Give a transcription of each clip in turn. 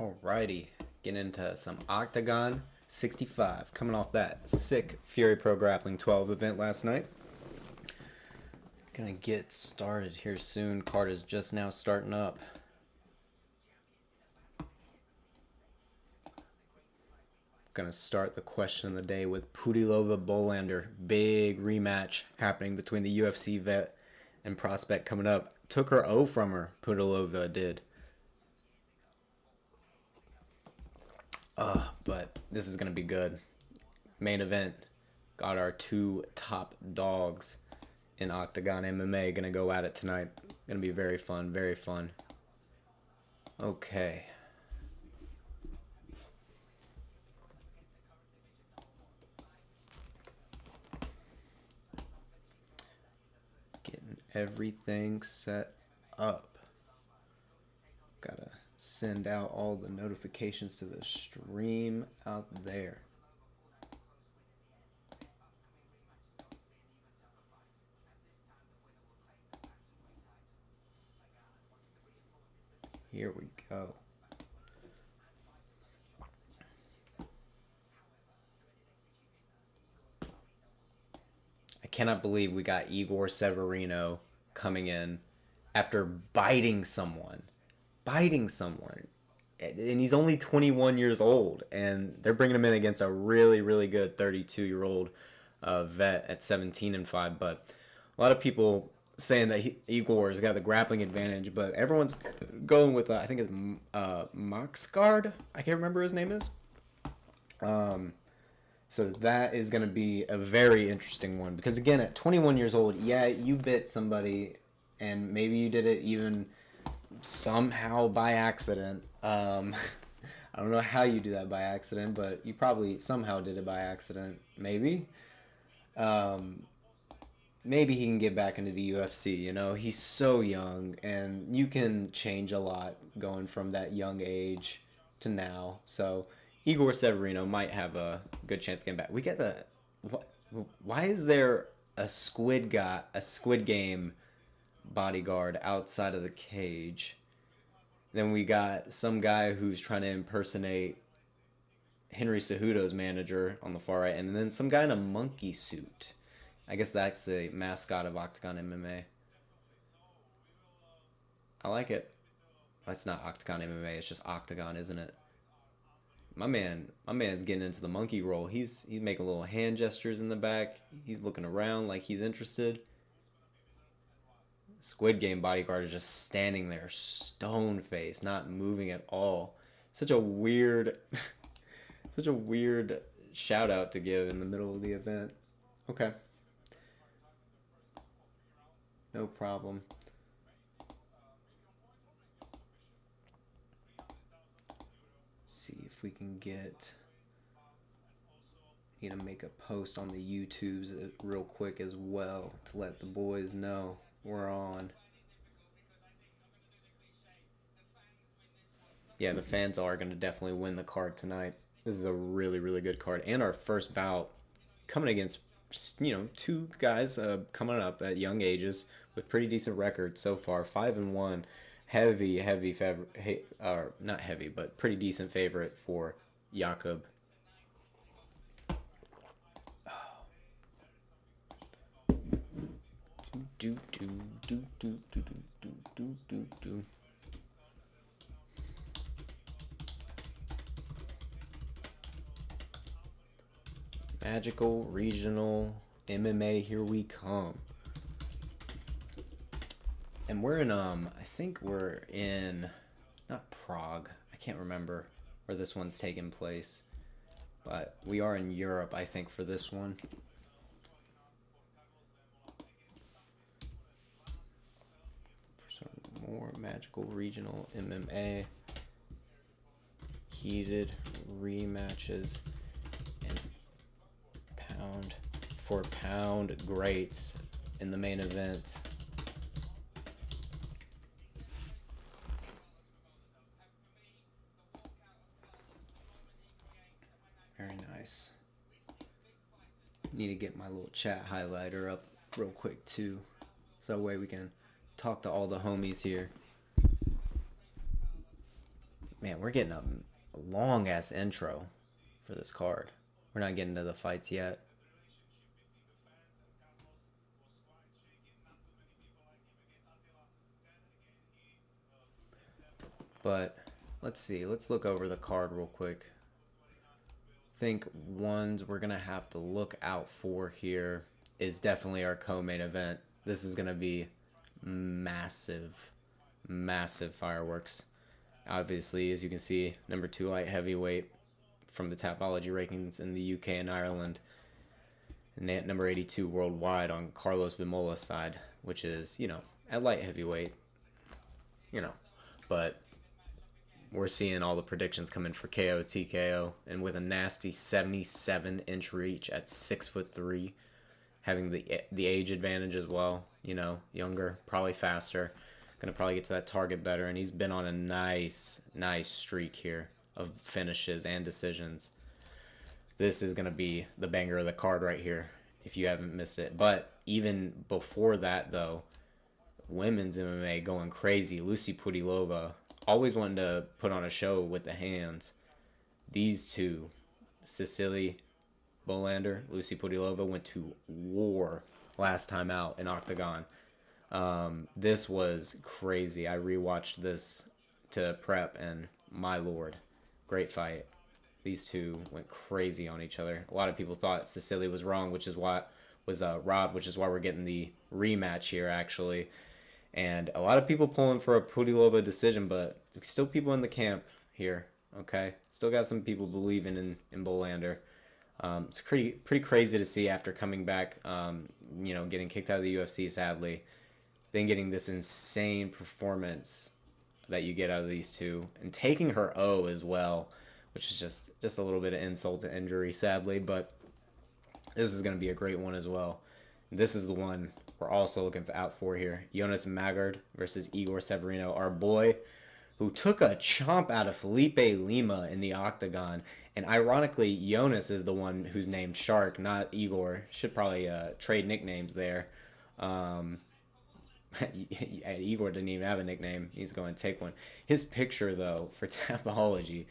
Alrighty, getting into some Octagon 65. Coming off that sick Fury Pro Grappling 12 event last night. Gonna get started here soon. Card is just now starting up. Gonna start the question of the day with Pudilová Bolander. Big rematch happening between the UFC vet and prospect coming up. Took her O from her, Pudilová did. But this is going to be good. Main event. Got our two top dogs in Octagon MMA. Going to go at it tonight. Going to be very fun, very fun. Okay. Getting everything set up. Gotta send out all the notifications to the stream out there. Here we go. I cannot believe we got Igor Severino coming in after biting someone. And he's only 21 years old, and they're bringing him in against a really good 32-year-old vet at 17-5. But a lot of people saying that Igor's got the grappling advantage, but everyone's going with I think it's Mågård. I can't remember his name is. So that is going to be a very interesting one, because again, at 21 years old, yeah, you bit somebody, and maybe you did it even somehow by accident. I don't know how you do that by accident, but you probably somehow did it by accident. Maybe. Maybe he can get back into the UFC. You know, he's so young, and you can change a lot going from that young age to now. So Igor Severino might have a good chance of getting back. We get the why is there a Squid Game bodyguard outside of the cage? Then we got some guy who's trying to impersonate Henry Cejudo's manager on the far right, and then some guy in a monkey suit. I guess that's the mascot of Octagon MMA. I like it. It's not Octagon MMA, it's just Octagon, isn't it? My man's getting into the monkey roll. He's making little hand gestures in the back. He's looking around like he's interested. Squid Game bodyguard is just standing there, stone face, not moving at all. Such a weird shout out to give in the middle of the event. Okay. No problem. See if we can get... Need to make a post on the YouTubes real quick as well to let the boys know we're on. Yeah, the fans are going to definitely win the card tonight. This is a really good card. And our first bout coming against, you know, two guys coming up at young ages with pretty decent records so far. 5-1. Heavy favorite, or not heavy, but pretty decent favorite for Jakub. Magical regional MMA, here we come. And we're in I think we're in not Prague. I can't remember where this one's taking place. But we are in Europe, I think, for this one. More magical regional MMA, heated rematches, and pound for pound greats in the main event. Very nice. Need to get my little chat highlighter up real quick too, so that way we can talk to all the homies here. Man, we're getting a long ass intro for this card. We're not getting to the fights yet. But let's see. Let's look over the card real quick. I think ones we're gonna have to look out for here is definitely our co-main event. This is gonna be massive, massive fireworks. Obviously, as you can see, number 2 light heavyweight from the Tapology rankings in the UK and Ireland, and at number 82 worldwide on Karlos Vémola's side, which is, you know, at light heavyweight, you know, but we're seeing all the predictions come in for KO, TKO, and with a nasty 77-inch reach at 6'3", having the age advantage as well. You know, younger, probably faster, gonna probably get to that target better, and he's been on a nice streak here of finishes and decisions. This is gonna be the banger of the card right here, if you haven't missed it. But even before that, though, women's MMA going crazy. Lucie Pudilová, always wanting to put on a show with the hands. These two, Cecilie Bolander, Lucie Pudilová, went to war last time out in OKTAGON. This was crazy. I rewatched this to prep, and my lord, great fight. These two went crazy on each other. A lot of people thought Cecilie was wrong, which is why robbed, which is why we're getting the rematch here, actually. And a lot of people pulling for a Pudilová decision, but still people in the camp here, okay? Still got some people believing in Bolander. It's pretty crazy to see after coming back, you know, getting kicked out of the UFC, sadly, then getting this insane performance that you get out of these two, and taking her O as well, which is just a little bit of insult to injury, sadly, but this is going to be a great one as well. This is the one we're also looking out for here. Jonas Mågård versus Igor Severino, our boy, who took a chomp out of Felipe Lima in the OKTAGON. And ironically, Jonas is the one who's named Shark, not Igor. Should probably trade nicknames there. Igor didn't even have a nickname. He's going to take one. His picture, though, for Tapology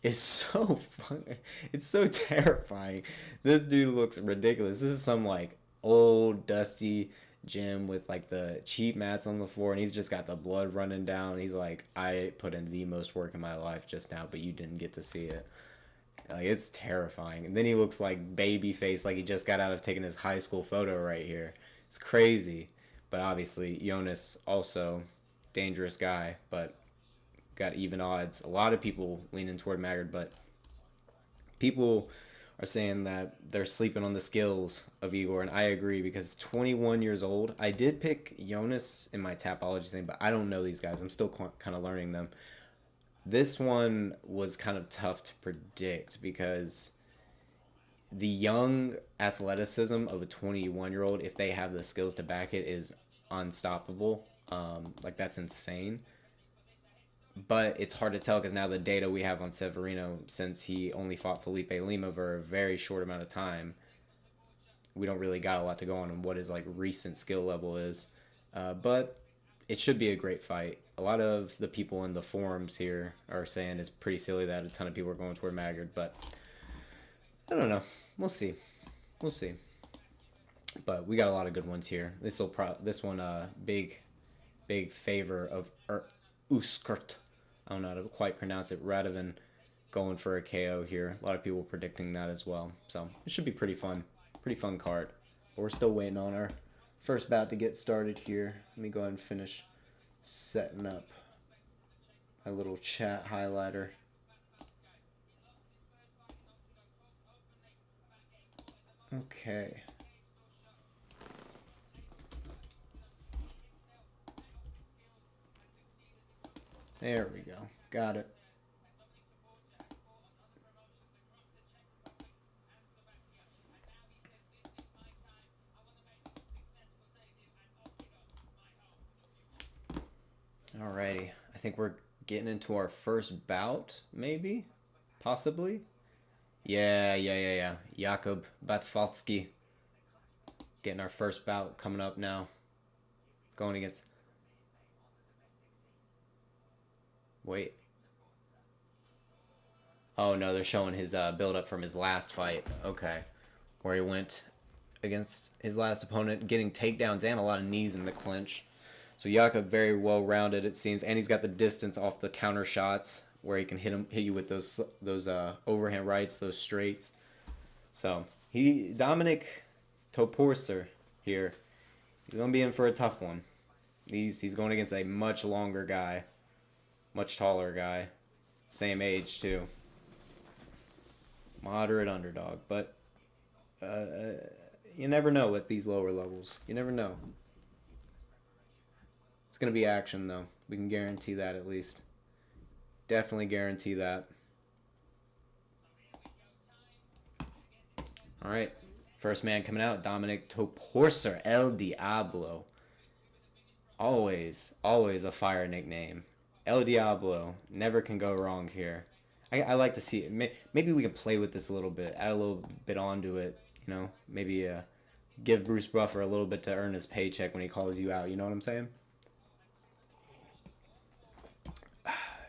is so fun. It's so terrifying. This dude looks ridiculous. This is some, like, old, dusty gym with, like, the cheap mats on the floor, and he's just got the blood running down. He's like, I put in the most work in my life just now, but you didn't get to see it. Like, it's terrifying. And then he looks like baby face, like he just got out of taking his high school photo right here. It's crazy. But obviously, Jonas, also dangerous guy, but got even odds. A lot of people leaning toward Mågård, but people are saying that they're sleeping on the skills of Igor, and I agree, because 21 years old. I did pick Jonas in my Tapology thing, but I don't know these guys. I'm still kind of learning them. This one was kind of tough to predict, because the young athleticism of a 21-year-old, if they have the skills to back it, is unstoppable. Like, that's insane. But it's hard to tell, because now the data we have on Severino, since he only fought Felipe Lima for a very short amount of time, we don't really got a lot to go on what his, like, recent skill level is. But it should be a great fight. A lot of the people in the forums here are saying it's pretty silly that a ton of people are going toward Mågård, but I don't know. We'll see. We'll see. But we got a lot of good ones here. This one big favor of Úškrt. I don't know how to quite pronounce it. Radovan going for a KO here. A lot of people predicting that as well. So it should be pretty fun. Pretty fun card. But we're still waiting on our first bout to get started here. Let me go ahead and finish setting up my little chat highlighter. Okay. There we go. Got it. Alrighty. I think we're getting into our first bout, maybe? Possibly? Yeah. Jakub Batfalsky. Getting our first bout coming up now. Going against... Wait. Oh no, they're showing his build up from his last fight. Okay, where he went against his last opponent, getting takedowns and a lot of knees in the clinch. So Jakub very well rounded, it seems, and he's got the distance off the counter shots where he can hit you with those overhand rights, those straights. So Dominic Toporcer here, he's gonna be in for a tough one. He's going against a much longer guy, much taller guy, same age too. Moderate underdog, but you never know at these lower levels. You never know. It's going to be action, though. We can guarantee that at least. Definitely guarantee that. All right. First man coming out, Dominic Toporcer, El Diablo. Always a fire nickname. El Diablo. Never can go wrong here. I like to see it. Maybe we can play with this a little bit. Add a little bit onto it. You know, maybe give Bruce Buffer a little bit to earn his paycheck when he calls you out. You know what I'm saying?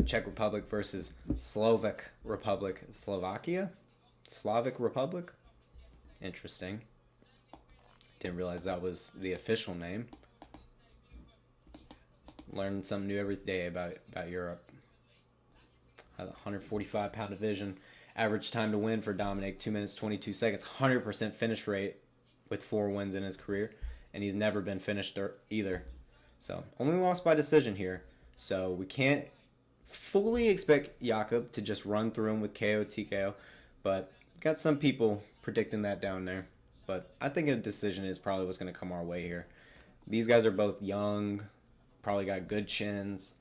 Czech Republic versus Slovak Republic. Slovakia? Slavic Republic? Interesting. Didn't realize that was the official name. Learn something new every day about Europe. 145-pound division. Average time to win for Dominic, 2 minutes, 22 seconds. 100% finish rate with 4 wins in his career. And he's never been finished either. So, only lost by decision here. So, we can't fully expect Jakub to just run through him with KO, TKO. But, got some people predicting that down there. But, I think a decision is probably what's going to come our way here. These guys are both young. Probably got good chins.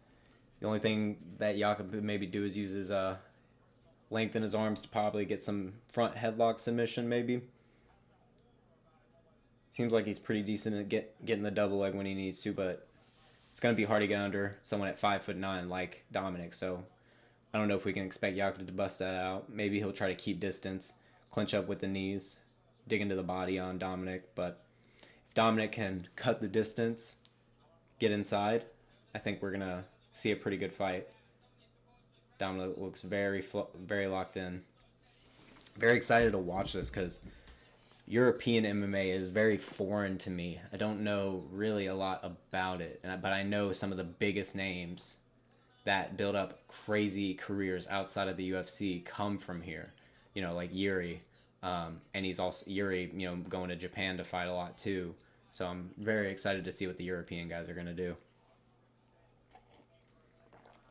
The only thing that Jakub could maybe do is use his lengthen his arms to probably get some front headlock submission maybe. Seems like he's pretty decent at getting the double leg when he needs to, but it's going to be hard to get under someone at 5'9" like Dominic. So I don't know if we can expect Jakub to bust that out. Maybe he'll try to keep distance, clinch up with the knees, dig into the body on Dominic. But if Dominic can cut the distance, get inside, I think we're going to see a pretty good fight. Dominic looks very locked in. Very excited to watch this because European MMA is very foreign to me. I don't know really a lot about it, but I know some of the biggest names that build up crazy careers outside of the UFC come from here. You know, like Yuri, and he's also Yuri. You know, going to Japan to fight a lot too. So I'm very excited to see what the European guys are gonna do.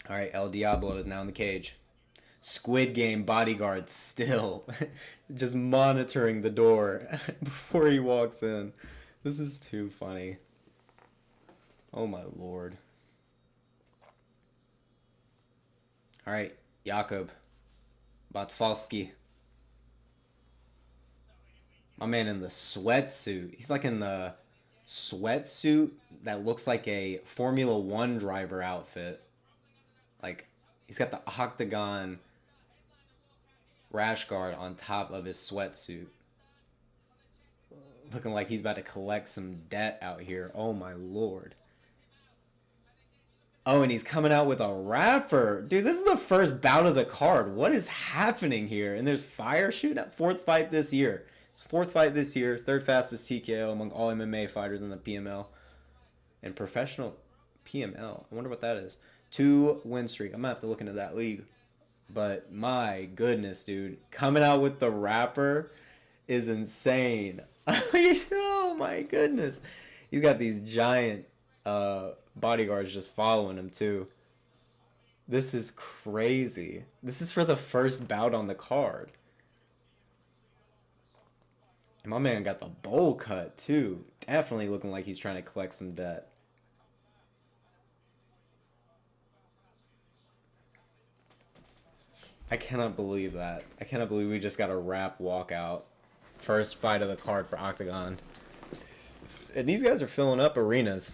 All right, El Diablo is now in the cage. Squid Game bodyguard still just monitoring the door before he walks in. This is too funny. Oh my lord. All right, Jakub. Batfalsky. My man in the sweatsuit. He's like in the sweatsuit that looks like a Formula 1 driver outfit. Like, he's got the OKTAGON rash guard on top of his sweatsuit. Looking like he's about to collect some debt out here. Oh my lord. Oh, and he's coming out with a rapper. Dude, this is the first bout of the card. What is happening here? And there's fire shooting up. Fourth fight this year. It's fourth fight this year. Third fastest TKO among all MMA fighters in the PML. And professional PML. I wonder what that is. 2 win streak. I'm going to have to look into that league. But my goodness, dude. Coming out with the rapper is insane. Oh my goodness. He's got these giant bodyguards just following him too. This is crazy. This is for the first bout on the card. And my man got the bowl cut too. Definitely looking like he's trying to collect some debt. I cannot believe that. I cannot believe we just got a rap walkout. First fight of the card for OKTAGON. And these guys are filling up arenas.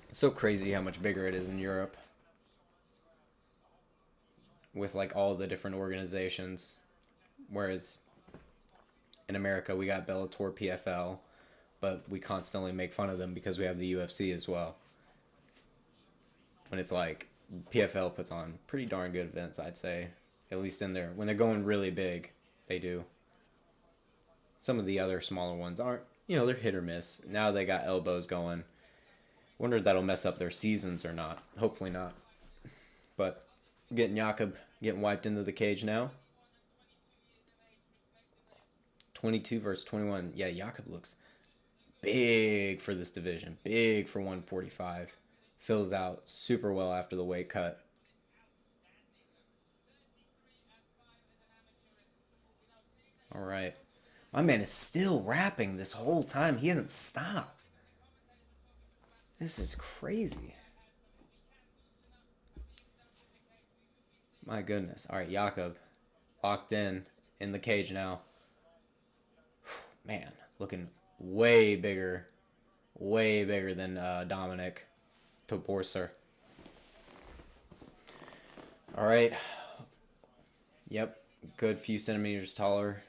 It's so crazy how much bigger it is in Europe. With like all the different organizations. Whereas in America we got Bellator, PFL. But we constantly make fun of them because we have the UFC as well. When it's like PFL puts on pretty darn good events, I'd say. At least in there. When they're going really big, they do. Some of the other smaller ones aren't. You know, they're hit or miss. Now they got elbows going. Wonder if that'll mess up their seasons or not. Hopefully not. But getting Jakub getting wiped into the cage now. 22 versus 21. Yeah, Jakub looks big for this division. Big for 145. Fills out super well after the weight cut. All right. My man is still rapping this whole time. He hasn't stopped. This is crazy. My goodness. All right, Jakub locked in the cage now. Man, looking way bigger than Dominic Toporcer. All right. Yep, good few centimeters taller.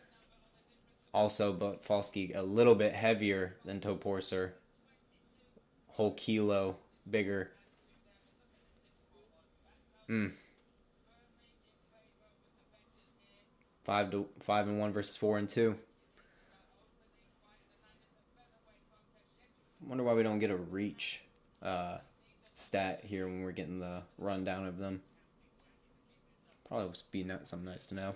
Also, Batfalsky a little bit heavier than Toporcer. Whole kilo bigger. 5-1 versus 4-2. Wonder why we don't get a reach stat here when we're getting the rundown of them. Probably would be something nice to know.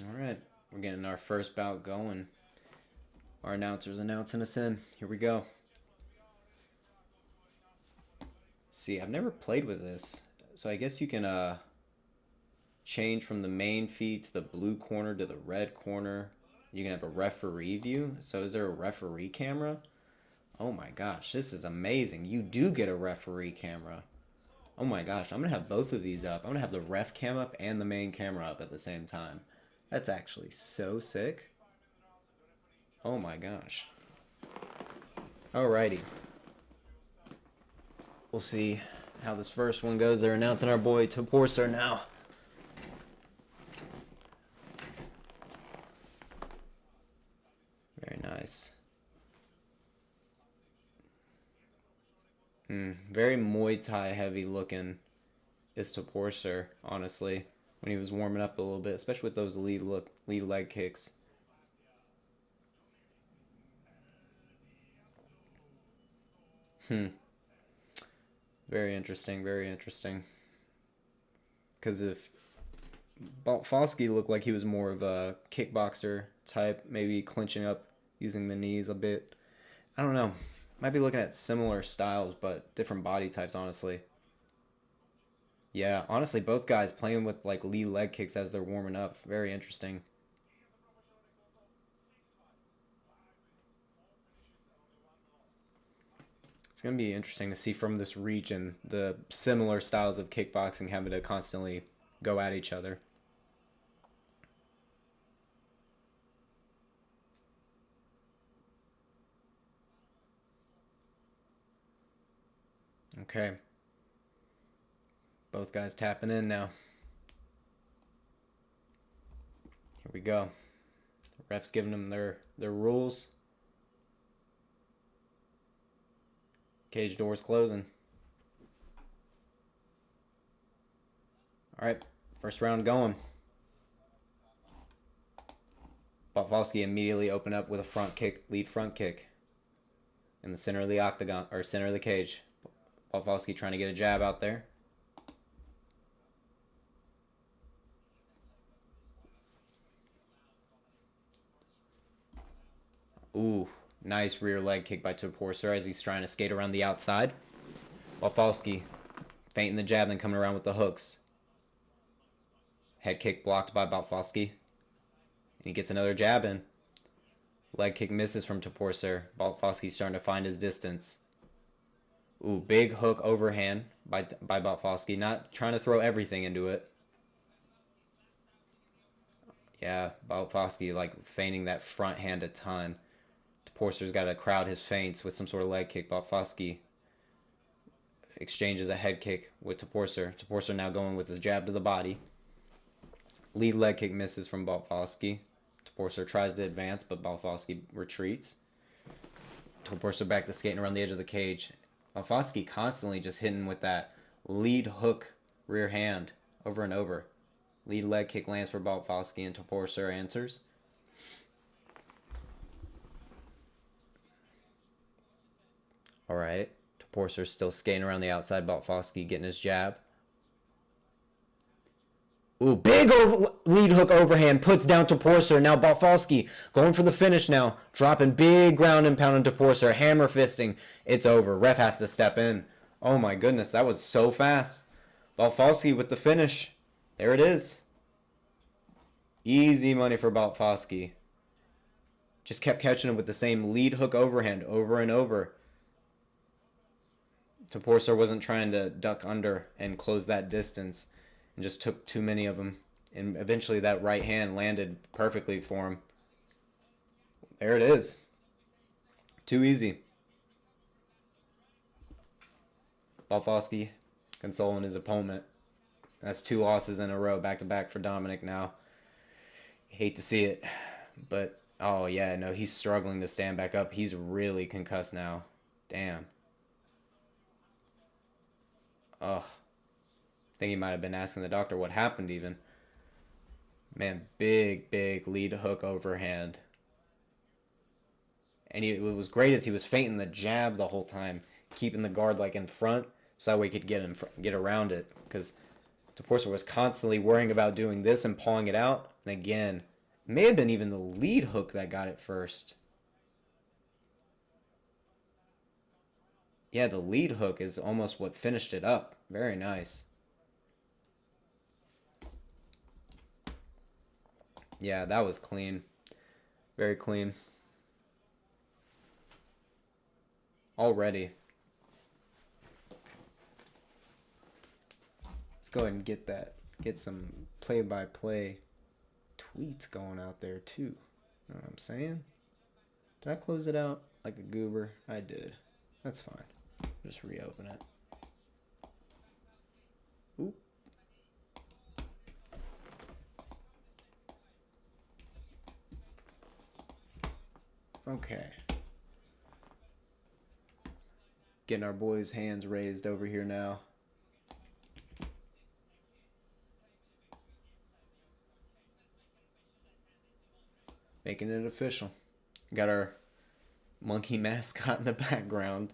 All right, we're getting our first bout going. Our announcer's announcing us in. Here we go. See, I've never played with this, so I guess you can change from the main feed to the blue corner to the red corner. You can have a referee view. So is there a referee camera? Oh my gosh, this is amazing. You do get a referee camera. Oh my gosh, I'm going to have both of these up. I'm going to have the ref cam up and the main camera up at the same time. That's actually so sick. Oh my gosh. Alrighty. We'll see how this first one goes. They're announcing our boy Toporcer now. Very nice. Very Muay Thai heavy looking is Toporcer, honestly, when he was warming up a little bit, especially with those lead leg kicks. Very interesting, very interesting. Because if Batfalsky looked like he was more of a kickboxer type, maybe clinching up using the knees a bit. I don't know. Might be looking at similar styles, but different body types, honestly. Yeah, honestly, both guys playing with like lead leg kicks as they're warming up. Very interesting. It's going to be interesting to see from this region the similar styles of kickboxing having to constantly go at each other. Okay. Both guys tapping in now. Here we go. The ref's giving them their rules. Cage doors closing. All right, first round going. Batfalsky immediately opened up with a front kick, lead front kick, in the center of the octagon or center of the cage. Batfalsky trying to get a jab out there. Ooh, nice rear leg kick by Toporcer as he's trying to skate around the outside. Batfalsky feinting the jab, then coming around with the hooks. Head kick blocked by Batfalsky. And he gets another jab in. Leg kick misses from Toporcer. Batfalsky's starting to find his distance. Ooh, big hook overhand by Batfalsky. Not trying to throw everything into it. Yeah, Batfalsky like feigning that front hand a ton. Toporcer's got to crowd his feints with some sort of leg kick. Batfalsky exchanges a head kick with Toporcer. Toporcer now going with his jab to the body. Lead leg kick misses from Batfalsky. Toporcer tries to advance, but Batfalsky retreats. Toporcer back to skating around the edge of the cage. Batfalsky constantly just hitting with that lead hook rear hand over and over. Lead leg kick lands for Batfalsky, and Toporcer answers. Alright. Toporcer's still skating around the outside. Batfalsky getting his jab. Ooh, big lead hook overhand. Puts down Toporcer. Now Batfalsky going for the finish now. Dropping big ground and pound on Toporcer. Hammer fisting. It's over. Ref has to step in. Oh my goodness, that was so fast. Batfalsky with the finish. There it is. Easy money for Batfalsky. Just kept catching him with the same lead hook overhand over and over. Toporcer wasn't trying to duck under and close that distance, and just took too many of them. And eventually that right hand landed perfectly for him. There it is. Too easy. Batfalsky consoling his opponent. That's 2 losses in a row, back-to-back for Dominic now. Hate to see it. But, oh yeah, no, he's struggling to stand back up. He's really concussed now. Damn. Ugh. I think he might have been asking the doctor what happened even. Man, big lead hook overhand. And it was great as he was feinting the jab the whole time, keeping the guard like in front so that way he could get around it. Because Toporcer was constantly worrying about doing this and pawing it out. And again, it may have been even the lead hook that got it first. Yeah, the lead hook is almost what finished it up. Very nice. Yeah, that was clean. Very clean. Already. Let's go ahead and get some play-by-play tweets going out there too. You know what I'm saying? Did I close it out like a goober? I did. That's fine. Just reopen it. Oop. Okay. Getting our boys' hands raised over here now. Making it official. Got our monkey mascot in the background.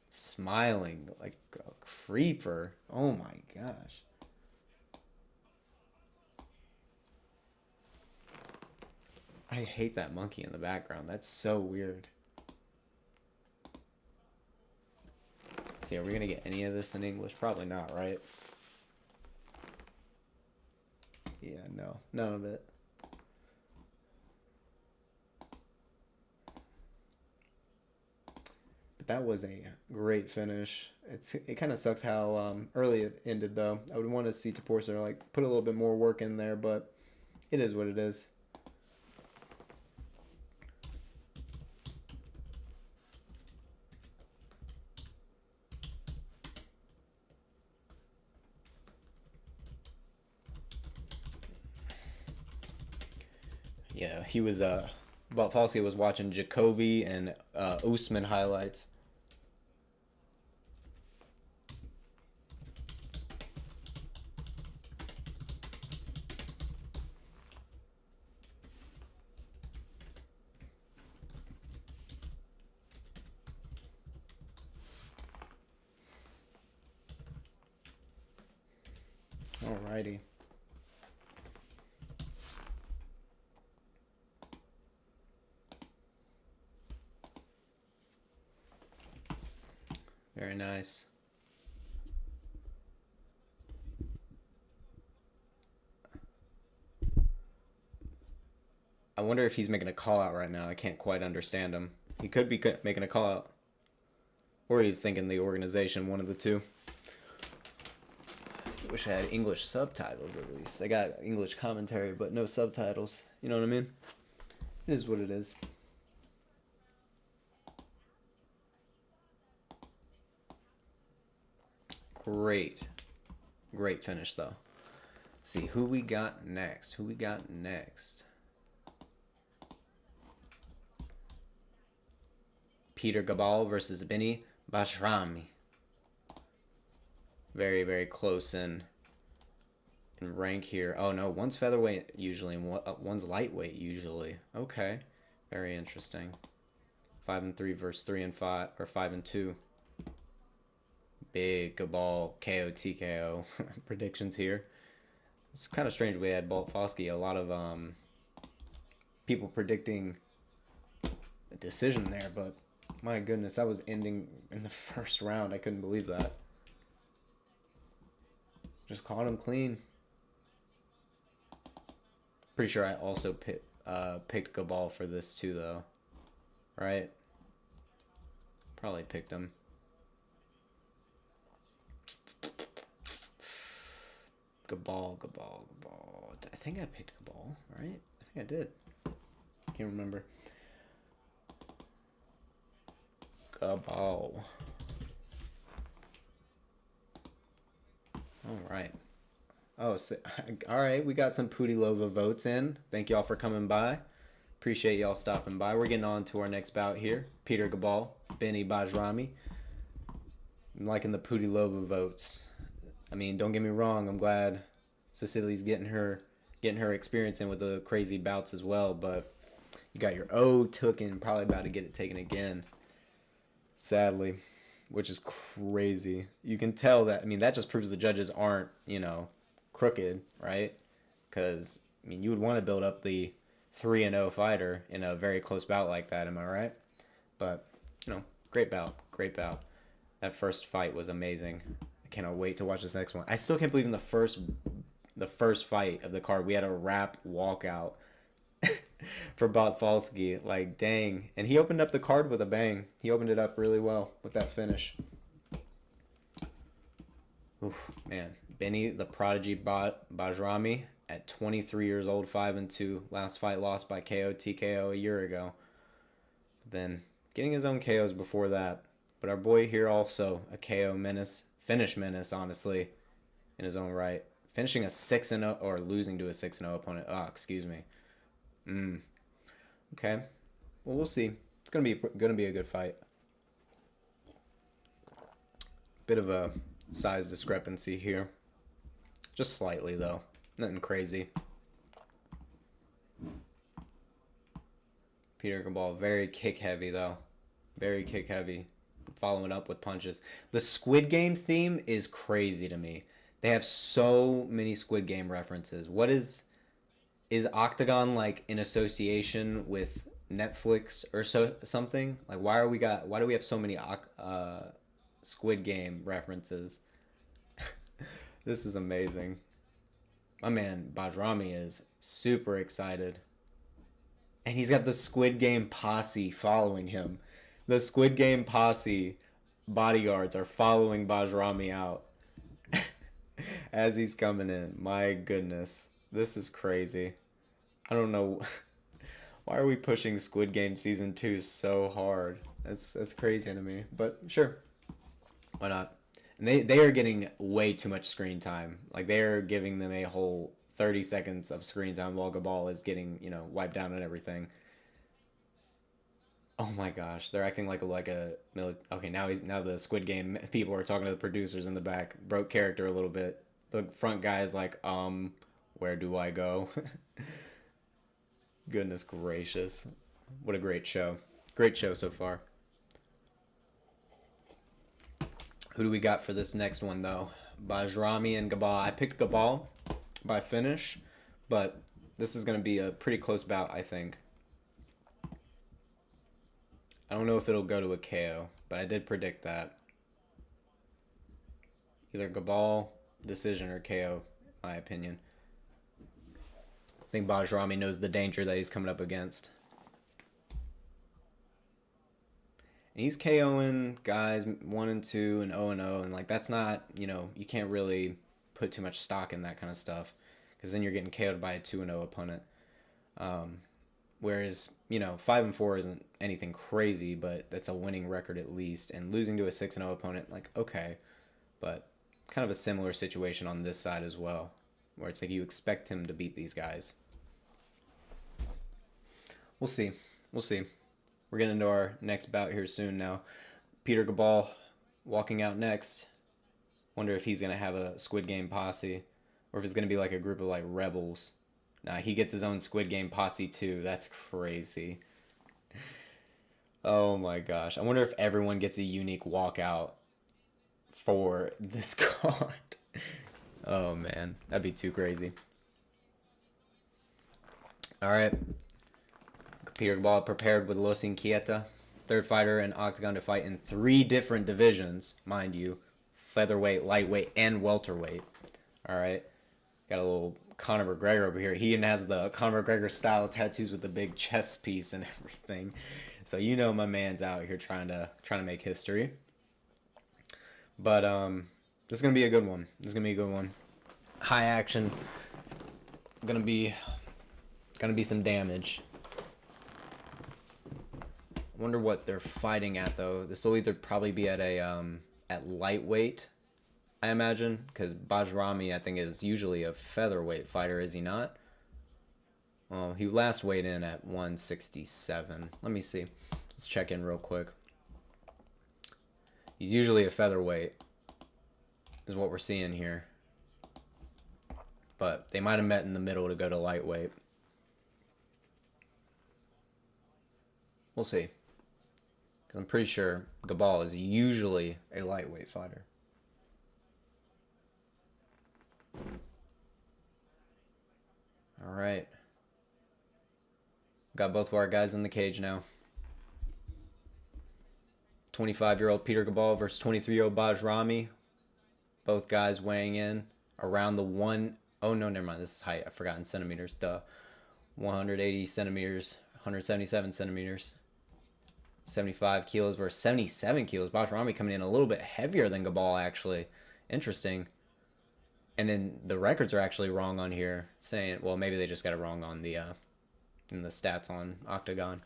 Smiling like a creeper. Oh my gosh. I hate that monkey in the background. That's so weird. Let's see, are we going to get any of this in English? Probably not, right? Yeah, no. None of it. But that was a great finish. It kind of sucks how early it ended, though. I would want to see Toporcer like put a little bit more work in there, but it is what it is. Yeah, he was Batfalsky was watching Jacoby and Usman highlights. Alrighty. Very nice. I wonder if he's making a call out right now. I can't quite understand him. He could be making a call out. Or he's thinking the organization, one of the two. Wish I had English subtitles at least. I got English commentary, but no subtitles. You know what I mean? It is what it is. Great finish though. Let's see who we got next. Peter Gabal versus Bajrami. Very, very close in rank here. Oh no, one's featherweight usually, and one's lightweight usually. Okay, very interesting. 5-3 versus 3-5 or 5-2. Big Gabal KO TKO predictions here. It's kind of strange. We had Batfalsky. A lot of people predicting a decision there, but my goodness, that was ending in the first round. I couldn't believe that. Just caught him clean. Pretty sure I also picked Gabal for this too, though. Right? Probably picked him. Gabal. I think I picked Gabal, right? I think I did. Can't remember. Gabal. All right. Oh, so, all right. We got some Pudilová votes in. Thank y'all for coming by. Appreciate y'all stopping by. We're getting on to our next bout here. Peter Gabal, Bajrami. I'm liking the Pudilová votes. I mean, don't get me wrong. I'm glad Cecilia's getting her experience in with the crazy bouts as well. But you got your O taken, probably about to get it taken again. Sadly, which is crazy. You can tell that. I mean, that just proves the judges aren't, crooked, right? Because I mean, you would want to build up the 3-0 fighter in a very close bout like that. Am I right? But great bout. That first fight was amazing. I cannot wait to watch this next one. I still can't believe in the first fight of the card we had a wrap walkout for Batfalsky. Like, dang. And he opened up the card with a bang. He opened it up really well with that finish. Oof, man. Benny, the prodigy Bajrami, at 23 years old, 5-2. Last fight lost by KO TKO a year ago. Then getting his own KOs before that. But our boy here also a KO menace, finish menace, honestly, in his own right. Finishing a 6-0 or losing to a 6-0 opponent. Oh, excuse me. Okay. Well, we'll see. It's gonna be a good fight. Bit of a size discrepancy here. Just slightly though. Nothing crazy. Peter Gabal, very kick heavy though. Very kick heavy. Following up with punches. The Squid Game theme is crazy to me. They have so many Squid Game references. What is OKTAGON like in association with Netflix or something? Like why do we have so many Squid Game references? This is amazing. My man Bajrami is super excited. And he's got the Squid Game posse following him. The Squid Game posse bodyguards are following Bajrami out as he's coming in. My goodness. This is crazy. I don't know. Why are we pushing Squid Game Season 2 so hard? That's crazy to me. But sure. Why not? And they are getting way too much screen time. Like, they're giving them a whole 30 seconds of screen time while Gabal is getting, wiped down and everything. Oh my gosh, they're acting like a okay, now the Squid Game people are talking to the producers in the back. Broke character a little bit. The front guy is like, where do I go? Goodness gracious. What a great show. Great show so far. Who do we got for this next one, though? Bajrami and Gabal. I picked Gabal by finish, but this is going to be a pretty close bout, I think. I don't know if it'll go to a KO, but I did predict that. Either Gabal, decision, or KO, in my opinion. I think Bajrami knows the danger that he's coming up against. And he's KOing guys 1 and 2 and 0 and 0, and like that's not, you can't really put too much stock in that kind of stuff, because then you're getting KO'd by a 2 and 0 opponent. Whereas 5 and 4 isn't anything crazy, but that's a winning record at least, and losing to a 6 and 0 opponent, like okay, but kind of a similar situation on this side as well, where it's like you expect him to beat these guys. We'll see. We're getting into our next bout here soon now. Peter Gabal walking out next. Wonder if he's going to have a Squid Game posse, or if it's going to be like a group of like rebels. Nah, he gets his own Squid Game posse too. That's crazy. Oh my gosh. I wonder if everyone gets a unique walkout for this card. Oh man, that'd be too crazy. Alright. Peter Gabal prepared with Losene Keita. Third fighter in OKTAGON to fight in 3 different divisions, mind you. Featherweight, lightweight, and welterweight. Alright. Got a little Conor McGregor over here. He even has the Conor McGregor style tattoos with the big chest piece and everything. So you know my man's out here trying to make history. But this is gonna be a good one. This is gonna be a good one. High action. Gonna be some damage. I wonder what they're fighting at though. This will either probably be at a at lightweight, I imagine, because Bajrami I think is usually a featherweight fighter, is he not? Well, he last weighed in at 167. Let me see. Let's check in real quick. He's usually a featherweight, is what we're seeing here. But they might have met in the middle to go to lightweight. We'll see. Because I'm pretty sure Gabal is usually a lightweight fighter. Alright. Got both of our guys in the cage now. 25-year-old Peter Gabal versus 23-year-old Bajrami. Both guys weighing in around the one... Oh, no, never mind. This is height. I forgot in centimeters. Duh. 180 centimeters. 177 centimeters. 75 kilos versus 77 kilos. Bajrami coming in a little bit heavier than Gabal, actually. Interesting. And then the records are actually wrong on here. Saying, well, maybe they just got it wrong on the in the stats on OKTAGON.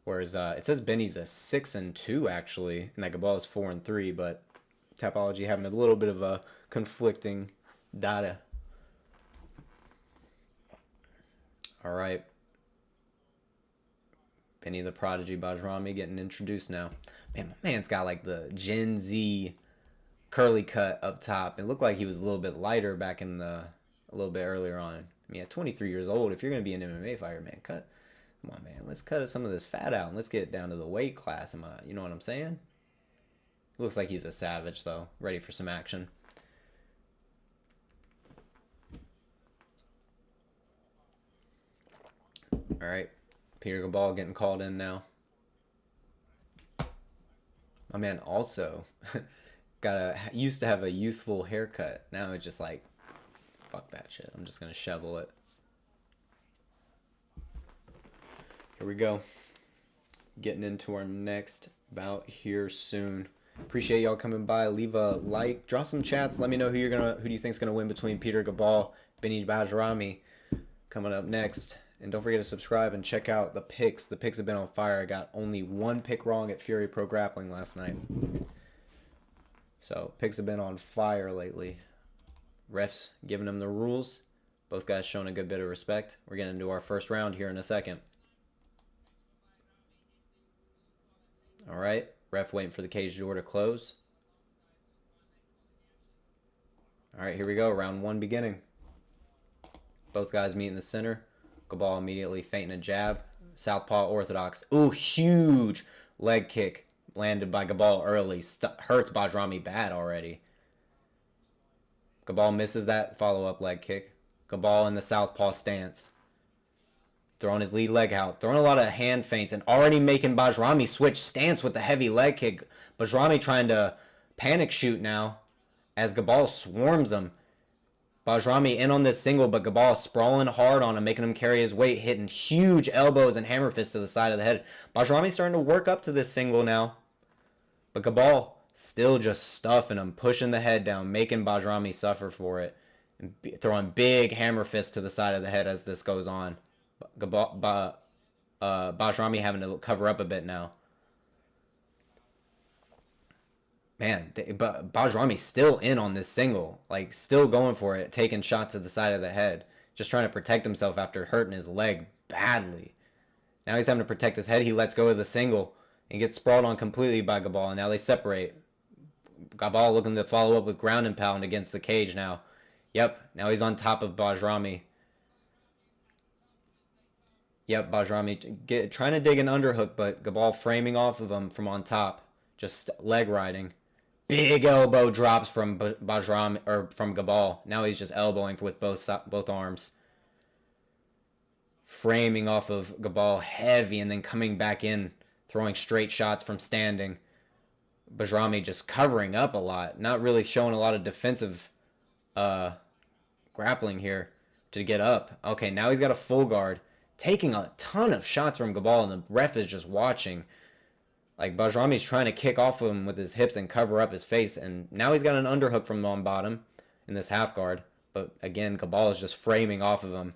Whereas it says Benny's a 6-2 actually, and that Gabal is 4-3. But Tapology having a little bit of a conflicting data. All right. Benny the Prodigy Bajrami getting introduced now. Man, my man's got like the Gen Z curly cut up top. It looked like he was a little bit lighter back in a little bit earlier on. I mean, at 23 years old, if you're going to be an MMA fighter, man, come on, man. Let's cut some of this fat out and let's get down to the weight class. You know what I'm saying? Looks like he's a savage, though. Ready for some action. All right. Peter Gabal getting called in now. My man also used to have a youthful haircut. Now it's just like, fuck that shit. I'm just gonna shovel it. Here we go. Getting into our next bout here soon. Appreciate y'all coming by. Leave a like, draw some chats. Let me know who do you think's gonna win between Peter Gabal, Benny Bajrami. Coming up next. And don't forget to subscribe and check out the picks. The picks have been on fire. I got only 1 pick wrong at Fury Pro Grappling last night. So, picks have been on fire lately. Refs giving them the rules. Both guys showing a good bit of respect. We're getting into our first round here in a second. Alright. Ref waiting for the cage door to close. Alright, here we go. Round 1 beginning. Both guys meet in the center. Gabal immediately feinting a jab. Southpaw orthodox. Ooh, huge leg kick landed by Gabal early. Hurts Bajrami bad already. Gabal misses that follow-up leg kick. Gabal in the southpaw stance. Throwing his lead leg out. Throwing a lot of hand feints and already making Bajrami switch stance with the heavy leg kick. Bajrami trying to panic shoot now as Gabal swarms him. Bajrami in on this single, but Gabal sprawling hard on him, making him carry his weight, hitting huge elbows and hammer fists to the side of the head. Bajrami starting to work up to this single now. But Gabal still just stuffing him, pushing the head down, making Bajrami suffer for it. And throwing big hammer fists to the side of the head as this goes on. Bajrami having to cover up a bit now. Man, but Bajrami's still in on this single. Like, still going for it, taking shots to the side of the head. Just trying to protect himself after hurting his leg badly. Now he's having to protect his head. He lets go of the single and gets sprawled on completely by Gabal. And now they separate. Gabal looking to follow up with ground and pound against the cage now. Yep, now he's on top of Bajrami. Yep, Bajrami trying to dig an underhook, but Gabal framing off of him from on top. Just leg riding. Big elbow drops from Bajrami, or from Gabal. Now he's just elbowing with both arms. Framing off of Gabal heavy and then coming back in, throwing straight shots from standing. Bajrami just covering up a lot, not really showing a lot of defensive grappling here to get up. Okay, now he's got a full guard, taking a ton of shots from Gabal, and the ref is just watching. Like, Bajrami's trying to kick off of him with his hips and cover up his face, and now he's got an underhook from on bottom in this half guard. But again, Gabal is just framing off of him.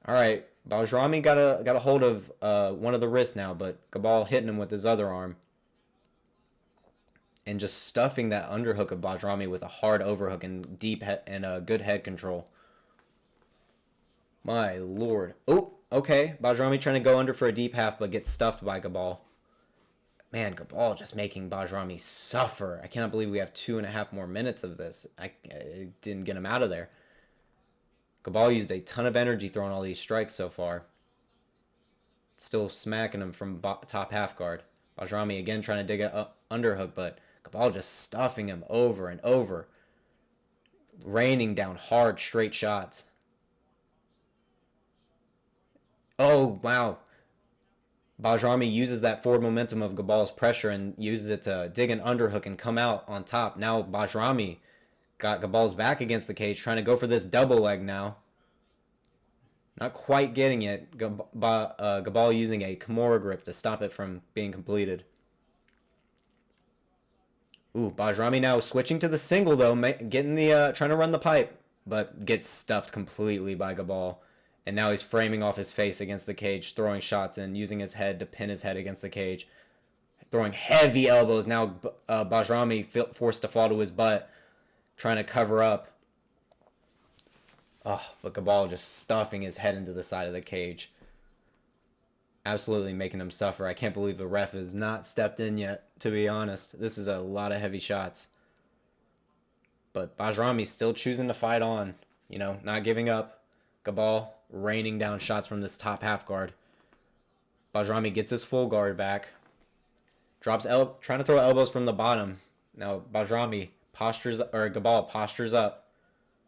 All right, Bajrami got a hold of one of the wrists now, but Gabal hitting him with his other arm. And just stuffing that underhook of Bajrami with a hard overhook and deep and good head control. My lord. Oh, okay. Bajrami trying to go under for a deep half, but gets stuffed by Gabal. Man, Gabal just making Bajrami suffer. I cannot believe we have 2.5 more minutes of this. I didn't get him out of there. Gabal used a ton of energy throwing all these strikes so far. Still smacking him from top half guard. Bajrami again trying to dig a underhook, but Gabal just stuffing him over and over. Raining down hard, straight shots. Oh, wow. Bajrami uses that forward momentum of Gabal's pressure and uses it to dig an underhook and come out on top. Now Bajrami got Gabal's back against the cage, trying to go for this double leg now. Not quite getting it. Gabal using a Kimura grip to stop it from being completed. Ooh, Bajrami now switching to the single, though, getting the trying to run the pipe, but gets stuffed completely by Gabal. And now he's framing off his face against the cage, throwing shots and using his head to pin his head against the cage. Throwing heavy elbows. Now Bajrami forced to fall to his butt, trying to cover up. Oh, but Gabal just stuffing his head into the side of the cage. Absolutely making him suffer. I can't believe the ref has not stepped in yet, to be honest. This is a lot of heavy shots. But Bajrami's still choosing to fight on. You know, not giving up. Gabal raining down shots from this top half guard. Bajrami gets his full guard back. Drops trying to throw elbows from the bottom. Now Bajrami Gabal postures up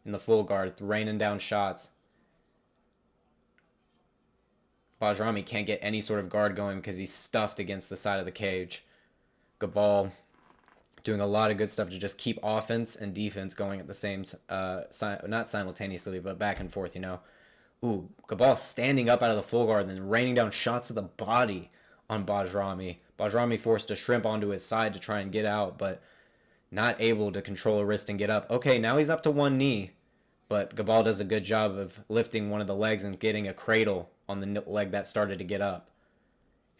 in the full guard, raining down shots. Bajrami can't get any sort of guard going because he's stuffed against the side of the cage. Gabal doing a lot of good stuff to just keep offense and defense going at the same not simultaneously, but back and forth, you know. Ooh, Gabal standing up out of the full guard and then raining down shots to the body on Bajrami. Bajrami forced to shrimp onto his side to try and get out, but not able to control a wrist and get up. Okay, now he's up to one knee, but Gabal does a good job of lifting one of the legs and getting a cradle on the leg that started to get up.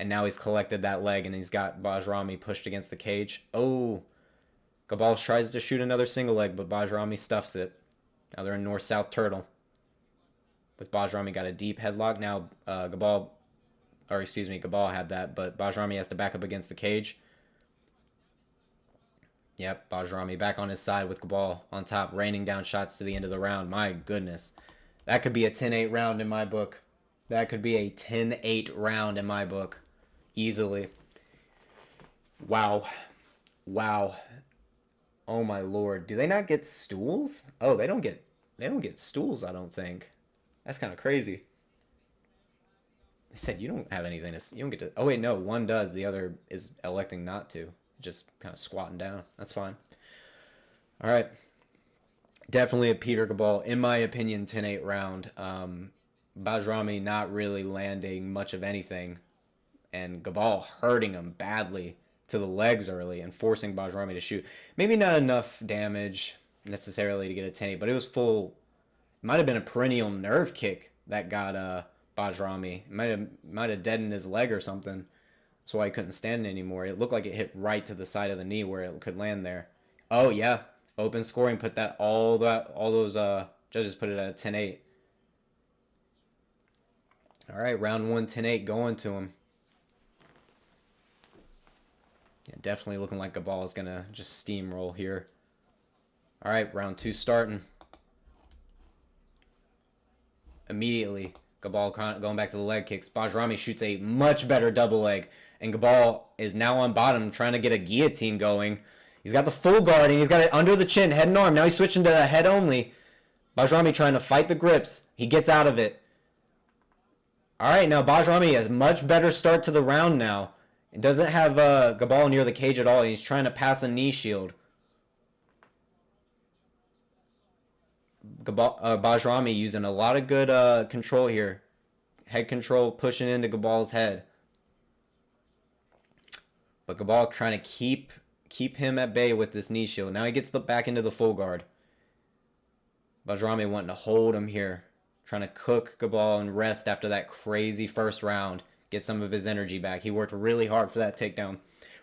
And now he's collected that leg and he's got Bajrami pushed against the cage. Oh, Gabal tries to shoot another single leg, but Bajrami stuffs it. Now they're in north-south turtle. With Bajrami got a deep headlock. Now Gabal had that, but Bajrami has to back up against the cage. Yep, Bajrami back on his side with Gabal on top, raining down shots to the end of the round. My goodness. That could be a 10-8 round in my book. That could be a 10-8 round in my book. Easily. Wow. Wow. Oh my lord. Do they not get stools? Oh, they don't get stools, I don't think. That's kind of crazy. They said you don't have anything to, you don't get to, oh wait, no, one does, the other is electing not to. Just kind of squatting down. That's fine. All right. Definitely a Peter Gabal, in my opinion, 10-8 round. Bajrami not really landing much of anything. And Gabal hurting him badly to the legs early and forcing Bajrami to shoot. Maybe not enough damage necessarily to get a 10-8, but it was full. It might have been a perennial nerve kick that got Bajrami. It might have deadened his leg or something. That's why he couldn't stand it anymore. It looked like it hit right to the side of the knee where it could land there. Oh yeah, open scoring put that all those judges put it at a 10-8. All right, round 1, 10-8 going to him. Yeah, definitely looking like Gabal is going to just steamroll here. All right, round 2 starting. Immediately, Gabal going back to the leg kicks. Bajrami shoots a much better double leg. And Gabal is now on bottom trying to get a guillotine going. He's got the full guard and he's got it under the chin, head and arm. Now he's switching to head only. Bajrami trying to fight the grips. He gets out of it. All right, now Bajrami has a much better start to the round now. It doesn't have Gabal near the cage at all. He's trying to pass a knee shield. Bajrami using a lot of good control here. Head control pushing into Gabal's head. But Gabal trying to keep him at bay with this knee shield. Now he gets back into the full guard. Bajrami wanting to hold him here. Trying to cook Gabal and rest after that crazy first round. Get some of his energy back. He worked really hard for that takedown.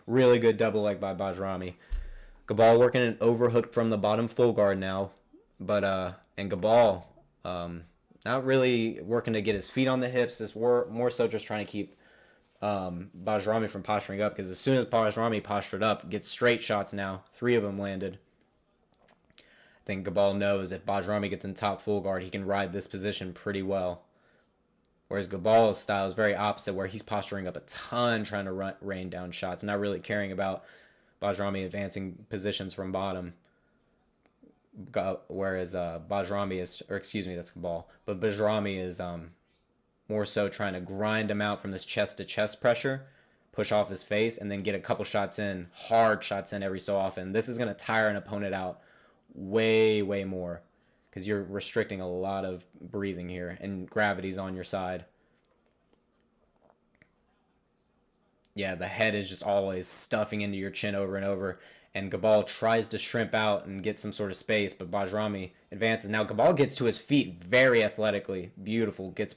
Really good double leg by Bajrami. Gabal working an overhook from the bottom full guard now. And Gabal not really working to get his feet on the hips. This more so just trying to keep Bajrami from posturing up, because as soon as Bajrami postured up, gets straight shots now. 3 of them landed. I think Gabal knows if Bajrami gets in top full guard, he can ride this position pretty well. Whereas Gabal's style is very opposite, where he's posturing up a ton, trying to rain down shots, not really caring about Bajrami advancing positions from bottom. Whereas Bajrami is, or excuse me, that's Gabal, but Bajrami is more so trying to grind him out from this chest-to-chest pressure, push off his face, and then get a couple shots in, hard shots in every so often. This is going to tire an opponent out way, way more, because you're restricting a lot of breathing here, and gravity's on your side. Yeah, the head is just always stuffing into your chin over and over, and Gabal tries to shrimp out and get some sort of space, but Bajrami advances. Now Gabal gets to his feet very athletically, beautiful, gets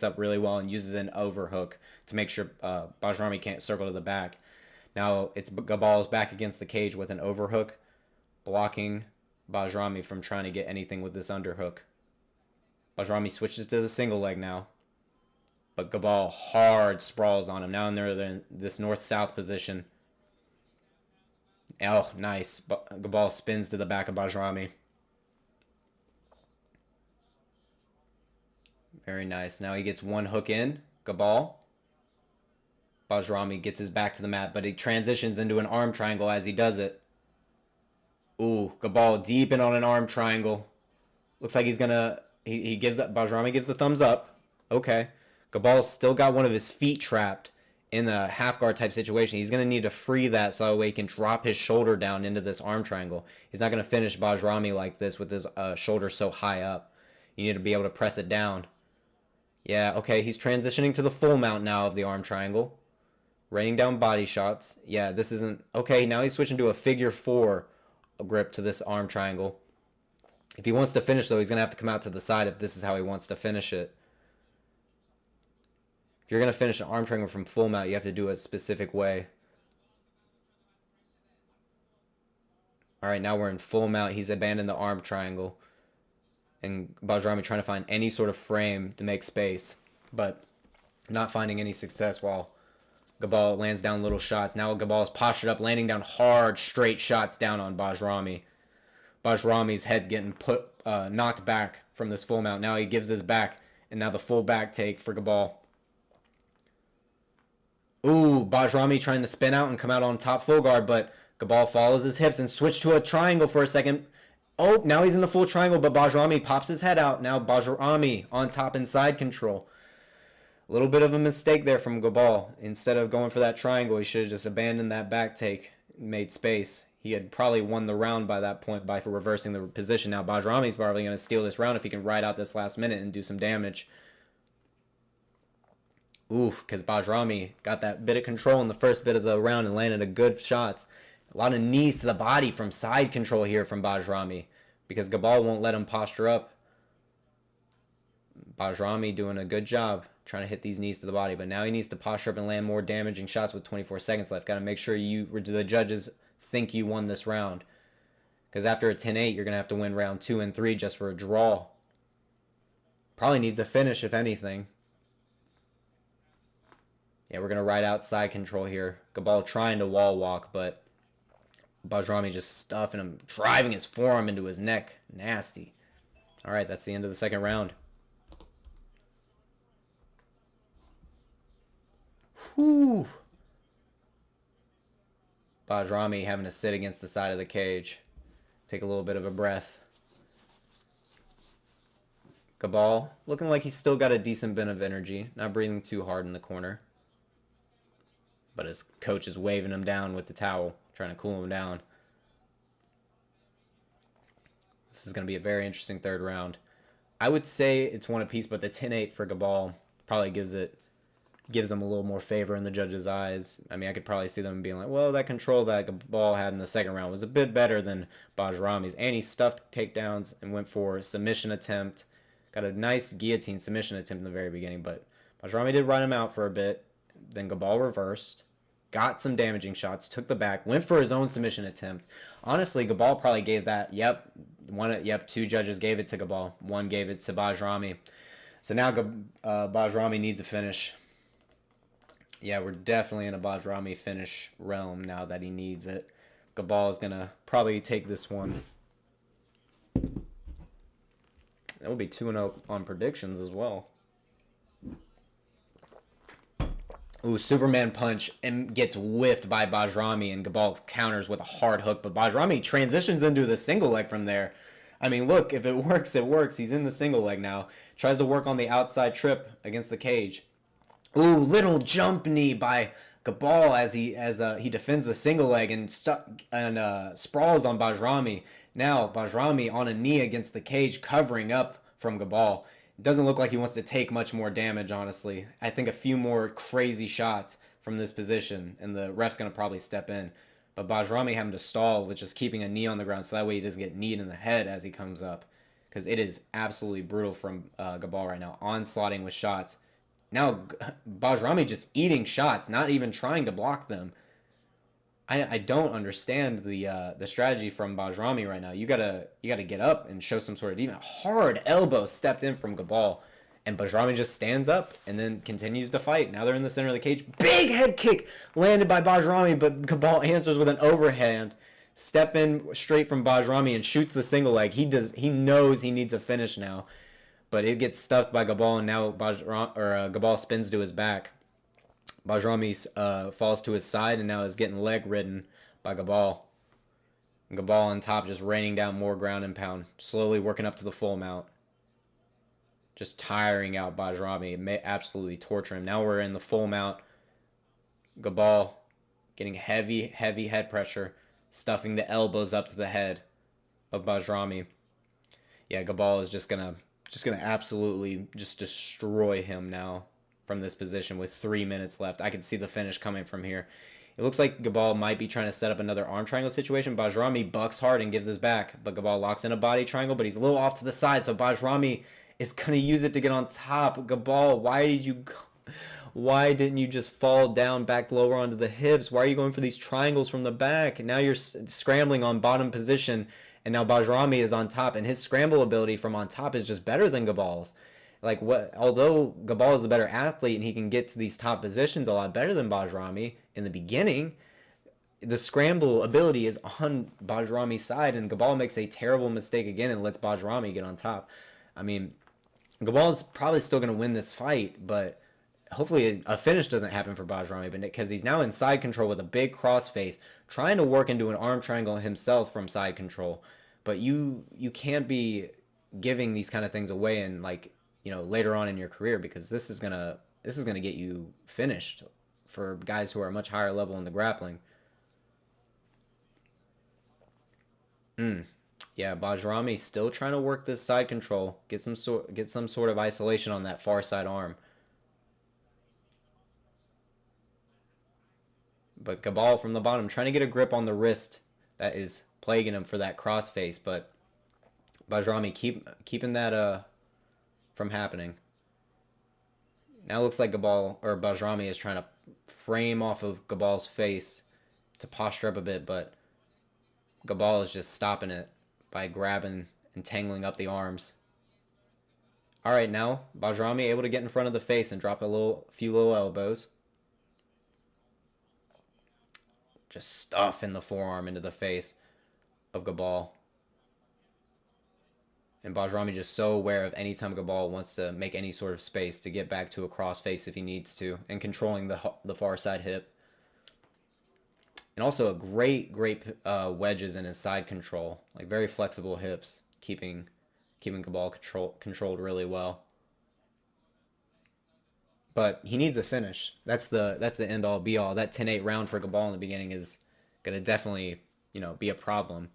up really well and uses an overhook to make sure Bajrami can't circle to the back. Now it's Gabal's back against the cage with an overhook, blocking Bajrami from trying to get anything with this underhook. Bajrami switches to the single leg now, but Gabal hard sprawls on him. Now they're in this north-south position. Oh, nice. Gabal spins to the back of Bajrami. Very nice. Now he gets one hook in. Gabal. Bajrami gets his back to the mat, but he transitions into an arm triangle as he does it. Ooh, Gabal deep in on an arm triangle. Looks like he's gonna... He gives up. Bajrami gives the thumbs up. Okay. Gabal's still got one of his feet trapped in the half guard type situation. He's going to need to free that so that way he can drop his shoulder down into this arm triangle. He's not going to finish Bajrami like this with his shoulder so high up. You need to be able to press it down. Yeah, okay, he's transitioning to the full mount now of the arm triangle. Raining down body shots. Yeah, this isn't... Okay, now he's switching to a figure 4 grip to this arm triangle. If he wants to finish, though, he's going to have to come out to the side if this is how he wants to finish it. If you're going to finish an arm triangle from full mount, you have to do it a specific way. All right, now we're in full mount. He's abandoned the arm triangle. And Bajrami trying to find any sort of frame to make space, but not finding any success while Gabal lands down little shots. Now Gabal is postured up, landing down hard, straight shots down on Bajrami. Bajrami's head's getting knocked back from this full mount. Now he gives his back, and now the full back take for Gabal. Ooh, Bajrami trying to spin out and come out on top full guard, but Gabal follows his hips and switch to a triangle for a second. Oh, now he's in the full triangle, but Bajrami pops his head out. Now Bajrami on top in side control. A little bit of a mistake there from Gabal. Instead of going for that triangle, he should have just abandoned that back take, made space. He had probably won the round by that point by reversing the position. Now Bajrami's probably going to steal this round if he can ride out this last minute and do some damage. Oof, because Bajrami got that bit of control in the first bit of the round and landed a good shots. A lot of knees to the body from side control here from Bajrami because Gabal won't let him posture up. Bajrami doing a good job trying to hit these knees to the body, but now he needs to posture up and land more damaging shots with 24 seconds left. Got to make sure the judges think you won this round, because after a 10-8, you're going to have to win round 2 and 3 just for a draw. Probably needs a finish, if anything. Yeah, we're going to ride out side control here. Gabal trying to wall walk, but Bajrami just stuffing him, driving his forearm into his neck. Nasty. All right, that's the end of the second round. Whew. Bajrami having to sit against the side of the cage. Take a little bit of a breath. Gabal looking like he's still got a decent bit of energy. Not breathing too hard in the corner. But his coach is waving him down with the towel, trying to cool him down. This is going to be a very interesting third round. I would say it's one apiece, but the 10-8 for Gabal probably gives them a little more favor in the judges' eyes. I mean, I could probably see them being like, well, that control that Gabal had in the second round was a bit better than Bajrami's. And he stuffed takedowns and went for a submission attempt. Got a nice guillotine submission attempt in the very beginning, but Bajrami did run him out for a bit. Then Gabal reversed. Got some damaging shots, took the back, went for his own submission attempt. Honestly, Gabal probably gave that. Two judges gave it to Gabal. One gave it to Bajrami. So now Bajrami needs a finish. Yeah, we're definitely in a Bajrami finish realm now that he needs it. Gabal is going to probably take this one. That will be 2-0 on predictions as well. Ooh, Superman punch and gets whiffed by Bajrami, and Gabal counters with a hard hook, but Bajrami transitions into the single leg from there. I mean, look, if it works, it works. He's in the single leg now. Tries to work on the outside trip against the cage. Ooh, little jump knee by Gabal as he defends the single leg and sprawls on Bajrami. Now Bajrami on a knee against the cage, covering up from Gabal. It doesn't look like he wants to take much more damage, honestly. I think a few more crazy shots from this position, and the ref's going to probably step in. But Bajrami having to stall with just keeping a knee on the ground so that way he doesn't get kneed in the head as he comes up. Because it is absolutely brutal from Gabal right now. Onslaughting with shots. Now Bajrami just eating shots, not even trying to block them. I don't understand the strategy from Bajrami right now. You gotta get up and show some sort of defense. Hard elbow stepped in from Gabal, and Bajrami just stands up and then continues to fight. Now they're in the center of the cage. Big head kick landed by Bajrami, but Gabal answers with an overhand. Step in straight from Bajrami and shoots the single leg. He knows he needs a finish now, but it gets stuffed by Gabal, and now Gabal spins to his back. Bajrami falls to his side and now is getting leg ridden by Gabal. Gabal on top just raining down more ground and pound. Slowly working up to the full mount. Just tiring out Bajrami. It may absolutely torture him. Now we're in the full mount. Gabal getting heavy head pressure. Stuffing the elbows up to the head of Bajrami. Yeah, Gabal is just gonna absolutely just destroy him now. From this position with 3 minutes left. I can see the finish coming from here. It looks like Gabal might be trying to set up another arm triangle situation. Bajrami bucks hard and gives his back, but Gabal locks in a body triangle, but he's a little off to the side, so Bajrami is going to use it to get on top. Gabal, why didn't you just fall down back lower onto the hips? Why are you going for these triangles from the back? Now you're scrambling on bottom position, and now Bajrami is on top, and his scramble ability from on top is just better than Gabal's. Although Gabal is a better athlete and he can get to these top positions a lot better than Bajrami in the beginning, the scramble ability is on Bajrami's side, and Gabal makes a terrible mistake again and lets Bajrami get on top. I mean, Gabal is probably still going to win this fight, but hopefully a finish doesn't happen for Bajrami, because he's now in side control with a big crossface, trying to work into an arm triangle himself from side control. But you can't be giving these kind of things away and later on in your career, because this is gonna get you finished for guys who are much higher level in the grappling. Yeah, Bajrami still trying to work this side control, get some sort of isolation on that far side arm. But Gabal from the bottom trying to get a grip on the wrist that is plaguing him for that crossface, but Bajrami keeping that from happening. Now it looks like Bajrami is trying to frame off of Gabal's face to posture up a bit, but Gabal is just stopping it by grabbing and tangling up the arms. Alright, now Bajrami able to get in front of the face and drop a few little elbows. just stuffing the forearm into the face of Gabal. And Bajrami just so aware of any time Gabal wants to make any sort of space to get back to a cross face if he needs to, and controlling the far side hip. And also a great wedges in his side control, like very flexible hips, keeping Gabal controlled really well. But he needs a finish. That's the end all be all. That 10-8 round for Gabal in the beginning is gonna definitely, you know, be a problem.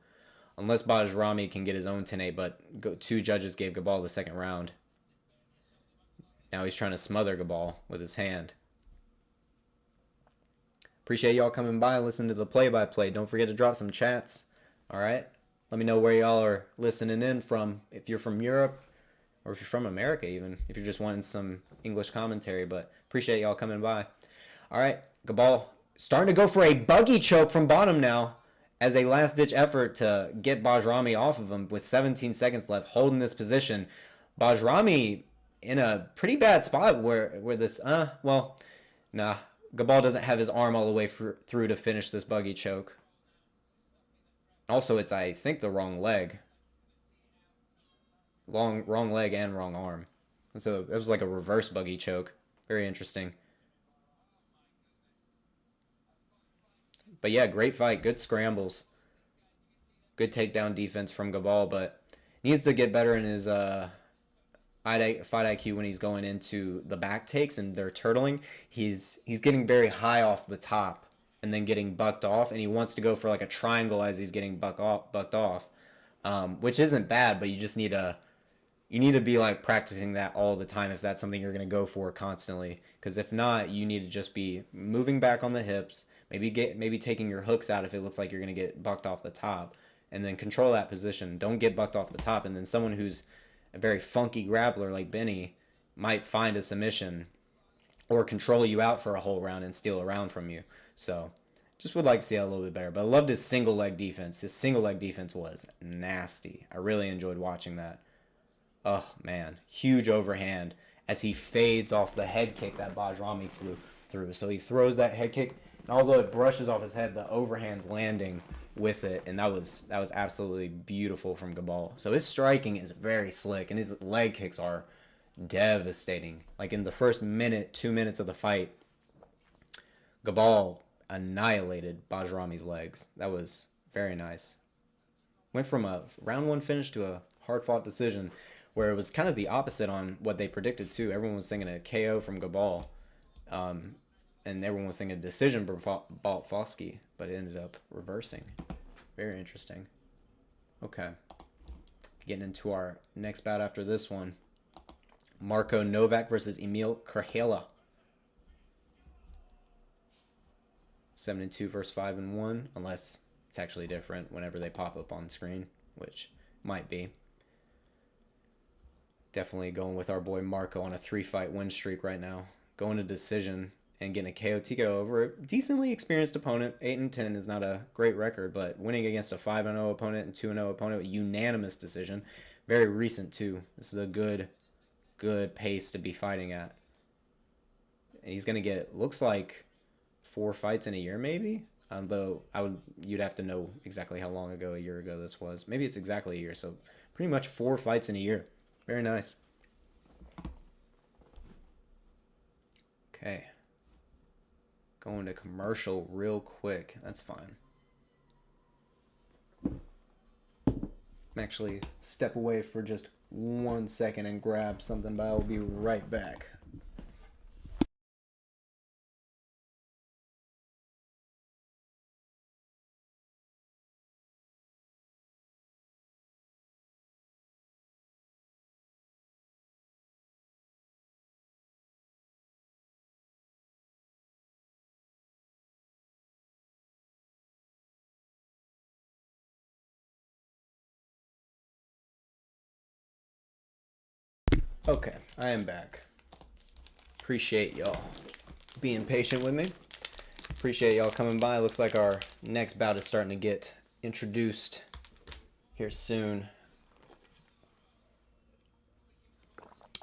Unless Bajrami can get his own 10-8, but 2 judges gave Gabal the second round. Now he's trying to smother Gabal with his hand. Appreciate y'all coming by and listening to the play-by-play. Don't forget to drop some chats. All right? Let me know where y'all are listening in from. If you're from Europe, or if you're from America even. If you're just wanting some English commentary. But appreciate y'all coming by. All right. Gabal starting to go for a buggy choke from bottom now, as a last-ditch effort to get Bajrami off of him with 17 seconds left, holding this position. Bajrami in a pretty bad spot where this, well, nah. Gabal doesn't have his arm all the way through to finish this buggy choke. Also, it's, I think, the wrong leg. Wrong leg and wrong arm. So it was like a reverse buggy choke. Very interesting. But yeah, great fight. Good scrambles. Good takedown defense from Gabal, but needs to get better in his fight IQ when he's going into the back takes and they're turtling. He's getting very high off the top and then getting bucked off, and he wants to go for like a triangle as he's getting bucked off, which isn't bad, but you just need to be like practicing that all the time if that's something you're going to go for constantly, because if not, you need to just be moving back on the hips. Maybe taking your hooks out if it looks like you're going to get bucked off the top, and then control that position. Don't get bucked off the top, and then someone who's a very funky grappler like Benny might find a submission or control you out for a whole round and steal a round from you. So just would like to see that a little bit better. But I loved his single leg defense. His single leg defense was nasty. I really enjoyed watching that. Oh, man. Huge overhand as he fades off the head kick that Bajrami flew through. So he throws that head kick, and although it brushes off his head, the overhand's landing with it, and that was absolutely beautiful from Gabal. So his striking is very slick, and his leg kicks are devastating. Like in the first 2 minutes of the fight, Gabal annihilated Bajrami's legs. That was very nice. Went from a round 1 finish to a hard-fought decision, where it was kind of the opposite on what they predicted too. Everyone was thinking a KO from Gabal, and everyone was thinking a decision for Batfalsky, but it ended up reversing. Very interesting. Okay. Getting into our next bout after this one. Novák versus Eemil Kurhela. 7-2 versus 5-1, unless it's actually different whenever they pop up on screen, which might be. Definitely going with our boy Marco on a 3-fight win streak right now. Going to decision and getting a KO TKO over a decently experienced opponent. 8-10 is not a great record, but winning against a 5-0 opponent and 2-0 opponent with unanimous decision. Very recent too. This is a good pace to be fighting at. And he's gonna get, looks like, 4 fights in a year maybe. Though you'd have to know exactly how long ago, a year ago this was. Maybe it's exactly a year, so pretty much 4 fights in a year. Very nice. Okay. Going to commercial real quick. That's fine. Actually step away for just 1 second and grab something, but I'll be right back. Okay, I am back. Appreciate y'all being patient with me. Appreciate y'all coming by. Looks like our next bout is starting to get introduced here soon.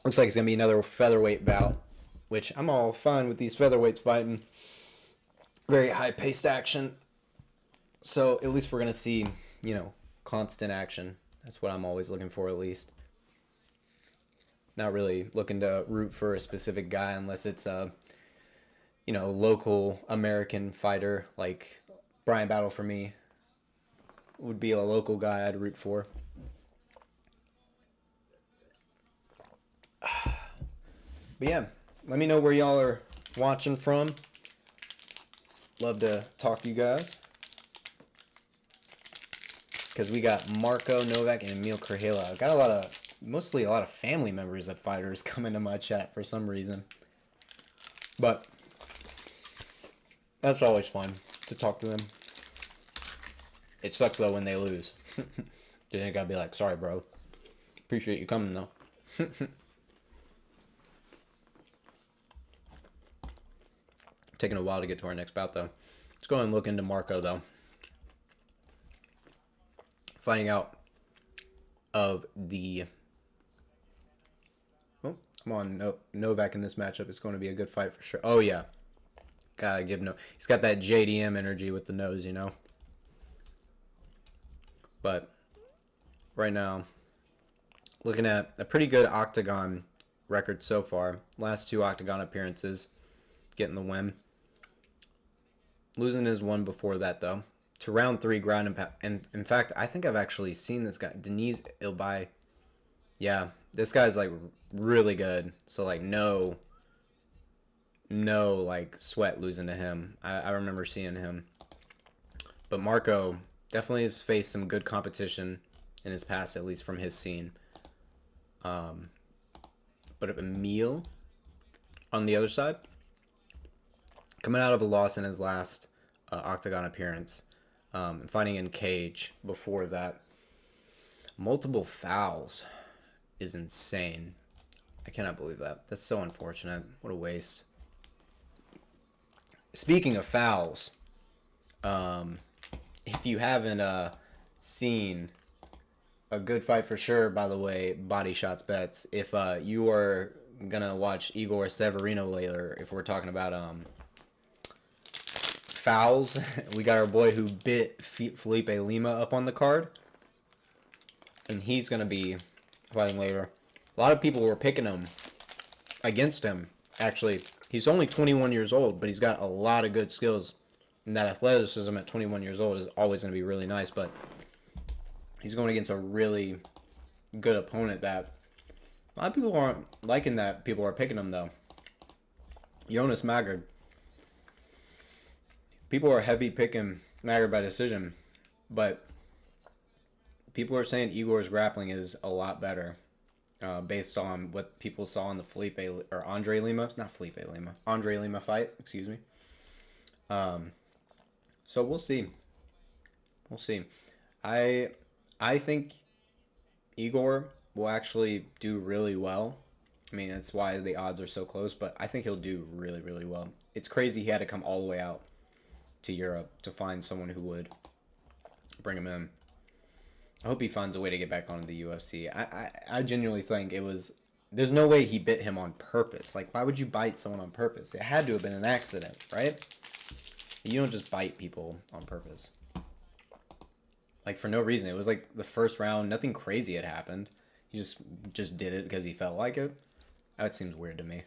Looks like it's going to be another featherweight bout, which I'm all fine with these featherweights fighting. Very high-paced action. So at least we're gonna see, constant action. That's what I'm always looking for, at least. Not really looking to root for a specific guy unless it's a, local American fighter. Like Brian Battle for me would be a local guy I'd root for. But yeah, let me know where y'all are watching from. Love to talk to you guys. Because we got Marco, Novák, and Eemil Kurhela. I've got mostly a lot of family members of fighters coming to my chat for some reason. But that's always fun to talk to them. It sucks though when they lose. Then you gotta be like, sorry bro. Appreciate you coming though. Taking a while to get to our next bout though. Let's go and look into Marco though. Finding out of the... Oh, come on, Novák in this matchup. It's going to be a good fight for sure. Oh yeah. Gotta give no... He's got that JDM energy with the nose, But right now, looking at a pretty good Octagon record so far. Last 2 Octagon appearances, getting the win. Losing his one before that, though. To round 3 ground and pound. And in fact, I think I've actually seen this guy, Deniz Ilbay. Yeah, this guy's like really good. So like no like sweat losing to him. I remember seeing him. But Marco definitely has faced some good competition in his past, at least from his scene. But Eemil on the other side, coming out of a loss in his last Octagon appearance, fighting in cage before that. Multiple fouls is insane. I cannot believe that. That's so unfortunate. What a waste. Speaking of fouls, if you haven't seen a good fight for sure, by the way, Body Shots Bets, if you are gonna watch Igor Severino later, if we're talking about fouls, we got our boy who bit Felipe Lima up on the card, and he's gonna be fighting later. A lot of people were picking him against him. Actually, he's only 21 years old, but he's got a lot of good skills, and that athleticism at 21 years old is always going to be really nice. But he's going against a really good opponent that a lot of people aren't liking. That people are picking him though. Jonas Mågård. People are heavy picking Mågård by decision, but people are saying Igor's grappling is a lot better, based on what people saw in the Andre Lima fight. Excuse me. So we'll see. We'll see. I think Igor will actually do really well. I mean, that's why the odds are so close, but I think he'll do really, really well. It's crazy he had to come all the way out to Europe to find someone who would bring him in. I hope he finds a way to get back onto the UFC. I genuinely think it was... There's no way he bit him on purpose. Like, why would you bite someone on purpose? It had to have been an accident, right? You don't just bite people on purpose. Like, for no reason. It was like the first round. Nothing crazy had happened. He just did it because he felt like it. That seems weird to me.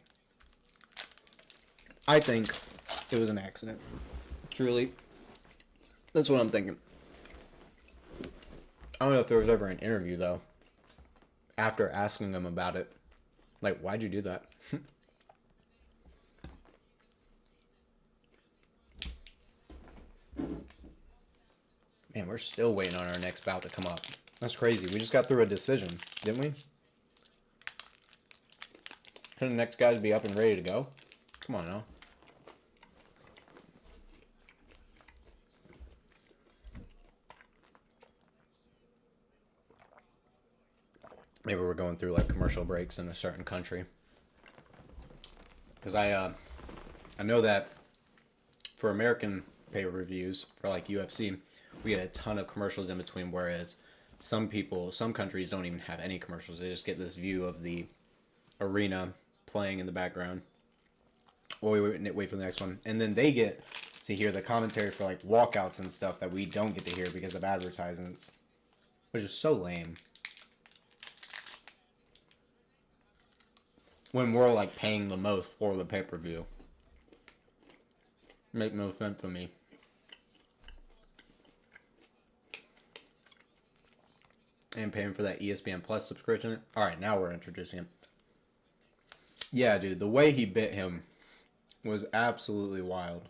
I think it was an accident. Truly. That's what I'm thinking. I don't know if there was ever an interview, though, after asking them about it. Like, why'd you do that? Man, we're still waiting on our next bout to come up. That's crazy. We just got through a decision, didn't we? Shouldn't the next guys be up and ready to go? Come on now. Maybe we're going through like commercial breaks in a certain country. Because I know that for American pay-per-views, for like UFC, we get a ton of commercials in between, whereas some countries don't even have any commercials. They just get this view of the arena playing in the background. Or we wait for the next one. And then they get to hear the commentary for like walkouts and stuff that we don't get to hear because of advertisements, which is so lame. When we're like paying the most for the pay-per-view. Make no sense to me. And paying for that ESPN Plus subscription. Alright, now we're introducing him. Yeah, dude, the way he bit him was absolutely wild.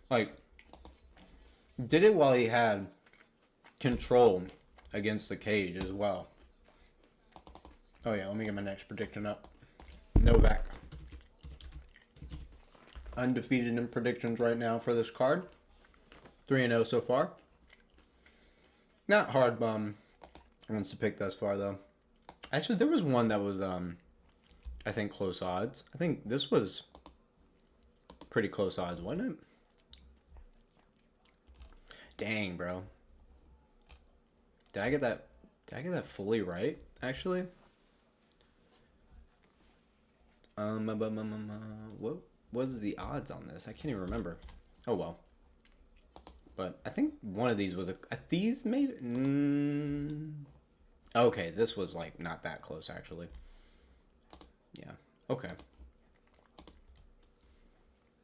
Like, did it while he had control against the cage as well. Oh yeah, let me get my next prediction up. Novák. Undefeated in predictions right now for this card. 3-0 so far. Not hard ones to pick thus far though. Actually, there was one that was I think close odds. I think this was pretty close odds, wasn't it? Dang, bro. Did I get that fully right, actually? What was the odds on this? I can't even remember. Oh well. But I think one of these was these maybe. Okay, this was like not that close actually. Yeah. Okay.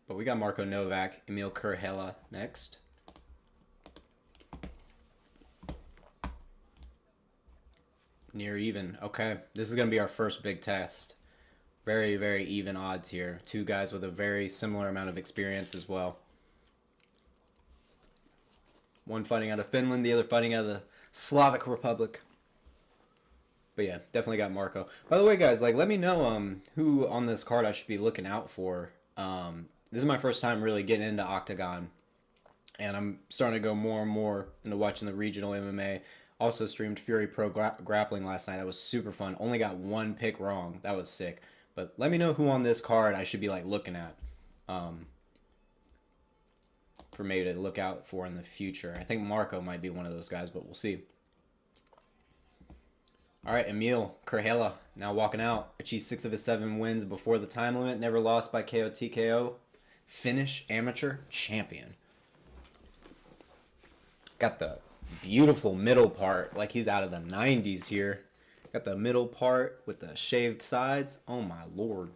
But we got Marko Novák, Eemil Kurhela next. Near even. Okay, this is gonna be our first big test. Very, very even odds here. Two guys with a very similar amount of experience as well. One fighting out of Finland, the other fighting out of the Slavic Republic. But yeah, definitely got Marko. By the way, guys, like, let me know who on this card I should be looking out for. This is my first time really getting into OKTAGON, and I'm starting to go more and more into watching the regional MMA. Also streamed Fury Pro Grappling last night. That was super fun. Only got one pick wrong. That was sick. But let me know who on this card I should be like looking at. For maybe to look out for in the future. I think Marko might be one of those guys, but we'll see. All right, Eemil Kurhela now walking out. Achieved 6 of his 7 wins before the time limit. Never lost by KO TKO. Finnish amateur champion. Got the beautiful middle part, like he's out of the 90s here. Got the middle part with the shaved sides. Oh my lord.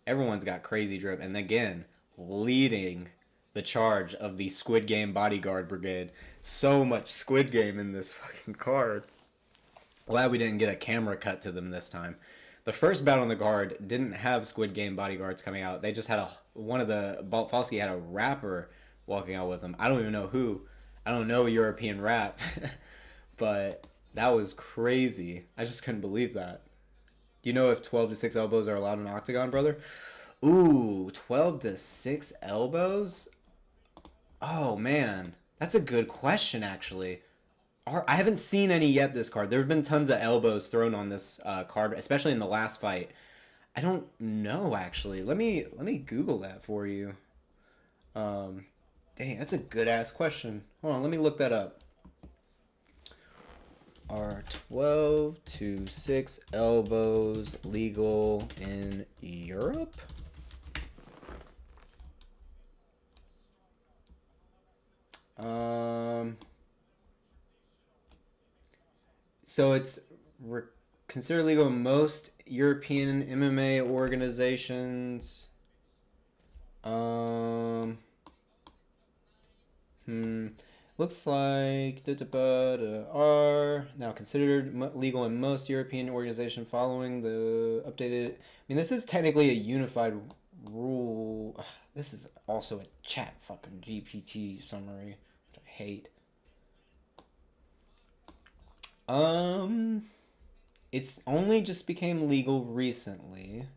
Everyone's got crazy drip. And again, leading the charge of the Squid Game bodyguard brigade. So much Squid Game in this fucking card. Glad we didn't get a camera cut to them this time. The first bout on the card didn't have Squid Game bodyguards coming out. They just had one of the Batfalsky had a rapper walking out with them. I don't even know who. I don't know European rap. But that was crazy. I just couldn't believe that. Do you know if 12 to 6 elbows are allowed in OKTAGON, brother? Ooh, 12 to 6 elbows? Oh, man. That's a good question, actually. I haven't seen any yet this card. There have been tons of elbows thrown on this card, especially in the last fight. I don't know, actually. Let me Google that for you. Dang, that's a good-ass question. Hold on, let me look that up. Are 12 to 6 elbows legal in Europe? So it's considered legal in most European MMA organizations. Looks like are now considered legal in most European organizations following the updated. I mean, this is technically a unified rule. This is also a chat fucking GPT summary, which I hate. It's only just became legal recently.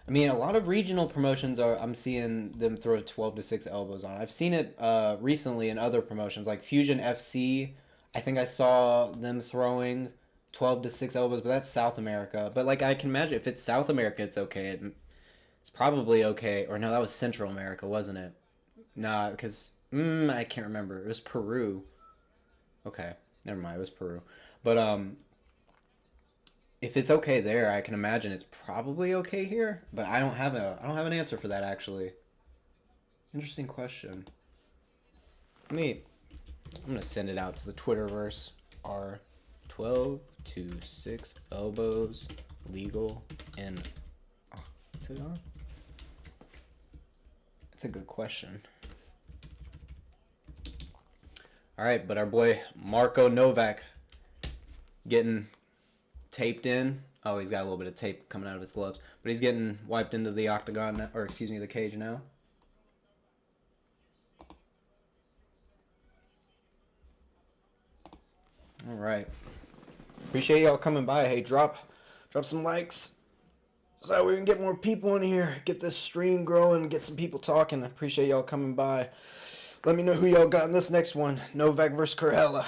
I mean, a lot of regional promotions I'm seeing them throw 12 to 6 elbows on. I've seen it recently in other promotions, like Fusion FC. I think I saw them throwing 12 to 6 elbows, but that's South America. But, like, I can imagine if it's South America, it's okay. It's probably okay. Or, no, that was Central America, wasn't it? Nah, because I can't remember. It was Peru. Okay, never mind. It was Peru. But if it's okay there, I can imagine it's probably okay here. But I don't have an answer for that actually. Interesting question. I'm gonna send it out to the Twitterverse. Are 12 to 6 elbows legal in OKTAGON? That's a good question. All right, but our boy Marko Novák getting taped in. Oh, he's got a little bit of tape coming out of his gloves, but he's getting wiped into the octagon, or excuse me, the cage now. All right. Appreciate y'all coming by. Hey, drop some likes so we can get more people in here, get this stream growing, get some people talking. I appreciate y'all coming by. Let me know who y'all got in this next one. Novák versus Kurhela.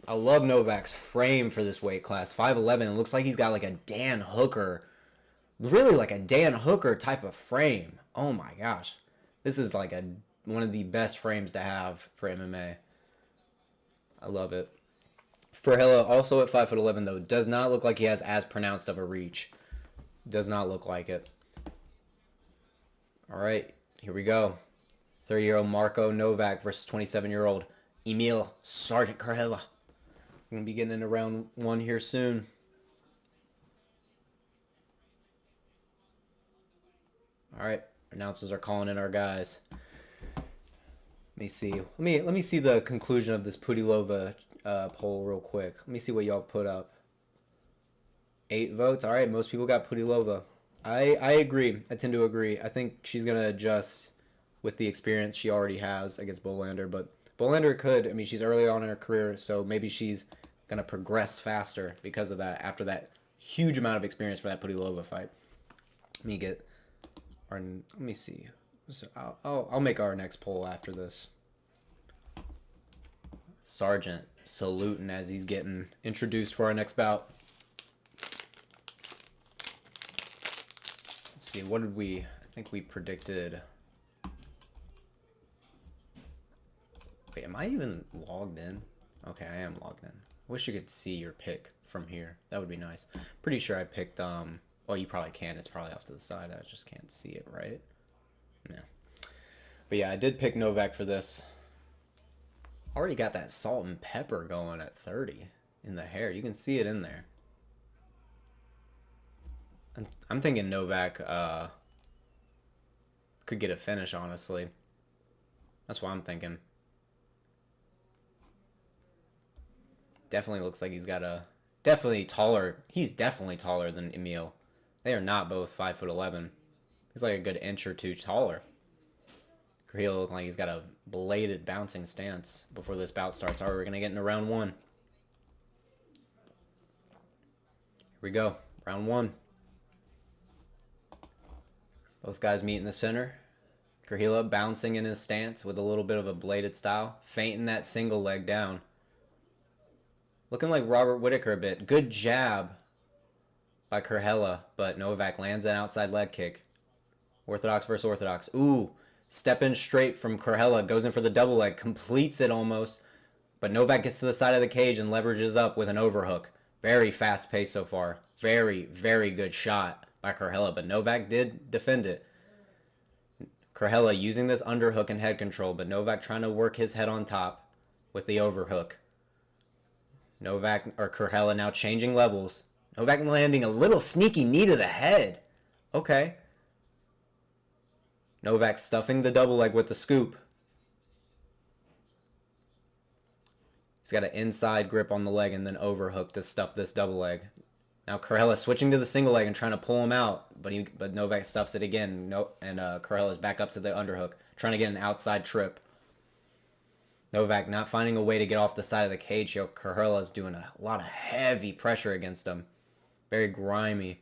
I love Novak's frame for this weight class. 5'11". It looks like he's got like a Dan Hooker. Really like a Dan Hooker type of frame. Oh my gosh. This is like one of the best frames to have for MMA. I love it. Kurhela, also at 5'11", though, does not look like he has as pronounced of a reach. Does not look like it. All right, here we go. 30-year-old Marko Novák versus 27-year-old Eemil Sergeant Kurhela. We're going to be getting into round one here soon. All right, announcers are calling in our guys. Let me see. Let me see the conclusion of this Pudilová poll real quick. Let me see what y'all put up. 8 votes. All right, most people got Pudilová. I agree. I tend to agree. I think she's gonna adjust with the experience she already has against Bolander, but Bolander could. I mean, she's early on in her career, so maybe she's gonna progress faster because of that. After that huge amount of experience for that Pudilová fight. Let me see. So I'll make our next poll after this. Sergeant saluting as he's getting introduced for our next bout. Let's see, what did I think we predicted. Wait, am I even logged in? Okay, I am logged in. Wish you could see your pick from here. That would be nice. Pretty sure I picked, well, you probably can. It's probably off to the side. I just can't see it, right? Yeah. But yeah, I did pick Novák for this. Already got that salt and pepper going at 30 in the hair. You can see it in there. I'm thinking Novák could get a finish, honestly. That's what I'm thinking. Definitely looks like he's got a... Definitely taller. He's definitely taller than Eemil. They are not both 5'11". He's like a good inch or two taller. Kurhela looking like he's got a bladed bouncing stance before this bout starts. All right, we're going to get into round one. Here we go. Round one. Both guys meet in the center. Kurhela bouncing in his stance with a little bit of a bladed style. Feinting that single leg down. Looking like Robert Whittaker a bit. Good jab by Kurhela, but Novák lands an outside leg kick. Orthodox versus orthodox. Ooh. Step in straight from Kurhela, goes in for the double leg, completes it almost, but Novák gets to the side of the cage and leverages up with an overhook. Very fast pace so far. Very, very good shot by Kurhela, but Novák did defend it. Kurhela using this underhook and head control, but Novák trying to work his head on top with the overhook. Kurhela now changing levels. Novák landing a little sneaky knee to the head. Okay. Novák stuffing the double leg with the scoop. He's got an inside grip on the leg and then overhook to stuff this double leg. Now Kurhela switching to the single leg and trying to pull him out, but Novák stuffs it again. And Kurhela's back up to the underhook, trying to get an outside trip. Novák not finding a way to get off the side of the cage. Kurhela's doing a lot of heavy pressure against him. Very grimy.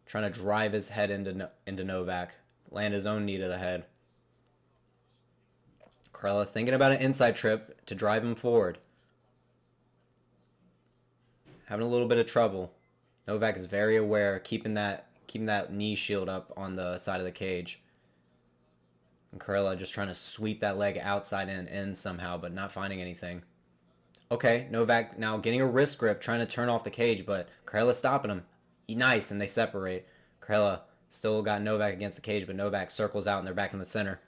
Trying to drive his head into Novák. Land his own knee to the head. Kurhela thinking about an inside trip to drive him forward. Having a little bit of trouble. Novák is very aware, keeping that knee shield up on the side of the cage. And Kurhela just trying to sweep that leg outside and in somehow, but not finding anything. Okay, Novák now getting a wrist grip, trying to turn off the cage, but Kurhela stopping him. Nice, and they separate. Kurhela still got Novák against the cage, but Novák circles out and they're back in the center.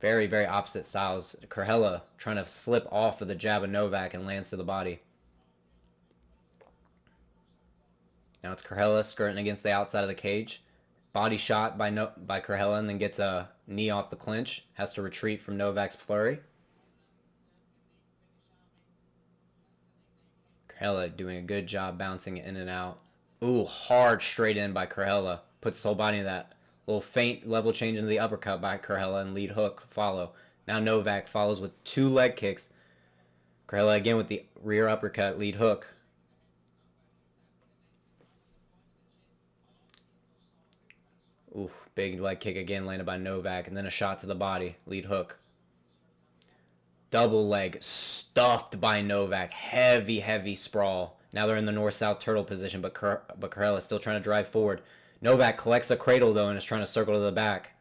Very, very opposite styles. Kurhela trying to slip off of the jab of Novák and lands to the body. Now it's Kurhela skirting against the outside of the cage. Body shot by Kurhela and then gets a knee off the clinch. Has to retreat from Novak's flurry. Kurhela doing a good job bouncing in and out. Ooh, hard straight in by Kurhela. Puts his whole body in that. Little faint level change into the uppercut by Kurhela and lead hook follow. Now Novák follows with 2 leg kicks. Kurhela again with the rear uppercut, lead hook. Ooh, big leg kick again landed by Novák, and then a shot to the body, lead hook. Double leg stuffed by Novák. Heavy, heavy sprawl. Now they're in the north-south turtle position, but Kurhela is still trying to drive forward. Novák collects a cradle, though, and is trying to circle to the back.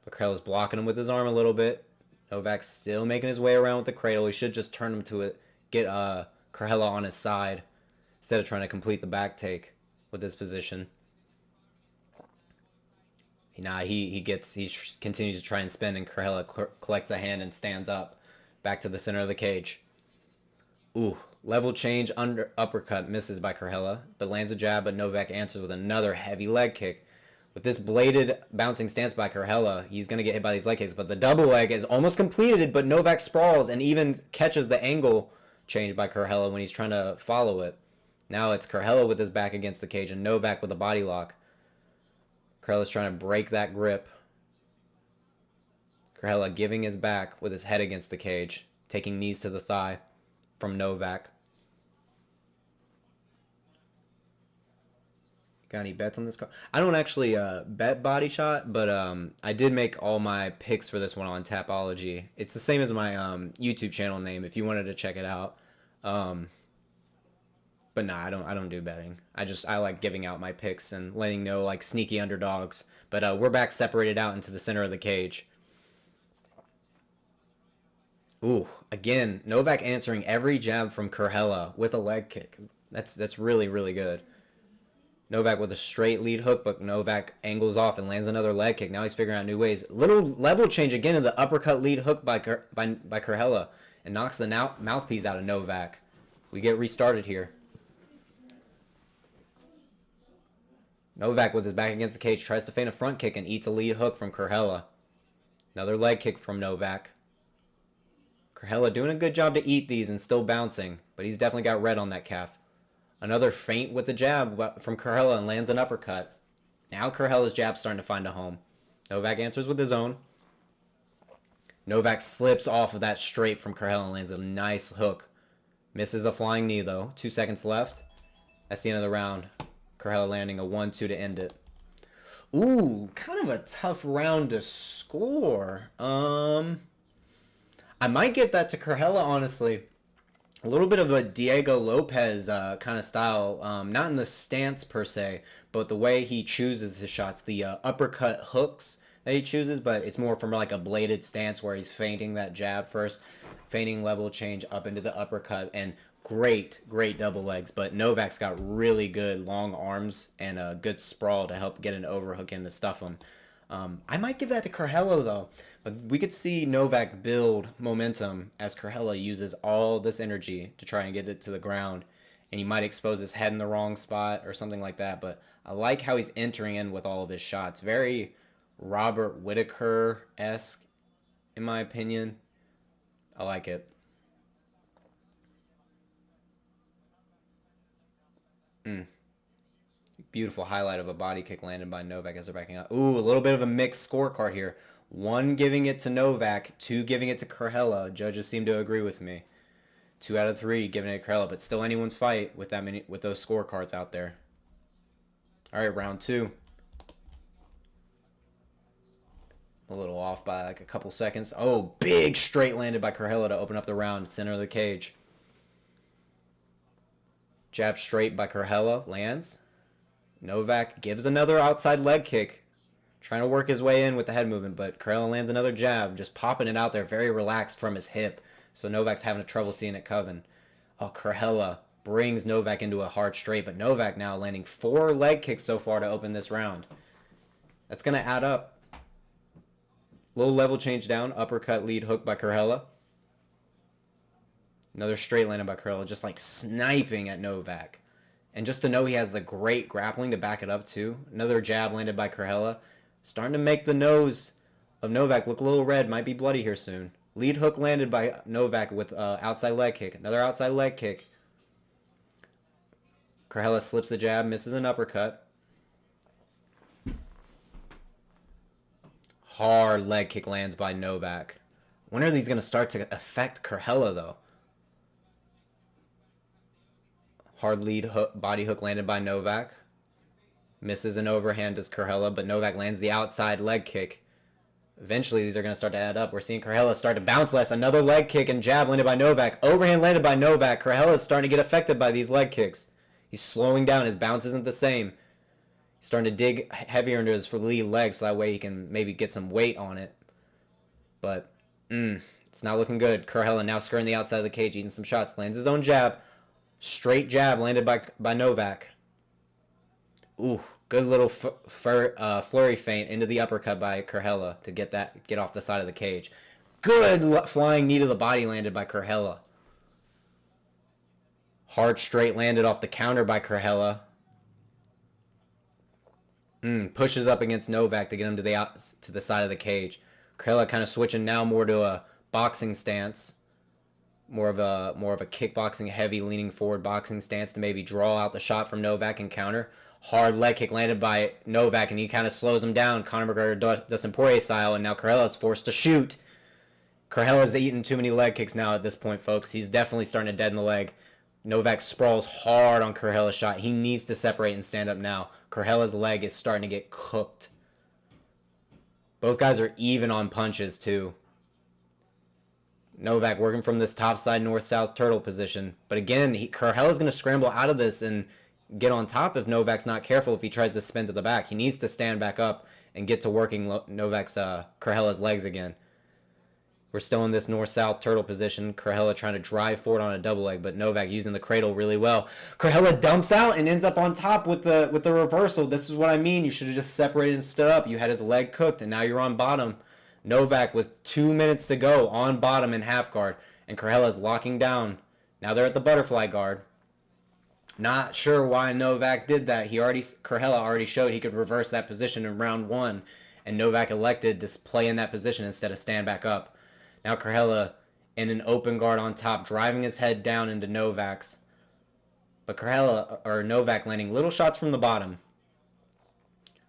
But Kurhela's blocking him with his arm a little bit. Novak's still making his way around with the cradle. He should just turn him to it, get Kurhela on his side, instead of trying to complete the back take with this position. Nah, he continues to try and spin, and Kurhela collects a hand and stands up. Back to the center of the cage. Ooh, level change under uppercut misses by Kurhela, but lands a jab, but Novák answers with another heavy leg kick. With this bladed bouncing stance by Kurhela, he's going to get hit by these leg kicks, but the double leg is almost completed, but Novák sprawls and even catches the angle change by Kurhela when he's trying to follow it. Now it's Kurhela with his back against the cage and Novák with a body lock. Kurhela's trying to break that grip. Kurhela giving his back with his head against the cage, taking knees to the thigh from Novák. Got any bets on this card? I don't actually bet body shot, but I did make all my picks for this one on Tapology. It's the same as my YouTube channel name if you wanted to check it out. But nah, I don't do betting. I like giving out my picks and letting know like sneaky underdogs. But we're back separated out into the center of the cage. Ooh, again, Novák answering every jab from Kurhela with a leg kick. That's really, really good. Novák with a straight lead hook, but Novák angles off and lands another leg kick. Now he's figuring out new ways. Little level change again in the uppercut lead hook by Kurhela and knocks the mouthpiece out of Novák. We get restarted here. Novák with his back against the cage tries to feint a front kick and eats a lead hook from Kurhela. Another leg kick from Novák. Kurhela doing a good job to eat these and still bouncing, but he's definitely got red on that calf. Another feint with the jab from Kurhela and lands an uppercut. Now Kurhela's jab's starting to find a home. Novák answers with his own. Novák slips off of that straight from Kurhela and lands a nice hook. Misses a flying knee though. 2 seconds left. That's the end of the round. Kurhela landing a 1-2 to end it. Ooh, kind of a tough round to score. I might give that to Kurhela, honestly. A little bit of a Diego Lopez kind of style. Not in the stance per se, but the way he chooses his shots. The uppercut hooks that he chooses, but it's more from like a bladed stance where he's feinting that jab first, feinting level change up into the uppercut, and great double legs. But Novak's got really good long arms and a good sprawl to help get an overhook in to stuff him. I might give that to Kurhela though, but we could see Novák build momentum as Kurhela uses all this energy to try and get it to the ground, and he might expose his head in the wrong spot or something like that. But I like how he's entering in with all of his shots. Very Robert Whittaker-esque, in my opinion. I like it. Beautiful highlight of a body kick landed by Novák as they're backing out. Ooh, a little bit of a mixed scorecard here. 1 giving it to Novák, 2 giving it to Kurhela. Judges seem to agree with me. 2 out of 3 giving it to Kurhela, but still anyone's fight with those scorecards out there. All right, round 2. A little off by like a couple seconds. Oh, big straight landed by Kurhela to open up the round, center of the cage. Jab straight by Kurhela, lands. Novák gives another outside leg kick. Trying to work his way in with the head movement, but Kurhela lands another jab, just popping it out there, very relaxed from his hip. So Novak's having trouble seeing it coming. Oh, Kurhela brings Novak into a hard straight, but Novak now landing 4 leg kicks so far to open this round. That's going to add up. Little level change down, uppercut lead hook by Kurhela. Another straight landed by Kurhela, just like sniping at Novak. And just to know he has the great grappling to back it up too. Another jab landed by Kurhela. Starting to make the nose of Novak look a little red. Might be bloody here soon. Lead hook landed by Novak with outside leg kick. Another outside leg kick. Kurhela slips the jab, misses an uppercut. Hard leg kick lands by Novak. When are these going to start to affect Kurhela though? Hard lead hook, body hook landed by Novak. Misses an overhand as Kurhela, but Novak lands the outside leg kick. Eventually, these are going to start to add up. We're seeing Kurhela start to bounce less. Another leg kick and jab landed by Novak. Overhand landed by Novak. Kurhela is starting to get affected by these leg kicks. He's slowing down. His bounce isn't the same. He's starting to dig heavier into his lead leg so that way he can maybe get some weight on it. But it's not looking good. Kurhela now skirting the outside of the cage, eating some shots. Lands his own jab. Straight jab landed by Novak. Ooh, good little flurry feint into the uppercut by Kurhela to get off the side of the cage. Good flying knee to the body landed by Kurhela. Hard straight landed off the counter by Kurhela. Pushes up against Novak to get him to the side of the cage. Kurhela kind of switching now more to a boxing stance. More of a kickboxing heavy leaning forward boxing stance to maybe draw out the shot from Novak and counter. Hard leg kick landed by Novak and he kind of slows him down, Conor McGregor dos Poirier style, and now Kurhela is forced to shoot. Kurhela's eaten too many leg kicks now at this point, folks. He's definitely starting to deaden the leg. Novak sprawls hard on Kurhela's shot. He needs to separate and stand up now. Kurhela's leg is starting to get cooked. Both guys are even on punches too. Novak working from this topside north-south turtle position. But again, Kurhela's going to scramble out of this and get on top if Novak's not careful if he tries to spin to the back. He needs to stand back up and get to working Kurhela's legs again. We're still in this north-south turtle position. Kurhela trying to drive forward on a double leg, but Novak using the cradle really well. Kurhela dumps out and ends up on top with the reversal. This is what I mean. You should have just separated and stood up. You had his leg cooked, and now you're on bottom. Novak with 2 minutes to go on bottom in half guard, and Kurhela's locking down. Now they're at the butterfly guard. Not sure why Novak did that. Kurhela already showed he could reverse that position in round 1, and Novak elected to play in that position instead of stand back up. Now Kurhela in an open guard on top, driving his head down into Novak's. But Novak landing little shots from the bottom.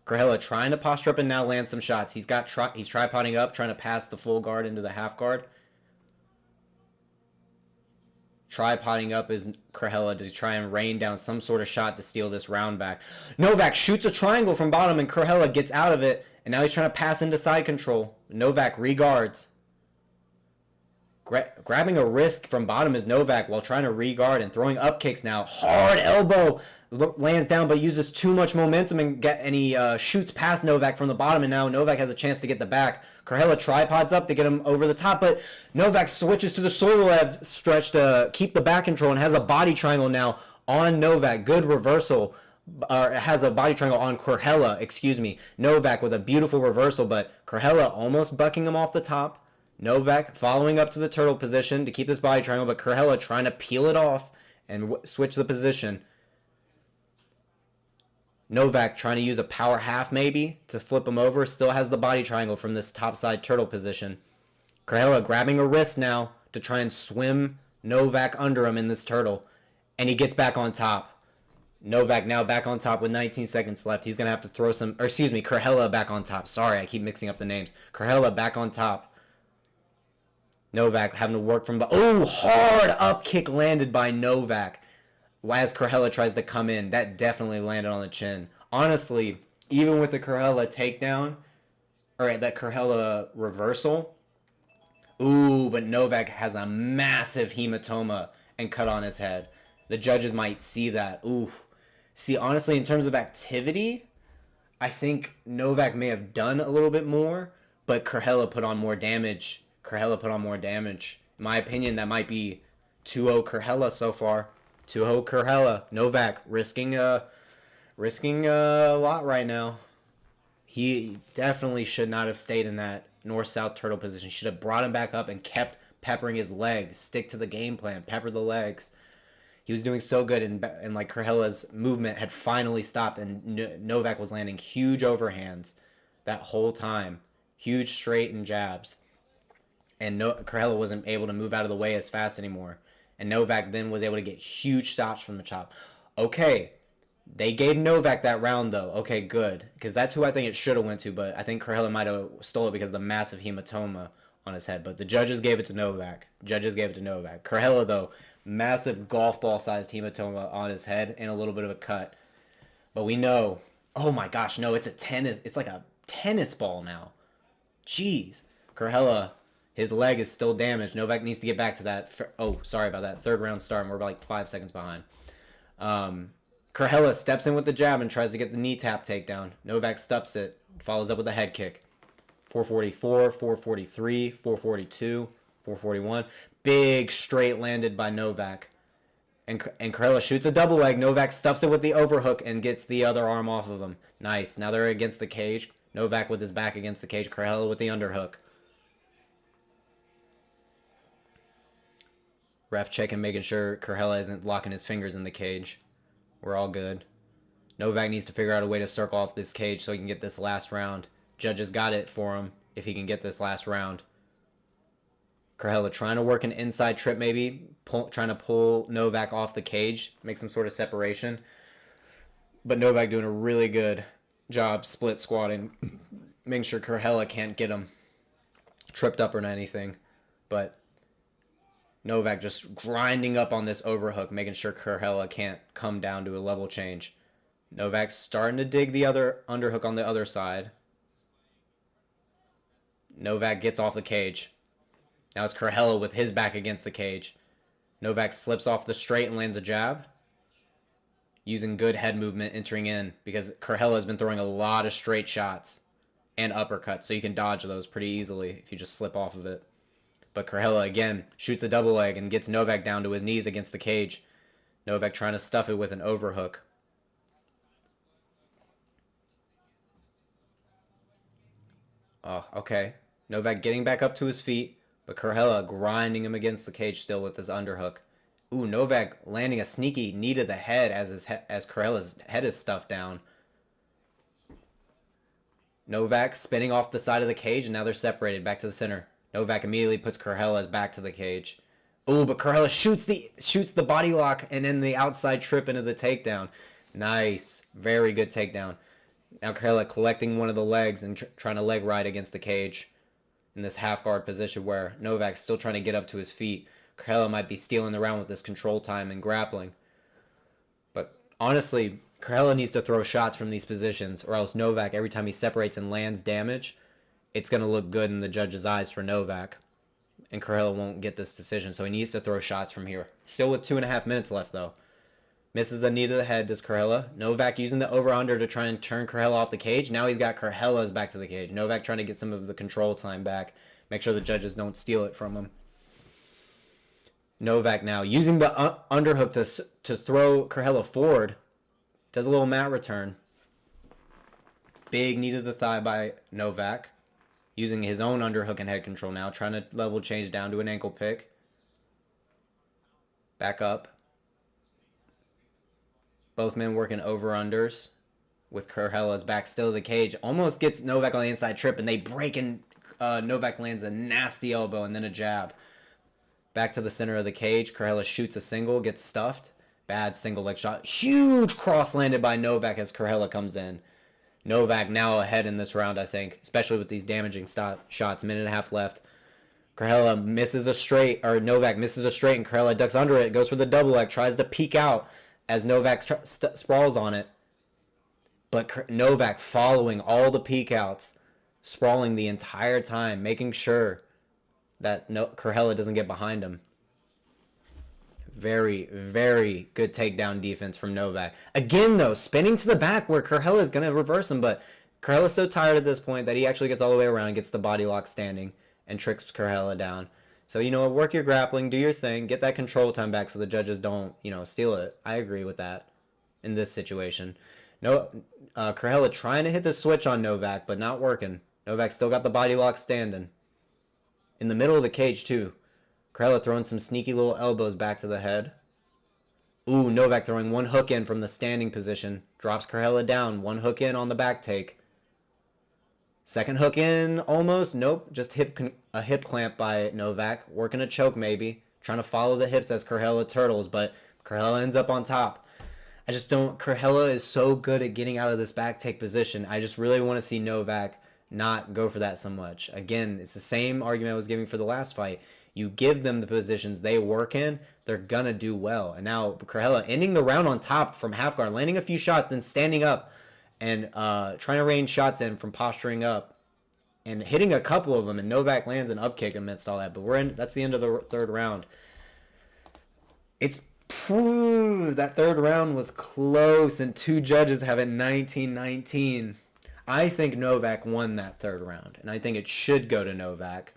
Kurhela trying to posture up and now land some shots. He's tripoding up, trying to pass the full guard into the half guard. Tripoding up is Kurhela to try and rain down some sort of shot to steal this round back. Novak shoots a triangle from bottom and Kurhela gets out of it. And now he's trying to pass into side control. Novak reguards. Grabbing a wrist from bottom is Novak while trying to regard and throwing up kicks now. Hard elbow lands down but uses too much momentum and he shoots past Novak from the bottom, and now Novak has a chance to get the back. Kurhela tripods up to get him over the top, but Novak switches to the Soilev stretch to keep the back control and has a body triangle now on Novak. Good reversal. Has a body triangle on Kurhela, Novak with a beautiful reversal, but Kurhela almost bucking him off the top. Novak following up to the turtle position to keep this body triangle, but Kurhela trying to peel it off and switch the position. Novak trying to use a power half maybe to flip him over. Still has the body triangle from this topside turtle position. Kurhela grabbing a wrist now to try and swim Novak under him in this turtle. And he gets back on top. Novak now back on top with 19 seconds left. He's going to have to throw Kurhela back on top. Sorry, I keep mixing up the names. Kurhela back on top. Novak having to work from hard up kick landed by Novak. As Kurhela tries to come in, that definitely landed on the chin. Honestly, even with the Kurhela takedown, or that Kurhela reversal, but Novak has a massive hematoma and cut on his head. The judges might see that. See, honestly, in terms of activity, I think Novak may have done a little bit more, but Kurhela put on more damage. In my opinion, that might be 2-0 Kurhela so far. 2-0 Kurhela. Novak risking a lot right now. He definitely should not have stayed in that north-south turtle position. Should have brought him back up and kept peppering his legs. Stick to the game plan. Pepper the legs. He was doing so good, and like Kurhela's movement had finally stopped, and Novak was landing huge overhands that whole time. Huge straight and jabs. And Kurhela wasn't able to move out of the way as fast anymore. And Novak then was able to get huge stops from the chop. Okay, they gave Novak that round, though. Okay, good. Because that's who I think it should have went to, but I think Kurhela might have stole it because of the massive hematoma on his head. But the judges gave it to Novak. Kurhela, though, massive golf ball-sized hematoma on his head and a little bit of a cut. But we know... Oh, my gosh, no, it's like a tennis ball now. Jeez. Kurhela... His leg is still damaged. Novak needs to get back to that. Oh, sorry about that. Third round start, and we're like 5 seconds behind. Kurhela steps in with the jab and tries to get the knee tap takedown. Novak stuffs it. Follows up with a head kick. 444, 443, 442, 441. Big straight landed by Novak. And Kurhela shoots a double leg. Novak stuffs it with the overhook and gets the other arm off of him. Nice. Now they're against the cage. Novak with his back against the cage. Kurhela with the underhook. Ref checking, making sure Kurhela isn't locking his fingers in the cage. We're all good. Novak needs to figure out a way to circle off this cage so he can get this last round. Judges got it for him if he can get this last round. Kurhela trying to work an inside trip maybe. Trying to pull Novak off the cage. Make some sort of separation. But Novak doing a really good job split squatting. Making sure Kurhela can't get him tripped up or anything. But... Novak just grinding up on this overhook, making sure Kurhela can't come down to a level change. Novak's starting to dig the other underhook on the other side. Novak gets off the cage. Now it's Kurhela with his back against the cage. Novak slips off the straight and lands a jab. Using good head movement entering in because Kurhela has been throwing a lot of straight shots and uppercuts, so you can dodge those pretty easily if you just slip off of it. But Kurhela, again, shoots a double leg and gets Novak down to his knees against the cage. Novak trying to stuff it with an overhook. Oh, okay. Novak getting back up to his feet, but Kurhela grinding him against the cage still with his underhook. Ooh, Novak landing a sneaky knee to the head as Kurhela's head is stuffed down. Novak spinning off the side of the cage, and now they're separated back to the center. Novak immediately puts Kurhela's back to the cage. Ooh, but Kurhela shoots the body lock and then the outside trip into the takedown. Nice. Very good takedown. Now Kurhela collecting one of the legs and trying to leg ride against the cage in this half guard position where Novak's still trying to get up to his feet. Kurhela might be stealing the round with this control time and grappling. But honestly, Kurhela needs to throw shots from these positions or else Novak, every time he separates and lands damage, it's going to look good in the judge's eyes for Novak. And Kurhela won't get this decision, so he needs to throw shots from here. Still with 2.5 minutes left, though. Misses a knee to the head, does Kurhela. Novak using the over-under to try and turn Kurhela off the cage. Now he's got Kurhela's back to the cage. Novak trying to get some of the control time back. Make sure the judges don't steal it from him. Novak now using the underhook to throw Kurhela forward. Does a little mat return. Big knee to the thigh by Novak. Using his own underhook and head control now. Trying to level change down to an ankle pick. Back up. Both men working over-unders. With Kurhela's back still to the cage. Almost gets Novak on the inside trip. And they break and Novak lands a nasty elbow and then a jab. Back to the center of the cage. Kurhela shoots a single. Gets stuffed. Bad single leg shot. Huge cross landed by Novak as Kurhela comes in. Novak now ahead in this round, I think, especially with these damaging shots. Minute and a half left. Kurhela misses a straight, or Novak misses a straight, and Kurhela ducks under it, goes for the double leg, tries to peek out as Novak sprawls on it. But Novak following all the peek outs, sprawling the entire time, making sure that Kurhela doesn't get behind him. Very, very good takedown defense from Novák. Again, though, spinning to the back where Kurhela is going to reverse him, but Kurhela's so tired at this point that he actually gets all the way around and gets the body lock standing and tricks Kurhela down. So, you know what, work your grappling, do your thing, get that control time back so the judges don't, you know, steal it. I agree with that in this situation. No, Kurhela trying to hit the switch on Novák, but not working. Novák still got the body lock standing. In the middle of the cage, too. Kurhela throwing some sneaky little elbows back to the head. Ooh, Novák throwing one hook in from the standing position. Drops Kurhela down. One hook in on the back take. Second hook in, almost. Nope, just a hip clamp by Novák. Working a choke, maybe. Trying to follow the hips as Kurhela turtles, but Kurhela ends up on top. I just don't... Kurhela is so good at getting out of this back take position. I just really want to see Novák not go for that so much. Again, it's the same argument I was giving for the last fight. You give them the positions they work in, they're gonna do well. And now Kurhela ending the round on top from half guard, landing a few shots, then standing up and trying to rain shots in from posturing up and hitting a couple of them. And Novák lands an up kick amidst all that. But that's the end of the third round. That third round was close, and two judges have it 19-19. I think Novák won that third round, and I think it should go to Novák.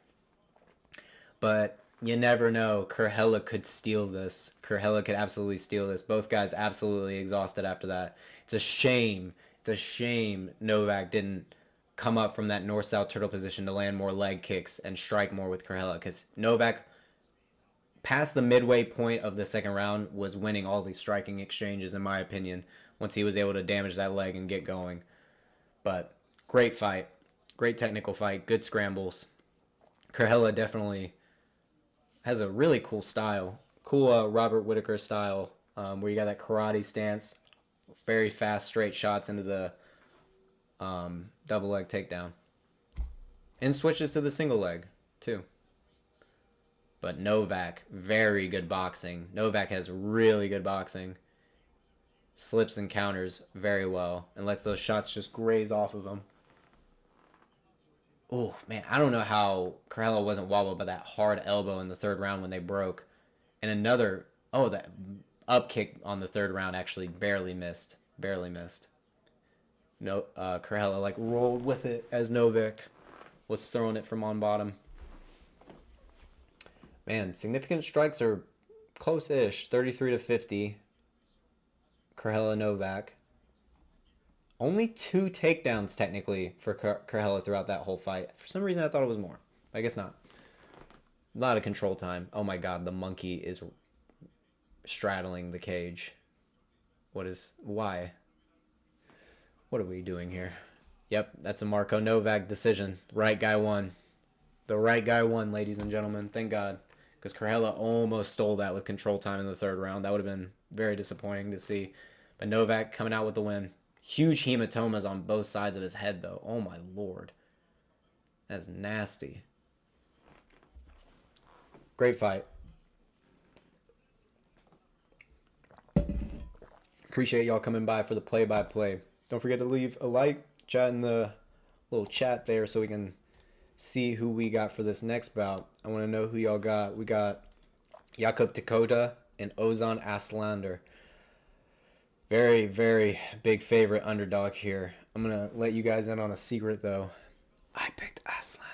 But you never know. Kurhela could steal this. Kurhela could absolutely steal this. Both guys absolutely exhausted after that. It's a shame. It's a shame Novák didn't come up from that north-south turtle position to land more leg kicks and strike more with Kurhela. Because Novák, past the midway point of the second round, was winning all these striking exchanges, in my opinion, once he was able to damage that leg and get going. But great fight. Great technical fight. Good scrambles. Kurhela definitely has a really cool style. Cool Robert Whittaker style, where you got that karate stance. Very fast, straight shots into the double leg takedown. And switches to the single leg, too. But Novák, very good boxing. Novák has really good boxing. Slips and counters very well. And lets those shots just graze off of him. Oh, man, I don't know how Kurhela wasn't wobbled by that hard elbow in the third round when they broke. And another, that up kick on the third round actually barely missed. Barely missed. No, Kurhela rolled with it as Novák was throwing it from on bottom. Man, significant strikes are close-ish. 33-50. Kurhela Novák. Only 2 takedowns, technically, for Kurhela throughout that whole fight. For some reason, I thought it was more. I guess not. A lot of control time. Oh my god, the monkey is straddling the cage. Why? What are we doing here? Yep, that's a Marko Novák decision. Right guy won. The right guy won, ladies and gentlemen. Thank God. Because Kurhela almost stole that with control time in the third round. That would have been very disappointing to see. But Novák coming out with the win. Huge hematomas on both sides of his head, though. Oh, my Lord. That's nasty. Great fight. Appreciate y'all coming by for the play-by-play. Don't forget to leave a like, chat in the little chat there so we can see who we got for this next bout. I want to know who y'all got. We got Jakub Tichota and Ozan Aslaner. Very, very big favorite underdog here. I'm going to let you guys in on a secret, though. I picked Aslander.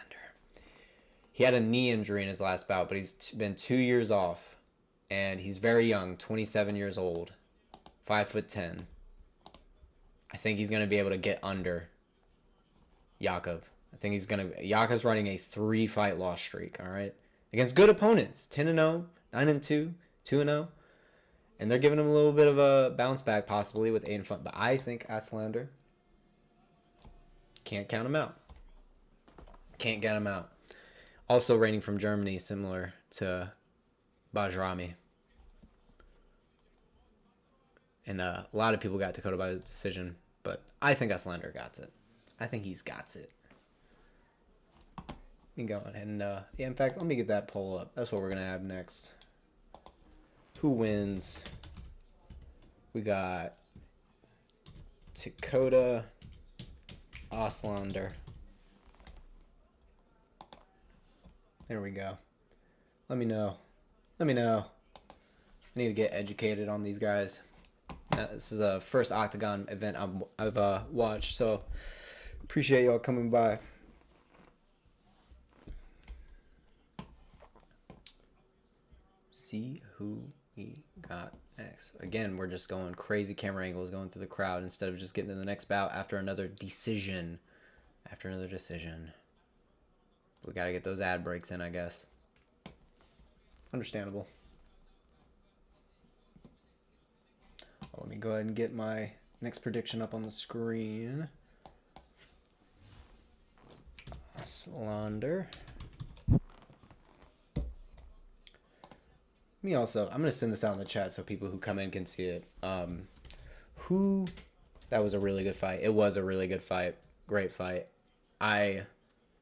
He had a knee injury in his last bout, but he's been 2 years off. And he's very young, 27 years old, 5'10". I think he's going to be able to get under Jakub. I think he's going to... Jakub's running a 3-fight loss streak, all right? Against good opponents. 10-0, 9-2, 2-0. And they're giving him a little bit of a bounce back, possibly, with 8 in front. But I think Aslander can't count him out. Can't get him out. Also reigning from Germany, similar to Bajrami. And a lot of people got Tichota by decision. But I think Aslander got it. I think he's got it. We can go ahead and... yeah, in fact, let me get that poll up. That's what we're going to have next. Who wins? We got Tichota, Aslander. There we go. Let me know. Let me know. I need to get educated on these guys. This is a first Octagon event I've watched, so appreciate y'all coming by. See who we got next. Again, we're just going crazy camera angles going through the crowd instead of just getting to the next bout after another decision. After another decision. We got to get those ad breaks in, I guess. Understandable. Well, let me go ahead and get my next prediction up on the screen. Aslaner. Me also, I'm going to send this out in the chat so people who come in can see it. That was a really good fight. It was a really good fight. Great fight.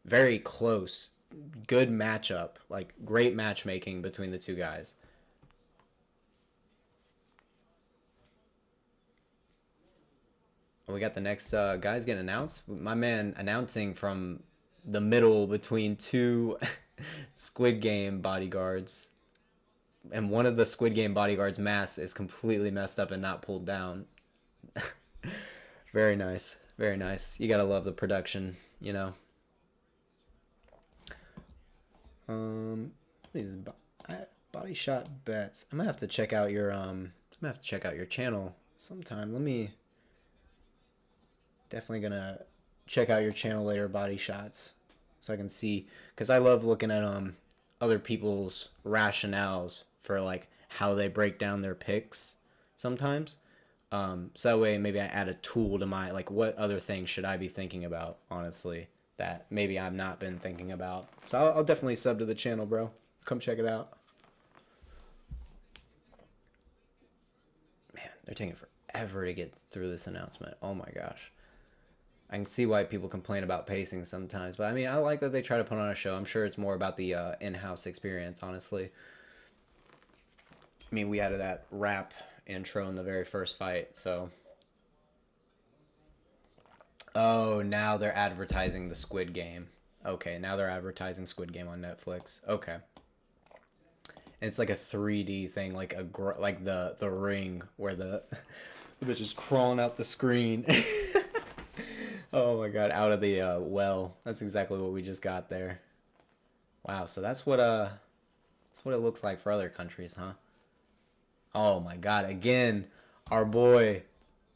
Very close. Good matchup. Like, great matchmaking between the two guys. We got the next guys getting announced. My man announcing from the middle between two Squid Game bodyguards. And one of the Squid Game bodyguards' masks is completely messed up and not pulled down. Very nice. Very nice. You gotta love the production, you know. What is body shot bets? I'm gonna have to check out your channel sometime. Definitely gonna check out your channel later, Body Shots, so I can see, because I love looking at other people's rationales for like how they break down their picks sometimes. So that way maybe I add a tool to my, like, what other things should I be thinking about, honestly, that maybe I've not been thinking about. So I'll definitely sub to the channel, bro. Come check it out. Man, they're taking forever to get through this announcement. Oh my gosh. I can see why people complain about pacing sometimes, but I mean, I like that they try to put on a show. I'm sure it's more about the in-house experience, honestly. I mean, we had that rap intro in the very first fight, so. Oh, now they're advertising the Squid Game. Okay, now they're advertising Squid Game on Netflix. Okay. And it's like a 3D thing, like the ring where the bitch is crawling out the screen. Oh my god, out of the well. That's exactly what we just got there. Wow, so that's what it looks like for other countries, huh? Oh my god, again, our boy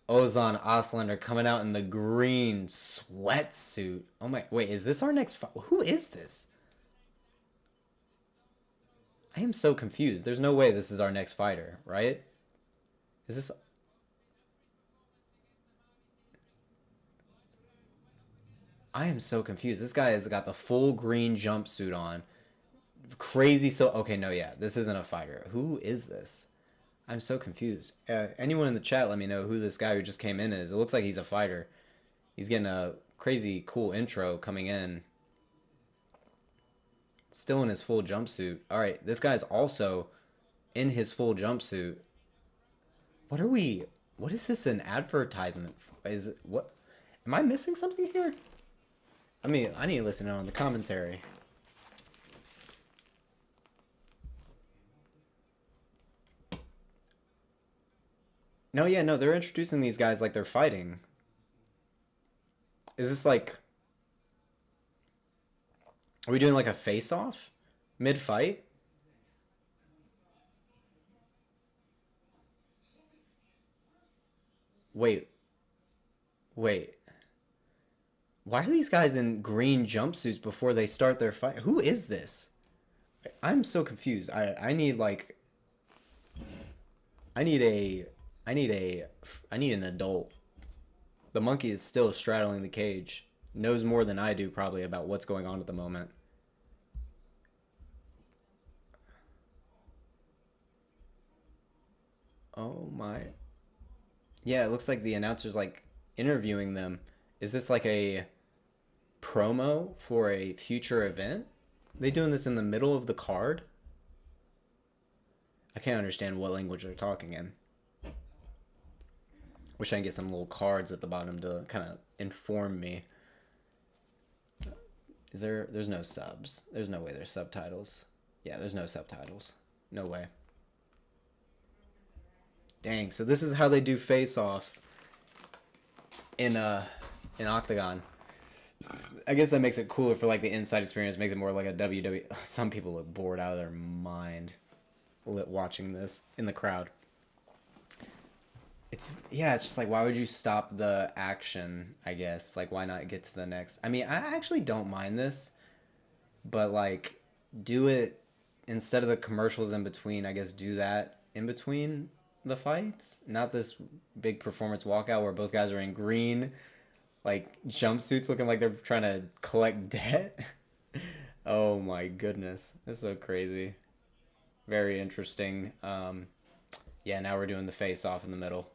Ozan Aslaner coming out in the green sweatsuit. Oh my, wait, is this our next fight? Who is this? I am so confused. There's no way this is our next fighter, right? Is this... I am so confused. This guy has got the full green jumpsuit on. Crazy, so... Okay, no, yeah. This isn't a fighter. Who is this? I'm so confused. Anyone in the chat, let me know who this guy who just came in is. It looks like he's a fighter. He's getting a crazy cool intro coming in. Still in his full jumpsuit. Alright, this guy's also in his full jumpsuit. What are we... What is this an advertisement for? Is it... What... Am I missing something here? I mean, I need to listen in on the commentary. No, yeah, no, they're introducing these guys like they're fighting. Is this like... Are we doing like a face-off? Mid-fight? Wait. Wait. Why are these guys in green jumpsuits before they start their fight? Who is this? I'm so confused. I need like... I need an adult. The monkey is still straddling the cage. Knows more than I do probably about what's going on at the moment. Oh my. Yeah, it looks like the announcer's like interviewing them. Is this like a promo for a future event? Are they doing this in the middle of the card? I can't understand what language they're talking in. Wish I could get some little cards at the bottom to kind of inform me. Is there... There's no subs. There's no way there's subtitles. Yeah, there's no subtitles. No way. Dang, so this is how they do face-offs in Octagon. I guess that makes it cooler for like the inside experience, makes it more like a WWE. Some people look bored out of their mind watching this in the crowd. It's just like, why would you stop the action, I guess? Like, why not get to the next? I mean, I actually don't mind this, but like, do it instead of the commercials in between. I guess do that in between the fights, not this big performance walkout where both guys are in green like jumpsuits looking like they're trying to collect debt. Oh my goodness, that's so crazy. Very interesting. Yeah, now we're doing the face off in the middle.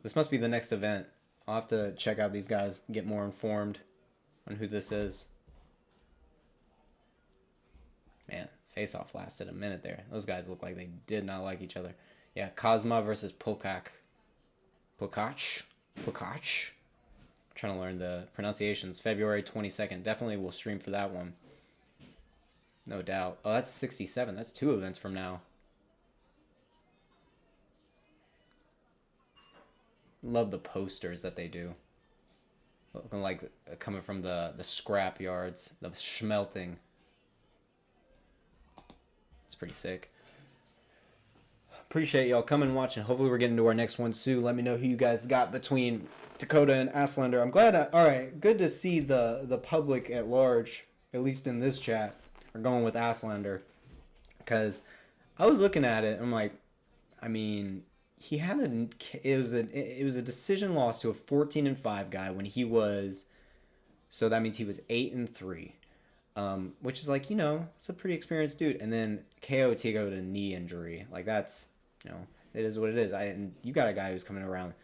This must be the next event. I'll have to check out these guys, get more informed on who this is. Man, face off lasted a minute there. Those guys look like they did not like each other. Yeah, Kozma versus Pokach. Pokach? Pokach? I'm trying to learn the pronunciations. February 22nd. Definitely will stream for that one. No doubt. Oh, that's 67. That's 2 events from now. Love the posters that they do. Looking like coming from the scrap yards. The schmelting. It's pretty sick. Appreciate y'all coming and watching. Hopefully we're getting to our next one soon. Let me know who you guys got between Tichota and Aslaner. I'm glad. Alright, good to see the public at large, at least in this chat, are going with Aslander. Because I was looking at it, I'm like, I mean, he had it was a decision loss to a 14-5 guy when he was, so that means he was 8-3. Which is like, it's a pretty experienced dude. And then KO Tichota knee injury. Like that's, it is what it is. And you got a guy who's coming around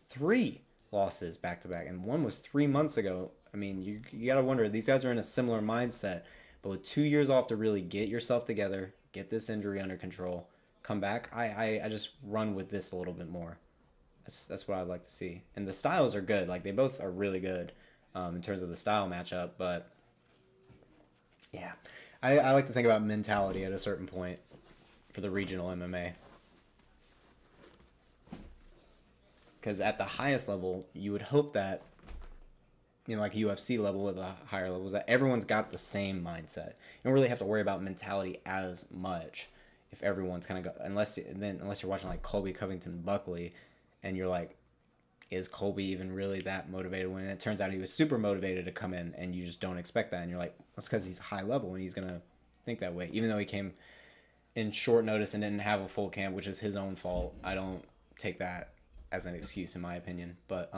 3 losses back to back, and one was 3 months ago. I mean, you gotta wonder, these guys are in a similar mindset, but with 2 years off to really get yourself together, get this injury under control, come back. I just run with this a little bit more. That's what I'd like to see. And the styles are good. Like they both are really good in terms of the style matchup, but yeah, I like to think about mentality at a certain point for the regional MMA. Because at the highest level, you would hope that, like UFC level at the higher levels, that everyone's got the same mindset. You don't really have to worry about mentality as much if everyone's kind of unless you're watching like Colby Covington Buckley, and you're like, is Colby even really that motivated? When it turns out he was super motivated to come in, and you just don't expect that, and you're like, that's because he's high level and he's gonna think that way, even though he came in short notice and didn't have a full camp, which is his own fault. I don't take that as an excuse in my opinion, but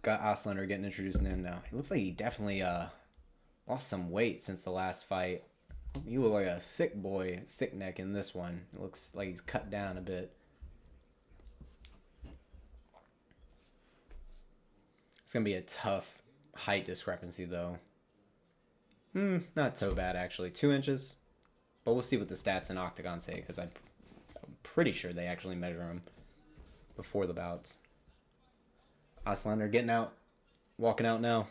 got Aslaner getting introduced in now. It looks like he definitely lost some weight since the last fight. He looked like a thick boy, thick neck in this one. It looks like he's cut down a bit. It's gonna be a tough height discrepancy though. Not so bad actually. 2 inches. But we'll see what the stats in Octagon say, because I'm pretty sure they actually measure them before the bouts. Aslander getting out, walking out now.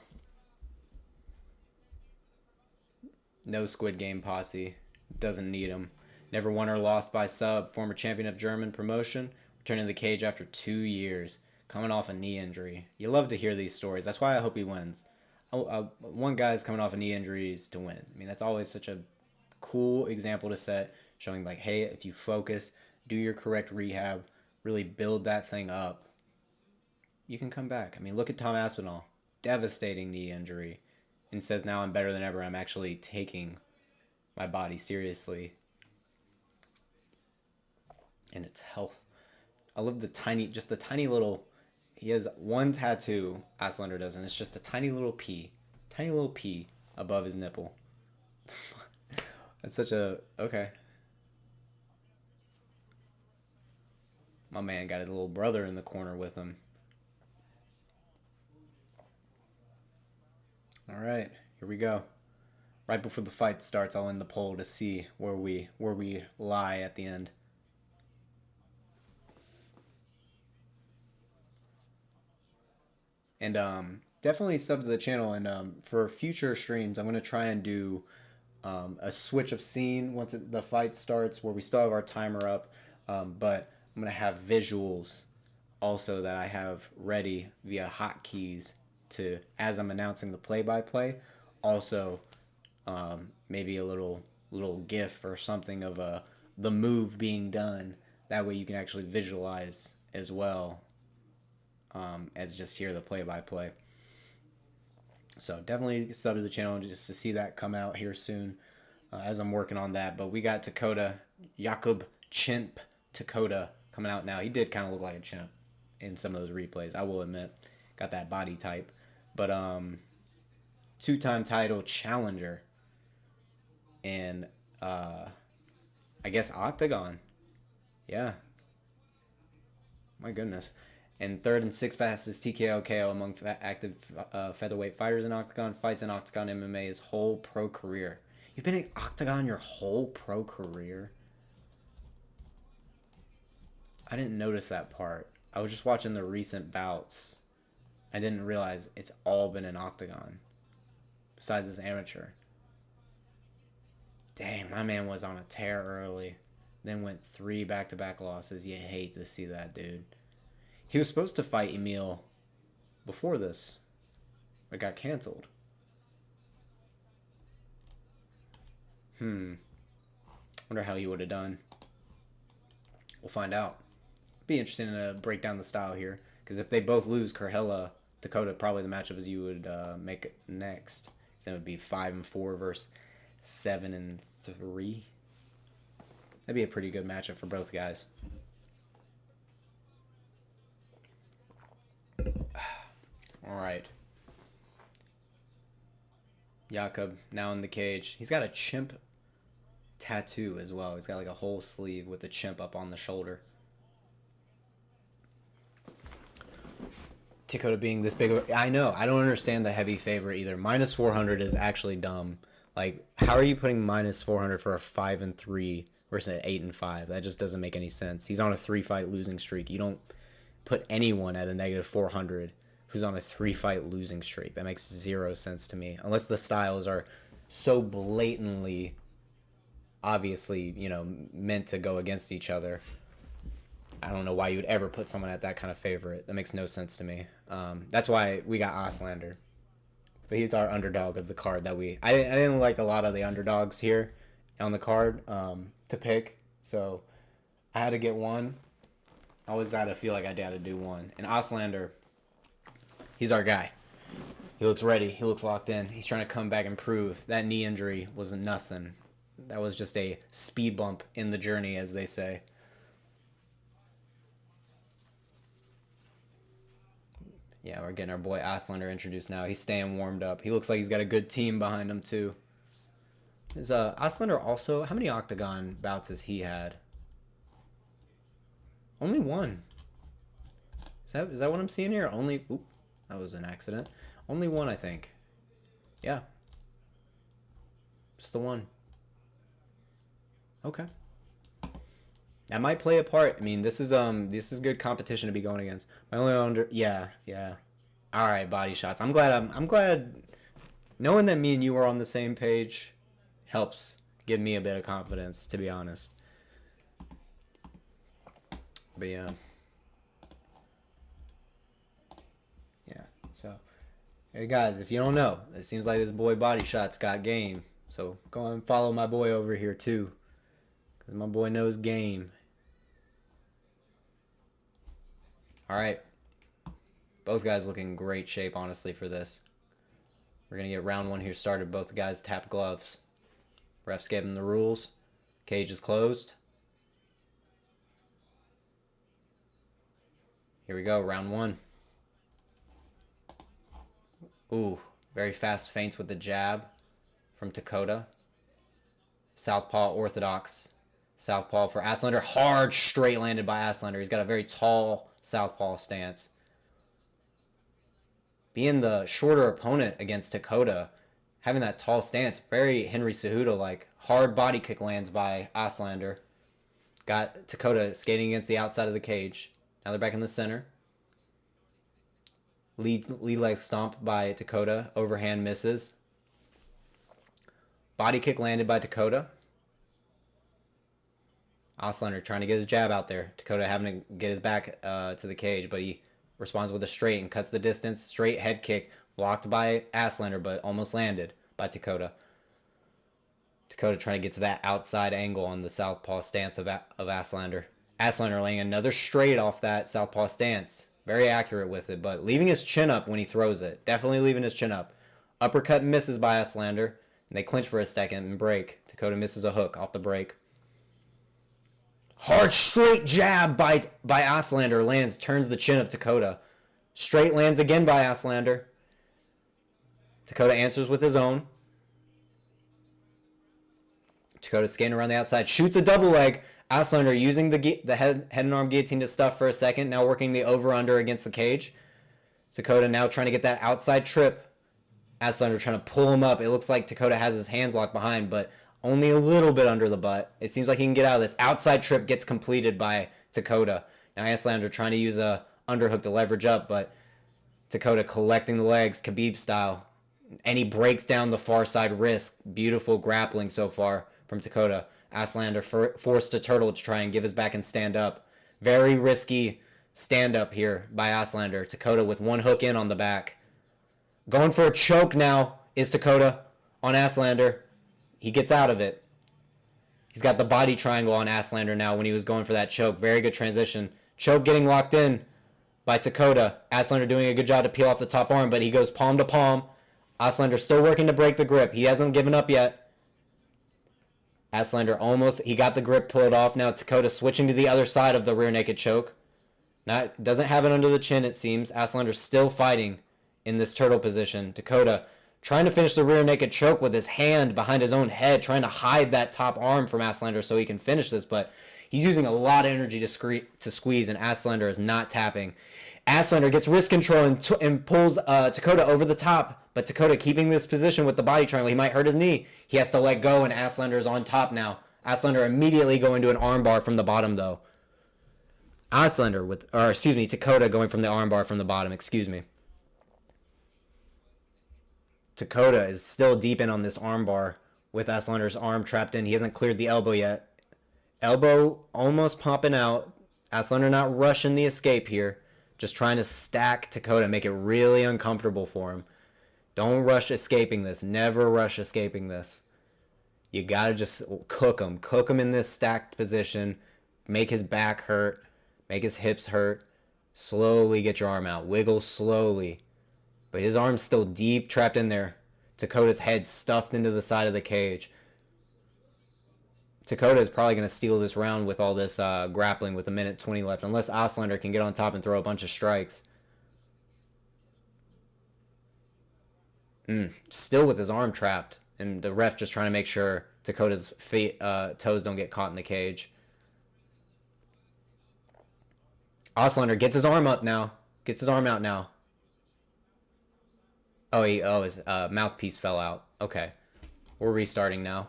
No Squid Game posse. Doesn't need him. Never won or lost by sub. Former champion of German promotion. Returning to the cage after 2 years. Coming off a knee injury. You love to hear these stories. That's why I hope he wins. One guy's coming off a knee injuries to win. I mean, that's always such a cool example to set, showing like, hey, if you focus, do your correct rehab, really build that thing up, you can come back. I mean, look at Tom Aspinall, devastating knee injury, and says now I'm better than ever. I'm actually taking my body seriously and its health. I love the tiny little, he has one tattoo, Aslander does, and it's just a tiny little P above his nipple. That's such a, okay. My man got his little brother in the corner with him. All right, here we go. Right before the fight starts, I'll end the poll to see where we lie at the end. And definitely sub to the channel, and for future streams, I'm gonna try and do a switch of scene once the fight starts where we still have our timer up, but I'm going to have visuals also that I have ready via hotkeys to, as I'm announcing the play-by-play, also maybe a little gif or something of the move being done. That way you can actually visualize as well as just hear the play-by-play. So definitely sub to the channel just to see that come out here soon as I'm working on that. But we got Tichota, Jakub Chimp Tichota coming out now. He did kind of look like a chimp in some of those replays, I will admit. Got that body type. But two-time title challenger. And I guess OKTAGON. Yeah. My goodness. And third and sixth fastest TKO KO among active featherweight fighters in OKTAGON. Fights in OKTAGON MMA his whole pro career. You've been in OKTAGON your whole pro career? I didn't notice that part. I was just watching the recent bouts. I didn't realize it's all been in OKTAGON. Besides his amateur. Dang, my man was on a tear early. Then went 3 back-to-back losses. You hate to see that, dude. He was supposed to fight Eemil before this. It got canceled. Wonder how he would have done. We'll find out. Be interesting to break down the style here. Because if they both lose, Kurhela, Tichota, probably the matchup as you would make it next. So it would be 5-4 versus 7-3. That'd be a pretty good matchup for both guys. All right. Jakub now in the cage. He's got a chimp tattoo as well. He's got like a whole sleeve with the chimp up on the shoulder. Tichota being this big of, I know, I don't understand the heavy favorite either. Minus 400 is actually dumb. Like, how are you putting minus 400 for a 5-3 versus an 8-5? That just doesn't make any sense. He's on a 3-fight losing streak. You don't put anyone at a negative 400 who's on a 3-fight losing streak. That makes 0 sense to me. Unless the styles are so blatantly, obviously, you know, meant to go against each other. I don't know why you would ever put someone at that kind of favorite. That makes no sense to me. That's why we got Aslaner. He's our underdog of the card that we... I didn't like a lot of the underdogs here on the card to pick. So I had to get one. I always had to feel like I had to do one. And Aslaner, he's our guy. He looks ready. He looks locked in. He's trying to come back and prove that knee injury was nothing. That was just a speed bump in the journey, as they say. Yeah, we're getting our boy Aslaner introduced now. He's staying warmed up. He looks like he's got a good team behind him, too. Is Aslaner also... How many OKTAGON bouts has he had? Only one. Is that what I'm seeing here? Only... Oop, that was an accident. Only one, I think. Yeah. Just the one. Okay. That might play a part. I mean, this is good competition to be going against. My only yeah. All right, body shots. I'm glad knowing that me and you are on the same page helps give me a bit of confidence, to be honest. But yeah. So, hey guys, if you don't know, it seems like this boy Body Shots got game. So go and follow my boy over here too, cause my boy knows game. All right, both guys looking in great shape, honestly, for this. We're gonna get round one here started. Both guys tap gloves. Refs gave them the rules. Cage is closed. Here we go, round one. Ooh, very fast feints with the jab from Tichota. Southpaw orthodox. Southpaw for Aslaner. Hard straight landed by Aslaner. He's got a very tall southpaw stance. Being the shorter opponent against Tichota, having that tall stance, very Henry Cejudo-like. Hard body kick lands by Aslaner. Got Tichota skating against the outside of the cage. Now they're back in the center. Lead leg stomp by Tichota. Overhand misses. Body kick landed by Tichota. Aslaner trying to get his jab out there. Tichota having to get his back to the cage, but he responds with a straight and cuts the distance. Straight head kick blocked by Aslaner, but almost landed by Tichota. Tichota trying to get to that outside angle on the southpaw stance of Aslaner. Aslaner laying another straight off that southpaw stance. Very accurate with it, but leaving his chin up when he throws it. Definitely leaving his chin up. Uppercut misses by Aslaner, and they clinch for a second and break. Tichota misses a hook off the break. Hard straight jab by Aslaner lands, turns the chin of Tichota. Straight lands again by Aslaner. Tichota answers with his own. Tichota skating around the outside, shoots a double leg. Aslaner using the head and arm guillotine to stuff for a second, now working the over-under against the cage. Tichota now trying to get that outside trip. Aslaner trying to pull him up. It looks like Tichota has his hands locked behind, but only a little bit under the butt. It seems like he can get out of this. Outside trip gets completed by Tichota. Now Aslaner trying to use a underhook to leverage up, but Tichota collecting the legs, Khabib style. And he breaks down the far side wrist. Beautiful grappling so far from Tichota. Aslaner forced to turtle to try and give his back and stand up. Very risky stand up here by Aslaner. Tichota with one hook in on the back. Going for a choke now is Tichota on Aslaner. He gets out of it. He's got the body triangle on Aslaner now when he was going for that choke. Very good transition. Choke getting locked in by Tichota. Aslaner doing a good job to peel off the top arm, but he goes palm to palm. Aslaner still working to break the grip. He hasn't given up yet. Aslaner almost, he got the grip pulled off. Now Tichota switching to the other side of the rear naked choke. Doesn't have it under the chin, it seems. Aslaner still fighting in this turtle position. Tichota trying to finish the rear naked choke with his hand behind his own head, trying to hide that top arm from Aslaner so he can finish this, but he's using a lot of energy to squeeze, and Aslaner is not tapping. Aslaner gets wrist control and pulls Tichota over the top, but Tichota keeping this position with the body triangle. He might hurt his knee. He has to let go, and Aslaner is on top now. Aslaner immediately going to an armbar from the bottom, though. Tichota going from the armbar from the bottom, Tichota is still deep in on this armbar with Aslaner's arm trapped in. He hasn't cleared the elbow yet. Elbow almost popping out. Aslaner not rushing the escape here. Just trying to stack Tichota, make it really uncomfortable for him. Don't rush escaping this. Never rush escaping this. You gotta just cook him. Cook him in this stacked position. Make his back hurt. Make his hips hurt. Slowly get your arm out. Wiggle slowly. But his arm's still deep, trapped in there. Tichota's head stuffed into the side of the cage. Tichota is probably going to steal this round with all this grappling with 1:20 left, unless Aslaner can get on top and throw a bunch of strikes. Still with his arm trapped, and the ref just trying to make sure Tichota's toes don't get caught in the cage. Aslaner gets his arm up now. Gets his arm out now. His mouthpiece fell out. Okay. We're restarting now.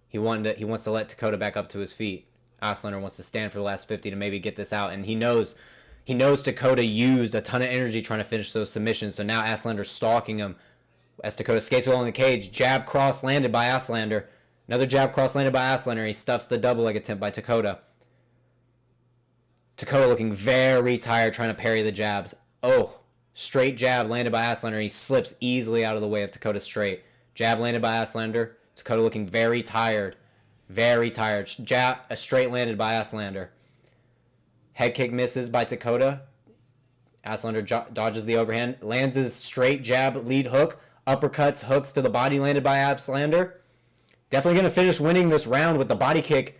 He wants to let Tichota back up to his feet. Aslaner wants to stand for the last 50 to maybe get this out, and he knows Tichota used a ton of energy trying to finish those submissions, so now Aslaner's stalking him as Tichota skates along the cage. Jab cross landed by Aslaner. Another jab cross landed by Aslaner. He stuffs the double leg attempt by Tichota. Tichota looking very tired trying to parry the jabs. Straight jab landed by Aslaner. He slips easily out of the way of Tichota's straight. Jab landed by Aslaner. Tichota looking very tired. Very tired. A straight landed by Aslaner. Head kick misses by Tichota. Aslaner dodges the overhand. Lands his straight jab lead hook. Uppercuts, hooks to the body landed by Aslaner. Definitely going to finish winning this round with the body kick.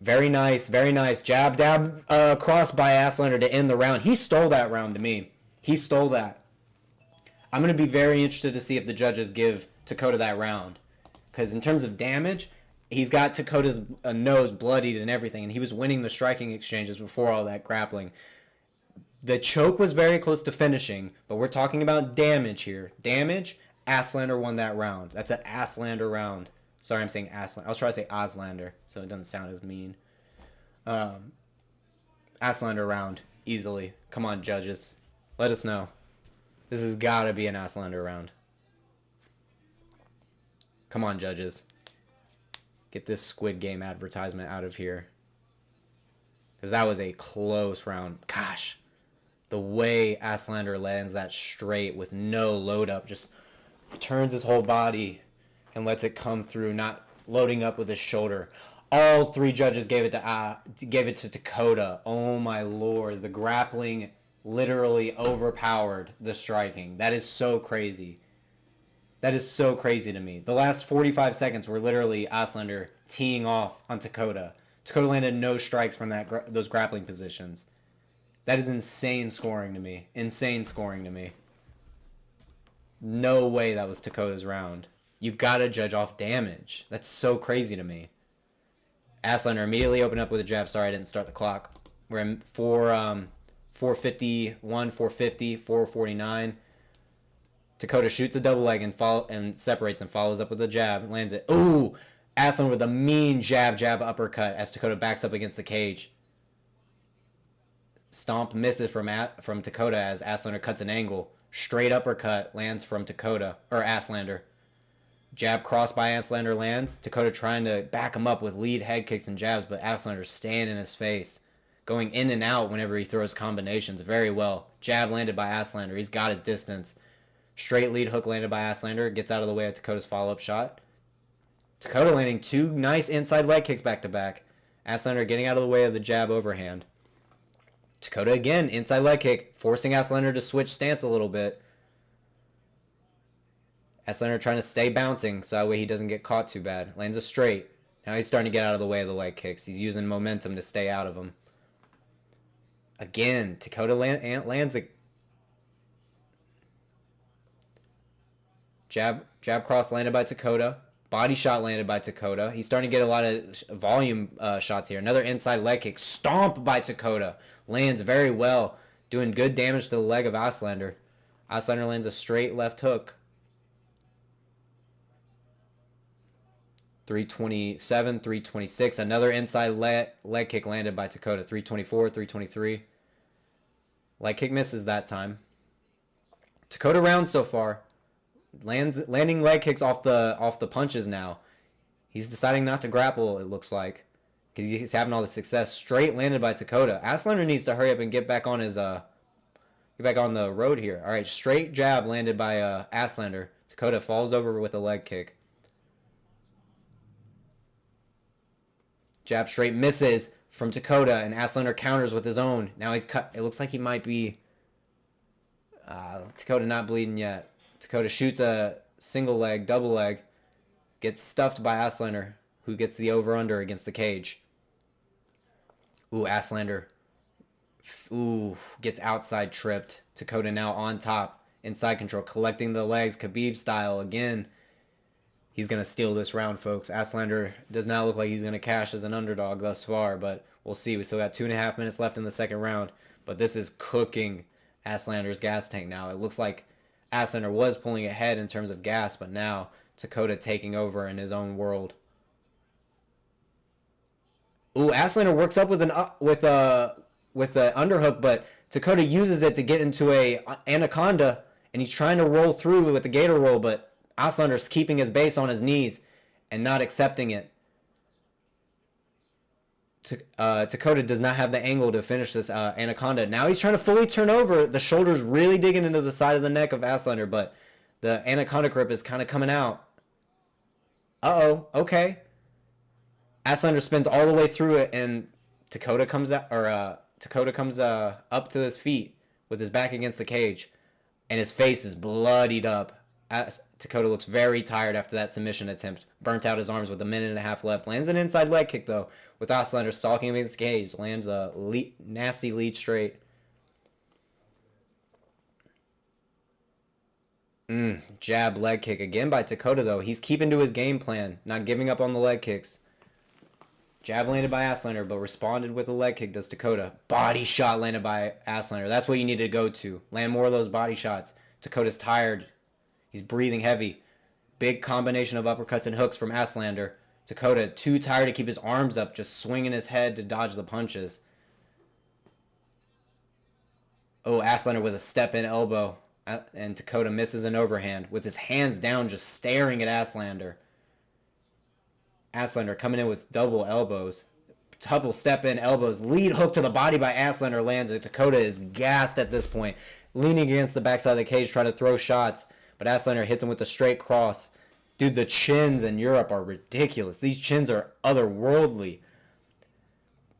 Very nice, very nice. Jab, dab, cross by Aslaner to end the round. He stole that round to me. He stole that. I'm going to be very interested to see if the judges give Tichota that round. Because in terms of damage, he's got Tichota's nose bloodied and everything, and he was winning the striking exchanges before all that grappling. The choke was very close to finishing, but we're talking about damage here. Damage, Aslaner won that round. That's an Aslander round. Sorry, I'm saying Aslander. I'll try to say Oslander, so it doesn't sound as mean. Aslander round, easily. Come on, judges. Let us know. This has got to be an Aslander round. Come on, judges. Get this Squid Game advertisement out of here. Because that was a close round. Gosh. The way Aslaner lands that straight with no load up. Just turns his whole body and lets it come through. Not loading up with his shoulder. All three judges gave it to Tichota. Oh my lord. The grappling literally overpowered the striking. That is so crazy. That is so crazy to me. The last 45 seconds were literally Aslaner teeing off on Tichota. Tichota landed no strikes from those grappling positions. That is insane scoring to me. Insane scoring to me. No way that was Tichota's round. You gotta judge off damage. That's so crazy to me. Aslaner immediately opened up with a jab. Sorry, I didn't start the clock. We're in 451, 450, 449. Tichota shoots a double leg and separates and follows up with a jab. Lands it. Ooh! Aslaner with a mean jab uppercut as Tichota backs up against the cage. Stomp misses from Tichota as Aslaner cuts an angle. Straight uppercut lands from Tichota, or Aslander. Jab cross by Aslander lands. Tichota trying to back him up with lead head kicks and jabs, but Aslander's staying in his face. Going in and out whenever he throws combinations very well. Jab landed by Aslander. He's got his distance. Straight lead hook landed by Aslander. Gets out of the way of Tichota's follow-up shot. Tichota landing two nice inside leg kicks back to back. Aslander getting out of the way of the jab overhand. Tichota again, inside leg kick, forcing Aslander to switch stance a little bit. Aslander trying to stay bouncing so that way he doesn't get caught too bad. Lands a straight. Now he's starting to get out of the way of the leg kicks. He's using momentum to stay out of them. Again, Tichota lands a jab cross landed by Tichota. Body shot landed by Tichota. He's starting to get a lot of volume shots here. Another inside leg kick. Stomp by Tichota. Lands very well. Doing good damage to the leg of Aslander. Aslander lands a straight left hook. 327, 326. Another inside leg kick landed by Tichota. 324, 323. Leg kick misses that time. Tichota round so far. Landing leg kicks off the punches now. He's deciding not to grapple, it looks like, because he's having all the success. Straight landed by Tichota. Aslander needs to hurry up and get back on the road here. All right, straight jab landed by Aslander. Tichota falls over with a leg kick. Jab straight misses from Tichota, and Aslander counters with his own. Now he's cut. It looks like he might be Tichota not bleeding yet. Tichota shoots a single leg, double leg, gets stuffed by Aslander, who gets the over-under against the cage. Ooh, Aslander. Ooh, gets outside tripped. Tichota now on top, inside control, collecting the legs, Khabib style again. He's going to steal this round, folks. Aslander does not look like he's going to cash as an underdog thus far, but we'll see. We still got 2.5 minutes left in the second round, but this is cooking Aslander's gas tank now. It looks like Aslander was pulling ahead in terms of gas, but now Tichota taking over in his own world. Ooh, Aslander works up with an underhook, but Tichota uses it to get into a anaconda, and he's trying to roll through with the gator roll, but Aslander's keeping his base on his knees and not accepting it. Tichota does not have the angle to finish this anaconda. Now he's trying to fully turn over. The shoulder's really digging into the side of the neck of Aslander, but the anaconda grip is kind of coming out. Uh-oh, okay. Aslander spins all the way through it, and Tichota comes up to his feet with his back against the cage, and his face is bloodied up. Tichota looks very tired after that submission attempt. Burnt out his arms with 1.5 minutes left. Lands an inside leg kick, though, with Aslander stalking him against the cage. Lands a nasty lead straight. Jab leg kick again by Tichota, though. He's keeping to his game plan, not giving up on the leg kicks. Jab landed by Aslander, but responded with a leg kick, does Tichota. Body shot landed by Aslander. That's what you need to go to. Land more of those body shots. Tichota's tired. He's breathing heavy. Big combination of uppercuts and hooks from Aslander. Tichota too tired to keep his arms up, just swinging his head to dodge the punches. Oh, Aslander with a step-in elbow. And Tichota misses an overhand with his hands down, just staring at Aslander. Aslaner coming in with double elbows. Double step in elbows. Lead hook to the body by Aslaner lands. Tichota is gassed at this point. Leaning against the backside of the cage trying to throw shots. But Aslaner hits him with a straight cross. Dude, the chins in Europe are ridiculous. These chins are otherworldly.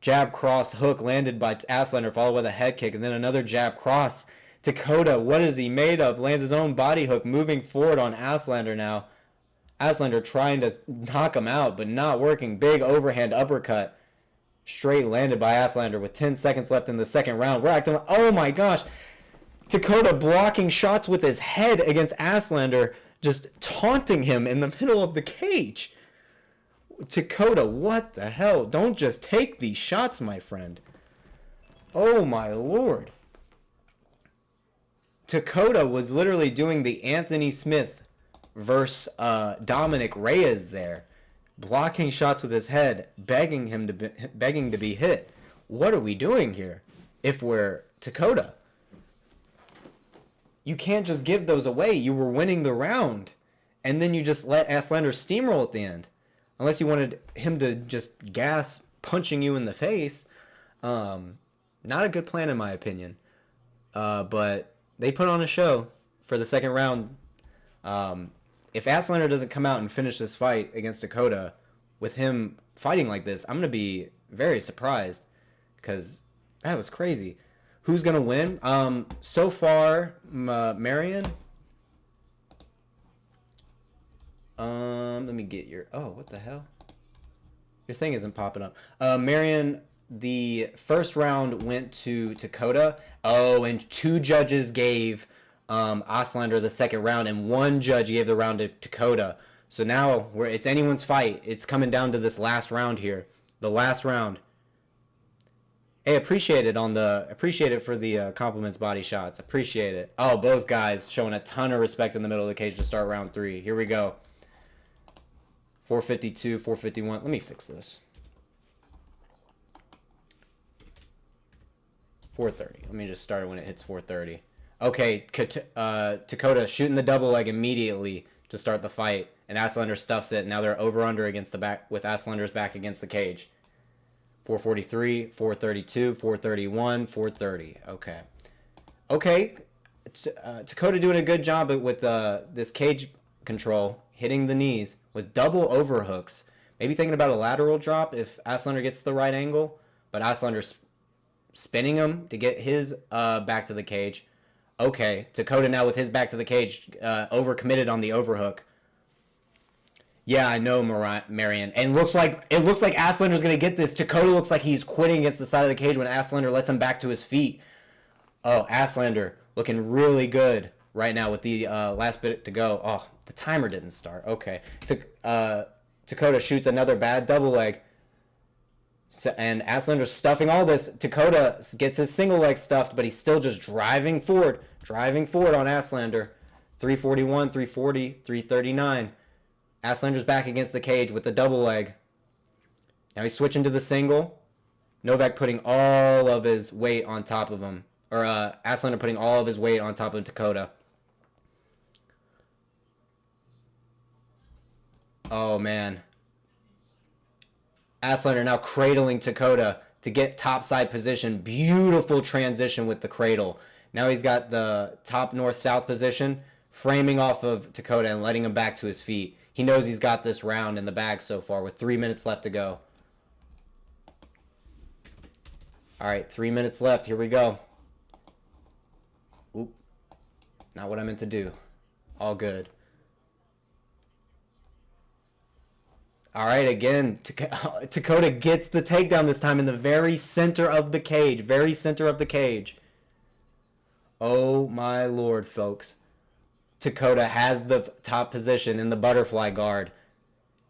Jab cross hook landed by Aslaner followed with a head kick. And then another jab cross. Tichota, what is he made of? Lands his own body hook moving forward on Aslaner now. Aslaner trying to knock him out but not working. Big overhand uppercut. Straight landed by Aslaner with 10 seconds left in the second round. We're acting like, oh my gosh. Tichota blocking shots with his head against Aslaner, just taunting him in the middle of the cage. Tichota, what the hell? Don't just take these shots, my friend. Oh my lord. Tichota was literally doing the Anthony Smith versus Dominic Reyes there. Blocking shots with his head, begging to be hit. What are we doing here? If we're Tichota, you can't just give those away. You were winning the round, and then you just let Aslander steamroll at the end, unless you wanted him to just gas punching you in the face. Not a good plan in my opinion. But they put on a show for the second round. If Aslander doesn't come out and finish this fight against Tichota with him fighting like this, I'm going to be very surprised because that was crazy. Who's going to win? So far, Marion. Let me get your... Oh, what the hell? Your thing isn't popping up. Marion, the first round went to Tichota. Oh, and 2 judges gave... Aslander the second round, and 1 judge gave the round to Tichota. So now it's anyone's fight. It's coming down to this last round here. The last round. Hey, appreciate it for the compliments, body shots. Appreciate it. Oh, both guys showing a ton of respect in the middle of the cage to start round 3. Here we go. 452, 451. Let me fix this. 430. Let me just start it when it hits 430. Okay, Tichota shooting the double leg immediately to start the fight, and Aslander stuffs it. Now they're over-under against the back, with Aslander's back against the cage. 443, 432, 431, 430. Okay. Okay, Tichota doing a good job with this cage control, hitting the knees with double overhooks. Maybe thinking about a lateral drop if Aslander gets to the right angle, but Aslander's spinning him to get his back to the cage. Okay, Tichota now with his back to the cage, overcommitted on the overhook. Yeah, I know, Marion. And it looks like Aslander's going to get this. Tichota looks like he's quitting against the side of the cage when Aslander lets him back to his feet. Oh, Aslander looking really good right now with the last bit to go. Oh, the timer didn't start. Okay. Tichota shoots another bad double leg. And Aslander's stuffing all this. Tichota gets his single leg stuffed, but he's still just driving forward on Aslander. 341, 340, 339. Aslander's back against the cage with the double leg. Now he's switching to the single. Novák putting all of his weight on top of him. Or Aslander putting all of his weight on top of Tichota. Oh, man. Aslander now cradling Tichota to get topside position. Beautiful transition with the cradle. Now he's got the top north-south position, framing off of Tichota and letting him back to his feet. He knows he's got this round in the bag so far with 3 minutes left to go. All right, 3 minutes left. Here we go. Oop. Not what I meant to do. All good. All right, again, Tichota gets the takedown this time in the very center of the cage. Very center of the cage. Oh, my Lord, folks. Tichota has the top position in the butterfly guard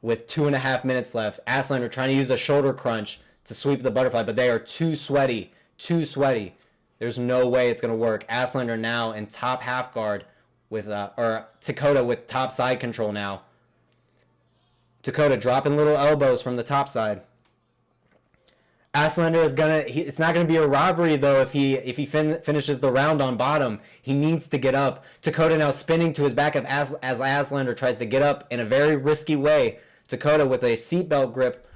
with 2.5 minutes left. Aslander trying to use a shoulder crunch to sweep the butterfly, but they are too sweaty. Too sweaty. There's no way it's going to work. Aslander now in top half guard with, or Tichota with top side control now. Tichota dropping little elbows from the top side. Aslander is it's not gonna be a robbery though if he finishes the round on bottom. He needs to get up. Tichota now spinning to his back as Aslander tries to get up in a very risky way Tichota with a seatbelt grip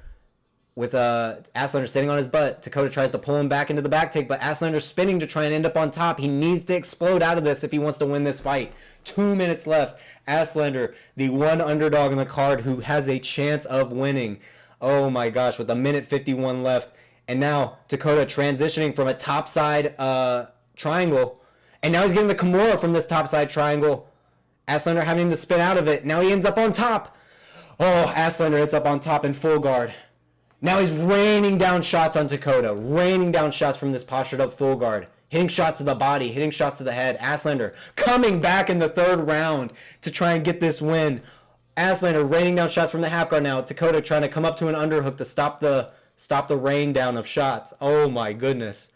with Aslaner sitting on his butt. Tichota tries to pull him back into the back take, but Aslander spinning to try and end up on top. He needs to explode out of this if he wants to win this fight. 2 minutes left. Aslander, the one underdog in the card who has a chance of winning. Oh my gosh, with a minute 51 left. And now Tichota transitioning from a topside triangle. And now he's getting the Kimura from this topside triangle. Aslander having to spin out of it. Now he ends up on top. Oh, Aslander ends up on top in full guard. Now he's raining down shots on Tichota. Raining down shots from this postured up full guard. Hitting shots to the body. Hitting shots to the head. Aslander coming back in the third round to try and get this win. Aslander raining down shots from the half guard now. Tichota trying to come up to an underhook to stop the rain down of shots. Oh my goodness.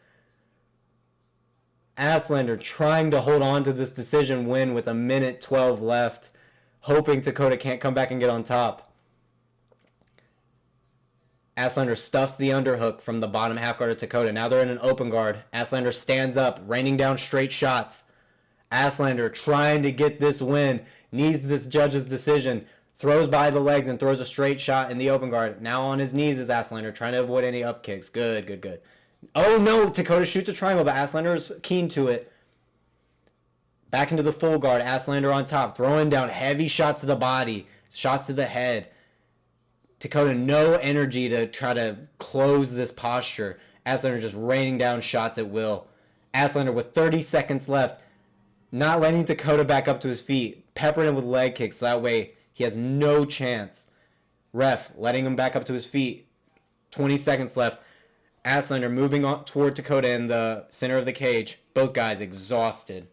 Aslander trying to hold on to this decision win with a minute 12 left. Hoping Tichota can't come back and get on top. Aslander stuffs the underhook from the bottom half guard of Tichota. Now they're in an open guard. Aslander stands up, raining down straight shots. Aslander trying to get this win. Needs this judge's decision. Throws by the legs and throws a straight shot in the open guard. Now on his knees is Aslander, trying to avoid any up kicks. Good, good, good. Oh no, Tichota shoots a triangle, but Aslander is keen to it. Back into the full guard. Aslander on top, throwing down heavy shots to the body, shots to the head. Tichota no energy to try to close this posture. Aslander just raining down shots at will. Aslander with 30 seconds left, not letting Tichota back up to his feet, peppering him with leg kicks so that way he has no chance. Ref letting him back up to his feet. 20 seconds left. Aslander moving on toward Tichota in the center of the cage. Both guys exhausted.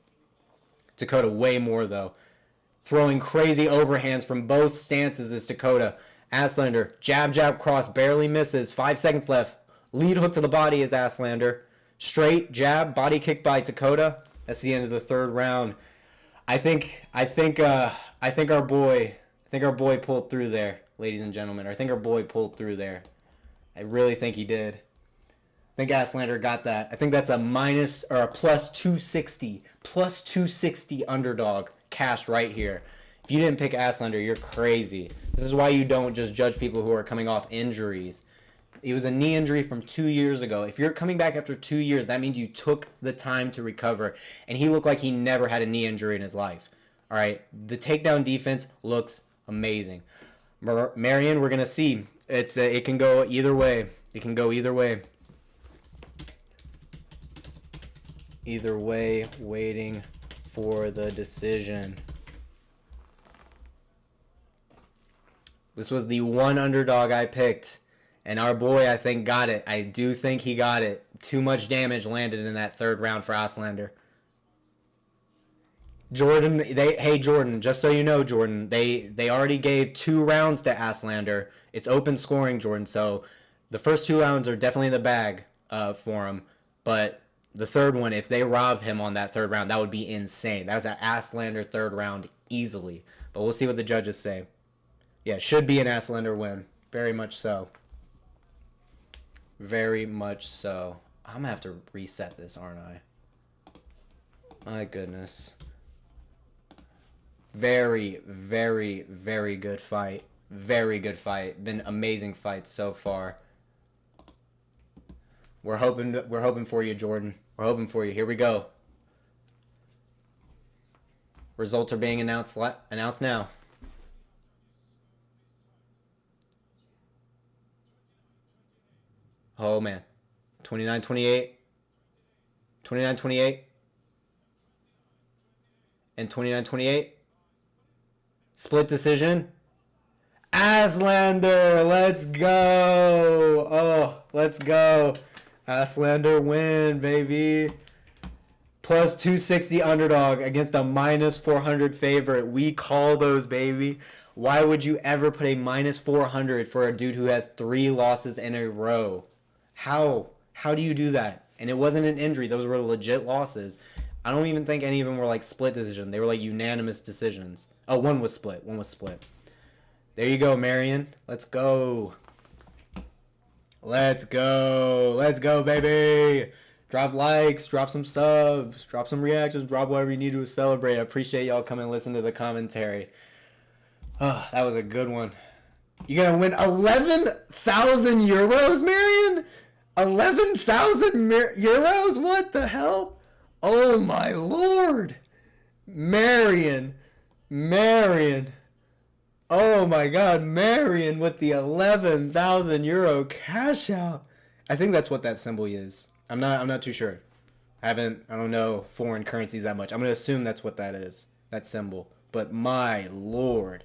Tichota way more though. Throwing crazy overhands from both stances is Tichota. Aslander, jab, jab, cross, barely misses. 5 seconds left. Lead hook to the body is Aslander. Straight jab, body kick by Tichota. That's the end of the third round. I think our boy pulled through there, ladies and gentlemen. I think our boy pulled through there. I really think he did. I think Aslander got that. I think that's a minus or a plus 260. Plus 260 underdog cashed right here. If you didn't pick Aslander, you're crazy. This is why you don't just judge people who are coming off injuries. It was a knee injury from 2 years ago. If you're coming back after 2 years, that means you took the time to recover. And he looked like he never had a knee injury in his life. All right, the takedown defense looks amazing. Marion, we're going to see. It can go either way. It can go either way. Either way, waiting for the decision. This was the one underdog I picked. And our boy, I think, got it. I do think he got it. Too much damage landed in that third round for Aslander. Jordan, Jordan, just so you know, Jordan, they already gave 2 rounds to Aslander. It's open scoring, Jordan. So the first 2 rounds are definitely in the bag for him. But the third one, if they rob him on that third round, that would be insane. That was an Aslander third round easily. But we'll see what the judges say. Yeah, should be an Aslander win. Very much so. Very much so. I'm going to have to reset this, aren't I? My goodness. Very, very, very good fight. Very good fight. Been amazing fights so far. We're hoping for you, Jordan. We're hoping for you. Here we go. Results are being announced now. Oh, man. 29-28. 29-28. And 29-28. Split decision. Aslander, let's go. Oh, let's go. Aslander win, baby. Plus 260 underdog against a minus 400 favorite. We call those, baby. Why would you ever put a minus 400 for a dude who has 3 losses in a row? How do you do that? And it wasn't an injury. Those were legit losses. I don't even think any of them were like split decision. They were like unanimous decisions. Oh, one was split. There you go, Marion. Let's go. Let's go, baby. Drop likes, drop some subs, drop some reactions, drop whatever you need to celebrate. I appreciate y'all coming and listen to the commentary. Oh, that was a good one. You're going to win 11,000 euros, Marion? 11,000 euros? What the hell? Oh, my Lord. Marion. Oh, my God. Marion with the 11,000 euro cash out. I think that's what that symbol is. I'm not too sure. I don't know foreign currencies that much. I'm going to assume that's what that is. That symbol. But my Lord.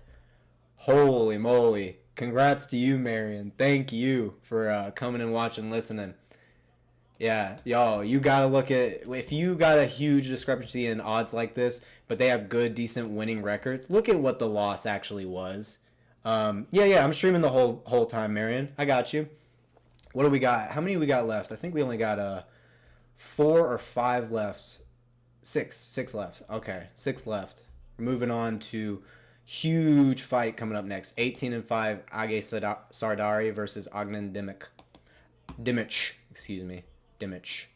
Holy moly. Congrats to you, Marion. Thank you for coming and watching, listening. Yeah, y'all, you got to look at, if you got a huge discrepancy in odds like this, but they have good, decent winning records, look at what the loss actually was. Yeah, I'm streaming the whole time, Marion. I got you. What do we got? How many we got left? I think we only got 4 or 5 left. 6 left. Okay, 6 left. We're moving on to huge fight coming up next. 18-5 Age Sardari versus Ognjen Dimić. Excuse me. Dimić.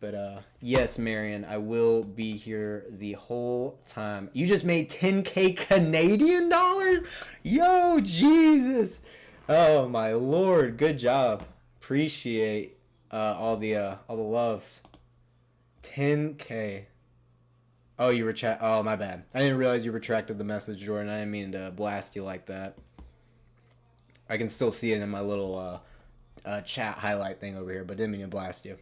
But yes, Marion, I will be here the whole time. You just made 10K Canadian dollars? Yo, Jesus. Oh my Lord, good job. Appreciate all the love. 10K. Oh, you oh, my bad. I didn't realize you retracted the message, Jordan. I didn't mean to blast you like that. I can still see it in my little chat highlight thing over here, but didn't mean to blast you.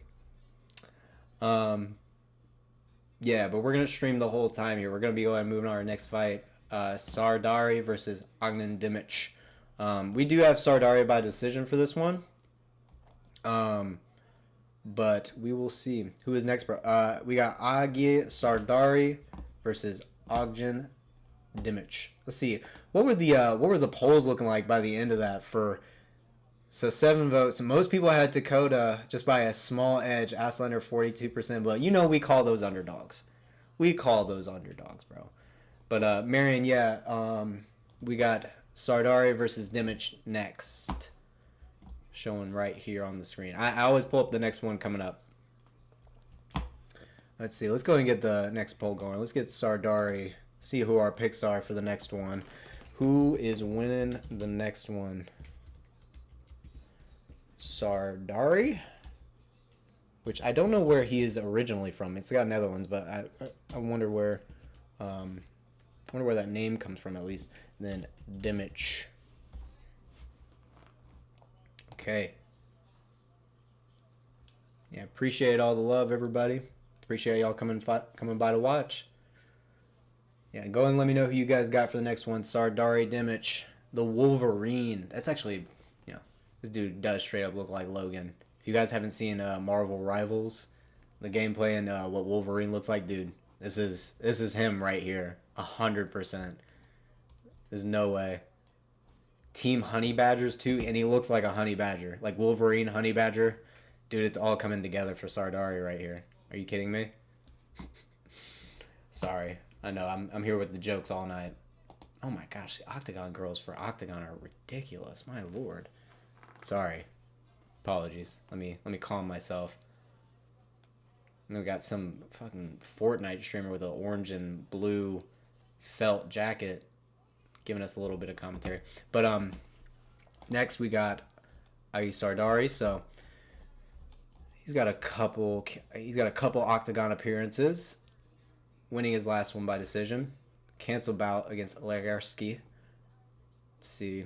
Yeah, but we're gonna stream the whole time here. We're gonna be going moving on our next fight. Sardari versus Ognjen Dimić. We do have Sardari by decision for this one. But we will see who is next, bro. We got Age Sardari versus Ognjen Dimić. Let's see. What were the polls looking like by the end of that? So 7 votes. Most people had Tichota just by a small edge. Aslaner 42%. But you know we call those underdogs. We call those underdogs, bro. But Marion, yeah. We got Sardari versus Dimić next. Showing right here on the screen. I always pull up the next one coming up. Let's see. Let's go and get the next poll going. Let's get Sardari. See who our picks are for the next one. Who is winning the next one? Sardari? Which I don't know where he is originally from. It's got Netherlands, but I wonder where that name comes from at least. And then Dimić. Okay. Yeah, appreciate all the love, everybody. Appreciate y'all coming by to watch. Yeah, go and let me know who you guys got for the next one. Sardari Dimić, the Wolverine. That's actually, you know, this dude does straight up look like Logan. If you guys haven't seen Marvel Rivals, the gameplay and what Wolverine looks like, dude, this is him right here, 100%. There's no way. Team Honey Badgers too, and he looks like a honey badger, like Wolverine Honey Badger. Dude, it's all coming together for Sardari right here. Are you kidding me? Sorry, I know I'm here with the jokes all night. Oh my gosh, the Octagon girls for Octagon are ridiculous. My Lord. Sorry, apologies. Let me calm myself. And we got some fucking Fortnite streamer with an orange and blue felt jacket giving us a little bit of commentary. But next we got Age Sardari. So he's got a couple Octagon appearances, winning his last one by decision. Cancel bout against Legarski. Let's see.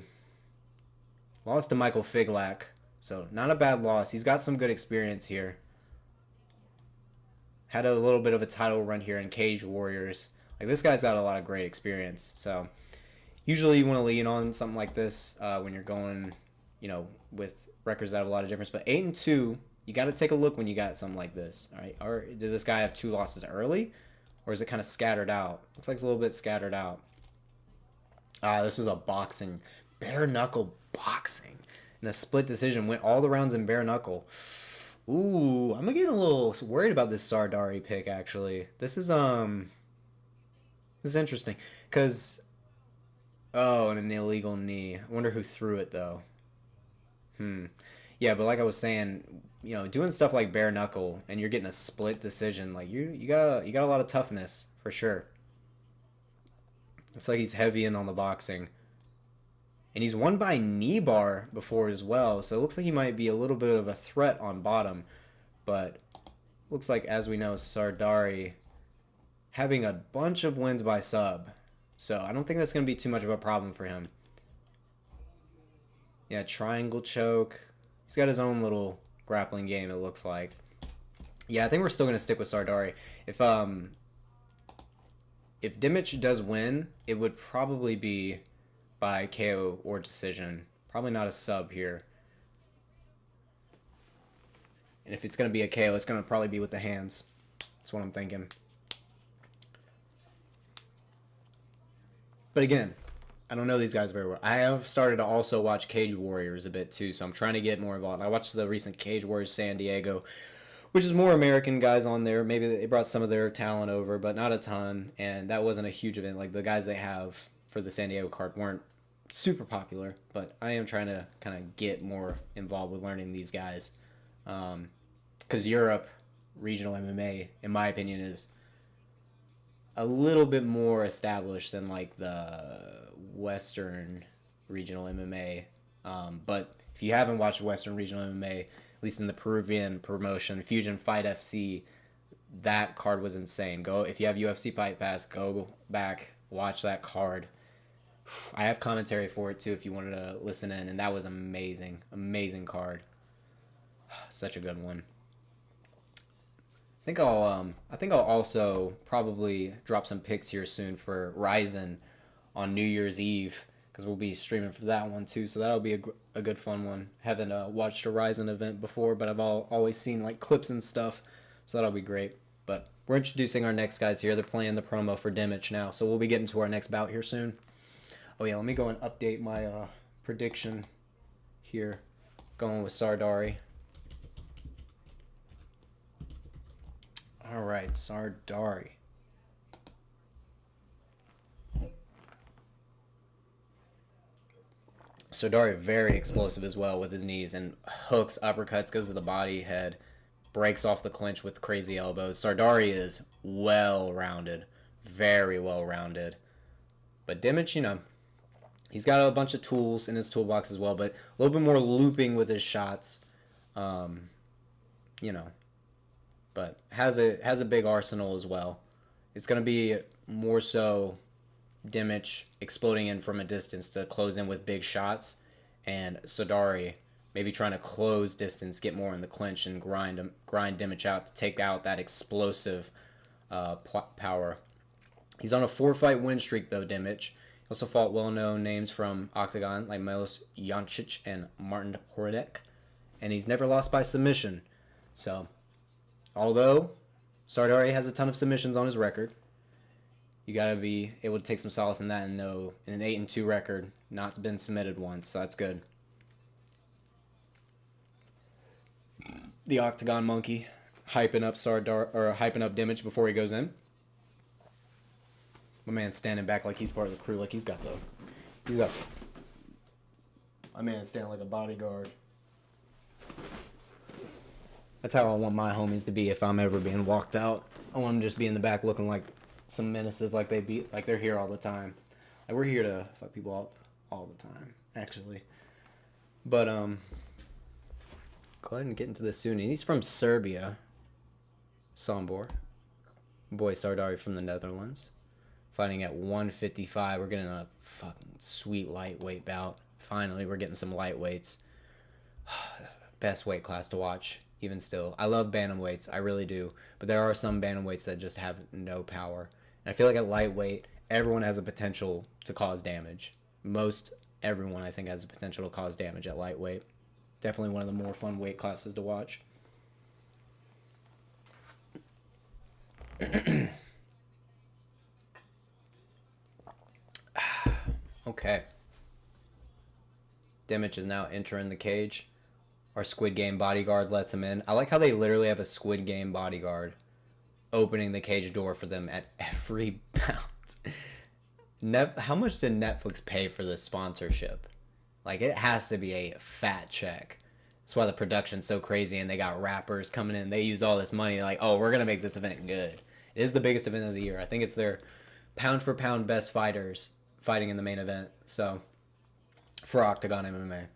Lost to Michael Figlak. So not a bad loss. He's got some good experience here. Had a little bit of a title run here in Cage Warriors. Like, this guy's got a lot of great experience. So usually you want to lean on something like this when you're going, you know, with records that have a lot of difference. But 8-2, you got to take a look when you got something like this. All right, or did this guy have 2 losses early, or is it kind of scattered out? Looks like it's a little bit scattered out. This was a boxing, bare knuckle boxing, and a split decision. Went all the rounds in bare knuckle. Ooh, I'm getting a little worried about this Sardari pick. Actually, this is interesting because. Oh, and an illegal knee. I wonder who threw it, though. Yeah, but like I was saying, you know, doing stuff like bare knuckle and you're getting a split decision, like you got a lot of toughness for sure. Looks like he's heavy in on the boxing. And he's won by knee bar before as well, so it looks like he might be a little bit of a threat on bottom. But looks like, as we know, Sardari having a bunch of wins by sub. So I don't think that's going to be too much of a problem for him. Yeah, triangle choke. He's got his own little grappling game, it looks like. Yeah, I think we're still going to stick with Sardari. If Dimić does win, it would probably be by KO or decision. Probably not a sub here. And if it's going to be a KO, it's going to probably be with the hands. That's what I'm thinking. But again, I don't know these guys very well. I have started to also watch Cage Warriors a bit too, so I'm trying to get more involved. I watched the recent Cage Warriors San Diego, which is more American guys on there. Maybe they brought some of their talent over, but not a ton. And that wasn't a huge event. Like the guys they have for the San Diego card weren't super popular, but I am trying to kind of get more involved with learning these guys. Because Europe regional MMA, in my opinion, is a little bit more established than like the Western regional MMA. But if you haven't watched Western regional MMA, at least in the Peruvian promotion, Fusion Fight FC, that card was insane. Go if you have UFC Fight Pass, go back, watch that card. I have commentary for it too if you wanted to listen in, and that was amazing. Amazing card. Such a good one. I think I'll also probably drop some picks here soon for Ryzen on New Year's Eve, because we'll be streaming for that one too, so that'll be a good fun one. Haven't watched a Ryzen event before, but I've always seen like clips and stuff, so that'll be great. But we're introducing our next guys here. They're playing the promo for Dimić now, so we'll be getting to our next bout here soon. Oh yeah, let me go and update my prediction here. Going with Sardari. All right, Sardari. Sardari very explosive as well with his knees, and hooks, uppercuts, goes to the body, head, breaks off the clinch with crazy elbows. Sardari is well-rounded, very well-rounded. But Dimić, you know, he's got a bunch of tools in his toolbox as well, but a little bit more looping with his shots, you know. But has a big arsenal as well. It's going to be more so Dimić exploding in from a distance to close in with big shots, and Sardari maybe trying to close distance, get more in the clinch, and grind Dimić out to take out that explosive power. He's on a 4-fight win streak though, Dimić. He also fought well-known names from OKTAGON like Milos Jancic and Martin Horodek, and he's never lost by submission. So, although Sardari has a ton of submissions on his record, you gotta be able to take some solace in that and know in an 8-2 record, not been submitted once, so that's good. The OKTAGON monkey hyping up Dimić before he goes in. My man's standing back like he's part of the crew, like my man's standing like a bodyguard. That's how I want my homies to be if I'm ever being walked out. I want them to just be in the back looking like some menaces, like they're here all the time. Like we're here to fuck people up all the time, actually. But go ahead and get into this soon. And he's from Serbia. Sombor. Boy Sardari from the Netherlands. Fighting at 155. We're getting a fucking sweet lightweight bout. Finally, we're getting some lightweights. Best weight class to watch, even still. I love bantamweights. I really do. But there are some bantamweights that just have no power. And I feel like at lightweight, everyone has a potential to cause damage. Most everyone, I think, has the potential to cause damage at lightweight. Definitely one of the more fun weight classes to watch. Okay. Dimić is now entering the cage. Our Squid Game bodyguard lets him in. I like how they literally have a Squid Game bodyguard opening the cage door for them at every bout. How much did Netflix pay for this sponsorship? Like, it has to be a fat check. That's why the production's so crazy, and they got rappers coming in. They used all this money, like, oh, we're going to make this event good. It is the biggest event of the year. I think it's their pound-for-pound best fighters fighting in the main event. So, for Octagon MMA.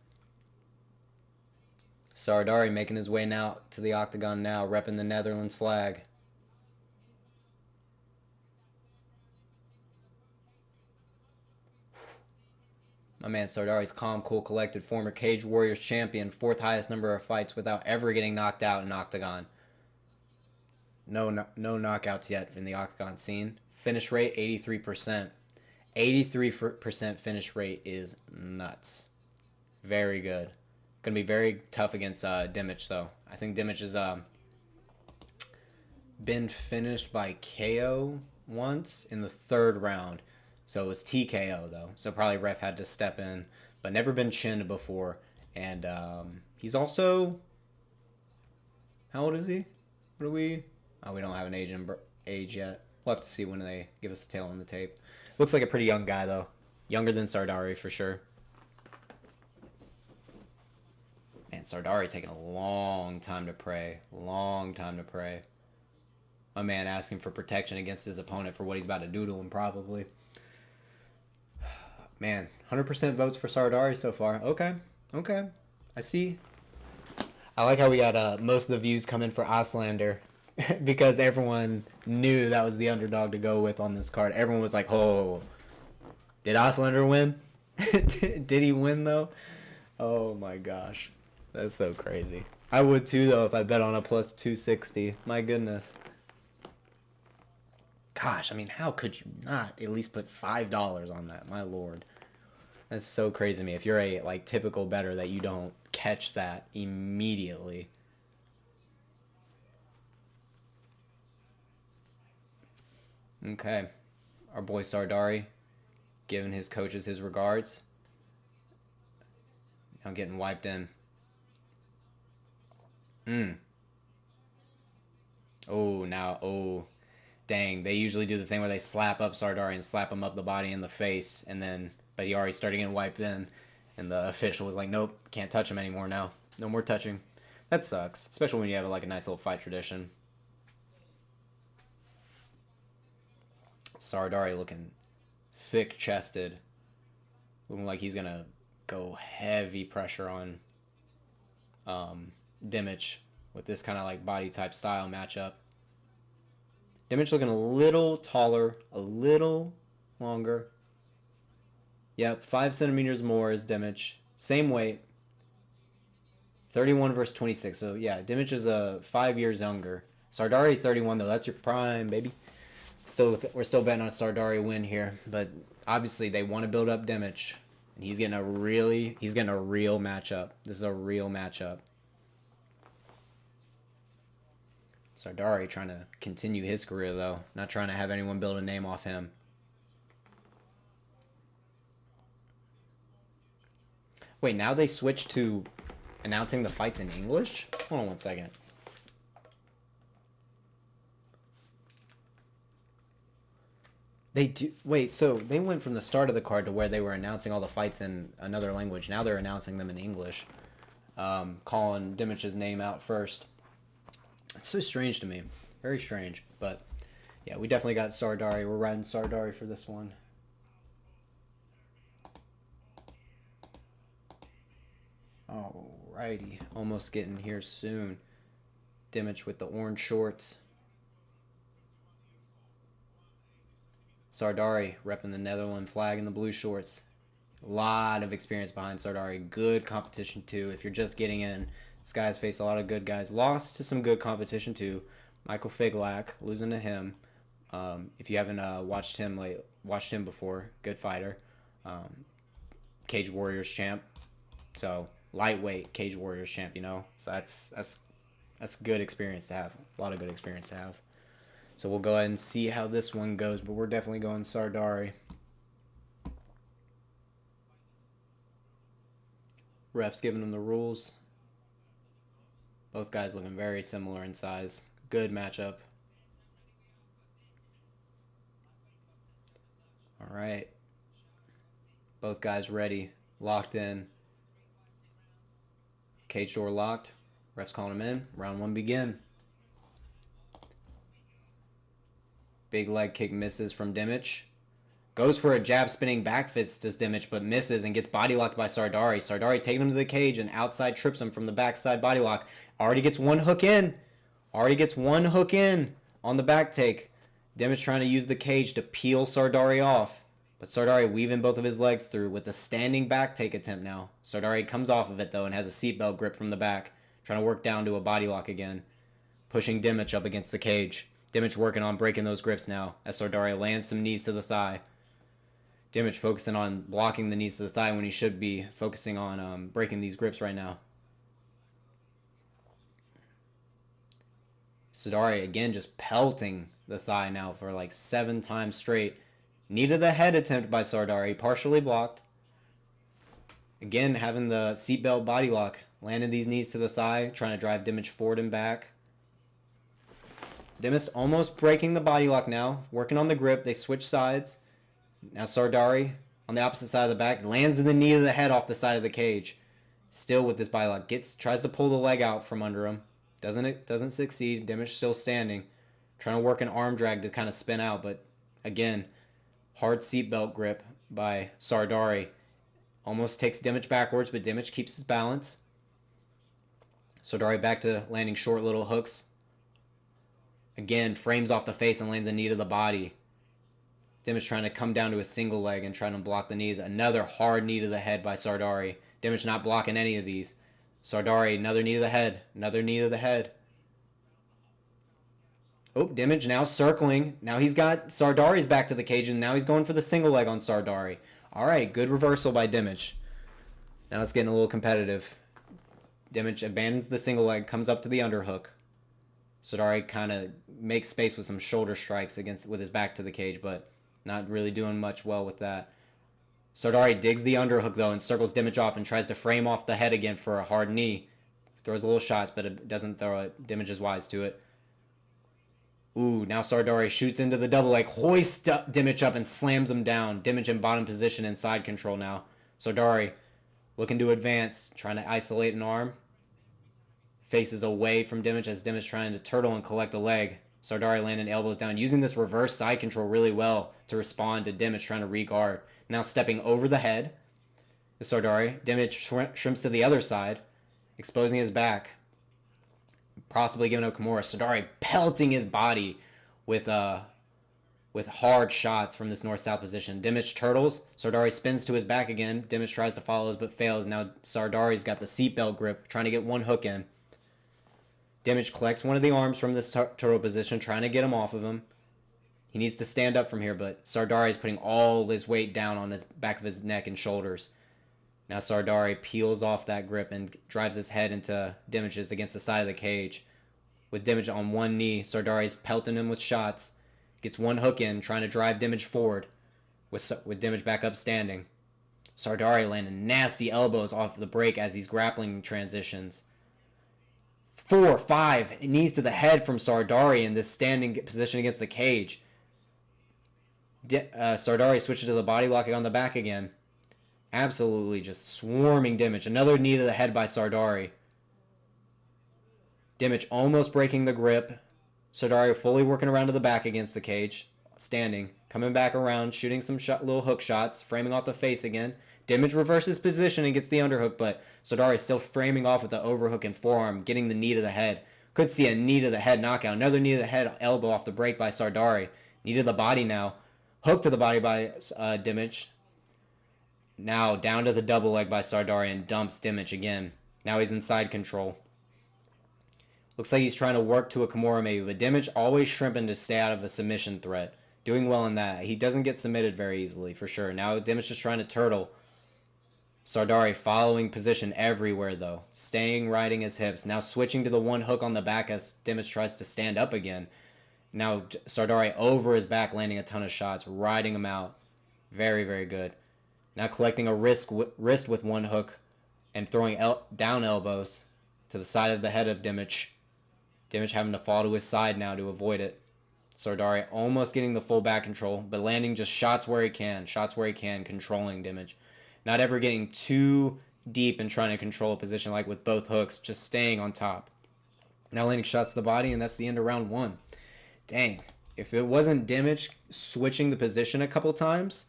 Sardari making his way now to the Octagon now, repping the Netherlands flag. My man Sardari's calm, cool, collected, former Cage Warriors champion, 4th highest number of fights without ever getting knocked out in Octagon. No knockouts yet in the Octagon scene. Finish rate, 83%. 83% finish rate is nuts. Very good. Going to be very tough against Dimić, though. I think Dimić has been finished by KO once in the 3rd round. So it was TKO, though. So probably ref had to step in. But never been chinned before. And he's also... How old is he? What are we... Oh, we don't have an age yet. We'll have to see when they give us a tail on the tape. Looks like a pretty young guy, though. Younger than Sardari, for sure. Man, Sardari taking a long time to pray. Long time to pray. My man asking for protection against his opponent for what he's about to do to him, probably. Man, 100% votes for Sardari so far. Okay, okay. I see. I like how we got most of the views coming for Aslaner. Because everyone knew that was the underdog to go with on this card. Everyone was like, oh, did Aslaner win? Did he win, though? Oh, my gosh. That's so crazy. I would, too, though, if I bet on a plus 260. My goodness. Gosh, I mean, how could you not at least put $5 on that? My lord. That's so crazy to me. If you're a, like, typical bettor that you don't catch that immediately. Okay, our boy Sardari giving his coaches his regards. Now getting wiped in. Oh, now, oh, dang. They usually do the thing where they slap up Sardari and slap him up the body in the face. And then, but he already started getting wiped in. And the official was like, nope, can't touch him anymore now. No more touching. That sucks, especially when you have like a nice little fight tradition. Sardari looking thick-chested. Looking like he's going to go heavy pressure on Dimić with this kind of like body type style matchup. Dimić looking a little taller, a little longer. Yep, 5 centimeters more is Dimić. Same weight. 31 versus 26. So yeah, Dimić is 5 years younger. Sardari 31 though. That's your prime, baby. We're still betting on a Sardari win here, but obviously they want to build up Dimić, and he's getting a real matchup. This is a real matchup. Sardari trying to continue his career though, not trying to have anyone build a name off him. Wait, now they switched to announcing the fights in English? Hold on one second. They do. Wait, so they went from the start of the card to where they were announcing all the fights in another language. Now they're announcing them in English, calling Dimić's name out first. It's so strange to me. Very strange. But yeah, we definitely got Sardari. We're riding Sardari for this one. Alrighty. Almost getting here soon. Dimić with the orange shorts. Sardari repping the Netherlands flag in the blue shorts. A lot of experience behind Sardari. Good competition too. If you're just getting in, this guy's faced a lot of good guys. Lost to some good competition too. Michael Figlak, losing to him. If you haven't watched him before, good fighter. Cage Warriors champ. So lightweight Cage Warriors champ, you know. So that's good experience to have. A lot of good experience to have. So we'll go ahead and see how this one goes, but we're definitely going Sardari. Ref's giving them the rules. Both guys looking very similar in size. Good matchup. All right. Both guys ready. Locked in. Cage door locked. Ref's calling them in. Round one begin. Big leg kick misses from Dimić. Goes for a jab spinning back fist to Dimić, but misses and gets body locked by Sardari. Sardari taking him to the cage and outside trips him from the backside body lock. Already gets one hook in. Already gets one hook in on the back take. Dimić trying to use the cage to peel Sardari off. But Sardari weaving both of his legs through with a standing back take attempt now. Sardari comes off of it though and has a seatbelt grip from the back. Trying to work down to a body lock again. Pushing Dimić up against the cage. Dimić working on breaking those grips now as Sardari lands some knees to the thigh. Dimić focusing on blocking the knees to the thigh when he should be focusing on breaking these grips right now. Sardari again just pelting the thigh now for like 7 times straight. Knee to the head attempt by Sardari, partially blocked. Again, having the seatbelt body lock. Landing these knees to the thigh, trying to drive Dimić forward and back. Dimić almost breaking the body lock now. Working on the grip. They switch sides. Now Sardari on the opposite side of the back lands in the knee to the head off the side of the cage. Still with this body lock, tries to pull the leg out from under him. Doesn't succeed. Dimić still standing, trying to work an arm drag to kind of spin out, but again, hard seatbelt grip by Sardari. Almost takes Dimić backwards, but Dimić keeps his balance. Sardari back to landing short little hooks. Again, frames off the face and lands a knee to the body. Dimić trying to come down to a single leg and trying to block the knees. Another hard knee to the head by Sardari. Dimić not blocking any of these. Sardari, another knee to the head. Another knee to the head. Oh, Dimić now circling. Now he's got Sardari's back to the cage, and now he's going for the single leg on Sardari. All right, good reversal by Dimić. Now it's getting a little competitive. Dimić abandons the single leg, comes up to the underhook. Sardari kind of makes space with some shoulder strikes with his back to the cage, but not really doing much well with that. Sardari digs the underhook, though, and circles Dimić off and tries to frame off the head again for a hard knee. Throws a little shots, but it doesn't throw it. Dimić is wise to it. Ooh, now Sardari shoots into the double leg, hoists Dimić up and slams him down. Dimić in bottom position and side control now. Sardari looking to advance, trying to isolate an arm. Faces away from Dimić as Dimić trying to turtle and collect the leg. Sardari landing elbows down, using this reverse side control really well to respond to Dimić trying to re-guard. Now stepping over the head. Sardari. Dimić shrimps to the other side, exposing his back. Possibly giving up Kimura. Sardari pelting his body with hard shots from this north-south position. Dimić turtles. Sardari spins to his back again. Dimić tries to follow but fails. Now Sardari's got the seatbelt grip, trying to get one hook in. Dimić collects one of the arms from this turtle position, trying to get him off of him. He needs to stand up from here, but Sardari is putting all his weight down on his back of his neck and shoulders. Now Sardari peels off that grip and drives his head into Dimić's against the side of the cage. With Dimić on one knee, Sardari's pelting him with shots. Gets one hook in, trying to drive Dimić forward, with Dimić back up standing. Sardari landing nasty elbows off the break as he's grappling transitions. 4, 5 knees to the head from Sardari in this standing position against the cage. Sardari switches to the body locking on the back again. Absolutely just swarming Dimić. Another knee to the head by Sardari. Dimić almost breaking the grip. Sardari fully working around to the back against the cage. Standing. Coming back around. Shooting some little hook shots. Framing off the face again. Dimić reverses position and gets the underhook, but Sardari is still framing off with the overhook and forearm, getting the knee to the head. Could see a knee to the head knockout. Another knee to the head elbow off the break by Sardari. Knee to the body now. Hook to the body by Dimić. Now down to the double leg by Sardari and dumps Dimić again. Now he's in side control. Looks like he's trying to work to a Kimura maybe, but Dimić always shrimping to stay out of a submission threat. Doing well in that. He doesn't get submitted very easily, for sure. Now Dimić is trying to turtle. Sardari following position everywhere, though. Staying, riding his hips. Now switching to the one hook on the back as Dimić tries to stand up again. Now Sardari over his back, landing a ton of shots, riding him out. Very, very good. Now collecting a wrist with one hook and throwing down elbows to the side of the head of Dimić. Dimić having to fall to his side now to avoid it. Sardari almost getting the full back control, but landing just shots where he can, controlling Dimić. Not ever getting too deep and trying to control a position like with both hooks, just staying on top. Now landing shots to the body, and that's the end of round 1. Dang. If it wasn't Dimić switching the position a couple times,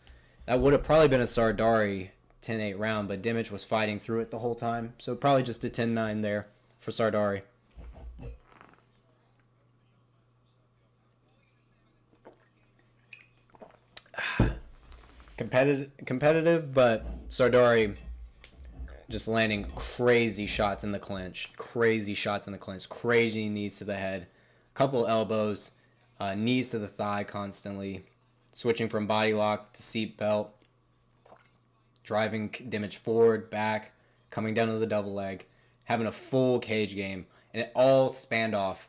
that would have probably been a Sardari 10-8 round, but Dimić was fighting through it the whole time. So probably just a 10-9 there for Sardari. Competitive, but Sardari just landing crazy shots in the clinch. Crazy shots in the clinch. Crazy knees to the head. Couple elbows. Knees to the thigh constantly. Switching from body lock to seat belt. Driving Dimić forward, back. Coming down to the double leg. Having a full cage game. And it all spanned off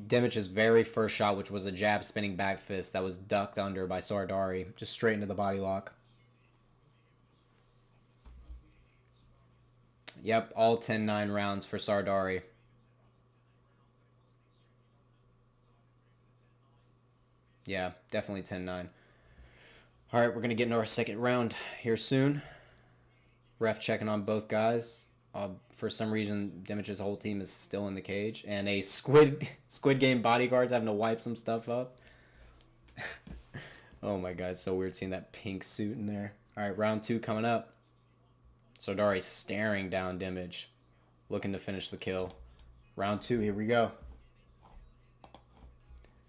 Dimić's very first shot, which was a jab spinning back fist that was ducked under by Sardari. Just straight into the body lock. Yep, all 10-9 rounds for Sardari. Yeah, definitely 10-9. All right, we're going to get into our second round here soon. Ref checking on both guys. For some reason, Dimić's whole team is still in the cage. And a Squid Game bodyguard's having to wipe some stuff up. Oh my god, it's so weird seeing that pink suit in there. All right, round 2 coming up. Sardari staring down Dimić, looking to finish the kill. Round 2, here we go.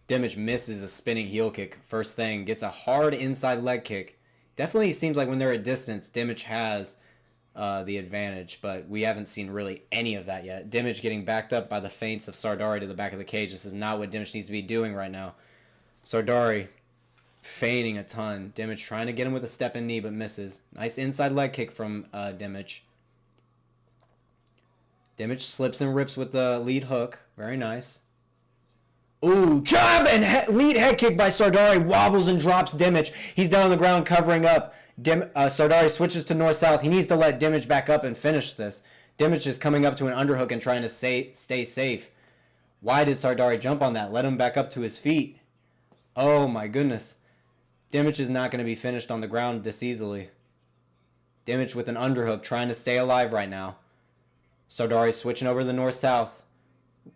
Dimić misses a spinning heel kick. First thing, gets a hard inside leg kick. Definitely seems like when they're at distance, Dimić has the advantage, but we haven't seen really any of that yet. Dimić getting backed up by the feints of Sardari to the back of the cage. This is not what Dimić needs to be doing right now. Sardari feigning a ton. Dimić trying to get him with a step-in knee, but misses. Nice inside leg kick from Dimić. Dimić slips and rips with the lead hook. Very nice. Ooh, jab and lead head kick by Sardari. Wobbles and drops Dimić. He's down on the ground covering up. Sardari switches to north-south. He needs to let Dimić back up and finish this. Dimić is coming up to an underhook and trying to stay safe. Why did Sardari jump on that? Let him back up to his feet. Oh my goodness. Dimić is not going to be finished on the ground this easily. Dimić with an underhook trying to stay alive right now. Sardari switching over to the north-south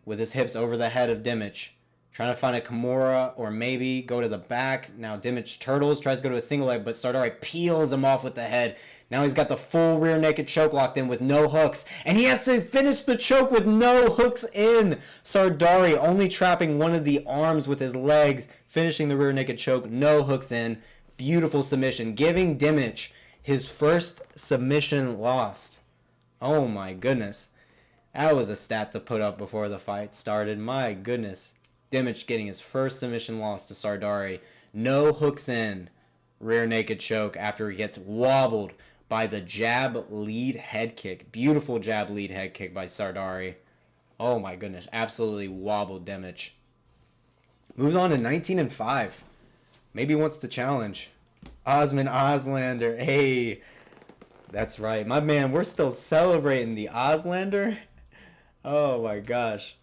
with his hips over the head of Dimić. Trying to find a Kimura or maybe go to the back. Now Dimić turtles, tries to go to a single leg, but Sardari peels him off with the head. Now he's got the full rear naked choke locked in with no hooks. And he has to finish the choke with no hooks in. Sardari only trapping one of the arms with his legs, finishing the rear naked choke, no hooks in. Beautiful submission, giving Dimić his first submission lost. Oh my goodness. That was a stat to put up before the fight started. My goodness. Dimić getting his first submission loss to Sardari. No hooks in. Rear naked choke after he gets wobbled by the jab lead head kick. Beautiful jab lead head kick by Sardari. Oh my goodness. Absolutely wobbled Dimić. Moves on to 19-5. Maybe wants to challenge. Osman Aslaner. Hey. That's right. My man, we're still celebrating the Aslaner. Oh my gosh.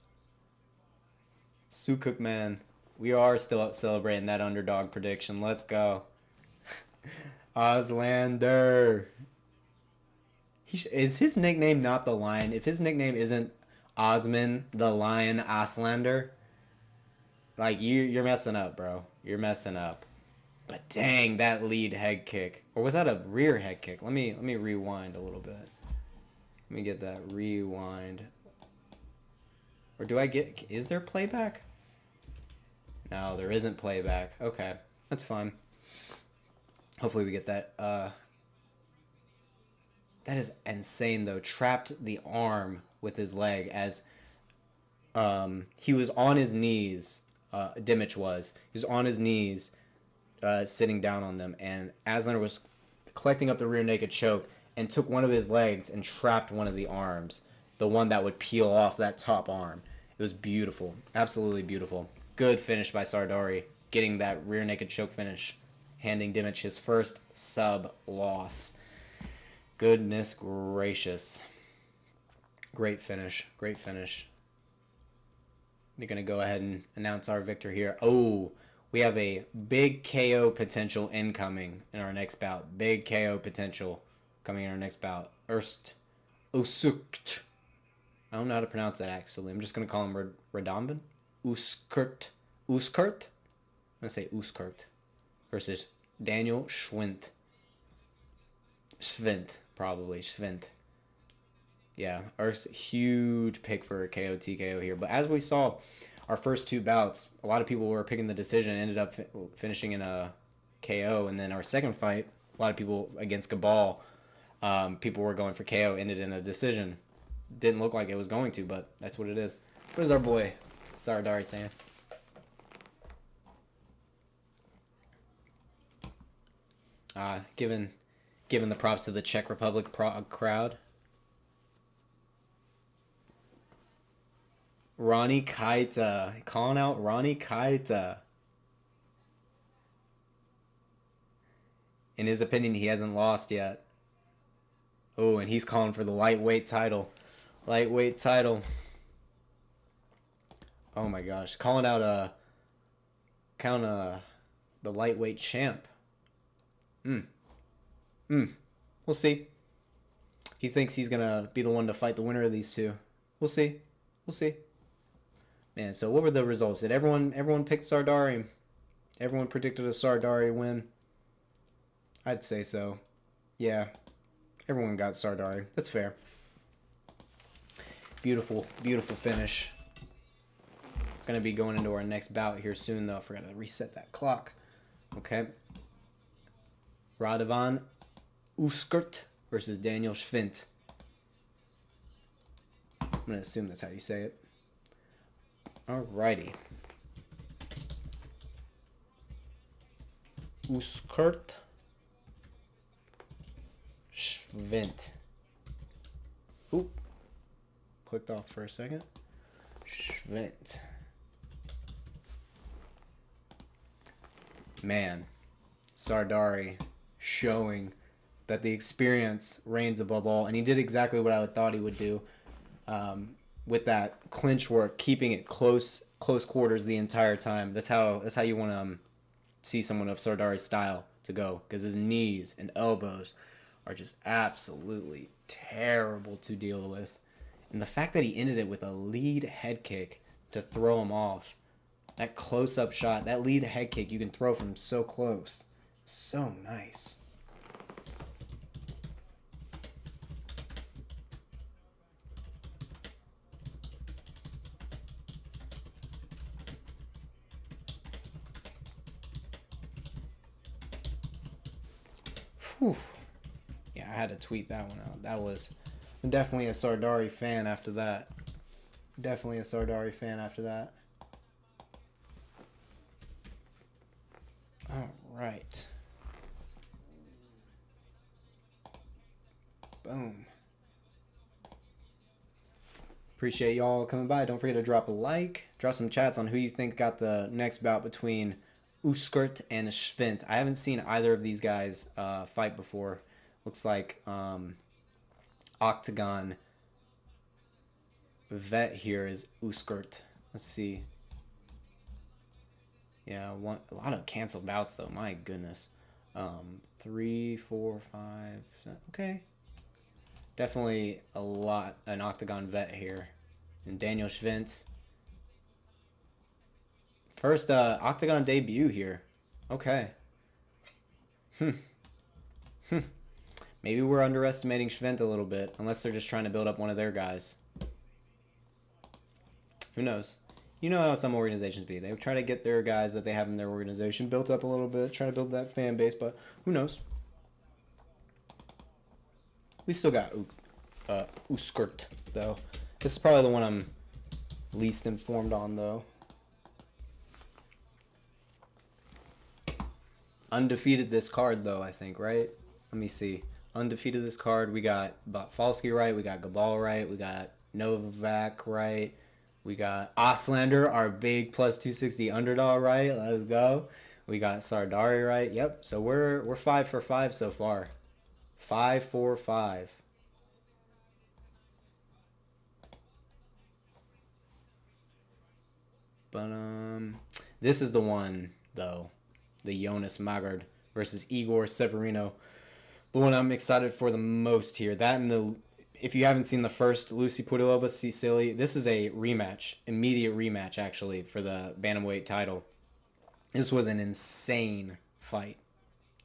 Sukuk, man. We are still celebrating that underdog prediction. Let's go. Aslander. Is his nickname not the Lion? If his nickname isn't Osman the Lion Aslander, like you're messing up, bro. You're messing up. But dang, that lead head kick. Or was that a rear head kick? Let me rewind a little bit. Let me get that rewind. Or do I get... Is there playback? No, there isn't playback. Okay, that's fine. Hopefully we get that. That is insane, though. Trapped the arm with his leg as he was on his knees. Dimić was. He was on his knees sitting down on them. And Aslaner was collecting up the rear naked choke and took one of his legs and trapped one of the arms. The one that would peel off that top arm. It was beautiful. Absolutely beautiful. Good finish by Sardari. Getting that rear naked choke finish. Handing Dimić his first sub loss. Goodness gracious. Great finish. Great finish. They're going to go ahead and announce our victor here. Oh, we have a big KO potential incoming in our next bout. Big KO potential coming in our next bout. Úškrt. I don't know how to pronounce that, actually. I'm just going to call him Radovan. Úškrt. going to say Úškrt versus Daniel Schwindt. Probably. Schwindt. Yeah, our huge pick for a KO TKO here. But as we saw, our first two bouts, a lot of people were picking the decision, ended up finishing in a KO. And then our second fight, a lot of people against Gabal, people were going for KO, ended in a decision. Didn't look like it was going to, but that's what it is. What is our boy Sardari saying? Giving the props to the Czech Republic crowd. Ronnie Keita. Calling out Ronnie Keita. In his opinion, he hasn't lost yet. Oh, and he's calling for the lightweight title. Lightweight title. Oh my gosh. Calling out the lightweight champ. We'll see. He thinks he's going to be the one to fight the winner of these two. We'll see. We'll see. Man, so what were the results? Did everyone pick Sardari? Everyone predicted a Sardari win? I'd say so. Yeah. Everyone got Sardari. That's fair. Beautiful, beautiful finish. Going to be going into our next bout here soon, though. I forgot to reset that clock. Okay. Radovan Úškrt versus Daniel Schwindt. I'm going to assume that's how you say it. Alrighty. Úškrt. Schwindt. Oop. Clicked off for a second. Schwindt. Man. Sardari showing that the experience reigns above all. And he did exactly what I thought he would do. With that clinch work, keeping it close quarters the entire time. That's how you want to see someone of Sardari's style to go, because his knees and elbows are just absolutely terrible to deal with. And the fact that he ended it with a lead head kick to throw him off, that close-up shot, that lead head kick you can throw from so close, so nice. Whew. Yeah, I had to tweet that one out. That was definitely a Sardari fan after that. Definitely a Sardari fan after that. All right. Boom. Appreciate y'all coming by. Don't forget to drop a like. Drop some chats on who you think got the next bout between Úškrt and Schwindt. I haven't seen either of these guys fight before. Looks like OKTAGON vet here is Úškrt. Let's see. Yeah, a lot of canceled bouts though. My goodness. 3, 4, 5. Okay. Definitely an OKTAGON vet here. And Daniel Schwindt. First OKTAGON debut here. Okay. Maybe we're underestimating Schwindt a little bit, unless they're just trying to build up one of their guys. Who knows? You know how some organizations be. They try to get their guys that they have in their organization built up a little bit, try to build that fan base, but who knows? We still got Úškrt, though. This is probably the one I'm least informed on, though. Undefeated this card, though, I think, right? Let me see. Undefeated this card. We got Batfalsky right. We got Gabal right. We got Novák right. We got Aslaner, our big plus 260 underdog right. Let's go. We got Sardari right. Yep. So we're 5 for 5 so far. 5 for 5. But this is the one though. The Jonas Mågård versus Igor Severino. The one I'm excited for the most here. That and if you haven't seen the first Lucie Pudilová Sicily, this is a rematch, immediate rematch actually for the bantamweight title. This was an insane fight.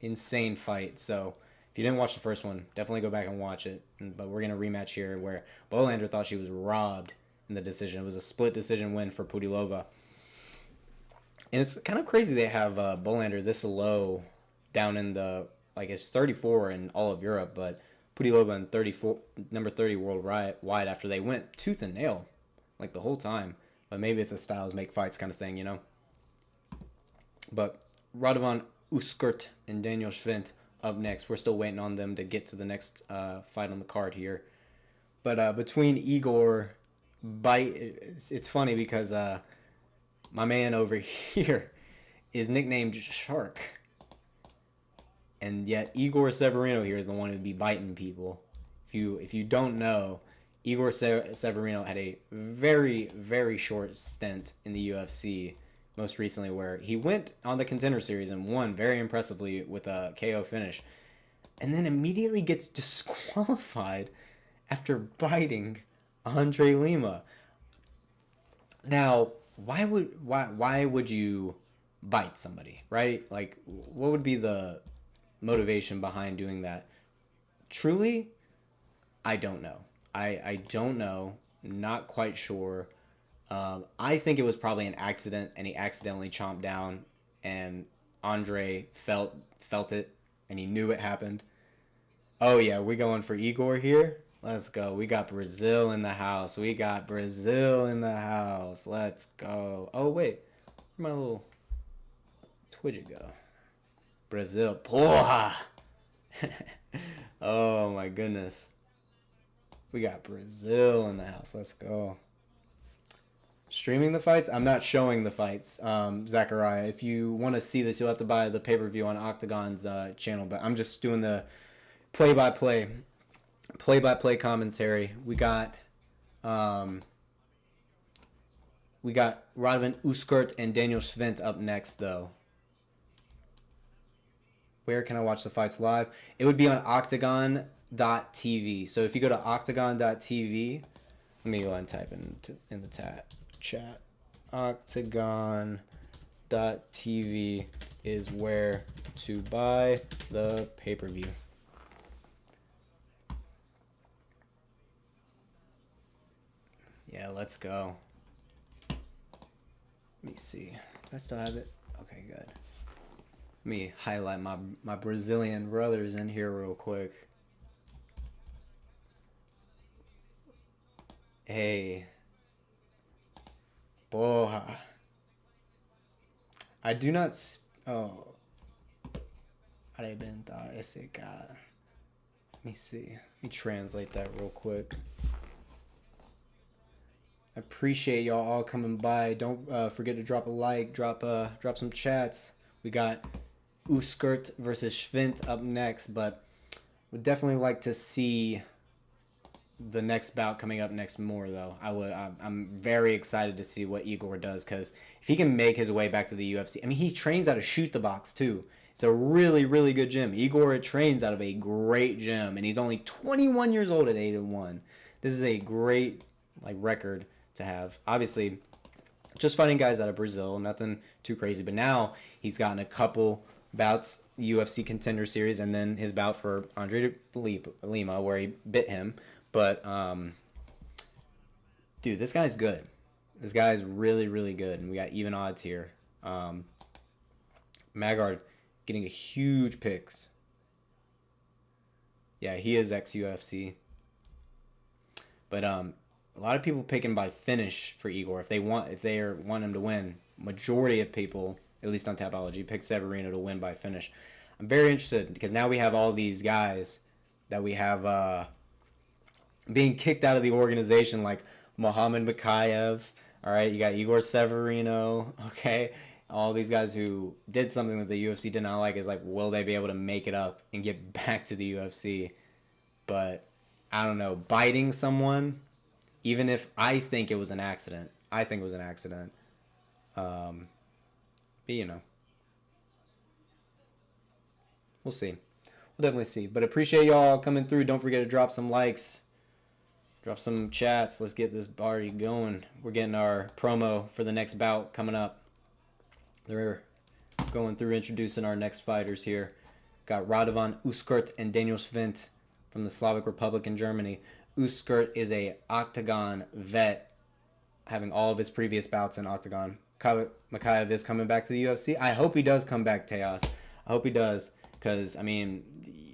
Insane fight. So if you didn't watch the first one, definitely go back and watch it. But we're going to rematch here where Bolander thought she was robbed in the decision. It was a split decision win for Pudilová. And it's kind of crazy they have Bolander this low down in the, like, it's 34 in all of Europe, but Pudilová in 34, number 30 worldwide after they went tooth and nail, like, the whole time. But maybe it's a styles make fights kind of thing, you know? But Radovan, Úškrt, and Daniel Schwindt up next. We're still waiting on them to get to the next fight on the card here. But between Igor, it's funny because my man over here is nicknamed Shark. And yet Igor Severino here is the one who'd be biting people. If you don't know, Igor Severino had a very, very short stint in the UFC most recently where he went on the Contender Series and won very impressively with a KO finish. And then immediately gets disqualified after biting Andre Lima. Now, why would you bite somebody, right? Like, what would be the motivation behind doing that? Truly, I don't know. I don't know. Not quite sure. I think it was probably an accident, and he accidentally chomped down, and Andre felt it, and he knew it happened. Oh yeah, we going for Igor here? Let's go. We got Brazil in the house. Let's go. Oh wait, where'd my little Twidget go? Brazil. Porra! Oh my goodness. We got Brazil in the house. Let's go. Streaming the fights? I'm not showing the fights, Zachariah. If you want to see this, you'll have to buy the pay-per-view on OKTAGON's channel. But I'm just doing the play-by-play commentary. We got Radovan, Úškrt, and Daniel Schwindt up next, though. Where can I watch the fights live? It would be on OKTAGON.tv. So if you go to OKTAGON.tv, let me go ahead and type in the chat. OKTAGON.tv is where to buy the pay-per-view. Yeah, let's go. Let me see. Do I still have it? Okay, good. Let me highlight my Brazilian brothers in here real quick. Hey. Porra. I do not... Oh. Arrebentar esse cara. Let me see. Let me translate that real quick. I appreciate y'all all coming by. Don't forget to drop a like, drop some chats. We got Úškrt versus Schwindt up next, but would definitely like to see the next bout coming up next more, though. I'm very excited to see what Igor does, because if he can make his way back to the UFC, I mean, he trains out of Shoot the Box too. It's a really, really good gym. Igor trains out of a great gym, and he's only 21 years old at 8-1. This is a great record to have. Obviously, just fighting guys out of Brazil, nothing too crazy. But now he's gotten a couple bouts, UFC Contender Series, and then his bout for Andre Lima, where he bit him. But, dude, this guy's good. This guy's really, really good. And we got even odds here. Mågård getting a huge picks. Yeah, he is ex-UFC. But, a lot of people picking by finish for Igor. If they want him to win, majority of people, at least on Tapology, pick Severino to win by finish. I'm very interested because now we have all these guys that we have being kicked out of the organization, like Mohamed Makayev. All right, you got Igor Severino. Okay, all these guys who did something that the UFC did not like is like, will they be able to make it up and get back to the UFC? But I don't know, biting someone. Even if I think it was an accident. But, you know. We'll see. We'll definitely see. But appreciate y'all coming through. Don't forget to drop some likes. Drop some chats. Let's get this party going. We're getting our promo for the next bout coming up. They're going through introducing our next fighters here. Got Radovan, Úškrt, and Daniel Schwindt from the Slavic Republic in Germany. Úškrt is a Octagon vet, having all of his previous bouts in Octagon. Makayev is coming back to the UFC. I hope he does come back, Teos. I hope he does, because, I mean,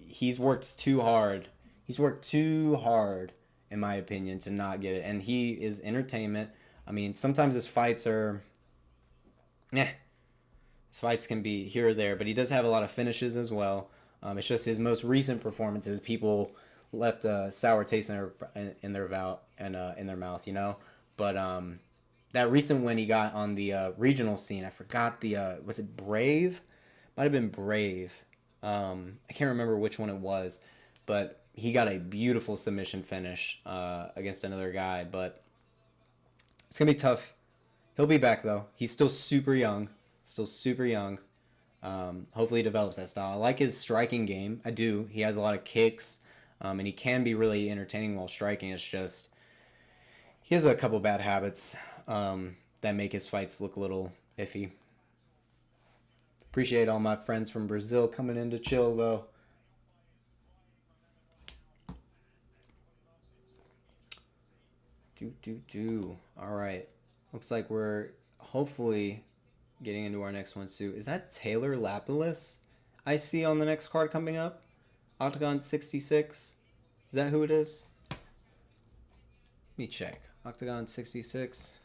he's worked too hard. He's worked too hard, in my opinion, to not get it. And he is entertainment. I mean, sometimes his fights are... His fights can be here or there, but he does have a lot of finishes as well. It's just his most recent performances, people left a sour taste in their mouth, you know. But that recent win he got on the regional scene, I forgot the was it Brave? Might have been Brave. I can't remember which one it was, but he got a beautiful submission finish against another guy. But it's gonna be tough. He'll be back though. He's still super young. Hopefully he develops that style. I like his striking game. I do. He has a lot of kicks, and he can be really entertaining while striking. It's just he has a couple bad habits that make his fights look a little iffy. Appreciate all my friends from Brazil coming in to chill though. All right. Looks like we're hopefully getting into our next one soon. Is that Taylor Lapilus I see on the next card coming up? Octagon 66. Is that who it is? Let me check. Octagon 66.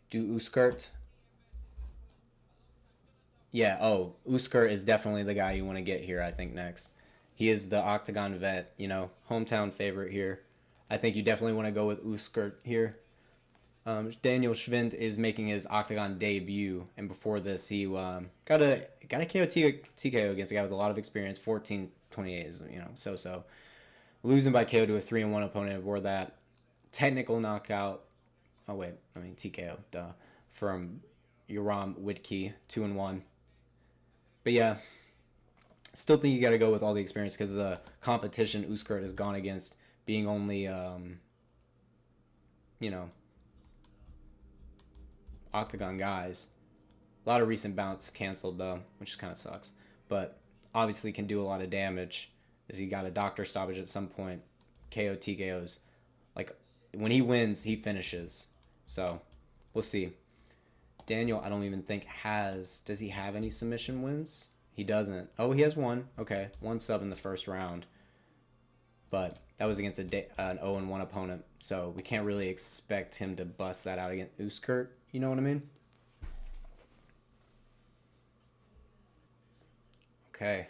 Do Úškrt? Yeah, Úškrt is definitely the guy you want to get here, I think, next. He is the Octagon vet, you know, hometown favorite here. I think you definitely want to go with Úškrt here. Daniel Schwindt is making his Octagon debut, and before this, he got a KO TKO against a guy with a lot of experience. 14-28 is, you know, so. Losing by KO to a 3-1 opponent before that. Technical knockout. TKO, from Yoram Widke, 2-1. But yeah, still think you got to go with all the experience because of the competition Úškrt has gone against, being only, Octagon guys. A lot of recent bouts canceled though, which kind of sucks. But obviously can do a lot of damage, as he got a doctor stoppage at some point. KO TKOs. Like, when he wins, he finishes. So, we'll see. Daniel, I don't even think does he have any submission wins? He doesn't. Oh, he has one. Okay, one sub in the first round. But that was against an 0-1 opponent, so we can't really expect him to bust that out against Úškrt. You know what I mean? Okay.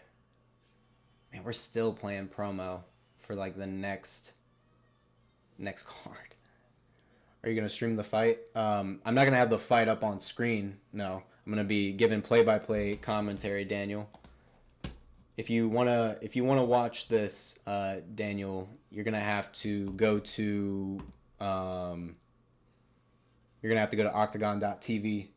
Man, we're still playing promo for like the next card. Are you gonna stream the fight? I'm not gonna have the fight up on screen. No, I'm gonna be giving play-by-play commentary, Daniel. If you wanna watch this, Daniel, you're gonna have to go to octagon.tv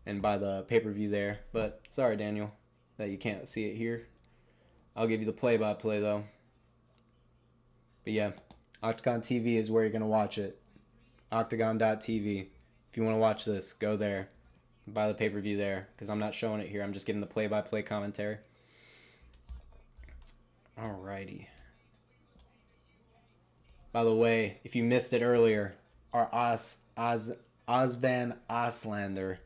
and buy the pay-per-view there. But sorry, Daniel, that you can't see it here. I'll give you the play-by-play though. But yeah, Octagon TV is where you're gonna watch it. Octagon.tv. If you want to watch this, go there. Buy the pay-per-view there, because I'm not showing it here. I'm just giving the play-by-play commentary. Alrighty. By the way, if you missed it earlier, our Ozan Aslaner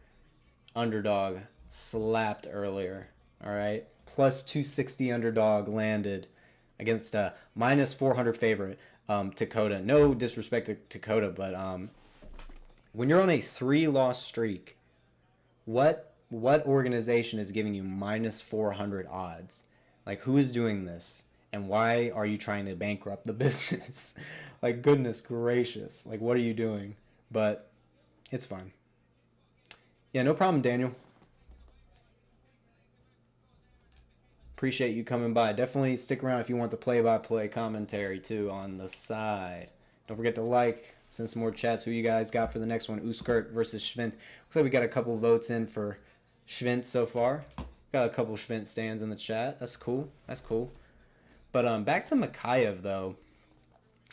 underdog slapped earlier. Alright? Plus 260 underdog landed against a minus 400 favorite, Tichota. No disrespect to Tichota, but when you're on a 3-loss streak, what organization is giving you minus 400 odds? Like, who is doing this? And why are you trying to bankrupt the business? Like, goodness gracious. Like, what are you doing? But it's fine. Yeah, no problem, Daniel. Appreciate you coming by. Definitely stick around if you want the play-by-play commentary, too, on the side. Don't forget to like, send some more chats. Who you guys got for the next one? Úškrt versus Schwindt. Looks like we got a couple votes in for Schwindt so far. Got a couple Schwindt stands in the chat. That's cool. But back to Mikhaev though.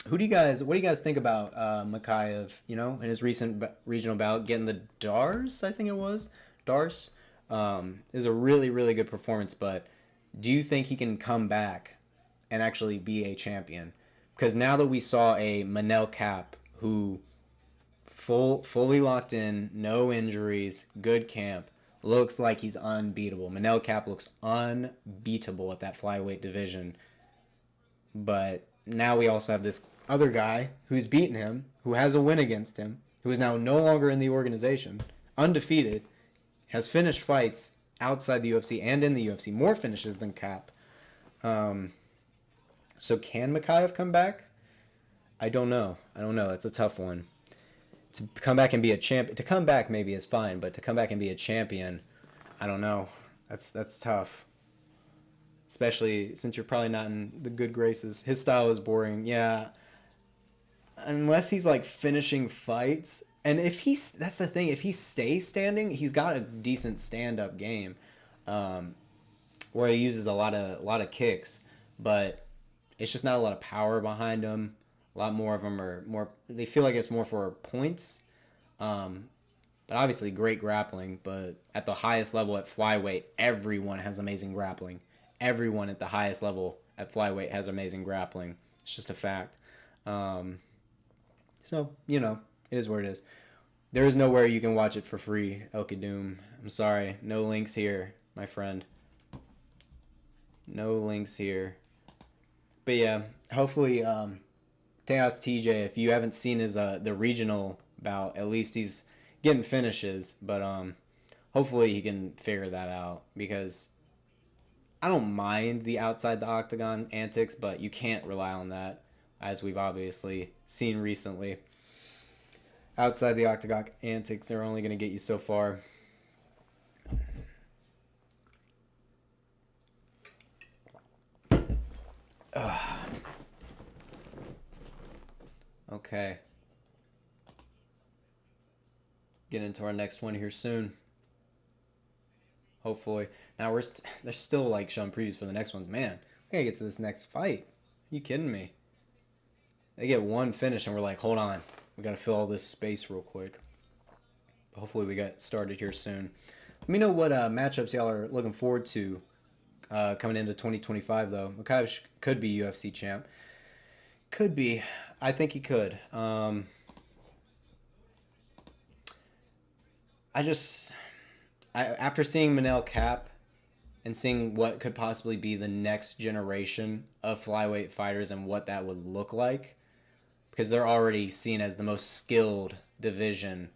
What do you guys think about Mikhaev? You know, in his recent regional bout, getting the Dars, I think it was Dars, is a really really good performance. But do you think he can come back and actually be a champion? Because now that we saw a Manel Cap who fully locked in, no injuries, good camp, looks like he's unbeatable. Manel Cap looks unbeatable at that flyweight division. But now we also have this other guy who's beaten him, who has a win against him, who is now no longer in the organization, undefeated, has finished fights outside the UFC and in the UFC, more finishes than Cap. So can Mikhaev come back? I don't know. That's a tough one. To come back and be a champion, to come back maybe is fine, but to come back and be a champion, I don't know. That's tough. Especially since you're probably not in the good graces. His style is boring. Yeah. Unless he's like finishing fights. And that's the thing, if he stays standing, he's got a decent stand-up game. Where he uses a lot of kicks, but it's just not a lot of power behind him. A lot more of them are more, they feel like it's more for points. But obviously great grappling, but at the highest level at flyweight, everyone has amazing grappling. Everyone at the highest level at flyweight has amazing grappling. It's just a fact. So, you know, it is what it is. There is nowhere you can watch it for free, El Kadum. I'm sorry. No links here, my friend. No links here. But yeah, hopefully, Tejas TJ, if you haven't seen his the regional bout, at least he's getting finishes. But hopefully he can figure that out, because I don't mind the outside the octagon antics, but you can't rely on that, as we've obviously seen recently. Outside the octagon antics are only going to get you so far. Okay. Get into our next one here soon. Hopefully. Now they're still like showing previews for the next ones. Man, we gotta get to this next fight. Are you kidding me? They get one finish and we're like, hold on. We gotta fill all this space real quick. But hopefully we get started here soon. Let me know what matchups y'all are looking forward to coming into 2025 though. Mikhaev could be UFC champ. Could be. I think he could. After seeing Manel Cap and seeing what could possibly be the next generation of flyweight fighters and what that would look like, because they're already seen as the most skilled division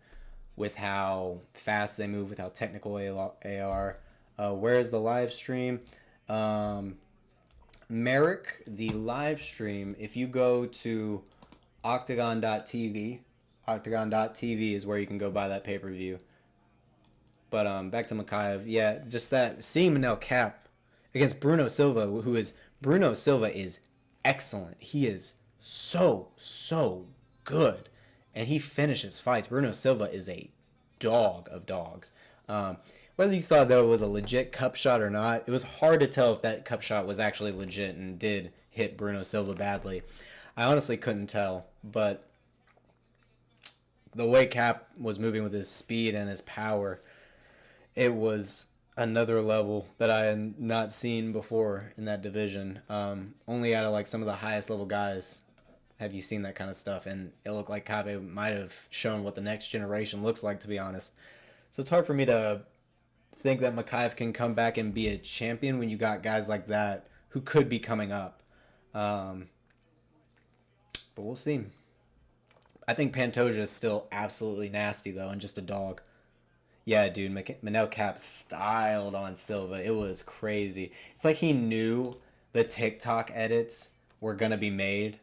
with how fast they move, with how technical they are. Where is the live stream? Merrick, the live stream, if you go to OKTAGON.tv, OKTAGON.tv is where you can go buy that pay-per-view. But back to Mikhaev, yeah, just that, seeing Manel Cap against Bruno Silva, Bruno Silva is excellent. He is so good, and he finishes fights. Bruno Silva is a dog of dogs. Whether you thought that it was a legit cup shot or not, it was hard to tell if that cup shot was actually legit and did hit Bruno Silva badly. I honestly couldn't tell, but the way Cap was moving with his speed and his power, it was another level that I had not seen before in that division. Only out of like some of the highest level guys have you seen that kind of stuff, and it looked like Cap might have shown what the next generation looks like, to be honest. So it's hard for me to think that Mikhaev can come back and be a champion when you got guys like that who could be coming up. But we'll see. I think Pantoja is still absolutely nasty, though, and just a dog. Yeah, dude, Manel Cap styled on Silva. It was crazy. It's like he knew the TikTok edits were going to be made.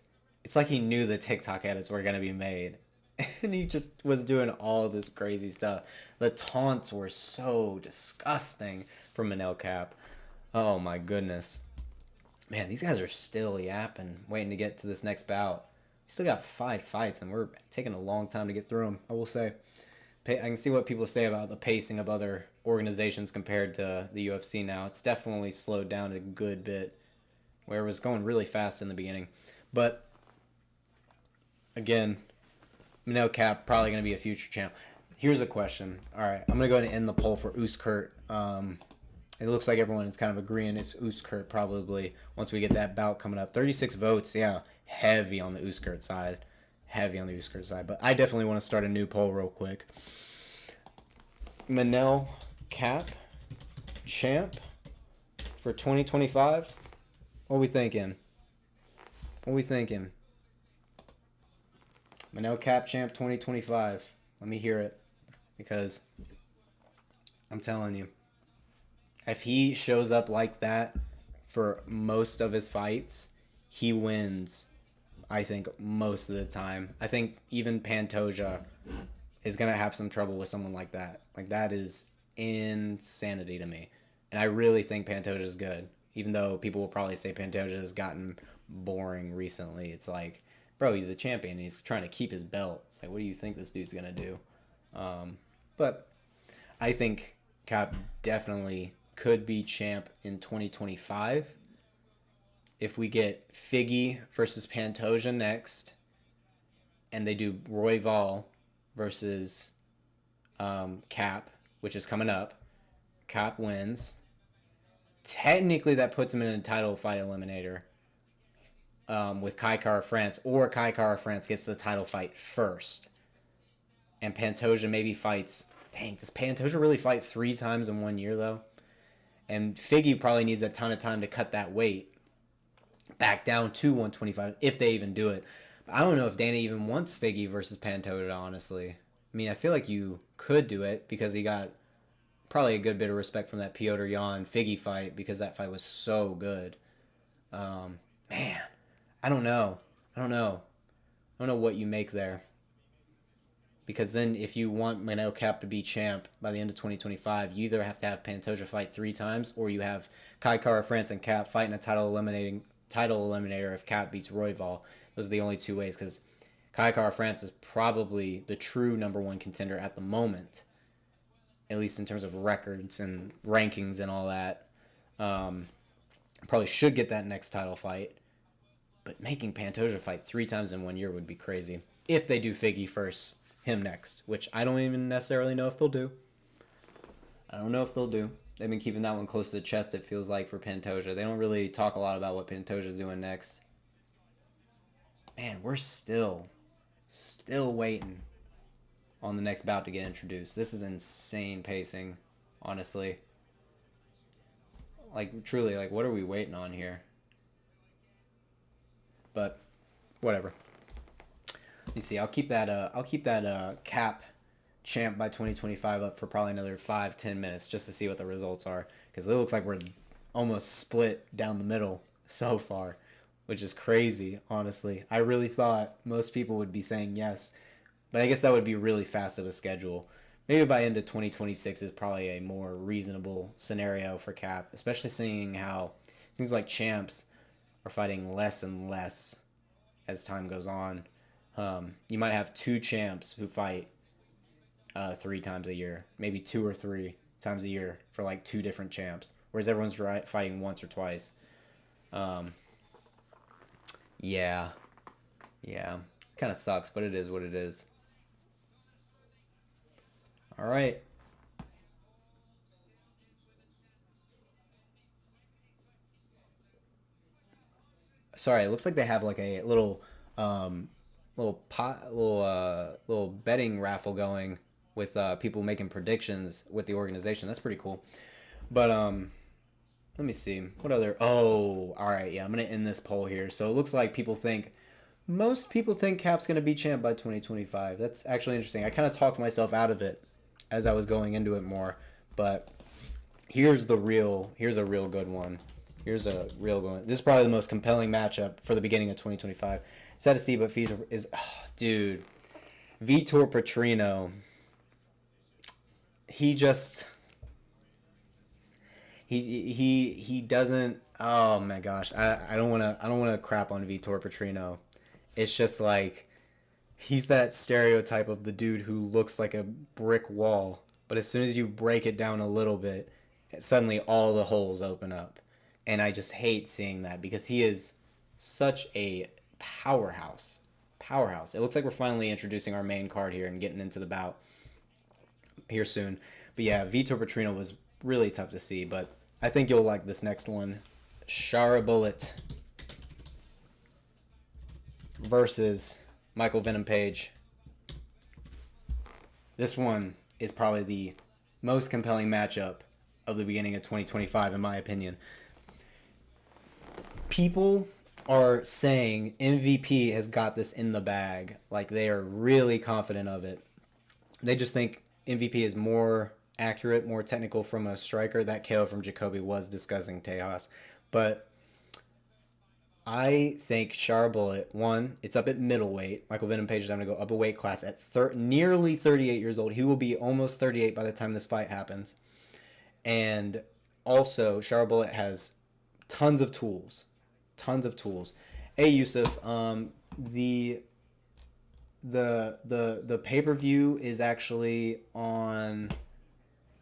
And he just was doing all this crazy stuff. The taunts were so disgusting from Manel Cap. Oh, my goodness. Man, these guys are still yapping, waiting to get to this next bout. We still got 5 fights, and we're taking a long time to get through them, I will say. I can see what people say about the pacing of other organizations compared to the UFC now. It's definitely slowed down a good bit where it was going really fast in the beginning. But again, Manel Cap probably going to be a future champ. Here's a question. All right, I'm going to go ahead and end the poll for Úškrt. It looks like everyone is kind of agreeing it's Úškrt probably once we get that bout coming up. 36 votes, yeah, heavy on the Úškrt side. Heavy on the Úškrt side. But I definitely want to start a new poll real quick. Manel Cap champ for 2025? What are we thinking? What are we thinking? Manel Cap champ 2025. Let me hear it. Because I'm telling you, if he shows up like that for most of his fights, he wins, I think, most of the time. I think even Pantoja is going to have some trouble with someone like that. Like, that is insanity to me. And I really think Pantoja is good. Even though people will probably say Pantoja has gotten boring recently. It's like, bro, he's a champion. And he's trying to keep his belt. Like, what do you think this dude's going to do? But I think Cap definitely could be champ in 2025. If we get Figgy versus Pantoja next, and they do Royval versus Cap, which is coming up, Cap wins. Technically, that puts him in a title fight eliminator with Kai Kara France, or Kai Kara France gets the title fight first. And Pantoja maybe fights... Dang, does Pantoja really fight 3 times in 1 year, though? And Figgy probably needs a ton of time to cut that weight back down to 125, if they even do it. But I don't know if Dana even wants Figgy versus Pantoja, honestly. I mean, I feel like you could do it because he got probably a good bit of respect from that Piotr Jan Figgy fight because that fight was so good. Man, I don't know. I don't know what you make there. Because then if you want Manel Cap to be champ by the end of 2025, you either have to have Pantoja fight 3 times, or you have Kai Kara France and Cap fight in a title eliminator if Cap beats Royval. Those are the only 2 ways, because Kai Kara France is probably the true #1 contender at the moment, at least in terms of records and rankings and all that. Probably should get that next title fight. But making Pantoja fight 3 times in 1 year would be crazy. If they do Figgy first, him next, which I don't even necessarily know if they'll do. I don't know if they'll do. They've been keeping that one close to the chest, it feels like, for Pantoja. They don't really talk a lot about what Pantoja's doing next. Man, we're still waiting on the next bout to get introduced. This is insane pacing, honestly. Like, truly, like, what are we waiting on here? But, whatever. Let me see. I'll keep that Cap champ by 2025 up for probably another 5-10 minutes just to see what the results are, because it looks like we're almost split down the middle so far, which is crazy. Honestly, I really thought most people would be saying yes, but I guess that would be really fast of a schedule. Maybe by end of 2026 is probably a more reasonable scenario for Cap, especially seeing how it seems like champs are fighting less and less as time goes on. You might have 2 champs who fight 3 times a year, maybe 2 or 3 times a year for like 2 different champs, whereas everyone's fighting once or twice. Yeah, kind of sucks, but it is what it is. All right. Sorry, it looks like they have like a little little betting raffle going with people making predictions with the organization. That's pretty cool. But let me see what other. Oh, all right, yeah, I'm gonna end this poll here. So it looks like most people think Cap's gonna be champ by 2025. That's actually interesting. I kind of talked myself out of it as I was going into it more, but here's a real good one. Here's a real good one. This is probably the most compelling matchup for the beginning of 2025. Sad to see, but Vitor is... Oh, dude. Vitor Petrino. He just... He doesn't... Oh, my gosh. I don't want to crap on Vitor Petrino. It's just like... He's that stereotype of the dude who looks like a brick wall. But as soon as you break it down a little bit, suddenly all the holes open up. And I just hate seeing that because he is such a powerhouse. Powerhouse. It looks like we're finally introducing our main card here and getting into the bout here soon. But yeah, Vitor Petrino was really tough to see, but I think you'll like this next one. Shara versus Michael Venom Page. This one is probably the most compelling matchup of the beginning of 2025, in my opinion. People are saying MVP has got this in the bag. Like, they are really confident of it. They just think MVP is more accurate, more technical from a striker. That KO from Jacoby was disgusting, Tejas. But I think Shara, one, it's up at middleweight. Michael Venom Page is having to go up a weight class at nearly 38 years old. He will be almost 38 by the time this fight happens. And also, Shara has tons of tools. Tons of tools. Hey, Yusuf, the pay-per-view is actually on...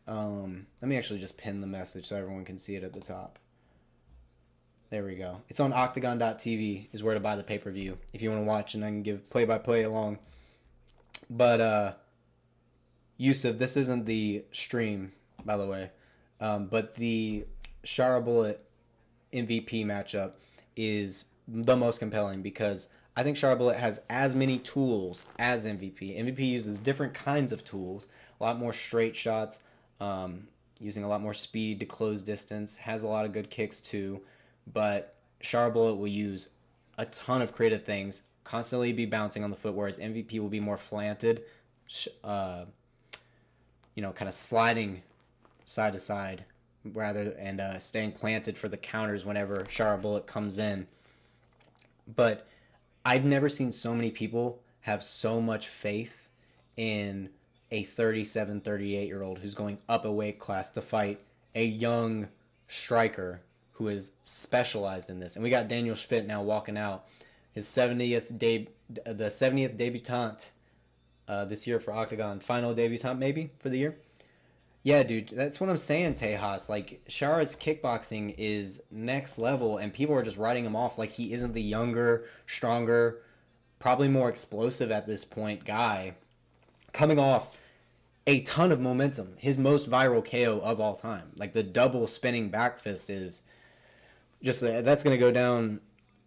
let me actually just pin the message so everyone can see it at the top. There we go. It's on OKTAGON.tv is where to buy the pay-per-view if you want to watch, and I can give play-by-play along. But, Yusuf, this isn't the stream, by the way. But the Shara MVP matchup is the most compelling because I think Shara has as many tools as MVP. MVP uses different kinds of tools, a lot more straight shots, using a lot more speed to close distance, has a lot of good kicks too. But Shara will use a ton of creative things, constantly be bouncing on the foot, whereas MVP will be more slanted, kind of sliding side to side rather, and staying planted for the counters whenever Shara comes in. But I've never seen so many people have so much faith in a 37, 38-year-old who's going up a weight class to fight a young striker who is specialized in this. And we got Daniel Schwindt now walking out, his 70th debutant this year for OKTAGON. Final debutant maybe for the year. Yeah, dude, that's what I'm saying, Tejas. Like, Shara's kickboxing is next level, and people are just writing him off like he isn't the younger, stronger, probably more explosive at this point guy, coming off a ton of momentum. His most viral KO of all time. Like, the double spinning back fist is just, that's going to go down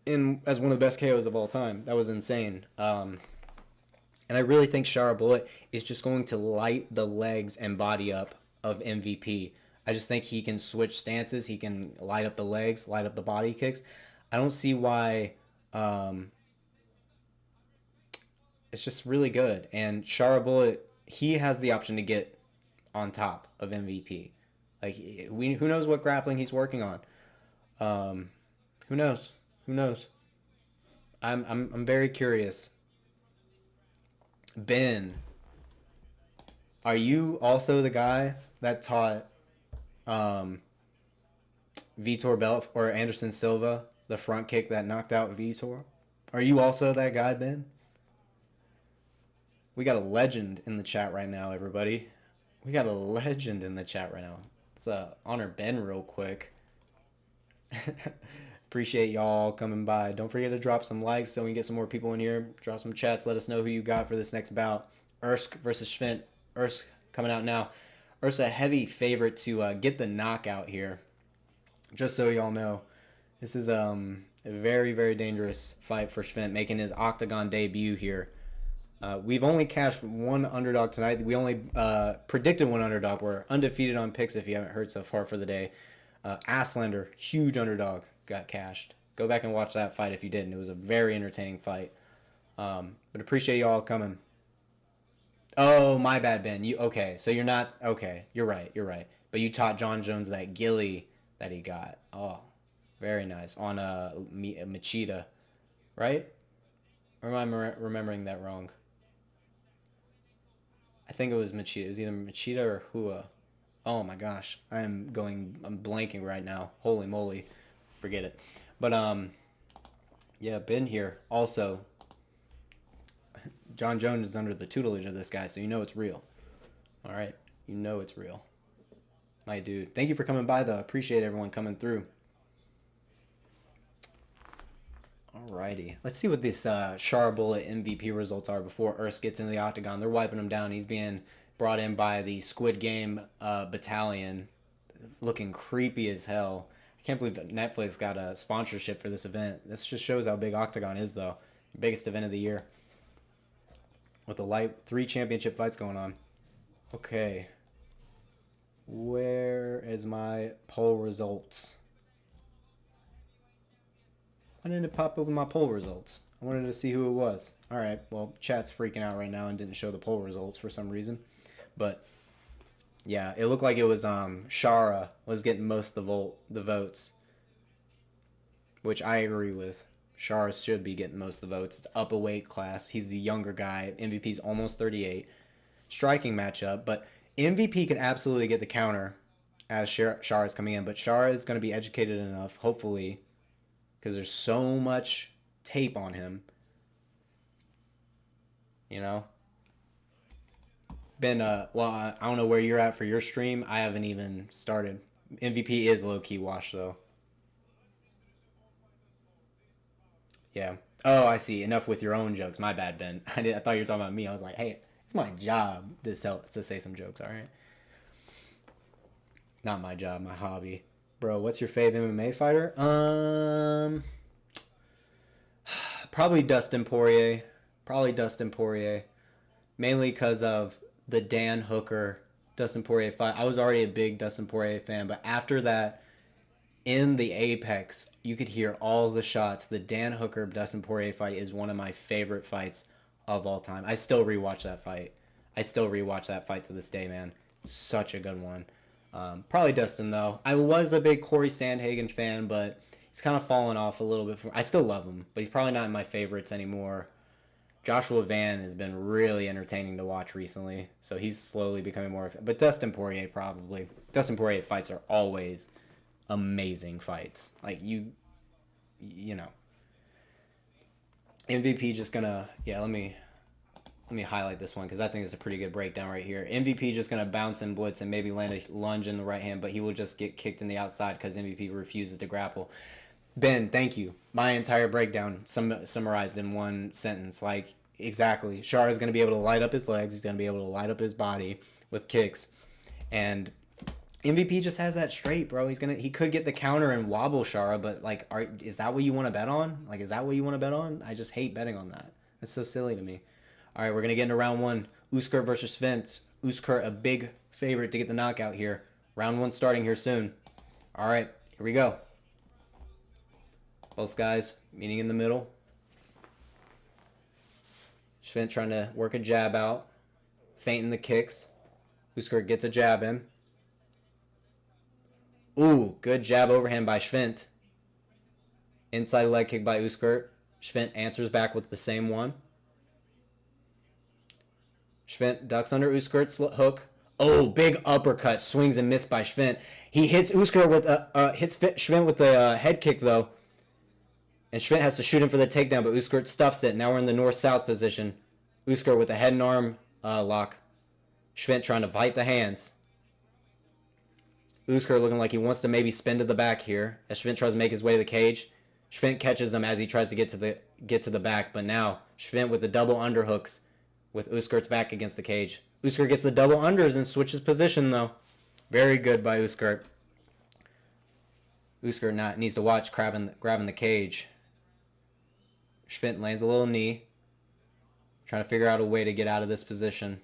as one of the best KOs of all time. That was insane. And I really think Shara is just going to light the legs and body up of MVP. I just think he can switch stances. He can light up the legs, light up the body kicks. I don't see why. It's just really good. And Shara, he has the option to get on top of MVP. Like, who knows what grappling he's working on. Who knows? I'm very curious. Ben, are you also the guy that taught Vitor Belf or Anderson Silva the front kick that knocked out Vitor? Are you also that guy, Ben? We got a legend in the chat right now, everybody. We got a legend in the chat right now. Let's honor Ben real quick. Appreciate y'all coming by. Don't forget to drop some likes so we can get some more people in here. Drop some chats. Let us know who you got for this next bout. Úškrt versus Schwindt. Úškrt coming out now. Úškrt a heavy favorite to get the knockout here. Just so y'all know, this is a very, very dangerous fight for Schwindt, making his OKTAGON debut here. We've only cashed one underdog tonight. We only predicted one underdog. We're undefeated on picks if you haven't heard so far for the day. Aslaner, huge underdog, got cashed. Go back and watch that fight if you didn't. It was a very entertaining fight. But appreciate y'all coming. Oh, my bad, Ben. Okay, so you're not... Okay, you're right. But you taught John Jones that ghillie that he got. Oh, very nice. On Machida, right? Or am I remembering that wrong? I think it was Machida. It was either Machida or Hua. Oh my gosh, I'm blanking right now. Holy moly, forget it. But yeah, Ben here also. John Jones is under the tutelage of this guy, so you know it's real. All right, you know it's real. My dude, thank you for coming by though. Appreciate everyone coming through. Alrighty. Let's see what these Char Bullet MVP results are before Urs gets into the octagon. They're wiping him down. He's being brought in by the Squid Game battalion. Looking creepy as hell. I can't believe that Netflix got a sponsorship for this event. This just shows how big Octagon is, though. Biggest event of the year. With the 3 championship fights going on. Okay. Where is my poll results? Why didn't it pop up with my poll results? I wanted to see who it was. Alright, well, chat's freaking out right now and didn't show the poll results for some reason. But, yeah, it looked like it was Shara was getting most of the votes. Which I agree with. Shara should be getting most of the votes. It's up a weight class. He's the younger guy. MVP's almost 38. Striking matchup, but MVP can absolutely get the counter as Shara is coming in. But Shara is going to be educated enough, hopefully, because there's so much tape on him. You know? Well, I don't know where you're at for your stream. I haven't even started. MVP is low-key washed, though. Yeah. Oh, I see. Enough with your own jokes. My bad, Ben. I thought you were talking about me. I was like, hey, it's my job to say some jokes, all right? Not my job, my hobby. Bro, what's your fave MMA fighter? Probably Dustin Poirier. Mainly because of the Dan Hooker Dustin Poirier fight. I was already a big Dustin Poirier fan, but after that, in the Apex, you could hear all the shots. The Dan Hooker Dustin Poirier fight is one of my favorite fights of all time. I still rewatch that fight. To this day, man. Such a good one. Probably Dustin, though. I was a big Corey Sandhagen fan, but he's kind of fallen off a little bit. I still love him, but he's probably not in my favorites anymore. Joshua Van has been really entertaining to watch recently, so he's slowly becoming more. But Dustin Poirier, probably. Dustin Poirier fights are always amazing fights. Like, you know. MVP just gonna, let me highlight this one because I think it's a pretty good breakdown right here. MVP just gonna bounce and blitz and maybe land a lunge in the right hand, but he will just get kicked in the outside because MVP refuses to grapple. Ben, thank you. My entire breakdown summarized in one sentence. Like, exactly. Shara is going to be able to light up his legs. He's going to be able to light up his body with kicks. And MVP just has that straight, bro. He could get the counter and wobble Shara, but, like, is that what you want to bet on? Like, is that what you want to bet on? I just hate betting on that. That's so silly to me. All right, we're going to get into round 1. Úškrt versus Schwindt. Úškrt, a big favorite to get the knockout here. Round 1 starting here soon. All right, here we go. Both guys meeting in the middle. Schwindt trying to work a jab out. Feinting the kicks. Úškrt gets a jab in. Ooh, good jab overhand by Schwindt. Inside leg kick by Úškrt. Schwindt answers back with the same one. Schwindt ducks under Úškrt's hook. Oh, big uppercut. Swings and missed by Schwindt. He hits Úškrt with hits Schwindt with the head kick, though. And Schwindt has to shoot him for the takedown, but Úškrt stuffs it. Now we're in the north-south position. Úškrt with a head and arm lock. Schwindt trying to fight the hands. Úškrt looking like he wants to maybe spin to the back here as Schwindt tries to make his way to the cage. Schwindt catches him as he tries to get to the back, but now Schwindt with the double underhooks with Úškrt's back against the cage. Úškrt gets the double unders and switches position, though. Very good by Úškrt. Úškrt needs to watch grabbing the cage. Schwindt lands a little knee. Trying to figure out a way to get out of this position.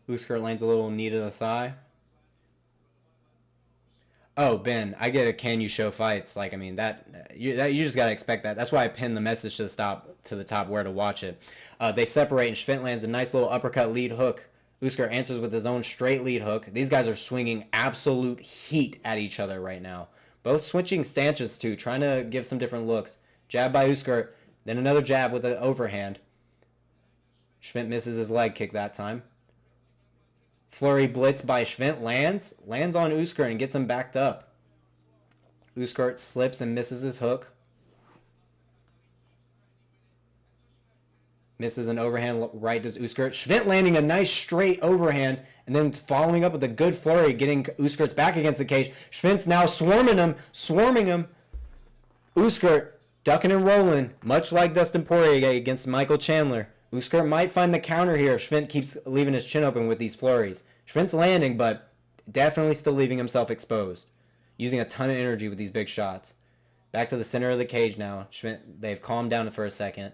Úškrt lands a little knee to the thigh. Oh, Ben, I get a can you show fights. Like, I mean, you just got to expect that. That's why I pinned the message to the top where to watch it. They separate and Schwindt lands a nice little uppercut lead hook. Úškrt answers with his own straight lead hook. These guys are swinging absolute heat at each other right now. Both switching stances, too, trying to give some different looks. Jab by Úškrt, then another jab with an overhand. Schwindt misses his leg kick that time. Flurry blitz by Schwindt lands on Úškrt and gets him backed up. Úškrt slips and misses his hook. Misses an overhand right to Úškrt. Schwindt landing a nice straight overhand and then following up with a good flurry, getting Úškrt's back against the cage. Schwindt's now swarming him. Úškrt Ducking and rolling, much like Dustin Poirier against Michael Chandler. Úškrt might find the counter here if Schwindt keeps leaving his chin open with these flurries. Schwindt's landing, but definitely still leaving himself exposed. Using a ton of energy with these big shots. Back to the center of the cage now. Schwindt, they've calmed down for a second.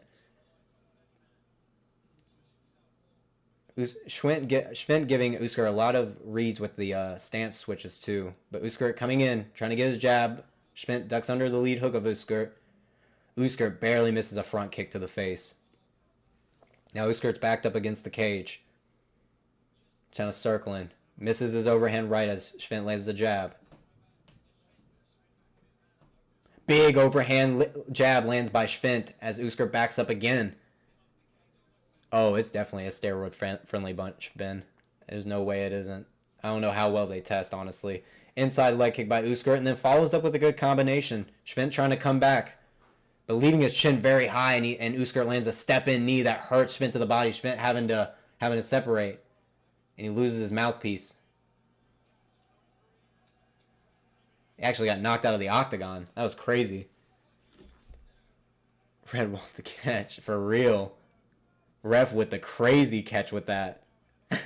Schwindt giving Úškrt a lot of reads with the stance switches too. But Úškrt coming in, trying to get his jab. Schwindt ducks under the lead hook of Úškrt. Úškrt barely misses a front kick to the face. Now Úškrt's backed up against the cage. Trying to circle in. Misses his overhand right as Schwindt lands the jab. Big overhand jab lands by Schwindt as Úškrt backs up again. Oh, it's definitely a steroid-friendly bunch, Ben. There's no way it isn't. I don't know how well they test, honestly. Inside leg kick by Úškrt, and then follows up with a good combination. Schwindt trying to come back, but leaving his chin very high, and Úškrt lands a step-in knee that hurts Schwindt to the body. Schwindt having to separate, and he loses his mouthpiece. He actually got knocked out of the octagon. That was crazy. Red won the catch, for real. Ref with the crazy catch with that.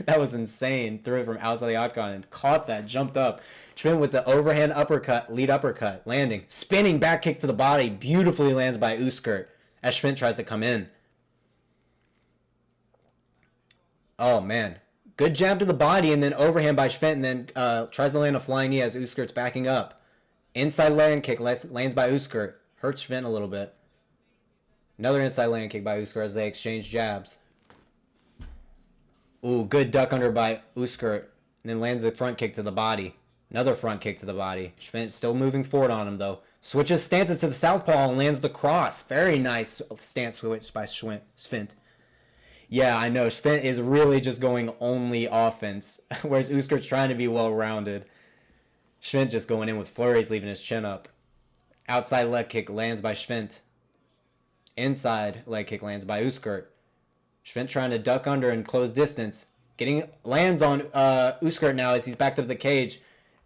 That was insane. Threw it from outside the octagon and caught that, jumped up. Schwindt with the overhand uppercut, lead uppercut, landing. Spinning back kick to the body, beautifully lands by Úškrt as Schwindt tries to come in. Oh, man. Good jab to the body and then overhand by Schwindt and then tries to land a flying knee as Úškrt's backing up. Inside land kick lands by Úškrt. Hurts Schwindt a little bit. Another inside land kick by Úškrt as they exchange jabs. Ooh, good duck under by Úškrt. And then lands a front kick to the body. Another front kick to the body. Schwindt still moving forward on him, though. Switches stances to the southpaw and lands the cross. Very nice stance switch by Schwindt. Yeah, I know. Schwindt is really just going only offense. Whereas Úškrt's trying to be well-rounded. Schwindt just going in with flurries, leaving his chin up. Outside leg kick lands by Schwindt. Inside leg kick lands by Úškrt. Schwindt trying to duck under and close distance. Lands on Úškrt now as he's backed up the cage.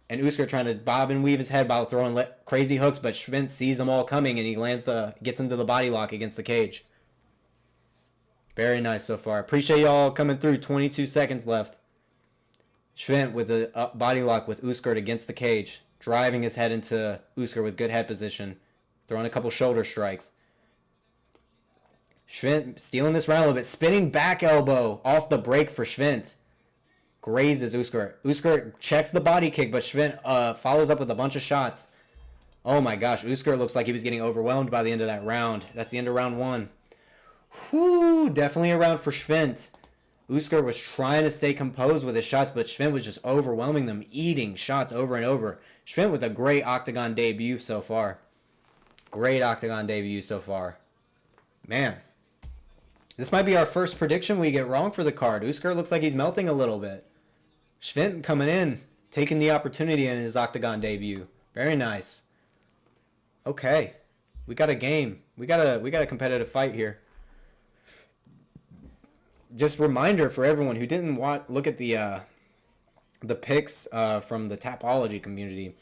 And Úškrt trying to bob and weave his head while throwing crazy hooks, but Schwindt sees them all coming and he gets into the body lock against the cage. Very nice so far. Appreciate y'all coming through. 22 seconds left. Schwindt with the body lock with Úškrt against the cage. Driving his head into Úškrt with good head position. Throwing a couple shoulder strikes. Schwindt stealing this round a little bit. Spinning back elbow off the break for Schwindt. Grazes Úškrt. Úškrt checks the body kick, but Schwindt follows up with a bunch of shots. Oh my gosh, Úškrt looks like he was getting overwhelmed by the end of that round. That's the end of round one. Whew, definitely a round for Schwindt. Úškrt was trying to stay composed with his shots, but Schwindt was just overwhelming them, eating shots over and over. Schwindt with a great octagon debut so far. Great octagon debut so far. Man. This might be our first prediction we get wrong for the card. Úškrt looks like he's melting a little bit. Schwindt coming in, taking the opportunity in his octagon debut. Very nice. Okay. We got a game. We got a competitive fight here. Just reminder for everyone who didn't look at the picks from the Tapology community.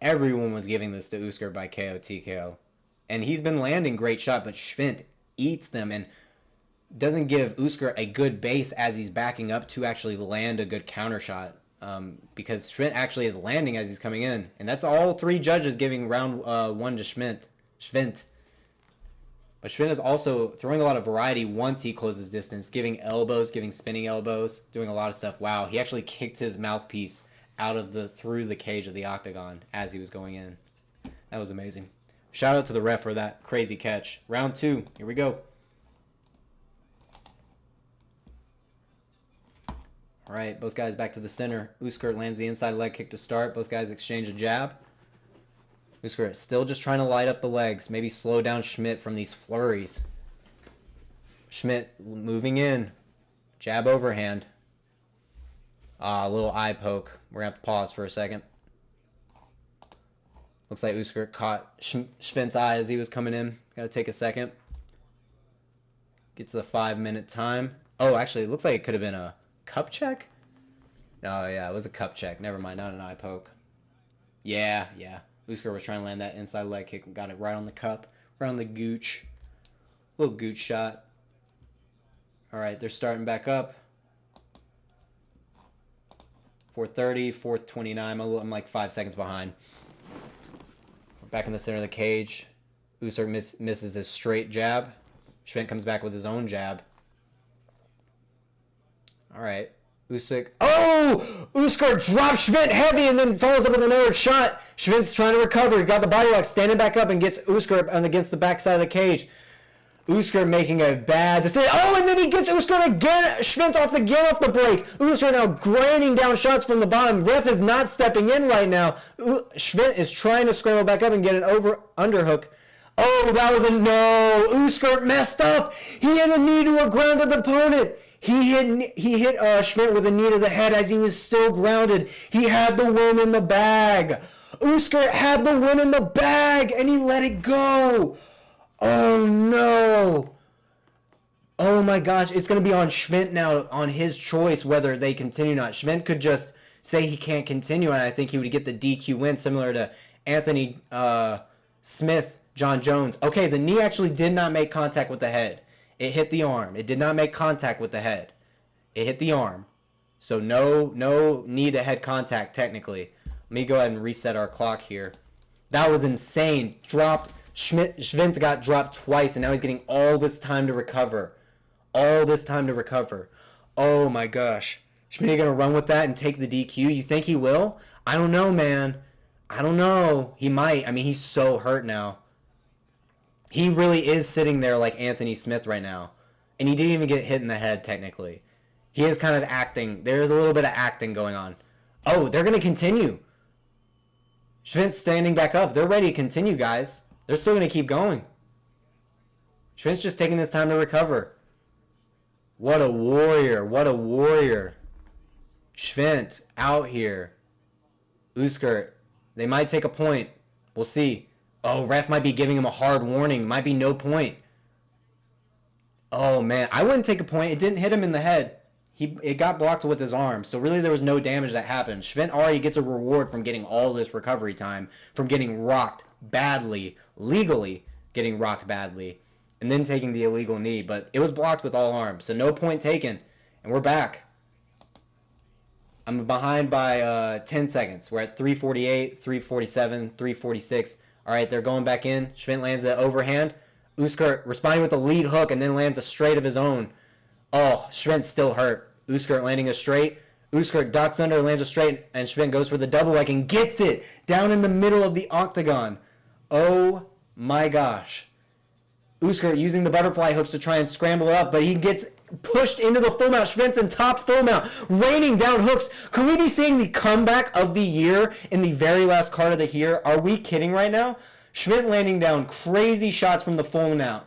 Everyone was giving this to Úškrt by KO TKO. And he's been landing great shots, but Schwindt eats them and doesn't give Úškrt a good base as he's backing up to actually land a good counter shot. Because Schwindt actually is landing as he's coming in. And that's all three judges giving round one to Schwindt. But Schwindt is also throwing a lot of variety once he closes distance, giving elbows, giving spinning elbows, doing a lot of stuff. Wow, he actually kicked his mouthpiece through the cage of the octagon as he was going in. That was amazing. Shout out to the ref for that crazy catch. Round two, here we go. All right, both guys back to the center. Úškrt lands the inside leg kick to start. Both guys exchange a jab. Úškrt still just trying to light up the legs. Maybe slow down Schwindt from these flurries. Schwindt moving in. Jab overhand. A little eye poke. We're going to have to pause for a second. Looks like Úškrt caught Schwindt's eye as he was coming in. Got to take a second. Gets the 5-minute time. Oh, actually, it looks like it could have been a cup check? Oh, yeah, it was a cup check. Never mind, not an eye poke. Yeah. Úškrt was trying to land that inside leg kick and got it right on the cup. around the gooch. Little gooch shot. All right, they're starting back up. 4:30, 4:29. I'm like 5 seconds behind. We're back in the center of the cage. Úškrt misses his straight jab. Schwindt comes back with his own jab. All right. Úškrt. Oh! Úškrt drops Schwindt heavy and then follows up with another shot. Schwindt's trying to recover. He got the body lock, standing back up and gets Úškrt against the backside of the cage. Úškrt making a bad decision. Oh, and then he gets Úškrt again. Schwindt off the break. Úškrt now grinding down shots from the bottom. Ref is not stepping in right now. Schwindt is trying to scramble back up and get an underhook. Oh, that was a no. Úškrt messed up. He hit a knee to a grounded opponent. He hit Schwindt with a knee to the head as he was still grounded. He had the win in the bag. Úškrt had the win in the bag, and he let it go. Oh, no. Oh, my gosh. It's going to be on Schwindt now, on his choice, whether they continue or not. Schwindt could just say he can't continue, and I think he would get the DQ win, similar to Anthony Smith, John Jones. Okay, the knee actually did not make contact with the head. It hit the arm. It did not make contact with the head. It hit the arm. So no knee to head contact, technically. Let me go ahead and reset our clock here. That was insane. Schwindt got dropped twice, and now he's getting all this time to recover. All this time to recover. Oh, my gosh. Schwindt going to run with that and take the DQ? You think he will? I don't know, man. I don't know. He might. I mean, he's so hurt now. He really is sitting there like Anthony Smith right now. And he didn't even get hit in the head, technically. He is kind of acting. There is a little bit of acting going on. Oh, they're going to continue. Schwindt's standing back up. They're ready to continue, guys. They're still going to keep going. Schwindt's just taking this time to recover. What a warrior. What a warrior. Schwindt out here. Úškrt. They might take a point. We'll see. Oh, ref might be giving him a hard warning. Might be no point. Oh, man. I wouldn't take a point. It didn't hit him in the head. It got blocked with his arm. So really there was no damage that happened. Schwindt already gets a reward from getting all this recovery time. From getting rocked badly. Legally getting rocked badly. And then taking the illegal knee. But it was blocked with all arms. So no point taken. And we're back. I'm behind by 10 seconds. We're at 3:48, 3:47, 3:46. All right, they're going back in. Schwindt lands an overhand. Úškrt responding with a lead hook and then lands a straight of his own. Oh, Schwindt's still hurt. Úškrt landing a straight. Úškrt ducks under, lands a straight, and Schwindt goes for the double leg and gets it down in the middle of the octagon. Oh my gosh. Úškrt using the butterfly hooks to try and scramble up, but he gets pushed into the full mount. Schwindt's in top full mount, raining down hooks. Could we be seeing the comeback of the year in the very last card of the year? Are we kidding right now? Schwindt landing down crazy shots from the full mount,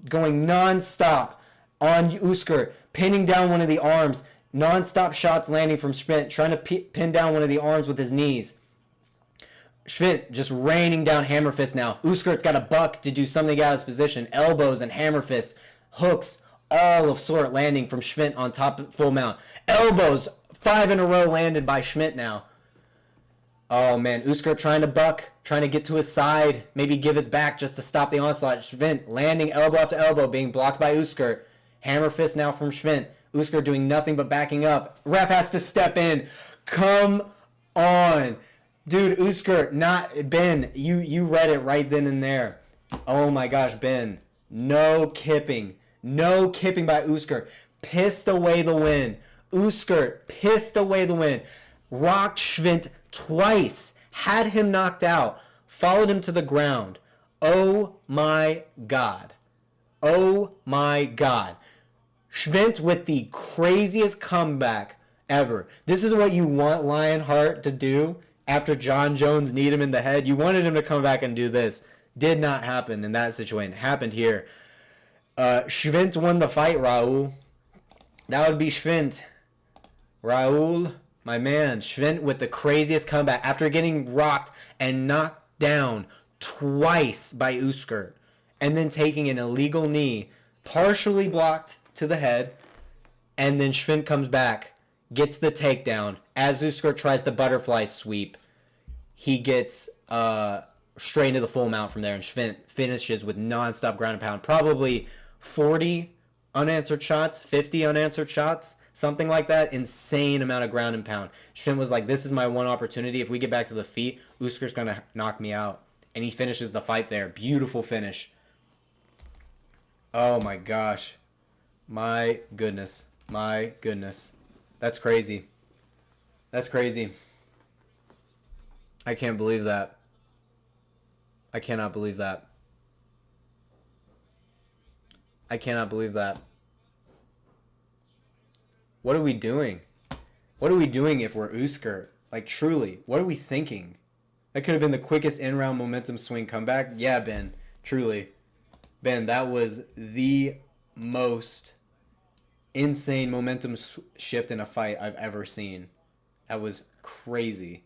going non-stop on Úškrt, pinning down one of the arms. Non-stop shots landing from Schwindt, trying to pin down one of the arms with his knees. Schwindt just raining down hammer fists now. Úškrt's got a buck to do something out of his position. Elbows and hammer fists, hooks, all of sort landing from Schwindt on top of full mount. Elbows, 5 in a row landed by Schwindt now. Oh man, Úškrt trying to buck, trying to get to his side, maybe give his back just to stop the onslaught. Schwindt landing elbow after elbow, being blocked by Úškrt. Hammer fist now from Schwindt. Úškrt doing nothing but backing up. Ref has to step in. Come on. Dude, Úškrt, not Ben. You read it right then and there. Oh my gosh, Ben. No kipping. No kipping by Úškrt. Pissed away the win. Úškrt pissed away the win. Rocked Schwindt twice. Had him knocked out. Followed him to the ground. Oh my God. Oh my God. Schwindt with the craziest comeback ever. This is what you want Lionheart to do after John Jones kneed him in the head. You wanted him to come back and do this. Did not happen in that situation. Happened here. Schwindt won the fight, Raul. That would be Schwindt. Raul, my man. Schwindt with the craziest comeback after getting rocked and knocked down twice by Úškrt. And then taking an illegal knee, partially blocked to the head. And then Schwindt comes back, gets the takedown. As Úškrt tries to butterfly sweep, he gets straight into the full mount from there, and Schwindt finishes with non-stop ground and pound. Probably 40 unanswered shots, 50 unanswered shots, something like that. Insane amount of ground and pound. Schwindt was like, this is my one opportunity. If we get back to the feet, Úškrt's going to knock me out. And he finishes the fight there. Beautiful finish. Oh my gosh. My goodness. My goodness. That's crazy. That's crazy. I can't believe that. I cannot believe that. I cannot believe that. What are we doing? What are we doing if we're Úškrt? Like, truly, what are we thinking? That could have been the quickest in-round momentum swing comeback. Yeah, Ben, truly. Ben, that was the most insane momentum shift in a fight I've ever seen. That was crazy.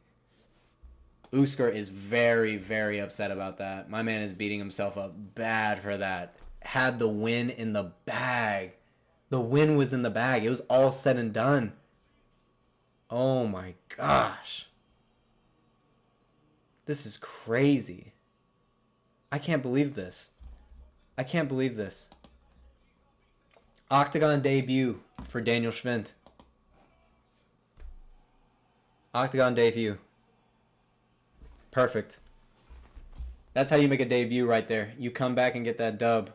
Úškrt is very, very upset about that. My man is beating himself up bad for that. Had the win in the bag. The win was in the bag. It was all said and done. Oh my gosh. This is crazy. I can't believe this. I can't believe this. OKTAGON debut for Daniel Schwindt. OKTAGON debut. Perfect. That's how you make a debut right there. You come back and get that dub.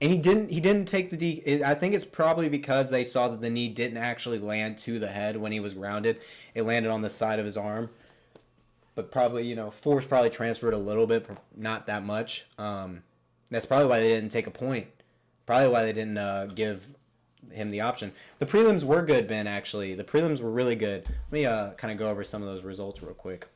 And he didn't take the I think it's probably because they saw that the knee didn't actually land to the head when he was grounded. It landed on the side of his arm. But probably, you know, force probably transferred a little bit, not that much. That's probably why they didn't take a point. Probably why they didn't give him the option. The prelims were good, Ben, actually. The prelims were really good. Let me kind of go over some of those results real quick.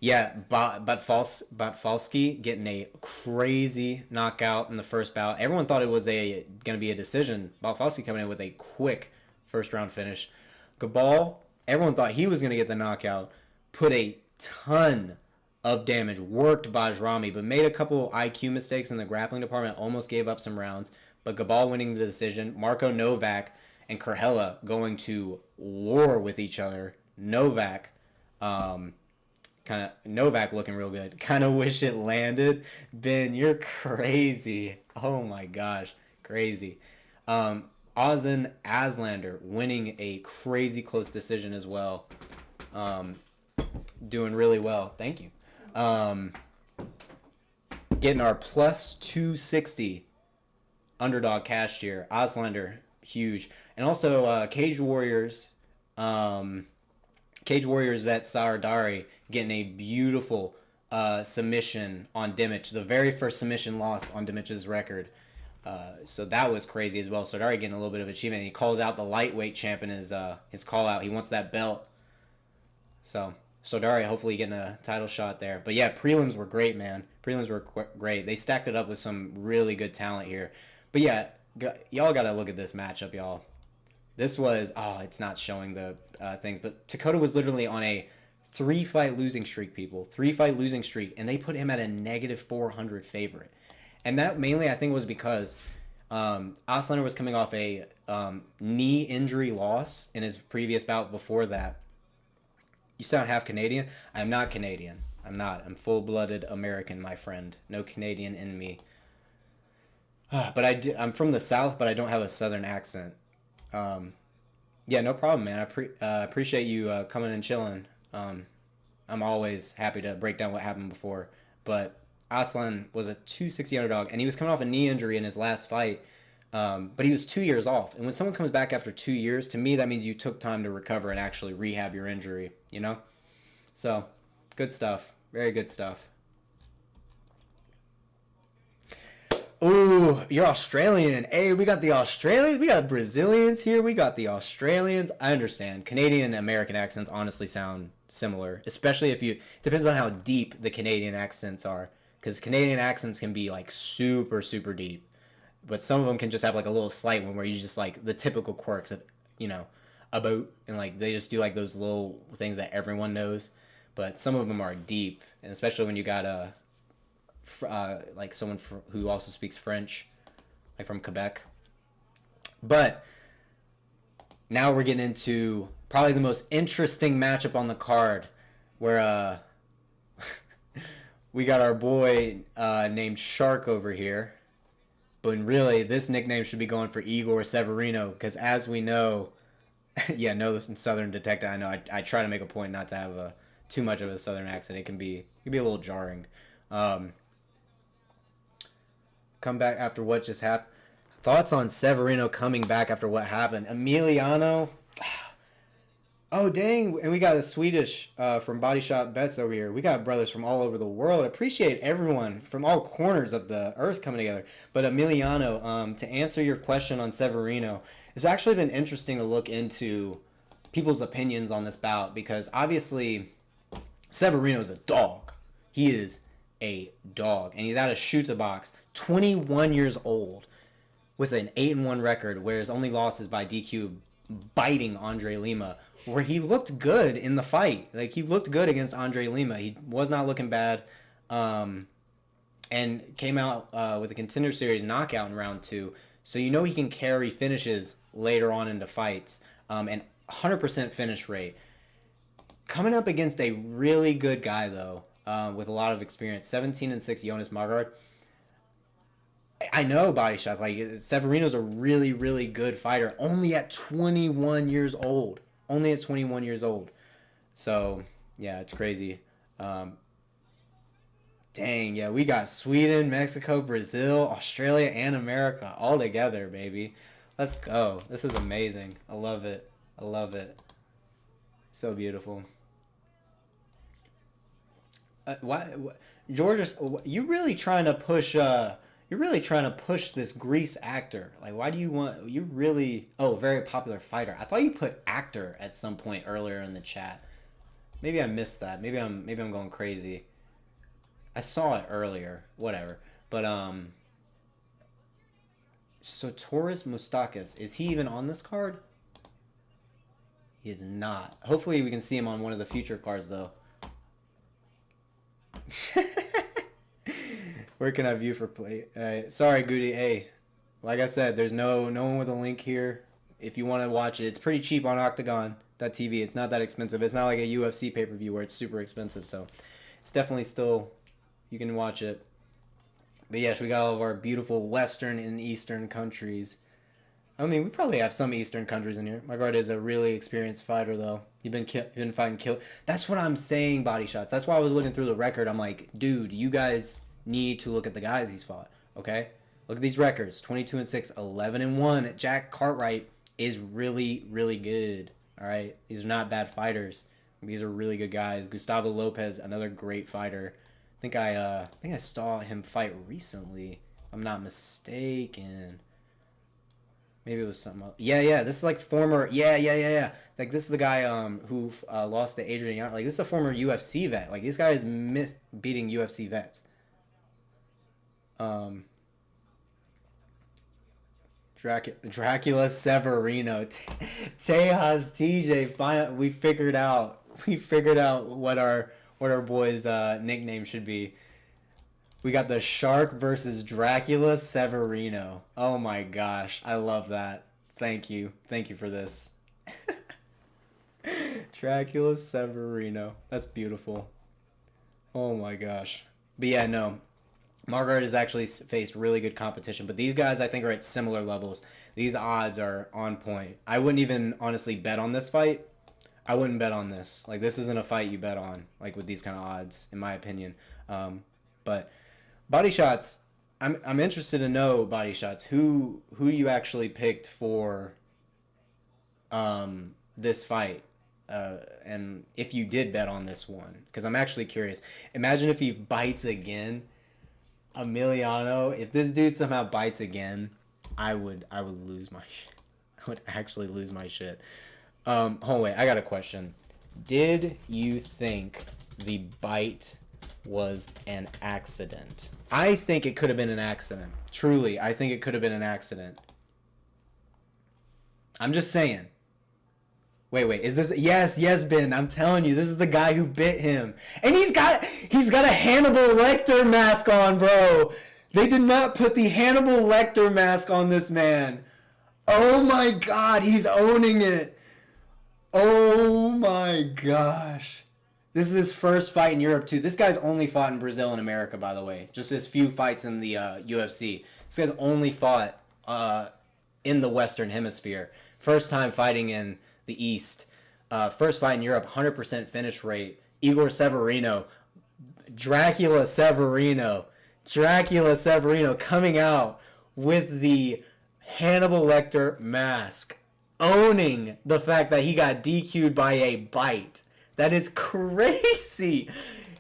Yeah, Batfalsky getting a crazy knockout in the first bout. Everyone thought it was going to be a decision. Batfalsky coming in with a quick first-round finish. Gabal, everyone thought he was going to get the knockout. Put a ton of damage. Worked Bajrami, but made a couple IQ mistakes in the grappling department. Almost gave up some rounds. But Gabal winning the decision. Marco Novák and Kurhela going to war with each other. Novák looking real good. Kind of wish it landed. Ben, you're crazy. Oh my gosh. Crazy. Ozan Aslaner winning a crazy close decision as well. Doing really well. Thank you. Getting our plus 260 underdog cashed here. Aslaner, huge. And also Cage Warriors vet Sardari getting a beautiful submission on Dimić. The very first submission loss on Dimić's record. So that was crazy as well. Sardari getting a little bit of achievement. He calls out the lightweight champ in his call out. He wants that belt. So Sardari hopefully getting a title shot there. But yeah, prelims were great, man. Prelims were great. They stacked it up with some really good talent here. But yeah, y'all got to look at this matchup, y'all. This was, it's not showing the things, but Tichota was literally on a 3-fight losing streak, people. 3-fight losing streak, and they put him at a negative 400 favorite. And that mainly, I think, was because Aslaner was coming off a knee injury loss in his previous bout before that. You sound half Canadian? I'm not Canadian. I'm not. I'm full-blooded American, my friend. No Canadian in me. But I'm from the South, but I don't have a Southern accent. Yeah, no problem, man. I appreciate you coming and chilling. I'm always happy to break down what happened before. But Aslan was a 260 underdog, and he was coming off a knee injury in his last fight. But he was 2 years off. And when someone comes back after 2 years, to me, that means you took time to recover and actually rehab your injury, you know? So, good stuff. Very good stuff. Ooh, you're Australian. Hey, we got the Australians. We got Brazilians here. We got the Australians. I understand. Canadian and American accents honestly sound similar, especially if you... Depends on how deep the Canadian accents are. Because Canadian accents can be, like, super, super deep. But some of them can just have, like, a little slight one where you just, like, the typical quirks of, you know, about. And, like, they just do, like, those little things that everyone knows. But some of them are deep. And especially when you got like someone who also speaks French, like from Quebec. But now we're getting into probably the most interesting matchup on the card, where we got our boy named Shark over here. But really, this nickname should be going for Igor Severino, because as we know, yeah, no Southern detective. I know. I try to make a point not to have too much of a Southern accent. It can be a little jarring. Come back after what just happened. Thoughts on Severino coming back after what happened? Emiliano. Oh, dang. And we got a Swedish from Body Shop Bets over here. We got brothers from all over the world. Appreciate everyone from all corners of the earth coming together. But Emiliano, to answer your question on Severino, it's actually been interesting to look into people's opinions on this bout, because obviously Severino's a dog. He is a dog. And he's out of shoot-to box, 21 years old, with an 8-1 record, where his only loss is by DQ biting Andre Lima, where he looked good in the fight. Like, he looked good against Andre Lima. He was not looking bad, and came out with a Contender Series knockout in round 2. So you know he can carry finishes later on into fights, and 100% finish rate. Coming up against a really good guy, though, with a lot of experience, 17-6 Jonas Mågård. I know body shots. Like, Severino's a really, really good fighter. Only at 21 years old. Only at 21 years old. So, yeah, it's crazy. Dang, yeah, we got Sweden, Mexico, Brazil, Australia, and America all together, baby. Let's go. This is amazing. I love it. I love it. So beautiful. Georgia, you really trying to push... You're really trying to push this Greece actor. Like, why do you want... You really... Oh, very popular fighter. I thought you put actor at some point earlier in the chat. Maybe I missed that. Maybe I'm going crazy. I saw it earlier. Whatever. But, Sotoris Mustakis. Is he even on this card? He is not. Hopefully we can see him on one of the future cards, though. Where can I view for play? Sorry, Goody. Hey, like I said, there's no one with a link here. If you want to watch it, it's pretty cheap on OKTAGON.tv. It's not that expensive. It's not like a UFC pay-per-view where it's super expensive. So it's definitely still, you can watch it. But yes, we got all of our beautiful Western and Eastern countries. I mean, we probably have some Eastern countries in here. Mågård is a really experienced fighter, though. You've been fighting kill. That's what I'm saying, body shots. That's why I was looking through the record. I'm like, dude, you guys need to look at the guys he's fought, okay? Look at these records. 22-6, 11-1. Jack Cartwright is really, really good, all right? These are not bad fighters. These are really good guys. Gustavo Lopez, another great fighter. I think I saw him fight recently, if I'm not mistaken. Maybe it was something else. Yeah. This is like former... Yeah. Like, this is the guy who lost to Adrian Young. Like, this is a former UFC vet. Like, this guy is beating UFC vets. Dracula Severino. Tejas TJ. We figured out what our boy's nickname should be. We got the Shark versus Dracula Severino. Oh my gosh, I love that. Thank you for this. Dracula Severino. That's beautiful. Oh my gosh. But yeah, no. Mågård has actually faced really good competition, but these guys I think are at similar levels. These odds are on point. I wouldn't even honestly bet on this fight. I wouldn't bet on this. Like, this isn't a fight you bet on, like, with these kind of odds, in my opinion. But body shots, I'm interested to know, body shots, who you actually picked for this fight, and if you did bet on this one, because I'm actually curious. Imagine if he bites again. Emiliano, if this dude somehow bites again, I would lose my shit. I would actually lose my shit. Hold on, wait, I got a question. Did you think the bite was an accident? I think it could have been an accident. Truly, I think it could have been an accident. I'm just saying. Wait, is this... Yes, Ben, I'm telling you, this is the guy who bit him. And he's got a Hannibal Lecter mask on, bro. They did not put the Hannibal Lecter mask on this man. Oh my god, he's owning it. Oh my gosh. This is his first fight in Europe too. This guy's only fought in Brazil and America, by the way. Just his few fights in the UFC. This guy's only fought in the Western Hemisphere. First time fighting in the East. First fight in Europe, 100% finish rate. Igor Severino. Dracula Severino coming out with the Hannibal Lecter mask, owning the fact that he got DQ'd by a bite. That is crazy.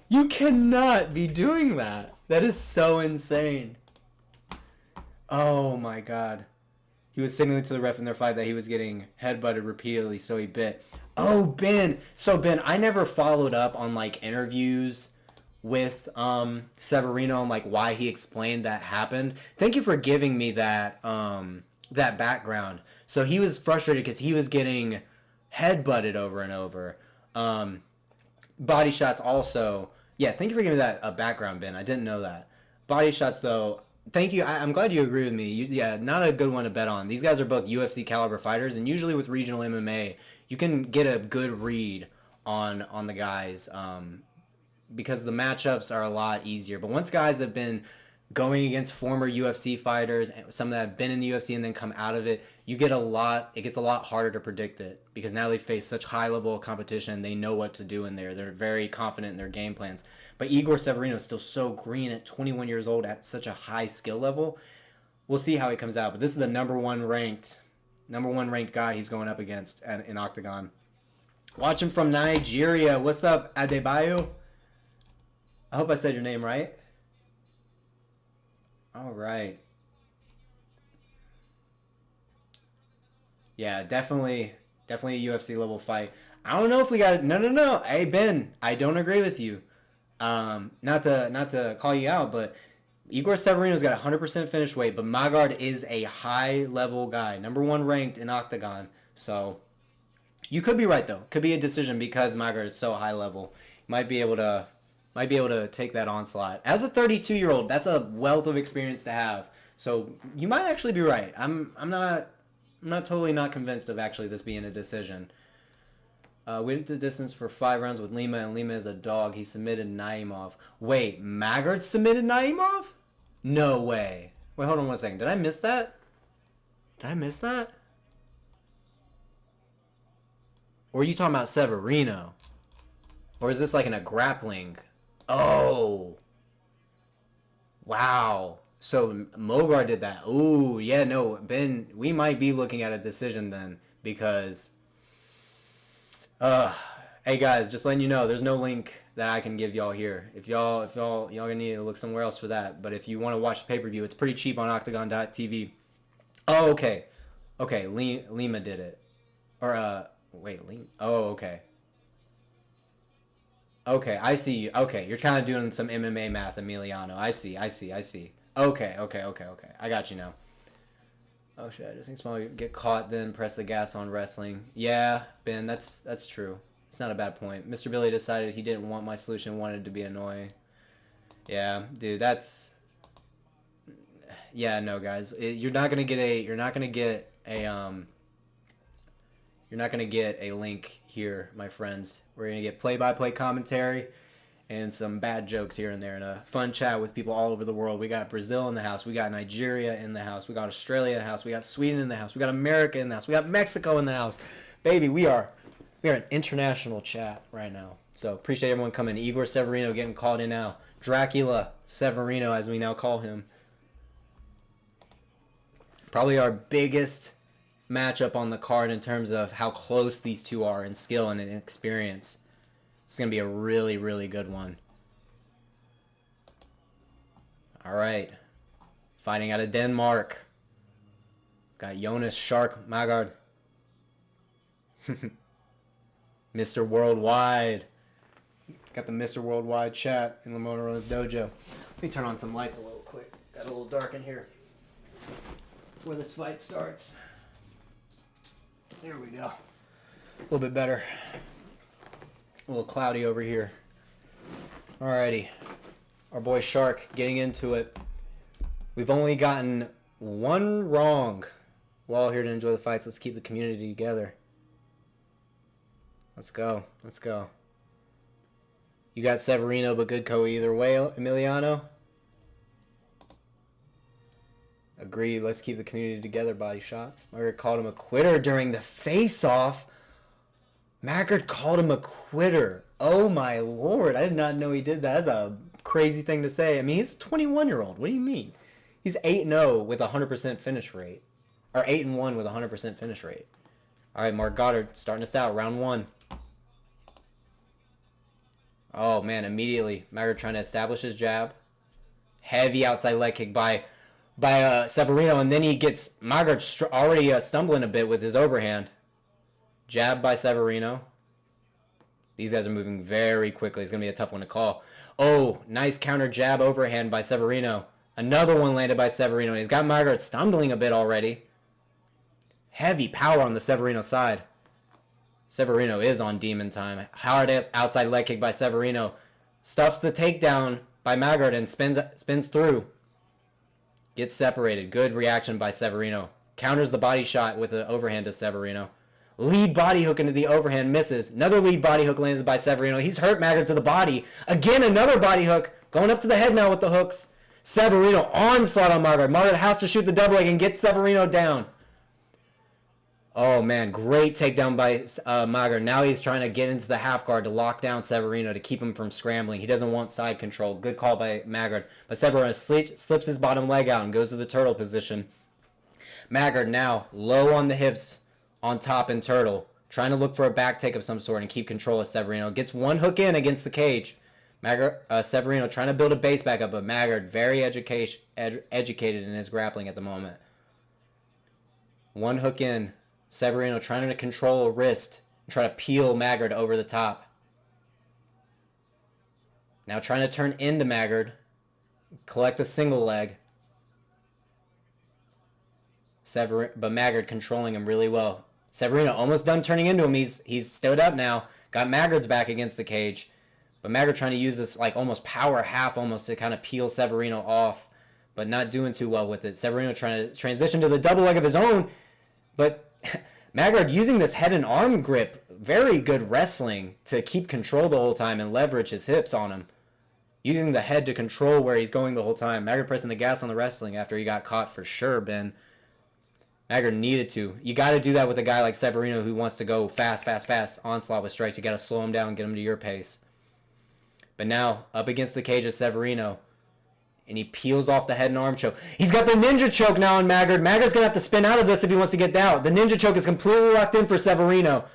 You cannot be doing that. That is so insane. Oh my god. He was signaling to the ref in their fight that he was getting headbutted repeatedly, so he bit. Oh, Ben. So, Ben, I never followed up on, like, interviews with Severino and, like, why he explained that happened. Thank you for giving me that that background. So he was frustrated because he was getting headbutted over and over. Body shots also. Yeah, thank you for giving me that background, Ben. I didn't know that. Body shots, though. Thank you. I'm glad you agree with me. Yeah, not a good one to bet on. These guys are both UFC caliber fighters, and usually with regional MMA, you can get a good read on the guys because the matchups are a lot easier. But once guys have been going against former UFC fighters, some that have been in the UFC and then come out of it, it gets a lot harder to predict it because now they face such high level of competition. They know what to do in there. They're very confident in their game plans. But Igor Severino is still so green at 21 years old at such a high skill level. We'll see how he comes out. But this is the number one ranked guy he's going up against in Octagon. Watching from Nigeria. What's up, Adebayo? I hope I said your name right. All right. Yeah, definitely a UFC level fight. I don't know if we got it. No. Hey, Ben, I don't agree with you. Not to call you out, but Igor Severino's got 100% finish weight, but Mågård is a high level guy, number one ranked in Octagon. So you could be right though. Could be a decision because Mågård is so high level. Might be able to take that onslaught. As a 32-year-old, that's a wealth of experience to have. So you might actually be right. I'm not totally not convinced of actually this being a decision. Went the distance for 5 rounds with Lima, and Lima is a dog. He submitted Naimov. Wait, Mågård submitted Naimov? No way. Wait, hold on 1 second. Did I miss that? Or are you talking about Severino? Or is this like in a grappling? Oh. Wow. So Mågård did that. Ooh, yeah, no, Ben, we might be looking at a decision then because hey guys, just letting you know, there's no link that I can give y'all here. If y'all gonna need to look somewhere else for that. But if you want to watch the pay-per-view, it's pretty cheap on octagon.tv. Oh, okay. Okay, Lima did it. Or wait, Lima. Oh, okay. Okay, I see you. Okay, you're kind of doing some MMA math, Emiliano. I see. Okay. I got you now. Oh shit, I just think small get caught, then press the gas on wrestling. Yeah, Ben, that's true. It's not a bad point. Mr. Billy decided he didn't want my solution, wanted to be annoying. Yeah, dude, that's yeah, no guys. You're not gonna get a link here, my friends. We're gonna get play-by-play commentary and some bad jokes here and there, and a fun chat with people all over the world. We got Brazil in the house. We got Nigeria in the house. We got Australia in the house. We got Sweden in the house. We got America in the house. We got Mexico in the house. Baby, we are an international chat right now. So appreciate everyone coming. Igor Severino getting called in now. Dracula Severino, as we now call him. Probably our biggest matchup on the card in terms of how close these two are in skill and in experience. It's going to be a really, really good one. All right. Fighting out of Denmark. Got Jonas Shark Mågård. Mr. Worldwide. Got the Mr. Worldwide chat in Lamoro's dojo. Let me turn on some lights a little quick. Got a little dark in here before this fight starts. There we go. A little bit better. A little cloudy over here. Alrighty. Our boy Shark getting into it. We've only gotten one wrong. We're all here to enjoy the fights. Let's keep the community together. Let's go. You got Severino, but good KO either way, Emiliano. Agreed. Let's keep the community together. Body shots. Mågård called him a quitter during the face-off. Mågård called him a quitter. Oh my lord. I did not know he did that. That's a crazy thing to say. I mean, he's a 21-year-old. What do you mean? He's 8-0 with a 100% finish rate. Or 8-1 with a 100% finish rate. All right, Mågård starting us out. Round 1. Oh, man. Immediately. Mågård trying to establish his jab. Heavy outside leg kick by Severino. And then he gets Mågård already stumbling a bit with his overhand. Jab by Severino. These guys are moving very quickly. It's going to be a tough one to call. Oh, nice counter jab overhand by Severino. Another one landed by Severino. He's got Mågård stumbling a bit already. Heavy power on the Severino side. Severino is on demon time. Hard outside leg kick by Severino. Stuffs the takedown by Mågård and spins through. Gets separated. Good reaction by Severino. Counters the body shot with the overhand to Severino. Lead body hook into the overhand, misses. Another lead body hook lands by Severino. He's hurt Mågård to the body. Again, another body hook. Going up to the head now with the hooks. Severino onslaught on Mågård. Mågård has to shoot the double leg and get Severino down. Oh man, great takedown by Mågård. Now he's trying to get into the half guard to lock down Severino to keep him from scrambling. He doesn't want side control. Good call by Mågård. But Severino slips his bottom leg out and goes to the turtle position. Mågård now low on the hips, on top in turtle, trying to look for a back take of some sort and keep control of Severino. Gets one hook in against the cage. Severino trying to build a base back up, but Mågård very educated in his grappling at the moment. One hook in. Severino trying to control a wrist and try to peel Mågård over the top. Now trying to turn into Mågård. Collect a single leg. But Mågård controlling him really well. Severino almost done turning into him. He's stood up now. Got Mågård's back against the cage. But Mågård trying to use this like almost power half almost to kind of peel Severino off. But not doing too well with it. Severino trying to transition to the double leg of his own. But Mågård using this head and arm grip. Very good wrestling to keep control the whole time and leverage his hips on him. Using the head to control where he's going the whole time. Mågård pressing the gas on the wrestling after he got caught for sure, Ben. Mågård needed to. You got to do that with a guy like Severino who wants to go fast, onslaught with strikes. You got to slow him down and get him to your pace. But now, up against the cage of Severino. And he peels off the head and arm choke. He's got the ninja choke now on Mågård. Mågård's going to have to spin out of this if he wants to get out. The ninja choke is completely locked in for Severino.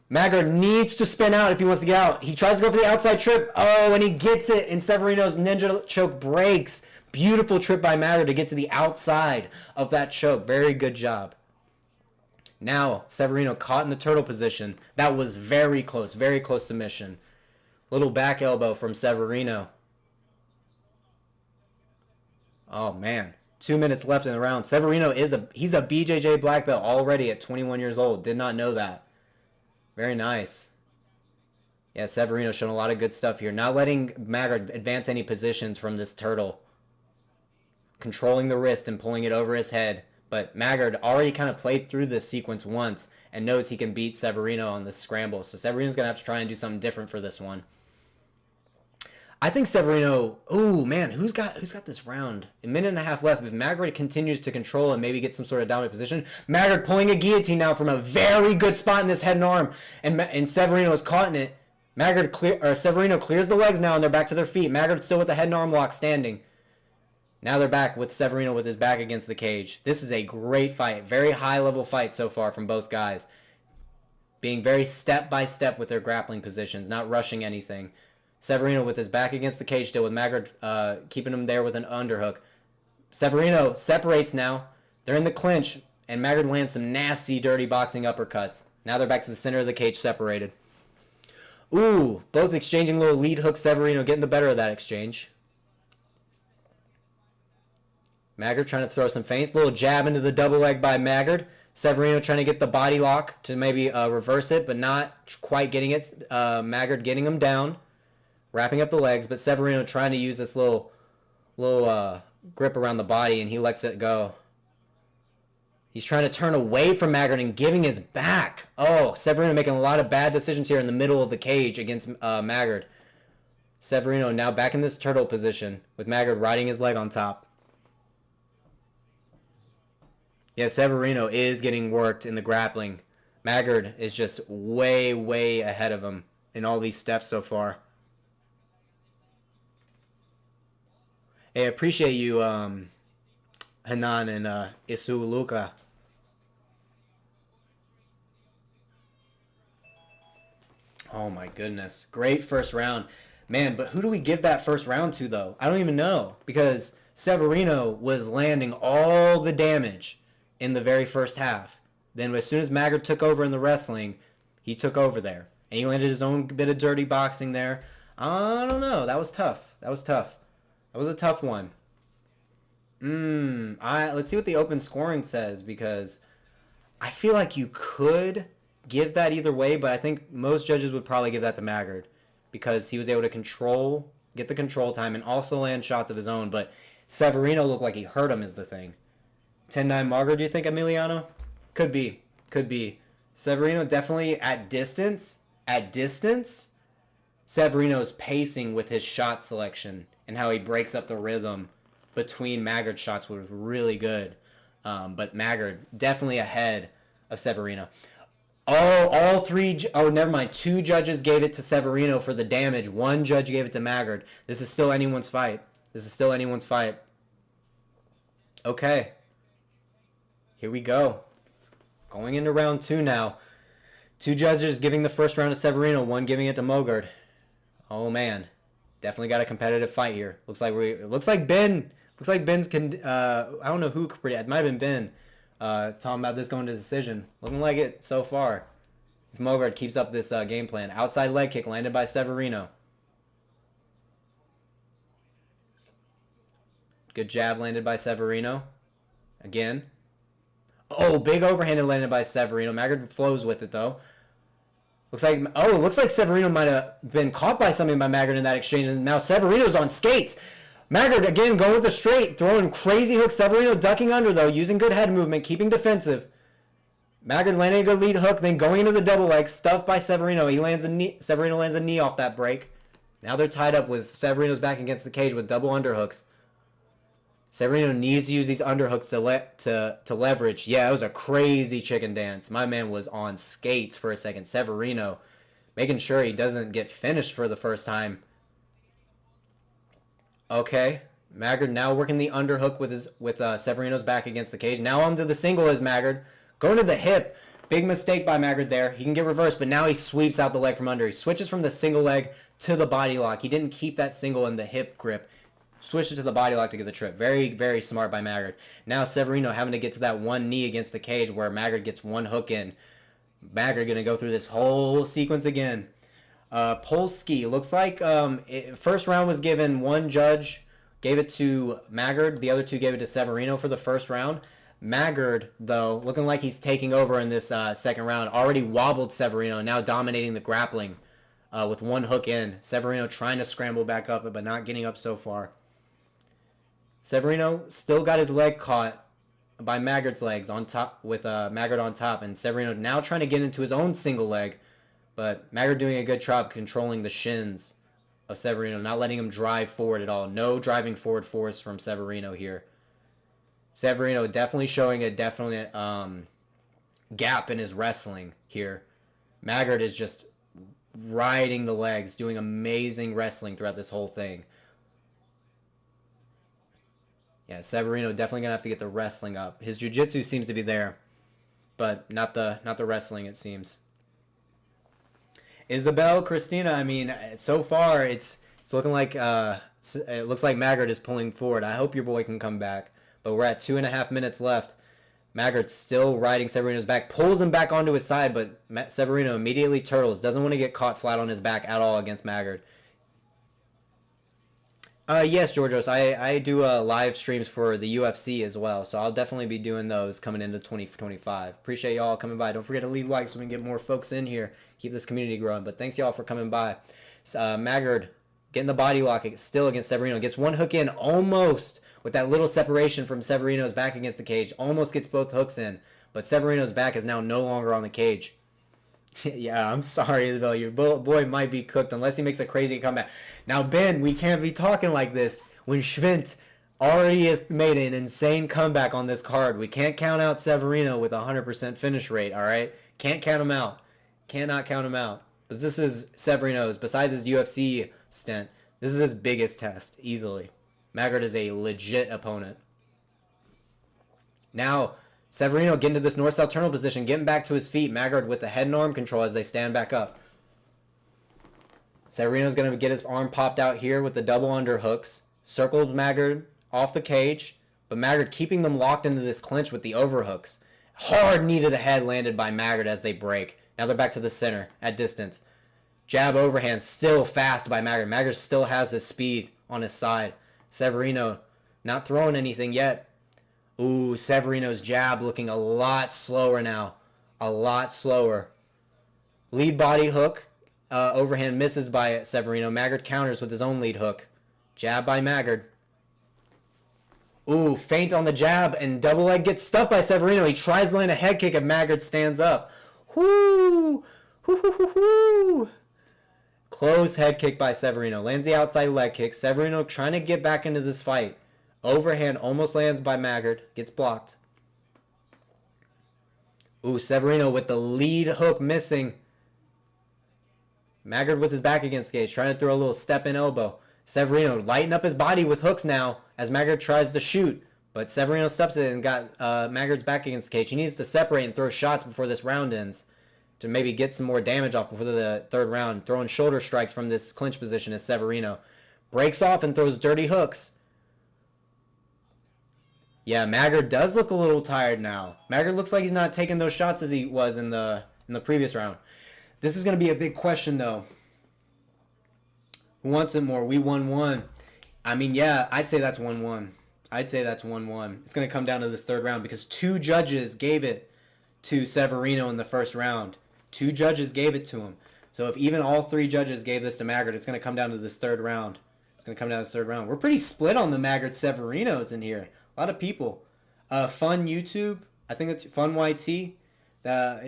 Mågård needs to spin out if he wants to get out. He tries to go for the outside trip. Oh, and he gets it. And Severino's ninja choke breaks. Beautiful trip by Mågård to get to the outside of that choke. Very good job. Now, Severino caught in the turtle position. That was very close submission. Little back elbow from Severino. Oh, man. 2 minutes left in the round. Severino he's a BJJ black belt already at 21 years old. Did not know that. Very nice. Yeah, Severino showing a lot of good stuff here. Not letting Mågård advance any positions from this turtle. Controlling the wrist and pulling it over his head. But Mågård already kind of played through this sequence once and knows he can beat Severino on this scramble. So Severino's going to have to try and do something different for this one. I think Severino... Oh, man, who's got this round? A minute and a half left. If Mågård continues to control and maybe get some sort of dominant position. Mågård pulling a guillotine now from a very good spot in this head and arm. And Severino is caught in it. Severino clears the legs now and they're back to their feet. Mågård still with the head and arm lock standing. Now they're back with Severino with his back against the cage. This is a great fight. Very high-level fight so far from both guys. Being very step-by-step with their grappling positions, not rushing anything. Severino with his back against the cage still, with Mågård keeping him there with an underhook. Severino separates now. They're in the clinch, and Mågård lands some nasty, dirty boxing uppercuts. Now they're back to the center of the cage, separated. Ooh, both exchanging little lead hooks. Severino getting the better of that exchange. Mågård trying to throw some feints. Little jab into the double leg by Mågård. Severino trying to get the body lock to maybe reverse it, but not quite getting it. Mågård getting him down. Wrapping up the legs, but Severino trying to use this little grip around the body, and he lets it go. He's trying to turn away from Mågård and giving his back. Oh, Severino making a lot of bad decisions here in the middle of the cage against Mågård. Severino now back in this turtle position with Mågård riding his leg on top. Yeah, Severino is getting worked in the grappling. Mågård is just way, way ahead of him in all these steps so far. Hey, I appreciate you, Hanan and Isu Luka. Oh my goodness. Great first round. Man, but who do we give that first round to, though? I don't even know. Because Severino was landing all the damage in the very first half. Then as soon as Mågård took over in the wrestling, he took over there. And he landed his own bit of dirty boxing there. I don't know. That was tough. That was tough. That was a tough one. Let's see what the open scoring says, because I feel like you could give that either way, but I think most judges would probably give that to Mågård because he was able to get the control time and also land shots of his own. But Severino looked like he hurt him is the thing. 10-9 Mågård, do you think, Emiliano? Could be. Could be. Severino definitely at distance. At distance, Severino's pacing with his shot selection and how he breaks up the rhythm between Mågård's shots was really good. But Mågård definitely ahead of Severino. Oh, all three... Oh, never mind. 2 judges gave it to Severino for the damage. 1 judge gave it to Mågård. This is still anyone's fight. This is still anyone's fight. Okay. Here we go. Going into round 2 now. 2 judges giving the first round to Severino. 1 giving it to Mågård. Oh, man. Definitely got a competitive fight here. Looks like Ben... Looks like Ben's can... I don't know who... It might have been Ben. Talking about this going to decision. Looking like it so far. If Mågård keeps up this game plan. Outside leg kick landed by Severino. Good jab landed by Severino. Again. Oh, big overhanded landed by Severino. Mågård flows with it though. Looks like Severino might have been caught by something by Mågård in that exchange, and now Severino's on skates. Mågård again going with the straight, throwing crazy hooks. Severino ducking under though, using good head movement, keeping defensive. Mågård landing a good lead hook, then going into the double leg, stuffed by Severino. Severino lands a knee off that break. Now they're tied up with Severino's back against the cage with double underhooks. Severino needs to use these underhooks to leverage. Yeah, it was a crazy chicken dance. My man was on skates for a second. Severino making sure he doesn't get finished for the first time. Okay, Mågård now working the underhook with Severino's back against the cage. Now onto the single is Mågård. Going to the hip. Big mistake by Mågård there. He can get reversed, but now he sweeps out the leg from under. He switches from the single leg to the body lock. He didn't keep that single in the hip grip. Switches to the body lock to get the trip. Very, very smart by Mågård. Now Severino having to get to that one knee against the cage where Mågård gets one hook in. Mågård going to go through this whole sequence again. Polsky, looks like first round was given, 1 judge gave it to Mågård, the other 2 gave it to Severino for the first round. Mågård, though, looking like he's taking over in this second round, already wobbled Severino, now dominating the grappling with 1 hook in. Severino trying to scramble back up, but not getting up so far. Severino still got his leg caught by Mågård's legs on top, with Mågård on top, and Severino now trying to get into his own single leg. But Mågård doing a good job controlling the shins of Severino, not letting him drive forward at all. No driving forward force from Severino here. Severino definitely showing a definite gap in his wrestling here. Mågård is just riding the legs, doing amazing wrestling throughout this whole thing. Yeah, Severino definitely going to have to get the wrestling up. His jiu-jitsu seems to be there, but not the wrestling, it seems. Isabel, Christina, I mean, so far it's looking like it looks like Mågård is pulling forward. I hope your boy can come back, but we're at 2.5 minutes left. Mågård's still riding Severino's back, pulls him back onto his side, but Severino immediately turtles, doesn't want to get caught flat on his back at all against Mågård. Yes, Georgios, I do live streams for the UFC as well, so I'll definitely be doing those coming into 2025. Appreciate y'all coming by. Don't forget to leave likes so we can get more folks in here, keep this community growing. But thanks y'all for coming by. Mågård getting the body lock still against Severino. Gets 1 hook in almost with that little separation from Severino's back against the cage. Almost gets both hooks in, but Severino's back is now no longer on the cage. Yeah, I'm sorry, Isabel. Your boy might be cooked unless he makes a crazy comeback. Now, Ben, we can't be talking like this when Schwindt already has made an insane comeback on this card. We can't count out Severino with a 100% finish rate, all right? Can't count him out. Cannot count him out. But this is Severino's, besides his UFC stint, this is his biggest test, easily. Mågård is a legit opponent. Now, Severino getting to this north-south turtle position, getting back to his feet. Mågård with the head and arm control as they stand back up. Severino's going to get his arm popped out here with the double underhooks. Circled Mågård off the cage, but Mågård keeping them locked into this clinch with the overhooks. Hard knee to the head landed by Mågård as they break. Now they're back to the center at distance. Jab overhand still fast by Mågård. Mågård still has his speed on his side. Severino not throwing anything yet. Ooh, Severino's jab looking a lot slower now. A lot slower. Lead body hook. Overhand misses by Severino. Mågård counters with his own lead hook. Jab by Mågård. Ooh, feint on the jab, and double leg gets stuffed by Severino. He tries to land a head kick if Mågård stands up. Whoo! Whoo! Close head kick by Severino. Lands the outside leg kick. Severino trying to get back into this fight. Overhand almost lands by Mågård. Gets blocked. Ooh, Severino with the lead hook missing. Mågård with his back against the cage. Trying to throw a little step-in elbow. Severino lighten up his body with hooks now as Mågård tries to shoot. But Severino steps in and got Mågård's back against the cage. He needs to separate and throw shots before this round ends to maybe get some more damage off before the third round. Throwing shoulder strikes from this clinch position as Severino breaks off and throws dirty hooks. Yeah, Mågård does look a little tired now. Mågård looks like he's not taking those shots as he was in the previous round. This is going to be a big question, though. Who wants it more? We won one. I mean, yeah, I'd say that's 1-1. I'd say that's 1-1. It's going to come down to this third round because two judges gave it to Severino in the first round. Two judges gave it to him. So if even all three judges gave this to Mågård, it's going to come down to this third round. It's going to come down to this third round. We're pretty split on the Mågård Severinos in here. A lot of people. Fun YouTube. I think it's Fun YT.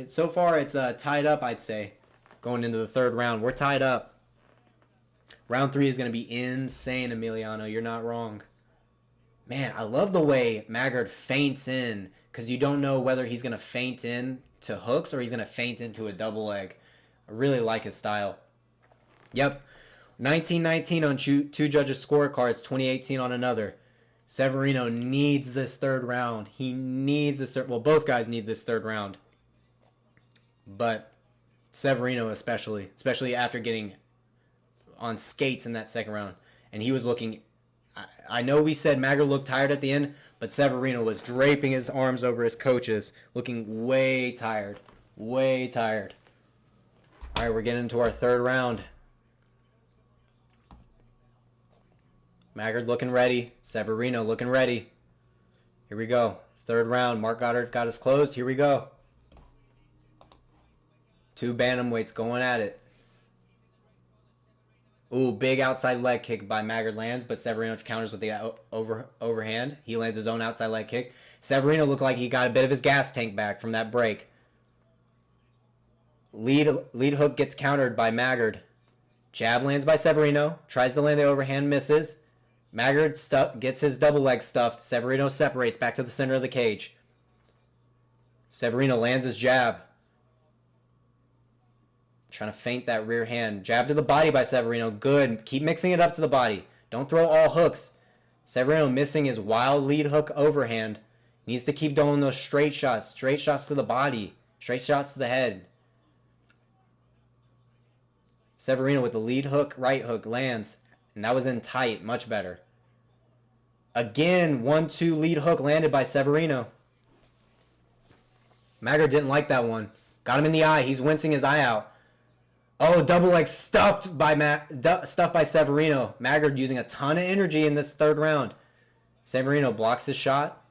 So far, it's tied up, I'd say, going into the third round. We're tied up. Round 3 is going to be insane, Emiliano. You're not wrong. Man, I love the way Mågård feints in because you don't know whether he's going to feint in to hooks or he's going to feint into a double leg. I really like his style. Yep. 19-19 on two judges' scorecards, 20-18 on another. Severino needs this third round. He needs this third... Well, both guys need this third round. But Severino especially after getting on skates in that second round. And he was looking... I know we said Mågård looked tired at the end, but Severino was draping his arms over his coaches, looking way tired. Way tired. All right, we're getting into our third round. Mågård looking ready. Severino looking ready. Here we go. Third round. Mark Goddard got us closed. Here we go. Two bantamweights going at it. Ooh, big outside leg kick by Mågård lands, but Severino counters with the overhand. He lands his own outside leg kick. Severino looked like he got a bit of his gas tank back from that break. Lead hook gets countered by Mågård. Jab lands by Severino. Tries to land the overhand, misses. Mågård gets his double leg stuffed. Severino separates back to the center of the cage. Severino lands his jab. Trying to feint that rear hand. Jab to the body by Severino. Good. Keep mixing it up to the body. Don't throw all hooks. Severino missing his wild lead hook overhand. Needs to keep doing those straight shots. Straight shots to the body. Straight shots to the head. Severino with the lead hook, right hook, lands. And that was in tight. Much better. Again, 1-2 lead hook landed by Severino. Mågård didn't like that one. Got him in the eye. He's wincing his eye out. Oh, double leg stuffed by Severino. Mågård using a ton of energy in this third round. Severino blocks his shot.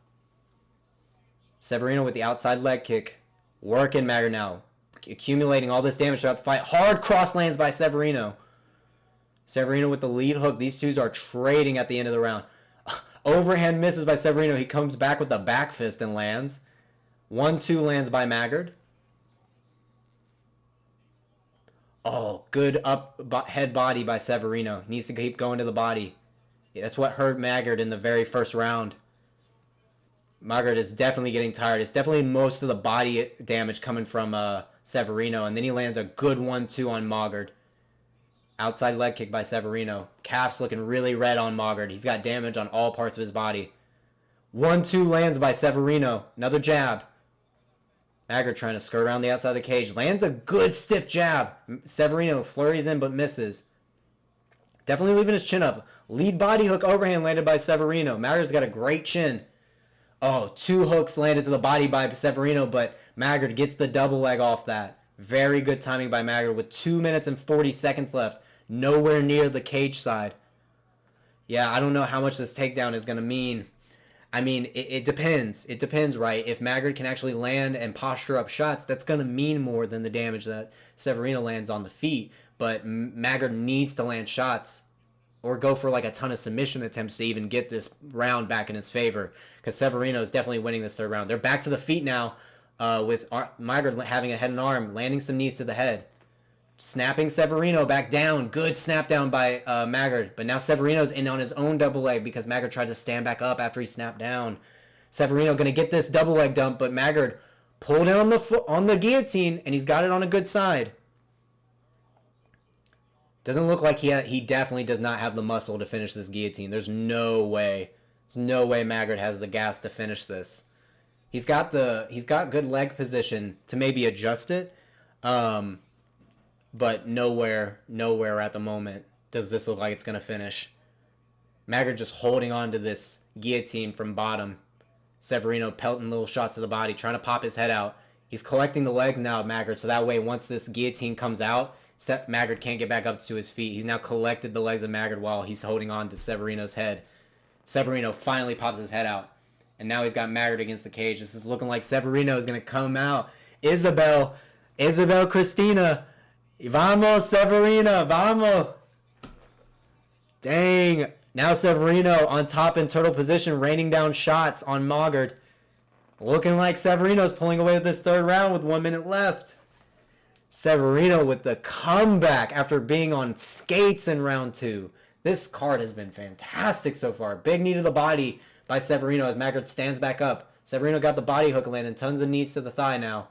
Severino with the outside leg kick. Working Mågård now. Accumulating all this damage throughout the fight. Hard cross lands by Severino. Severino with the lead hook. These two are trading at the end of the round. Overhand misses by Severino. He comes back with the back fist and lands. 1-2 lands by Mågård. Oh, good head body by Severino. Needs to keep going to the body. Yeah, that's what hurt Mågård in the very first round. Mågård is definitely getting tired. It's definitely most of the body damage coming from Severino. And then he lands a good 1-2 on Mågård. Outside leg kick by Severino. Calf's looking really red on Mågård. He's got damage on all parts of his body. 1-2 lands by Severino. Another jab. Mågård trying to skirt around the outside of the cage. Lands a good stiff jab. Severino flurries in but misses. Definitely leaving his chin up. Lead body hook overhand landed by Severino. Mågård's got a great chin. Oh, 2 hooks landed to the body by Severino, but Mågård gets the double leg off that. Very good timing by Mågård with 2 minutes and 40 seconds left. Nowhere near the cage side. Yeah, I don't know how much this takedown is going to mean. I mean, it depends. It depends, right? If Mågård can actually land and posture up shots, that's going to mean more than the damage that Severino lands on the feet. But Mågård needs to land shots or go for like a ton of submission attempts to even get this round back in his favor. Because Severino is definitely winning this third round. They're back to the feet now with Mågård having a head and arm, landing some knees to the head. Snapping Severino back down. Good snap down by Mågård. But now Severino's in on his own double leg because Mågård tried to stand back up after he snapped down. Severino going to get this double leg dump, but Mågård pulled in on the guillotine, and he's got it on a good side. Doesn't look like he definitely does not have the muscle to finish this guillotine. There's no way. There's no way Mågård has the gas to finish this. He's got good leg position to maybe adjust it. But nowhere at the moment does this look like it's going to finish. Mågård just holding on to this guillotine from bottom. Severino pelting little shots to the body, trying to pop his head out. He's collecting the legs now of Mågård, so that way once this guillotine comes out, Mågård can't get back up to his feet. He's now collected the legs of Mågård while he's holding on to Severino's head. Severino finally pops his head out. And now he's got Mågård against the cage. This is looking like Severino is going to come out. Isabel Cristina. Vamos, Severino, vamos. Dang. Now Severino on top in turtle position, raining down shots on Mågård. Looking like Severino's pulling away with this third round with 1 minute left. Severino with the comeback after being on skates in round 2. This card has been fantastic so far. Big knee to the body by Severino as Mågård stands back up. Severino got the body hook landing, tons of knees to the thigh now.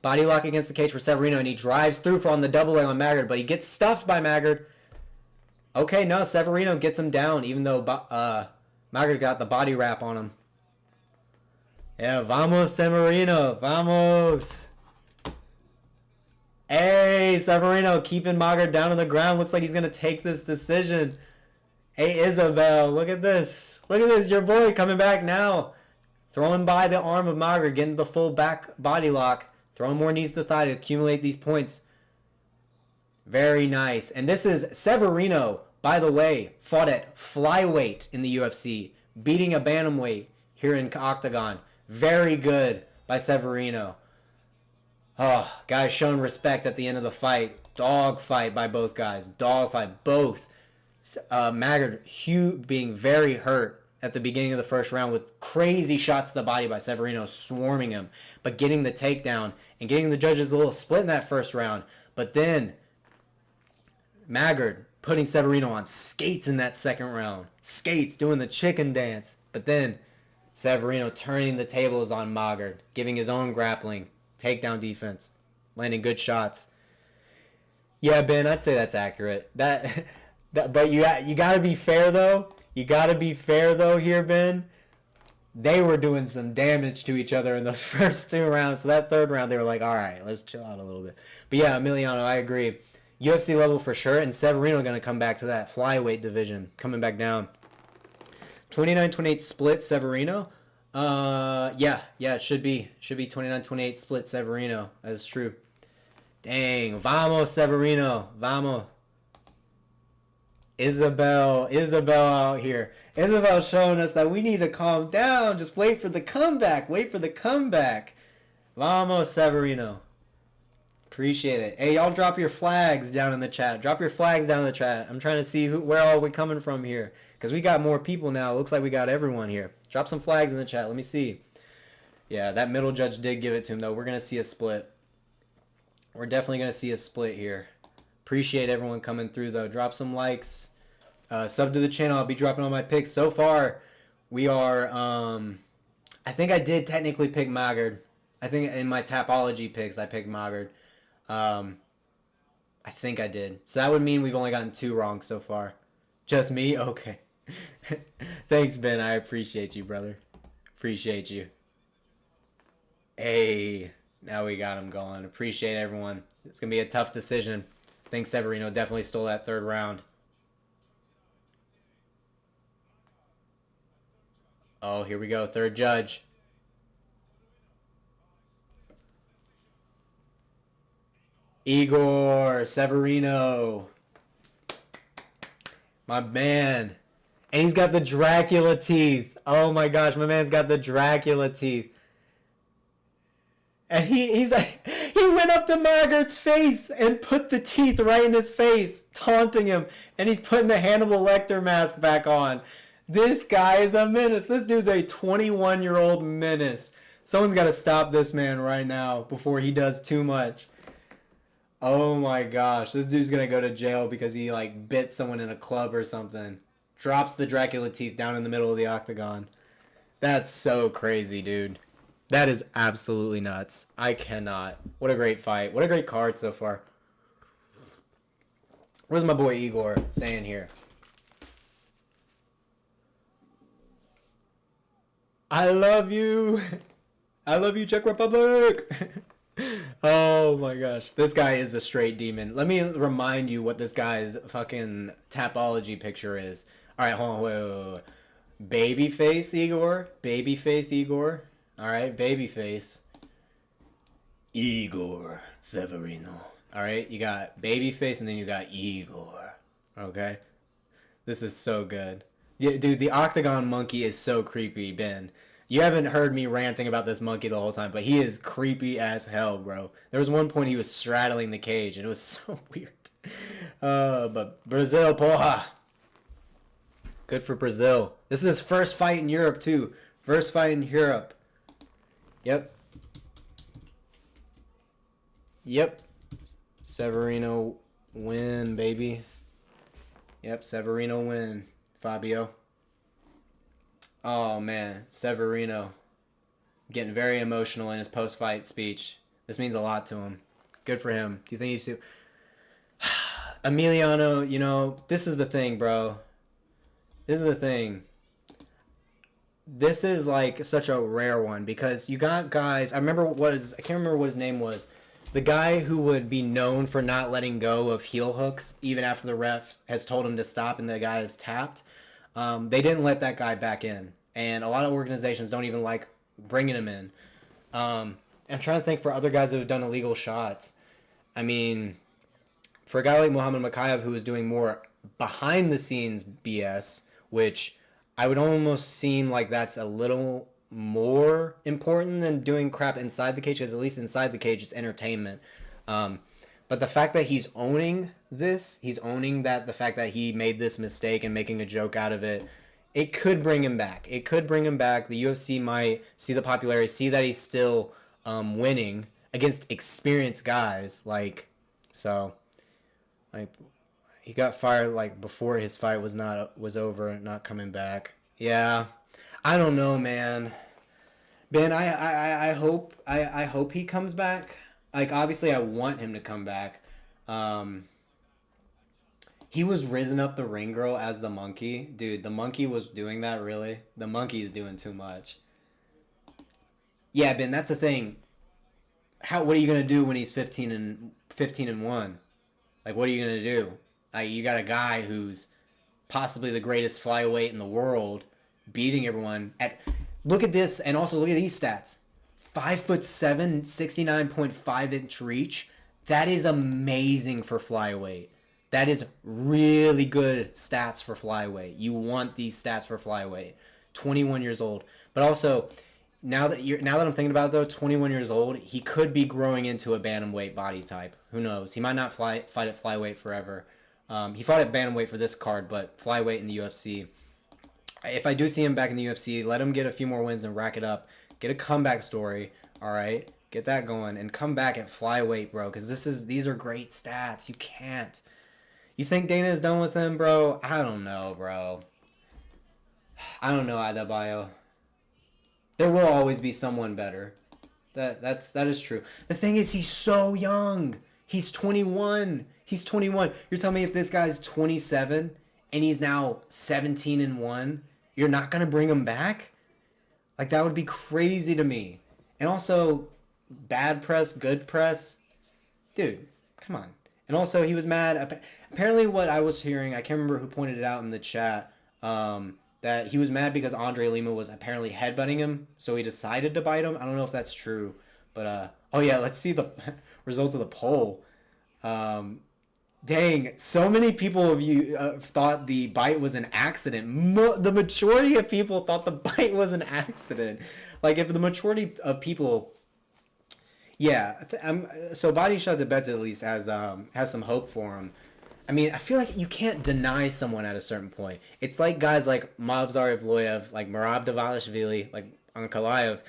Body lock against the cage for Severino, and he drives through on the double leg on Mågård, but he gets stuffed by Mågård. Okay, no, Severino gets him down, even though Mågård got the body wrap on him. Yeah, vamos, Severino, vamos. Hey, Severino keeping Mågård down on the ground. Looks like he's going to take this decision. Hey, Isabel, look at this. Look at this, your boy coming back now. Throwing by the arm of Mågård, getting the full back body lock. Throwing more knees to the thigh to accumulate these points. Very nice. And this is Severino, by the way, fought at flyweight in the UFC, beating a bantamweight here in OKTAGON. Very good by Severino. Oh, guys showing respect at the end of the fight. Dog fight by both guys. Dog fight, both. Mågård being very hurt at the beginning of the first round with crazy shots to the body by Severino, swarming him, but getting the takedown and getting the judges a little split in that first round. But then Mågård putting Severino on skates in that second round. Skates, doing the chicken dance. But then Severino turning the tables on Mågård, giving his own grappling, takedown defense, landing good shots. Yeah, Ben, I'd say that's accurate. But you got to be fair, though. You got to be fair, though, here, Ben. They were doing some damage to each other in those first 2 rounds. So that third round, they were like, all right, let's chill out a little bit. But yeah, Emiliano, I agree. UFC level for sure. And Severino going to come back to that flyweight division. Coming back down. 29-28 split Severino. Yeah, it should be 29-28 split Severino. That is true. Dang. Vamos, Severino. Vamos. Isabel out here. Isabel showing us that we need to calm down. Just wait for the comeback. Vamos, Severino. Appreciate it. Hey, y'all drop your flags down in the chat. I'm trying to see where are we coming from here. Because we got more people now. It looks like we got everyone here. Drop some flags in the chat. Let me see. Yeah, that middle judge did give it to him, though. We're going to see a split. We're definitely going to see a split here. Appreciate everyone coming through, though. Drop some likes. Sub to the channel. I'll be dropping all my picks. So far, we are... I think I did technically pick Mågård. I think in my Tapology picks, I picked Mågård. I think I did. So that would mean we've only gotten 2 wrong so far. Just me? Okay. Thanks, Ben. I appreciate you, brother. Appreciate you. Hey, now we got him going. Appreciate everyone. It's going to be a tough decision. I think Severino definitely stole that 3rd round. Oh, here we go. 3rd judge. Igor Severino. My man. And he's got the Dracula teeth. Oh my gosh, my man's got the Dracula teeth. And he's like, he went up to Mågård's face and put the teeth right in his face, taunting him. And he's putting the Hannibal Lecter mask back on. This guy is a menace. This dude's a 21-year-old menace. Someone's got to stop this man right now before he does too much. Oh my gosh, this dude's gonna go to jail because he like bit someone in a club or something. Drops the Dracula teeth down in the middle of the octagon. That's so crazy, dude. That is absolutely nuts. I cannot. What a great fight. What a great card so far. Where's my boy Igor saying here? I love you. I love you, Czech Republic. Oh my gosh. This guy is a straight demon. Let me remind you what this guy's fucking Tapology picture is. Alright, hold on. Wait. Babyface Igor. Babyface Igor. Alright, babyface. Igor Severino. Alright, you got babyface and then you got Igor. Okay? This is so good. Yeah, dude, the octagon monkey is so creepy, Ben. You haven't heard me ranting about this monkey the whole time, but he is creepy as hell, bro. There was one point he was straddling the cage, and it was so weird. But Brazil, porra. Good for Brazil. This is his first fight in Europe, too. First fight in Europe. Yep. Severino win, baby. Yep, Severino win. Fabio. Oh, man. Severino. Getting very emotional in his post-fight speech. This means a lot to him. Good for him. Do you think he's... Emiliano, you know, this is the thing, bro. This is the thing. This is, like, such a rare one because you got guys... I can't remember what his name was. The guy who would be known for not letting go of heel hooks even after the ref has told him to stop and the guy is tapped. They didn't let that guy back in. And a lot of organizations don't even like bringing him in. I'm trying to think for other guys who have done illegal shots. I mean, for a guy like Muhammad Makayev who is doing more behind-the-scenes BS, which I would almost seem like that's a little more important than doing crap inside the cage, because at least inside the cage it's entertainment. But the fact that he's owning this, he's owning that the fact that he made this mistake and making a joke out of it, it could bring him back. It could bring him back. The UFC might see the popularity, see that he's still winning against experienced guys. Like, so, like, he got fired like before his fight was over, not coming back. Yeah, I don't know, man. Ben, I hope he comes back. Like, obviously, I want him to come back. He was risen up the ring girl as the monkey. Dude, the monkey was doing that, really? The monkey is doing too much. Yeah, Ben, that's the thing. What are you going to do when he's 15 and 1? Like, what are you going to do? Like, you got a guy who's possibly the greatest flyweight in the world beating everyone at... Look at this, and also look at these stats. 5'7", 69.5-inch reach. That is amazing for flyweight. That is really good stats for flyweight. You want these stats for flyweight. 21 years old. But also, now that I'm thinking about it though, 21 years old, he could be growing into a bantamweight body type. Who knows? He might not fight at flyweight forever. He fought at bantamweight for this card, but flyweight in the UFC. If I do see him back in the UFC, let him get a few more wins and rack it up. Get a comeback story, all right? Get that going and come back at flyweight, bro, because these are great stats. You can't. You think Dana is done with him, bro? I don't know, bro. I don't know, Adebayo. There will always be someone better. That is true. The thing is, he's so young. He's 21. He's 21. You're telling me if this guy's 27 and he's now 17-1, you're not gonna bring him back? Like, that would be crazy to me. And also, bad press, good press, dude. Come on. And also, he was mad. Apparently, what I was hearing, I can't remember who pointed it out in the chat. That he was mad because Andre Lima was apparently headbutting him, so he decided to bite him. I don't know if that's true, but oh yeah, let's see the results of the poll. Dang, so many people of you thought the bite was an accident. The majority of people thought the bite was an accident. Like, if the majority of people, yeah, so Body Shots at Bets at least has some hope for him. I mean, I feel like you can't deny someone at a certain point. It's like guys like Movsar Evloev, like Merab Dvalishvili, like Ankalaev.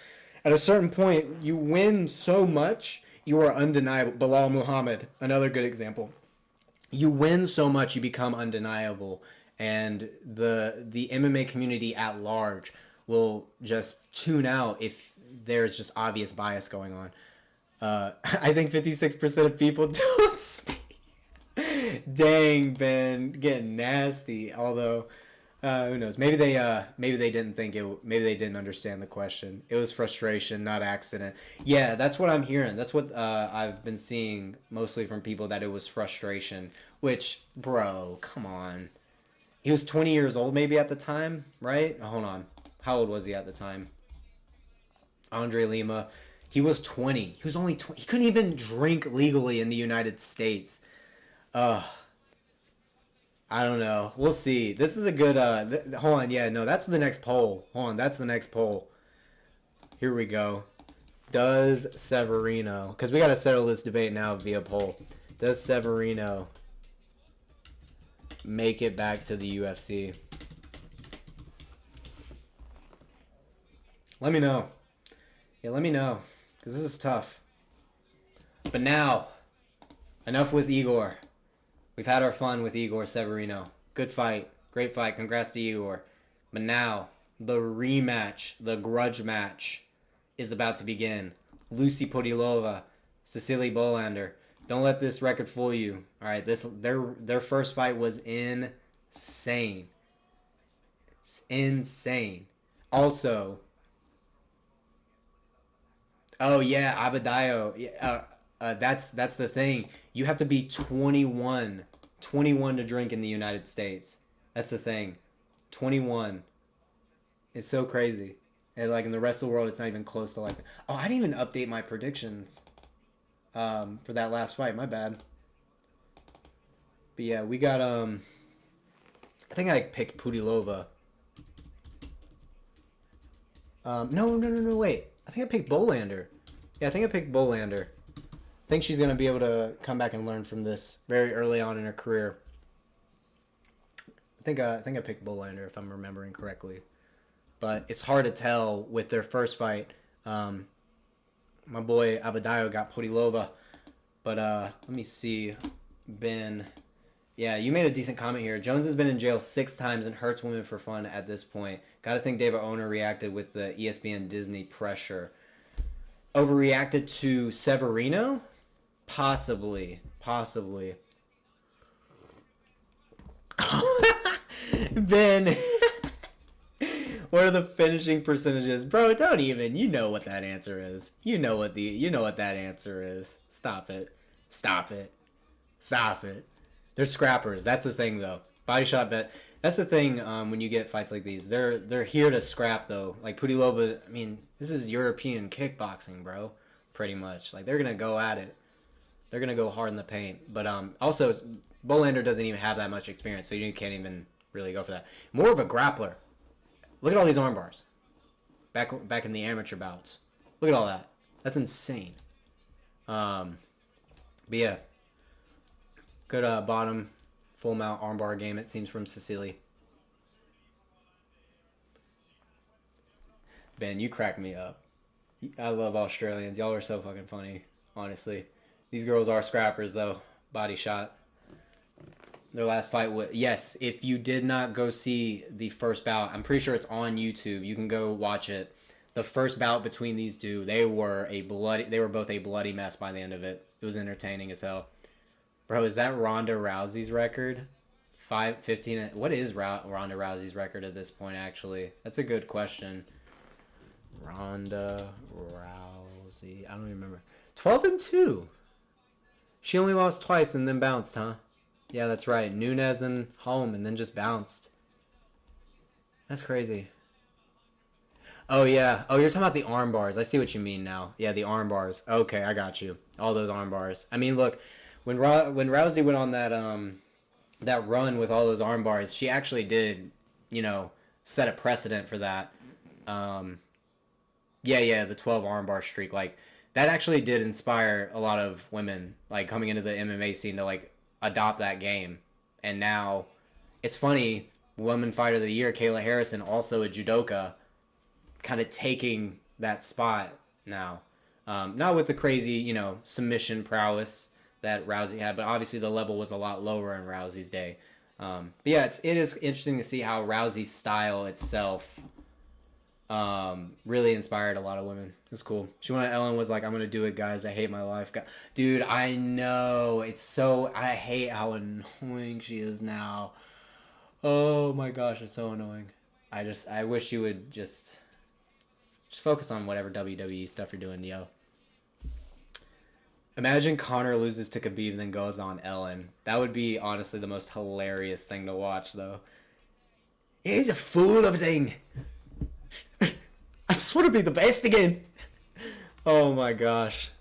At a certain point, you win so much, you are undeniable. Bilal Muhammad, another good example. You win so much, you become undeniable. And the MMA community at large will just tune out if there's just obvious bias going on. I think 56% of people don't speak. Dang, Ben, getting nasty. Although, who knows? Maybe they didn't think it. Maybe they didn't understand the question. It was frustration, not accident. Yeah, that's what I'm hearing. That's what I've been seeing mostly from people, that it was frustration. Which, bro, come on. He was 20 years old maybe at the time, right? Hold on. How old was he at the time? Andre Lima. He was 20. He was only 20. He couldn't even drink legally in the United States. I don't know. We'll see. This is a good, hold on. Yeah, no, that's the next poll. Hold on. That's the next poll. Here we go. Does Severino, because we got to settle this debate now via poll. Does Severino make it back to the UFC? Let me know. Yeah, let me know, because this is tough. But now, enough with Igor. We've had our fun with Igor Severino. Good fight. Great fight. Congrats to Igor. But now, the rematch, the grudge match, is about to begin. Lucie Pudilová, Cecilie Bolander. Don't let this record fool you. All right, their first fight was insane. It's insane. Also, oh yeah, Adebayo. Yeah, that's the thing. You have to be 21 to drink in the United States. That's the thing. 21. It's so crazy. And like in the rest of the world, it's not even close to like. Oh, I didn't even update my predictions for that last fight. My bad. But yeah, we got I think I picked Pudilová. No, wait. I think I picked Bolander. Yeah, I think I picked Bolander. I think she's going to be able to come back and learn from this very early on in her career. I think I picked Bolander, if I'm remembering correctly. But it's hard to tell with their first fight. My boy Adebayo got Pudilová. But let me see. Ben. Yeah, you made a decent comment here. Jones has been in jail 6 times and hurts women for fun at this point. Gotta think David Owner reacted with the ESPN Disney pressure. Overreacted to Severino? Possibly. Ben, what are the finishing percentages? Bro, don't even. You know what that answer is. You know what that answer is. Stop it. They're scrappers. That's the thing, though. Body shot bet. That's the thing. When you get fights like these, they're here to scrap, though. Like Pudilová. I mean, this is European kickboxing, bro. Pretty much. Like, they're gonna go at it. They're gonna go hard in the paint. But also, Bolander doesn't even have that much experience, so you can't even really go for that. More of a grappler. Look at all these arm bars. Back in the amateur bouts. Look at all that. That's insane. But yeah. Good bottom full mount armbar game, it seems, from Cecilie. Ben, you crack me up. I love Australians. Y'all are so fucking funny, honestly. These girls are scrappers, though. Body shot. Their last fight was... Yes, if you did not go see the first bout, I'm pretty sure it's on YouTube. You can go watch it. The first bout between these two, they were both a bloody mess by the end of it. It was entertaining as hell. Bro, is that Ronda Rousey's record? 15. What is Ronda Rousey's record at this point, actually? That's a good question. Ronda Rousey. I don't even remember. 12-2. She only lost twice and then bounced, huh? Yeah, that's right. Nunes and home and then just bounced. That's crazy. Oh, yeah. Oh, you're talking about the arm bars. I see what you mean now. Yeah, the arm bars. Okay, I got you. All those arm bars. I mean, look, when Rousey went on that run with all those arm bars, she actually did, set a precedent for that. The 12 arm bar streak. Like, that actually did inspire a lot of women, like, coming into the MMA scene to, like, adopt that game. And now, it's funny, Women Fighter of the Year, Kayla Harrison, also a judoka, kind of taking that spot now. Not with the crazy, submission prowess that Rousey had, but obviously the level was a lot lower in Rousey's day. But yeah, it is interesting to see how Rousey's style itself really inspired a lot of women. It's cool. Ellen was like, I'm gonna do it, guys. I hate my life. Dude, I know. I hate how annoying she is now. Oh my gosh, it's so annoying. I wish you would just focus on whatever WWE stuff you're doing, yo. Imagine Conor loses to Khabib and then goes on Ellen. That would be honestly the most hilarious thing to watch, though. He's a fool of a thing. I just want to be the best again. Oh my gosh.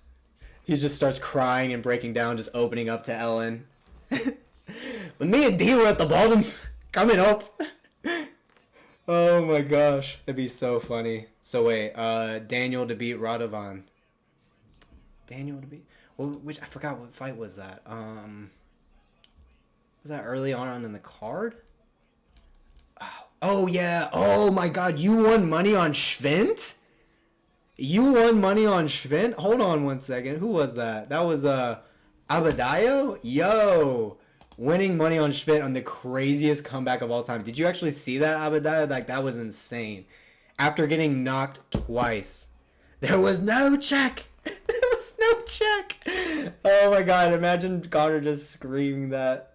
He just starts crying and breaking down, just opening up to Ellen. When me and D were at the bottom, coming up. Oh my gosh. It'd be so funny. So wait, Daniel to beat Radovan. Daniel to beat... Well, I forgot what fight was that. Was that early on in the card? Oh yeah. Oh my god, you won money on Schwindt? You won money on Schwindt? Hold on one second. Who was that? That was Abadayo? Yo. Winning money on Schwindt on the craziest comeback of all time. Did you actually see that, Abadayo? Like, that was insane. After getting knocked twice. There was no check. There was no check. Oh my god, imagine Conor just screaming that.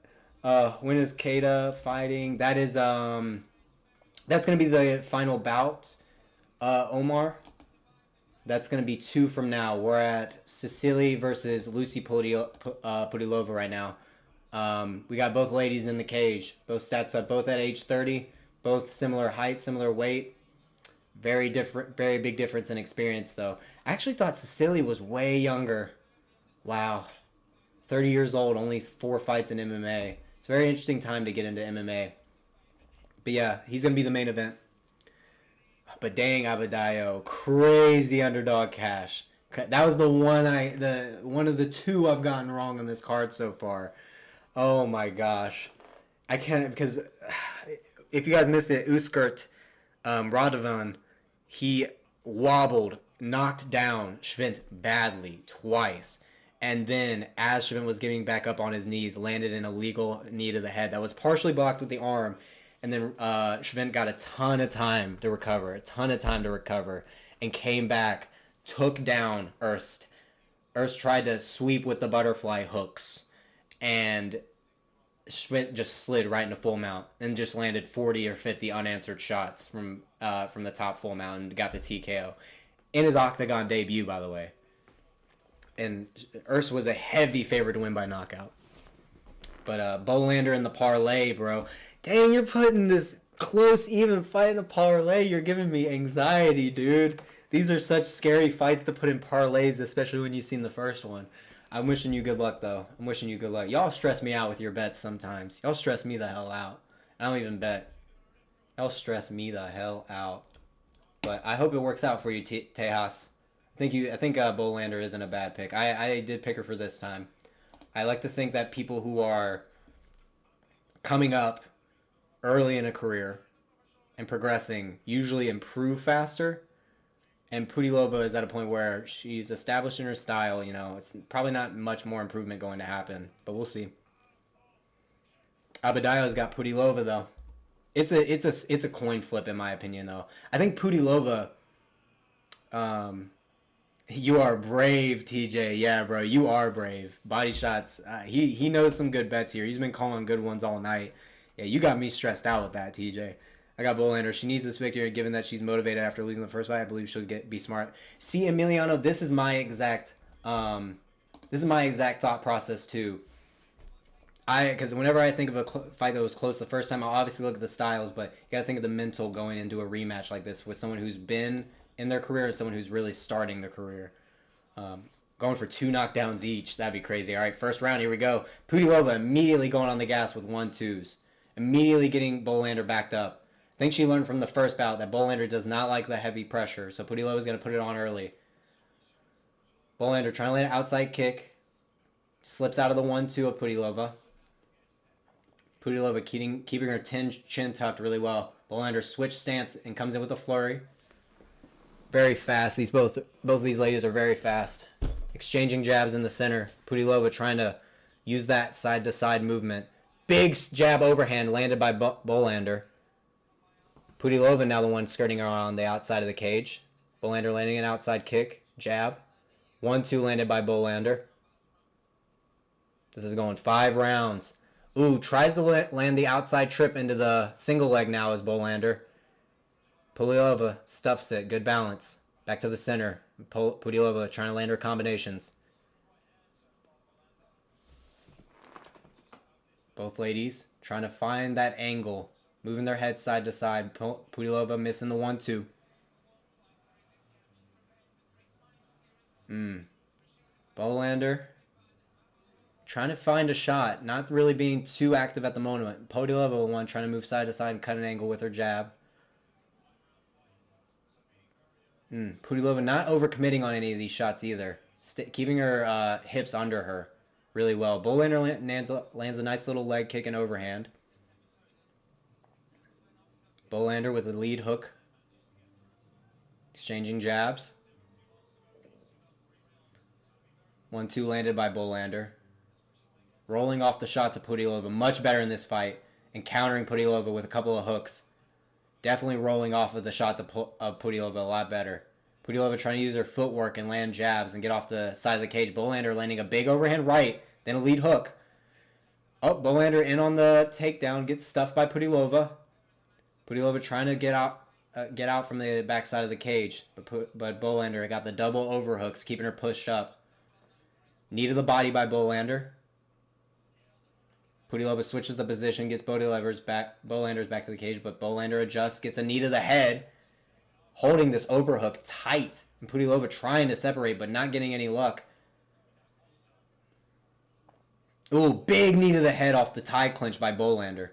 When is Keita fighting? That is that's gonna be the final bout, Omar. That's gonna be 2 from now. We're at Sicily versus Lucie Pudilová right now. We got both ladies in the cage. Both stats up, both at age 30, both similar height, similar weight. Very big difference in experience, though. I actually thought Sicily was way younger. Wow. 30 years old, only 4 fights in MMA. It's a very interesting time to get into MMA. But yeah, he's going to be the main event. But dang, Abadayo, crazy underdog cash. That was the one of the 2 I've gotten wrong on this card so far. Oh my gosh. I can't, because if you guys missed it, Úškrt, Radovan, he wobbled, knocked down Schwindt badly twice. And then, as Schwindt was getting back up on his knees, landed an illegal knee to the head that was partially blocked with the arm. And then Schwindt got a ton of time to recover, and came back, took down Erst. Erst tried to sweep with the butterfly hooks, and Schwindt just slid right into full mount and just landed 40 or 50 unanswered shots from the top full mount and got the TKO in his octagon debut, by the way. And Erst was a heavy favorite to win by knockout. But Bolander in the parlay, bro. Dang, you're putting this close, even fight in a parlay. You're giving me anxiety, dude. These are such scary fights to put in parlays, especially when you've seen the first one. I'm wishing you good luck, though. I'm wishing you good luck. Y'all stress me out with your bets sometimes. Y'all stress me the hell out. I don't even bet. Y'all stress me the hell out. But I hope it works out for you, Tejas. I think Bolander isn't a bad pick. I did pick her for this time. I like to think that people who are coming up early in a career and progressing usually improve faster. And Pudilová is at a point where she's established in her style. You know, it's probably not much more improvement going to happen, but we'll see. Abadayo's got Pudilová though. It's a coin flip in my opinion though. I think Pudilová. You are brave, TJ. Yeah, bro, you are brave. Body shots. He knows some good bets here. He's been calling good ones all night. Yeah, you got me stressed out with that, TJ. I got Bolander. She needs this victory, given that she's motivated after losing the first fight. I believe she'll be smart. See, Emiliano, this is my exact thought process too. Because whenever I think of a fight that was close the first time, I'll obviously look at the styles, but you got to think of the mental going into a rematch like this with someone who's been in their career and someone who's really starting their career. Going for 2 knockdowns each, that'd be crazy. All right, first round, here we go. Pudilová immediately going on the gas with 1-2s, immediately getting Bolander backed up. I think she learned from the first bout that Bolander does not like the heavy pressure, so Pudilová is going to put it on early. Bolander trying to land an outside kick, slips out of the 1-2 of Pudilová. Pudilová keeping her chin tucked really well. Bolander switch stance and comes in with a flurry. Very fast. Both of these ladies are very fast. Exchanging jabs in the center. Pudilová trying to use that side-to-side movement. Big jab overhand landed by Bolander. Pudilová now the one skirting around the outside of the cage. Bolander landing an outside kick. Jab. 1-2 landed by Bolander. This is going 5 rounds. Ooh, tries to land the outside trip into the single leg now as Bolander. Pudilová stuffs it. Good balance. Back to the center. Pudilová trying to land her combinations. Both ladies trying to find that angle. Moving their heads side to side. Pudilová missing the 1-2. Bolander trying to find a shot. Not really being too active at the moment. Pudilová one trying to move side to side and cut an angle with her jab. Pudilová not overcommitting on any of these shots either. Keeping her hips under her really well. Bolander lands a nice little leg kick and overhand. Bolander with a lead hook. Exchanging jabs. 1-2 landed by Bolander. Rolling off the shots of Pudilová. Much better in this fight. And countering Pudilová with a couple of hooks. Definitely rolling off of the shots of Pudilová a lot better. Pudilová trying to use her footwork and land jabs and get off the side of the cage. Bolander landing a big overhand right, then a lead hook. Oh, Bolander in on the takedown, gets stuffed by Pudilová. Pudilová trying to get out from the backside of the cage, but Bolander got the double overhooks, keeping her pushed up. Knee to the body by Bolander. Pudilová switches the position, gets Bolander's back to the cage, but Bolander adjusts, gets a knee to the head, holding this overhook tight. And Pudilová trying to separate, but not getting any luck. Ooh, big knee to the head off the tie clinch by Bolander.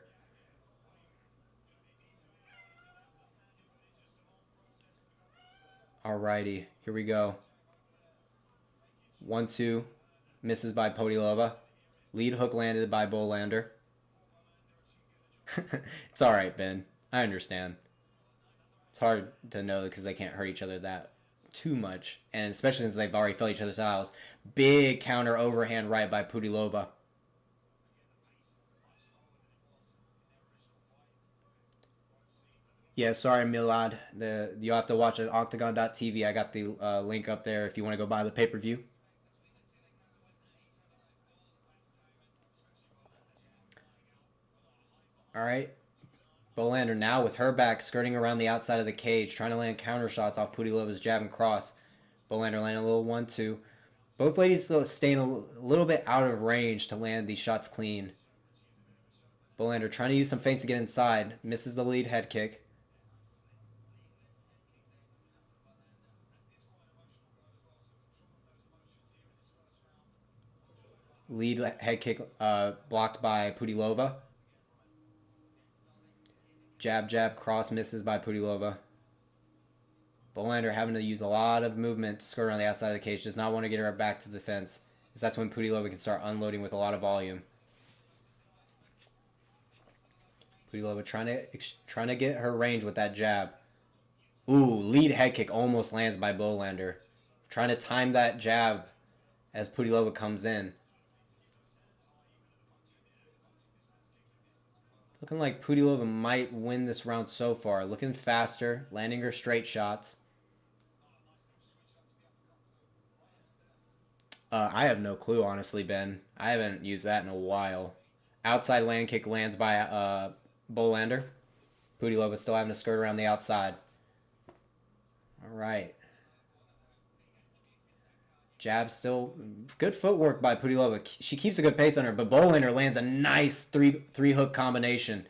Alrighty, here we go. 1-2, misses by Pudilová. Lead hook landed by Bolander. It's alright, Ben. I understand. It's hard to know because they can't hurt each other that too much. And especially since they've already felt each other's styles. Big counter overhand right by Pudilová. Yeah, sorry, Milad. You'll have to watch it at OKTAGON.tv. I got the link up there if you want to go buy the pay-per-view. All right. Bolander now with her back skirting around the outside of the cage, trying to land counter shots off Pudilova's jab and cross. Bolander landing a little 1-2. Both ladies still staying a little bit out of range to land these shots clean. Bolander trying to use some feints to get inside. Misses the lead head kick. Lead head kick blocked by Pudilová. Jab, jab, cross misses by Pudilová. Bolander having to use a lot of movement to skirt around the outside of the cage. Does not want to get her back to the fence. Because that's when Pudilová can start unloading with a lot of volume. Pudilová trying to get her range with that jab. Ooh, lead head kick almost lands by Bolander. Trying to time that jab as Pudilová comes in. Looking like Pudilová might win this round so far. Looking faster, landing her straight shots. I have no clue, honestly, Ben. I haven't used that in a while. Outside land kick lands by Bolander. Pudilová still having to skirt around the outside. All right. Jab still. Good footwork by Pudilová. She keeps a good pace on her, but Bolander lands a nice three hook combination.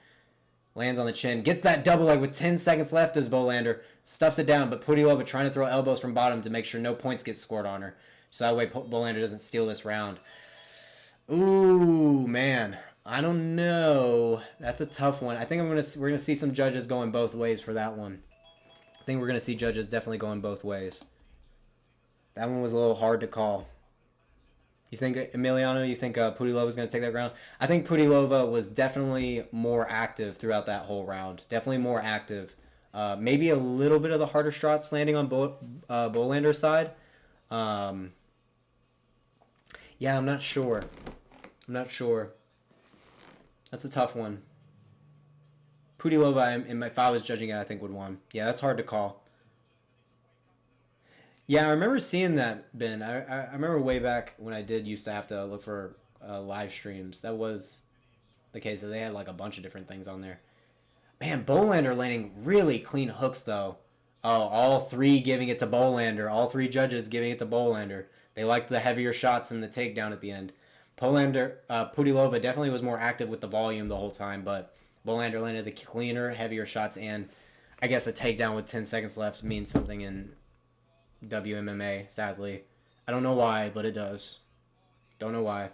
Lands on the chin. Gets that double leg with 10 seconds left as Bolander stuffs it down, but Pudilová trying to throw elbows from bottom to make sure no points get scored on her. So that way Bolander doesn't steal this round. Ooh, man. I don't know. That's a tough one. I think we're gonna see some judges going both ways for that one. I think we're gonna see judges definitely going both ways. That one was a little hard to call. You think Emiliano? You think Pudilová is gonna take that round? I think Pudilová was definitely more active throughout that whole round. Definitely more active. Maybe a little bit of the harder shots landing on Bolander's side. Yeah, I'm not sure. That's a tough one. Pudilová, if I was judging it, I think would won. Yeah, that's hard to call. Yeah, I remember seeing that, Ben. I remember way back when I used to have to look for live streams. That was the case. They had like a bunch of different things on there. Man, Bolander landing really clean hooks, though. Oh, all three giving it to Bolander. All three judges giving it to Bolander. They liked the heavier shots and the takedown at the end. Pudilová definitely was more active with the volume the whole time, but Bolander landed the cleaner, heavier shots, and I guess a takedown with 10 seconds left means something in WMMA, sadly. I don't know why, but it does. Don't know why.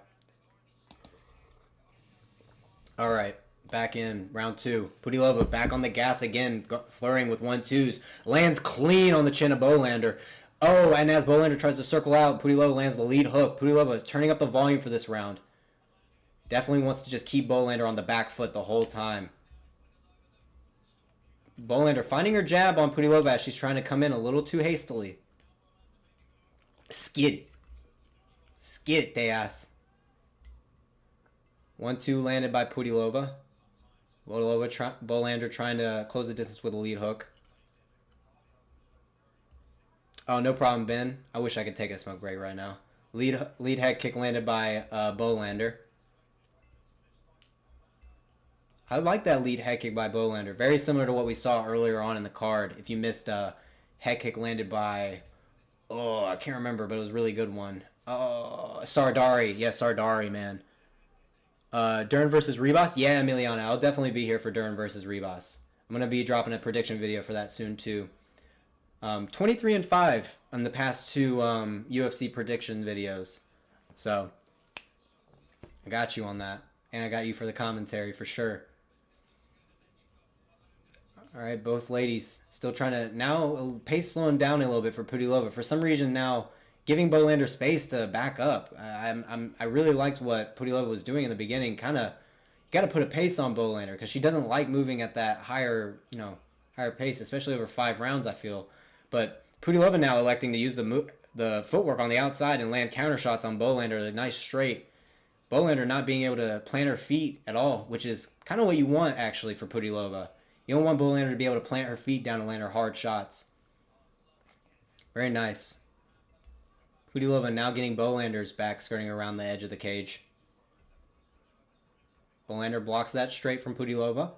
All right, back in round two. Pudilová back on the gas again, flirting with 1-2s. Lands clean on the chin of Bolander. Oh, and as Bolander tries to circle out, Pudilová lands the lead hook. Pudilová turning up the volume for this round. Definitely wants to just keep Bolander on the back foot the whole time. Bolander finding her jab on Pudilová as she's trying to come in a little too hastily. Skid it. Skid it, Tejas. 1-2 landed by Pudilová. Bolander trying to close the distance with a lead hook. Oh, no problem, Ben. I wish I could take a smoke break right now. Lead head kick landed by Bolander. I like that lead head kick by Bolander. Very similar to what we saw earlier on in the card. If you missed head kick landed by... Oh, I can't remember, but it was a really good one. Oh, Sardari. Yeah, Sardari, man. Dern versus Ribas? Yeah, Emiliano. I'll definitely be here for Dern versus Ribas. I'm going to be dropping a prediction video for that soon, too. 23-5 on the past two UFC prediction videos. So, I got you on that. And I got you for the commentary for sure. All right, both ladies still trying to... Now, pace slowing down a little bit for Pudilová. For some reason now, giving Bolander space to back up. I really liked what Pudilová was doing in the beginning. Kind of, you got to put a pace on Bolander because she doesn't like moving at that higher pace, especially over 5 rounds, I feel. But Pudilová now electing to use the footwork on the outside and land counter shots on Bolander, a nice straight. Bolander not being able to plant her feet at all, which is kind of what you want, actually, for Pudilová. You don't want Bolander to be able to plant her feet down and land her hard shots. Very nice. Pudilová now getting Bolander's back, skirting around the edge of the cage. Bolander blocks that straight from Pudilová.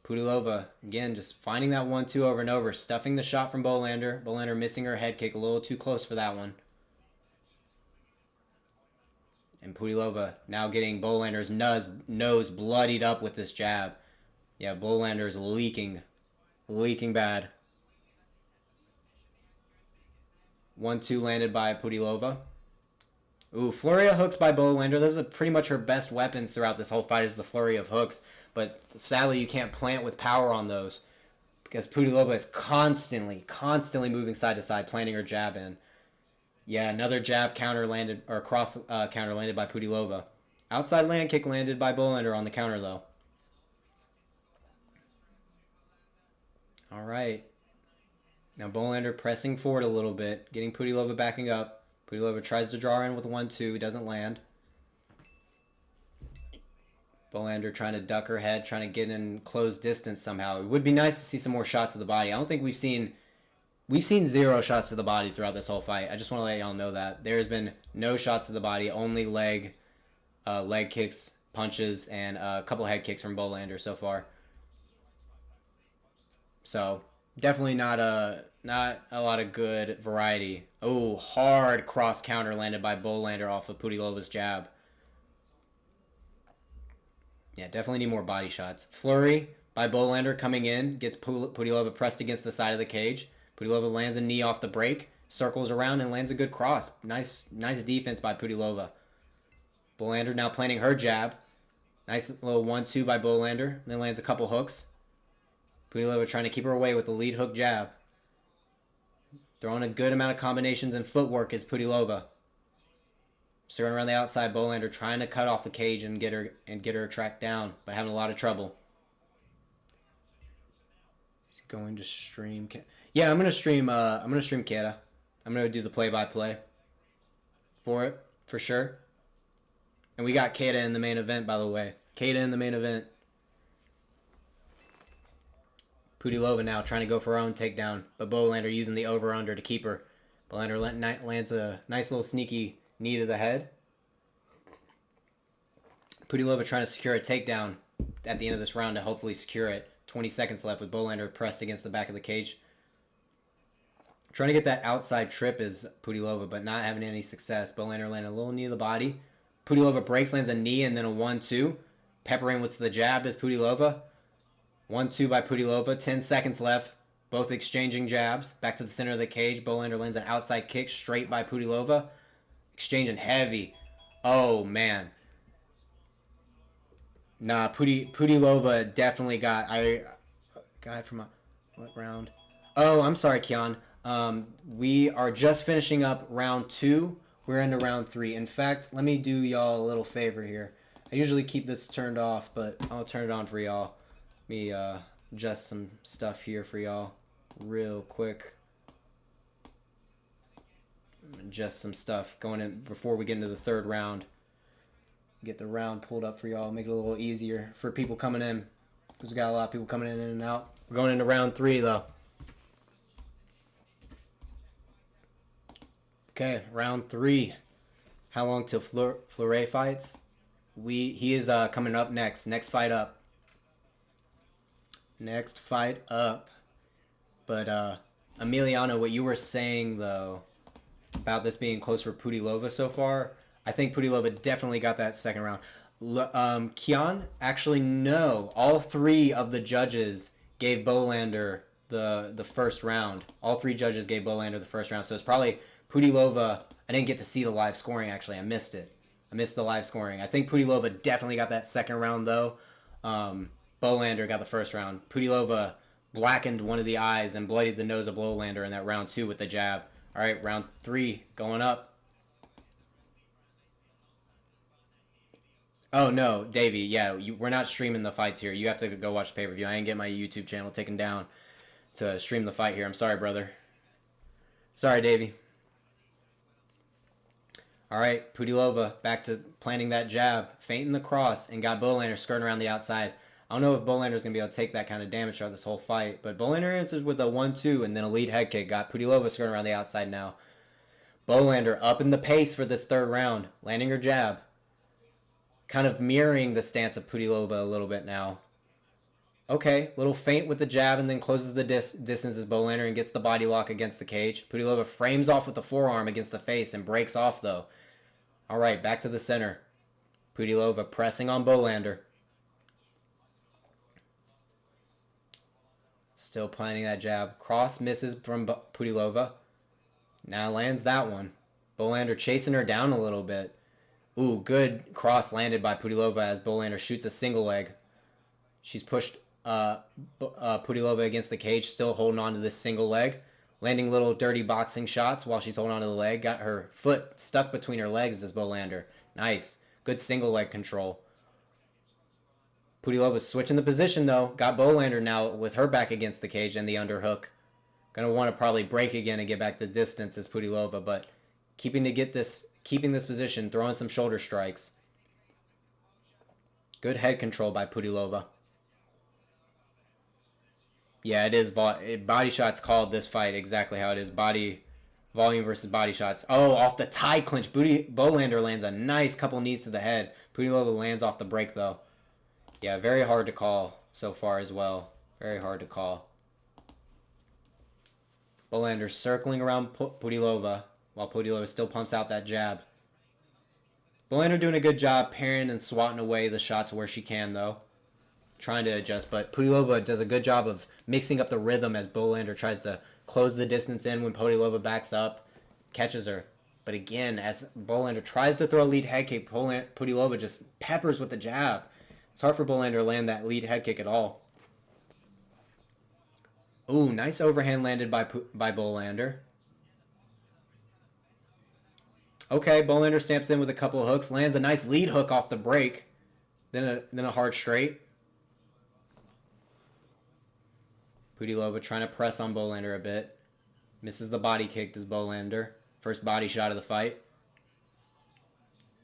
Pudilová, again, just finding that 1-2 over and over, stuffing the shot from Bolander. Bolander missing her head kick a little too close for that one. And Pudilová now getting Bolander's nose bloodied up with this jab. Yeah, Bolander's leaking. Leaking bad. 1-2 landed by Pudilová. Ooh, flurry of hooks by Bolander. Those are pretty much her best weapons throughout this whole fight is the flurry of hooks. But sadly, you can't plant with power on those. Because Pudilová is constantly moving side to side, planting her jab in. Yeah, another jab counter landed, or cross counter landed by Pudilová. Outside land kick landed by Bolander on the counter, though. All right. Now Bolander pressing forward a little bit, getting Pudilová backing up. Pudilová tries to draw in with 1-2, doesn't land. Bolander trying to duck her head, trying to get in close distance somehow. It would be nice to see some more shots of the body. I don't think we've seen 0 shots to the body throughout this whole fight. I just want to let y'all know that. There's been no shots to the body, only leg kicks, punches, and a couple head kicks from Bolander so far. So definitely not a lot of good variety. Oh, hard cross counter landed by Bolander off of Pudilova's jab. Yeah, definitely need more body shots. Flurry by Bolander coming in, gets Pudilová pressed against the side of the cage. Pudilová lands a knee off the break, circles around, and lands a good cross. Nice defense by Pudilová. Bolander now planting her jab. Nice little 1-2 by Bolander. Then lands a couple hooks. Pudilová trying to keep her away with the lead hook jab. Throwing a good amount of combinations and footwork is Pudilová. Circling around the outside, Bolander trying to cut off the cage and get her tracked down, but having a lot of trouble. Is he going to stream? Yeah, I'm gonna stream. Keita. I'm gonna do the play-by-play for it for sure. And we got Keita in the main event, by the way. Keita in the main event. Pudilová now trying to go for her own takedown, but Bolander using the over-under to keep her. Bolander lands a nice little sneaky knee to the head. Pudilová trying to secure a takedown at the end of this round to hopefully secure it. 20 seconds left with Bolander pressed against the back of the cage. Trying to get that outside trip is Pudilová, but not having any success. Bolander landing a little knee to the body. Pudilová breaks, lands a knee, and then a 1-2. Peppering with the jab is Pudilová. 1-2 by Pudilová. 10 seconds left. Both exchanging jabs. Back to the center of the cage. Bolander lands an outside kick straight by Pudilová. Exchanging heavy. Oh, man. Nah, Pudilová definitely got... Guy from what round? Oh, I'm sorry, Kian. We are just finishing up round 2. We're into round 3. In fact, let me do y'all a little favor here. I usually keep this turned off, but I'll turn it on for y'all. Let me adjust some stuff here for y'all real quick. Adjust some stuff going in before we get into the third round. Get the round pulled up for y'all. Make it a little easier for people coming in. Because we got a lot of people coming in and out. We're going into round 3, though. Okay, round 3. How long till Fleury fights? He is coming up next. Next fight up. Next fight up. But Emiliano, what you were saying though about this being close for Pudilová so far, I think Pudilová definitely got that second round. Kian, actually no. All 3 of the judges gave Bolander the first round. All 3 judges gave Bolander the first round. So it's probably Pudilová. I didn't get to see the live scoring, actually. I missed it. I missed the live scoring. I think Pudilová definitely got that second round, though. Bolander got the first round. Pudilová blackened one of the eyes and bloodied the nose of Bolander in that round 2 with the jab. All right, round 3 going up. Oh, no, Davey. Yeah, we're not streaming the fights here. You have to go watch the pay-per-view. I ain't get my YouTube channel taken down to stream the fight here. I'm sorry, brother. Sorry, Davey. All right, Pudilová back to planting that jab, feinting the cross, and got Bolander skirting around the outside. I don't know if Bolander's going to be able to take that kind of damage throughout this whole fight, but Bolander answers with a 1-2 and then a lead head kick. Got Pudilová skirting around the outside now. Bolander up in the pace for this third round, landing her jab. Kind of mirroring the stance of Pudilová a little bit now. Okay, little feint with the jab and then closes the distance as Bolander and gets the body lock against the cage. Pudilová frames off with the forearm against the face and breaks off though. All right, back to the center. Pudilová pressing on Bolander. Still planting that jab. Cross misses from Pudilová. Now lands that one. Bolander chasing her down a little bit. Ooh, good cross landed by Pudilová as Bolander shoots a single leg. She's pushed Pudilová against the cage, still holding on to this single leg. Landing little dirty boxing shots while she's holding on to the leg. Got her foot stuck between her legs, does Bolander. Nice. Good single leg control. Pudilova's switching the position, though. Got Bolander now with her back against the cage and the underhook. Going to want to probably break again and get back the distance as Pudilová, but keeping this position, throwing some shoulder strikes. Good head control by Pudilová. Yeah, it is. Body shots called this fight exactly how it is. Body volume versus body shots. Oh, off the tie clinch. Bolander lands a nice couple knees to the head. Pudilová lands off the break, though. Yeah, very hard to call so far as well. Very hard to call. Bolander circling around Pudilová while Pudilová still pumps out that jab. Bolander doing a good job parrying and swatting away the shots where she can, though. Trying to adjust, but Pudilová does a good job of mixing up the rhythm as Bolander tries to close the distance in when Pudilová backs up, catches her. But again, as Bolander tries to throw a lead head kick, Pudilová just peppers with the jab. It's hard for Bolander to land that lead head kick at all. Ooh, nice overhand landed by Bolander. Okay, Bolander stamps in with a couple of hooks, lands a nice lead hook off the break, then a hard straight. Pudilová trying to press on Bolander a bit. Misses the body kick, does Bolander. First body shot of the fight.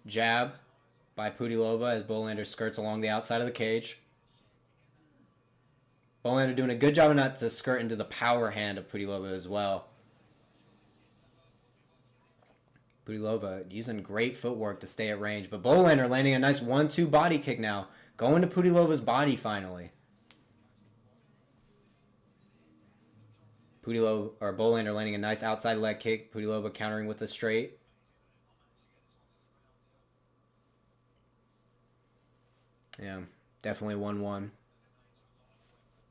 Jab by Pudilová as Bolander skirts along the outside of the cage. Bolander doing a good job of not to skirt into the power hand of Pudilová as well. Pudilová using great footwork to stay at range, but Bolander landing a nice 1-2 body kick now. Going to Pudilova's body finally. Bolander landing a nice outside leg kick. Pudilová countering with a straight. Yeah, definitely 1-1.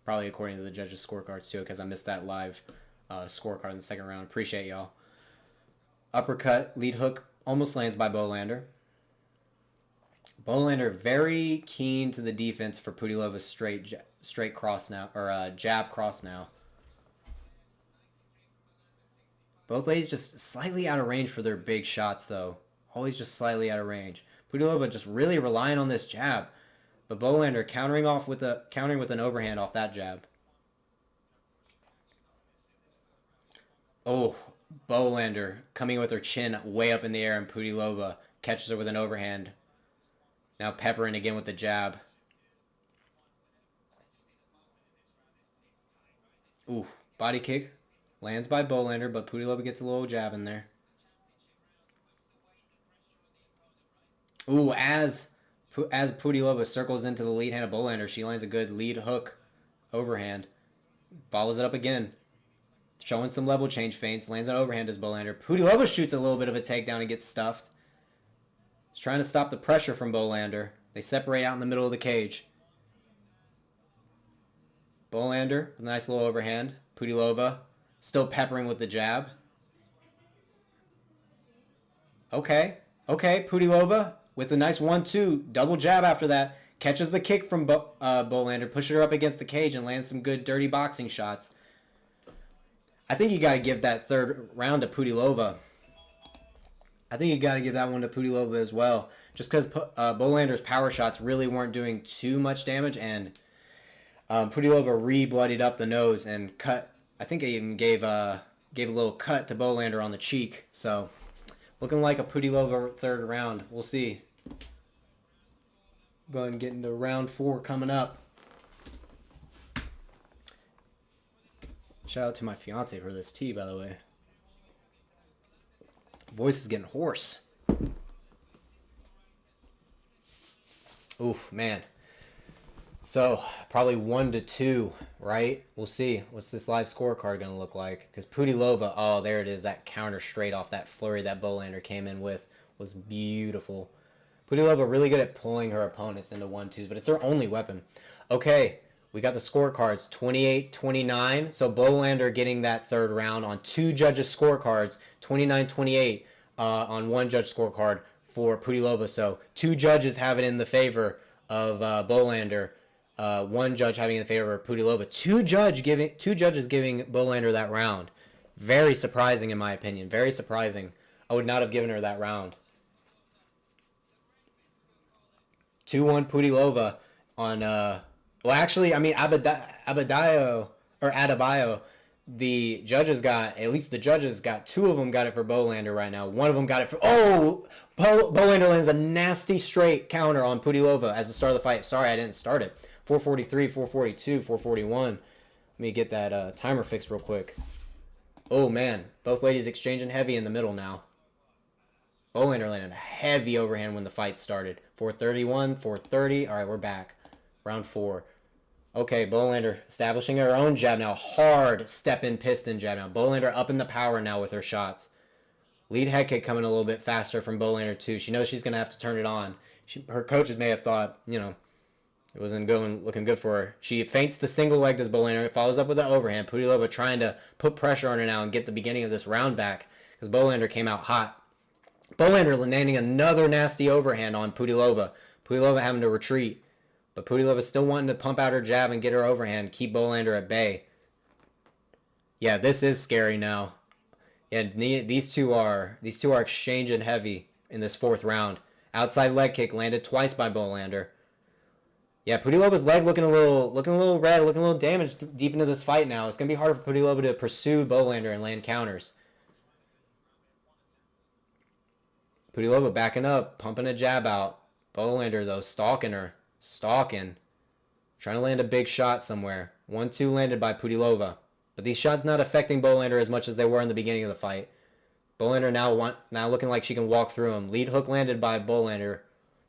Probably according to the judges' scorecards too, because I missed that live scorecard in the second round. Appreciate y'all. Uppercut, lead hook, almost lands by Bolander. Bolander very keen to the defense for Pudilova's straight cross now, or jab cross now. Both ladies just slightly out of range for their big shots, though. Always just slightly out of range. Pudilová just really relying on this jab, but Bolander countering with an overhand off that jab. Oh, Bolander coming with her chin way up in the air, and Pudilová catches her with an overhand. Now peppering again with the jab. Ooh, body kick. Lands by Bolander, but Pudilová gets a little jab in there. Ooh, as Pudilová circles into the lead hand of Bolander, she lands a good lead hook overhand. Follows it up again. Showing some level change feints. Lands an overhand as Bolander. Pudilová shoots a little bit of a takedown and gets stuffed. He's trying to stop the pressure from Bolander. They separate out in the middle of the cage. Bolander with a nice little overhand. Pudilová still peppering with the jab. Okay. Pudilová with a nice 1-2. Double jab after that. Catches the kick from Bolander. Pushes her up against the cage and lands some good dirty boxing shots. I think you got to give that third round to Pudilová. I think you got to give that one to Pudilová as well. Just because Bolander's power shots really weren't doing too much damage. And Pudilová re-bloodied up the nose and cut. I think I even gave a little cut to Bolander on the cheek. So, looking like a Pudilová third round. We'll see. Go ahead and get into round 4 coming up. Shout out to my fiance for this tea, by the way. Voice is getting hoarse. Oof, man. So, probably 1-2, right? We'll see. What's this live scorecard going to look like? Because Pudilová, oh, there it is. That counter straight off that flurry that Bolander came in with was beautiful. Pudilová really good at pulling her opponents into 1-2s, but it's her only weapon. Okay, we got the scorecards, 28-29. So Bolander getting that third round on 2 judges' scorecards, 29-28 on 1 judge scorecard for Pudilová. So 2 judges have it in the favor of Bolander. 1 judge having it in favor of Pudilová. 2 judges giving Bolander that round. Very surprising in my opinion. Very surprising. I would not have given her that round. 2-1 Pudilová. on well, actually, I mean, Abadayo or Adebayo, the judges got, at least the judges got, two of them got it for Bolander right now. One of them got it for, Bolander lands a nasty straight counter on Pudilová as the start of the fight. Sorry, I didn't start it. 443, 442, 441. Let me get that timer fixed real quick. Oh, man. Both ladies exchanging heavy in the middle now. Bolander landed a heavy overhand when the fight started. 431, 430. All right, we're back. Round 4. Okay, Bolander establishing her own jab now. Hard step-in piston jab now. Bolander up in the power now with her shots. Lead head kick coming a little bit faster from Bolander too. She knows she's going to have to turn it on. Her coaches may have thought, you know, it wasn't looking good for her. She feints the single leg as Bolander. Follows up with an overhand. Pudilová trying to put pressure on her now and get the beginning of this round back because Bolander came out hot. Bolander landing another nasty overhand on Pudilová. Pudilová having to retreat. But Pudilová still wanting to pump out her jab and get her overhand, keep Bolander at bay. Yeah, this is scary now. Yeah, these two are exchanging heavy in this 4th round. Outside leg kick landed twice by Bolander. Yeah, Pudilova's leg looking a little red, looking a little damaged deep into this fight now. It's gonna be hard for Pudilová to pursue Bolander and land counters. Pudilová backing up, pumping a jab out. Bolander though stalking her. Trying to land a big shot somewhere. 1-2 landed by Pudilová. But these shots not affecting Bolander as much as they were in the beginning of the fight. Bolander now looking like she can walk through him. Lead hook landed by Bolander.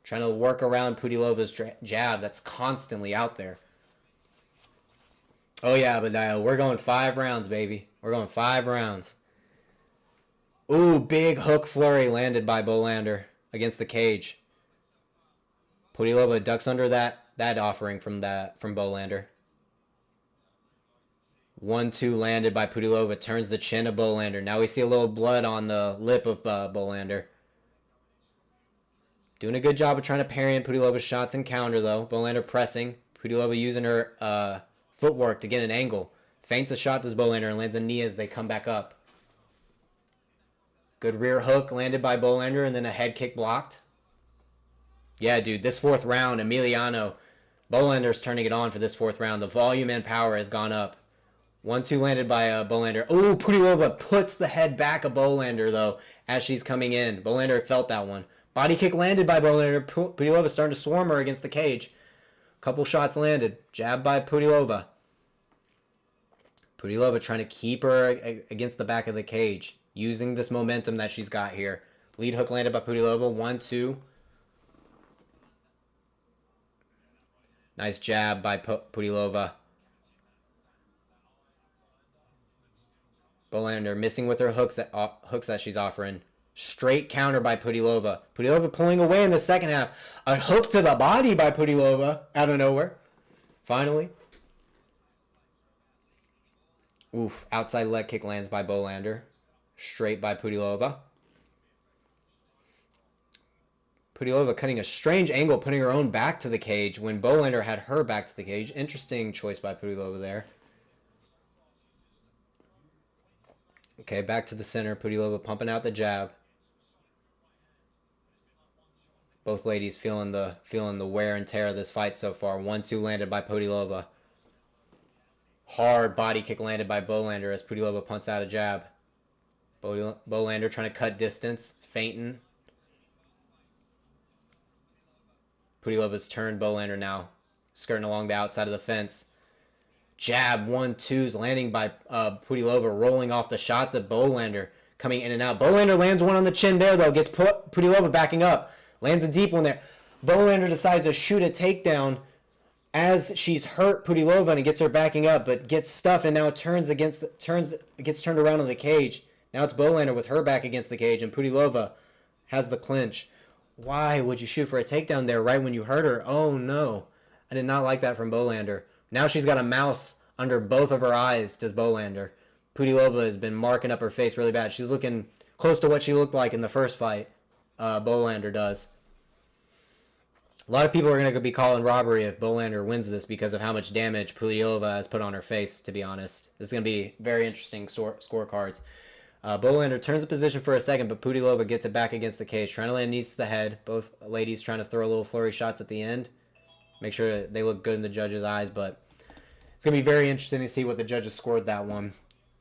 Trying to work around Pudilova's jab that's constantly out there. Oh yeah, but we're going 5 rounds, baby. We're going 5 rounds. Ooh, big hook flurry landed by Bolander against the cage. Pudilová ducks under that offering from Bolander. 1-2 landed by Pudilová. Turns the chin of Bolander. Now we see a little blood on the lip of Bolander. Doing a good job of trying to parry in Pudilova's shots and counter though. Bolander pressing. Pudilová using her footwork to get an angle. Feints a shot to Bolander and lands a knee as they come back up. Good rear hook landed by Bolander and then a head kick blocked. Yeah, dude, this 4th round, Emiliano, Bolander's turning it on for this 4th round. The volume and power has gone up. 1-2 landed by Bolander. Oh, Pudilová puts the head back of Bolander, though, as she's coming in. Bolander felt that one. Body kick landed by Bolander. Pudilová starting to swarm her against the cage. Couple shots landed. Jab by Pudilová. Pudilová trying to keep her against the back of the cage, using this momentum that she's got here. Lead hook landed by Pudilová. 1-2. Nice jab by Pudilová. Bolander missing with her hooks that she's offering. Straight counter by Pudilová. Pudilová pulling away in the second half. A hook to the body by Pudilová out of nowhere. Finally. Oof. Outside leg kick lands by Bolander. Straight by Pudilová. Pudilová cutting a strange angle, putting her own back to the cage when Bolander had her back to the cage. Interesting choice by Pudilová there. Okay, back to the center. Pudilová pumping out the jab. Both ladies feeling the wear and tear of this fight so far. 1-2 landed by Pudilová. Hard body kick landed by Bolander as Pudilová punts out a jab. Bolander trying to cut distance, feinting. Pudilova's turned Bolander now, skirting along the outside of the fence. Jab 1-2s landing by Pudilová, rolling off the shots of Bolander, coming in and out. Bolander lands one on the chin there though, gets Pudilová backing up, lands a deep one there. Bolander decides to shoot a takedown as she's hurt Pudilová and gets her backing up, but gets stuffed and now gets turned around in the cage. Now it's Bolander with her back against the cage and Pudilová has the clinch. Why would you shoot for a takedown there right when you hurt her? Oh no. I did not like that from Bolander. Now she's got a mouse under both of her eyes, does Bolander. Pudilová has been marking up her face really bad. She's looking close to what she looked like in the first fight. Bolander does. A lot of people are going to be calling robbery if Bolander wins this because of how much damage Pudilová has put on her face, to be honest. This is going to be very interesting scorecards. Bolander turns the position for a second, but Pudilová gets it back against the cage, trying to land knees to the head. Both ladies trying to throw a little flurry shots at the end. Make sure they look good in the judges' eyes. But it's going to be very interesting to see what the judges scored that one.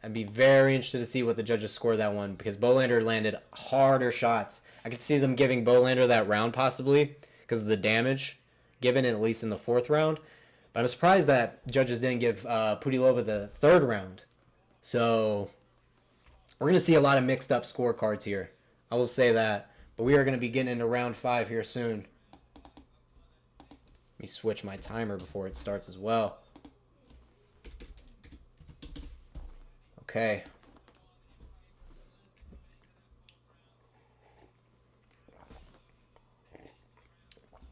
I'd be very interested to see what the judges scored that one because Bolander landed harder shots. I could see them giving Bolander that round possibly because of the damage given, at least in the 4th round. But I'm surprised that judges didn't give Pudilová the 3rd round. So we're going to see a lot of mixed up scorecards here. I will say that. But we are going to be getting into round 5 here soon. Let me switch my timer before it starts as well. Okay.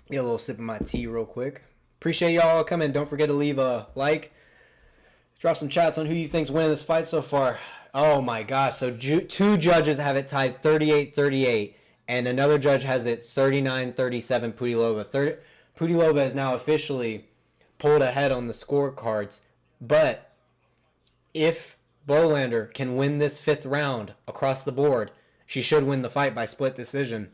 Get a little sip of my tea real quick. Appreciate y'all coming. Don't forget to leave a like. Drop some chats on who you think's winning this fight so far. Oh my gosh. So 2 judges have it tied 38-38. And another judge has it 39-37 Pudilová. Pudilová is now officially pulled ahead on the scorecards. But if Bolander can win this 5th round across the board, she should win the fight by split decision.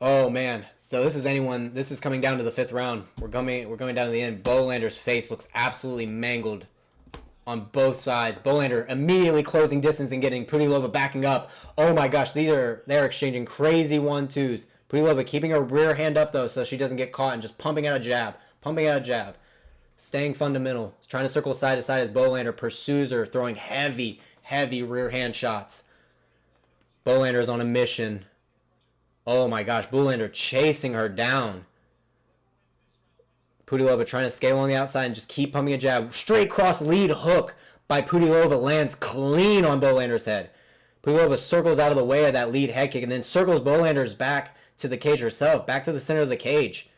Oh man. So this is coming down to the 5th round. We're going down to the end. Bolander's face looks absolutely mangled on both sides. Bolander immediately closing distance and getting Pudilová backing up. Oh my gosh, they're exchanging crazy 1-2s. Pudilová keeping her rear hand up though so she doesn't get caught and just pumping out a jab. Staying fundamental. Trying to circle side to side as Bolander pursues her, throwing heavy rear hand shots. Bolander's on a mission. Oh my gosh, Bolander chasing her down. Pudilová trying to scale on the outside and just keep pumping a jab. Straight cross lead hook by Pudilová lands clean on Bolander's head. Pudilová circles out of the way of that lead head kick and then circles Bolander's back to the cage herself, back to the center of the cage.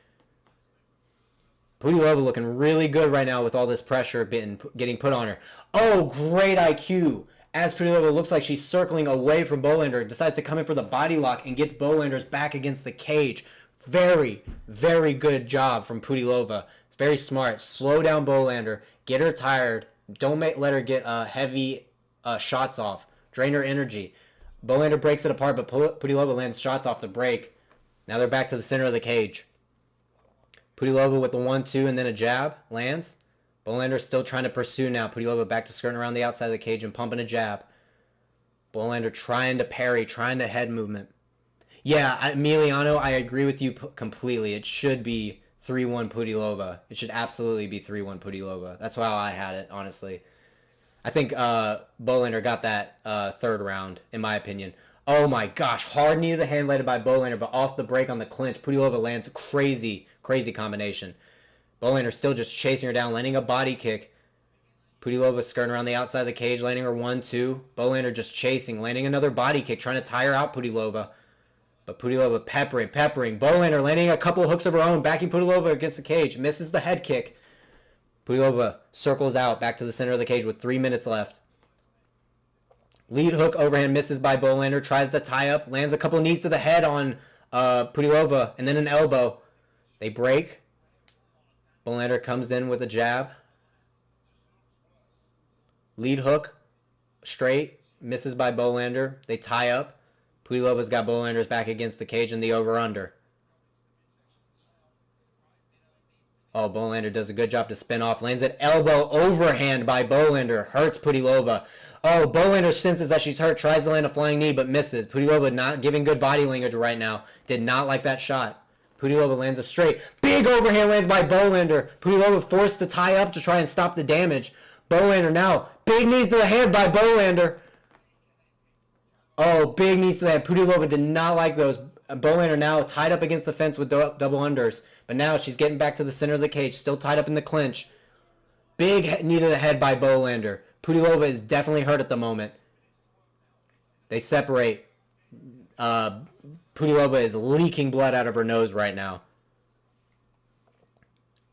Pudilová looking really good right now with all this pressure getting put on her. Oh, great IQ. As Pudilová looks like she's circling away from Bolander, decides to come in for the body lock and gets Bolander's back against the cage. Very, very good job from Pudilová. Very smart. Slow down Bolander. Get her tired. Don't let her get heavy shots off. Drain her energy. Bolander breaks it apart, but Pudilová lands shots off the break. Now they're back to the center of the cage. Pudilová with the 1-2 and then a jab. Lands. Bolander still trying to pursue now. Pudilová back to skirting around the outside of the cage and pumping a jab. Bolander trying to parry, trying to head movement. Yeah, Emiliano, I agree with you completely. It should be 3-1 Pudilová. It should absolutely be 3-1 Pudilová. That's how I had it, honestly. I think Bolander got that 3rd round, in my opinion. Oh my gosh, hard knee to the hand led by Bolander, but off the break on the clinch. Pudilová lands a crazy combination. Bolander still just chasing her down, landing a body kick. Pudilová skirting around the outside of the cage, landing her 1-2. Bolander just chasing, landing another body kick, trying to tire out Pudilová. But Pudilová peppering. Bolander landing a couple of hooks of her own, backing Pudilová against the cage. Misses the head kick. Pudilová circles out back to the center of the cage with 3 minutes left. Lead hook overhand misses by Bolander. Tries to tie up. Lands a couple of knees to the head on Pudilová. And then an elbow. They break. Bolander comes in with a jab. Lead hook. Straight. Misses by Bolander. They tie up. Pudilova's got Bolander's back against the cage in the over-under. Oh, Bolander does a good job to spin off. Lands an elbow overhand by Bolander. Hurts Pudilová. Oh, Bolander senses that she's hurt. Tries to land a flying knee, but misses. Pudilová not giving good body language right now. Did not like that shot. Pudilová lands a straight. Big overhand lands by Bolander. Pudilová forced to tie up to try and stop the damage. Bolander now. Big knees to the head by Bolander. Oh, big knees to the head. Pudilová did not like those. Bolander now tied up against the fence with double unders. But now she's getting back to the center of the cage. Still tied up in the clinch. Big knee to the head by Bolander. Pudilová is definitely hurt at the moment. They separate. Pudilová is leaking blood out of her nose right now.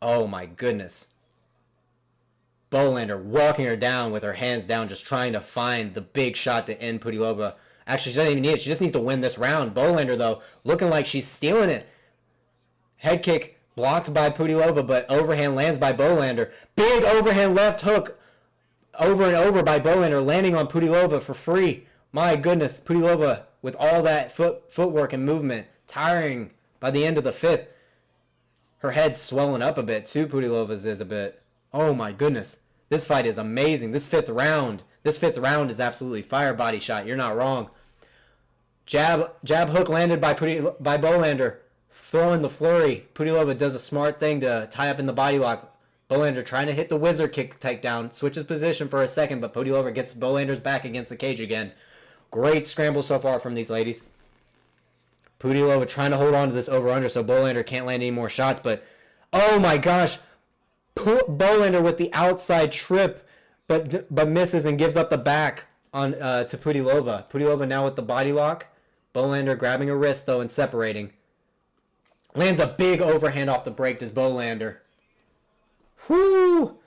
Oh my goodness. Bolander walking her down with her hands down, just trying to find the big shot to end Pudilová. Actually, she doesn't even need it. She just needs to win this round. Bolander, though, looking like she's stealing it. Head kick blocked by Pudilová, but overhand lands by Bolander. Big overhand left hook over and over by Bolander, landing on Pudilová for free. My goodness, Pudilová with all that footwork and movement, tiring by the end of the 5th. Her head's swelling up a bit too. Pudilova's is a bit. Oh my goodness. This fight is amazing. This fifth round is absolutely fire. Body shot. You're not wrong. Jab hook landed by Bolander. Throwing the flurry. Pudilová does a smart thing to tie up in the body lock. Bolander trying to hit the wizard kick takedown. Switches position for a second, but Pudilová gets Bolander's back against the cage again. Great scramble so far from these ladies. Pudilová trying to hold on to this over-under so Bolander can't land any more shots, but oh my gosh. Bolander with the outside trip, but misses and gives up the back on to Pudilová. Pudilová now with the body lock. Bolander grabbing her wrist though and separating. Lands a big overhand off the break, does Bolander. Whoo!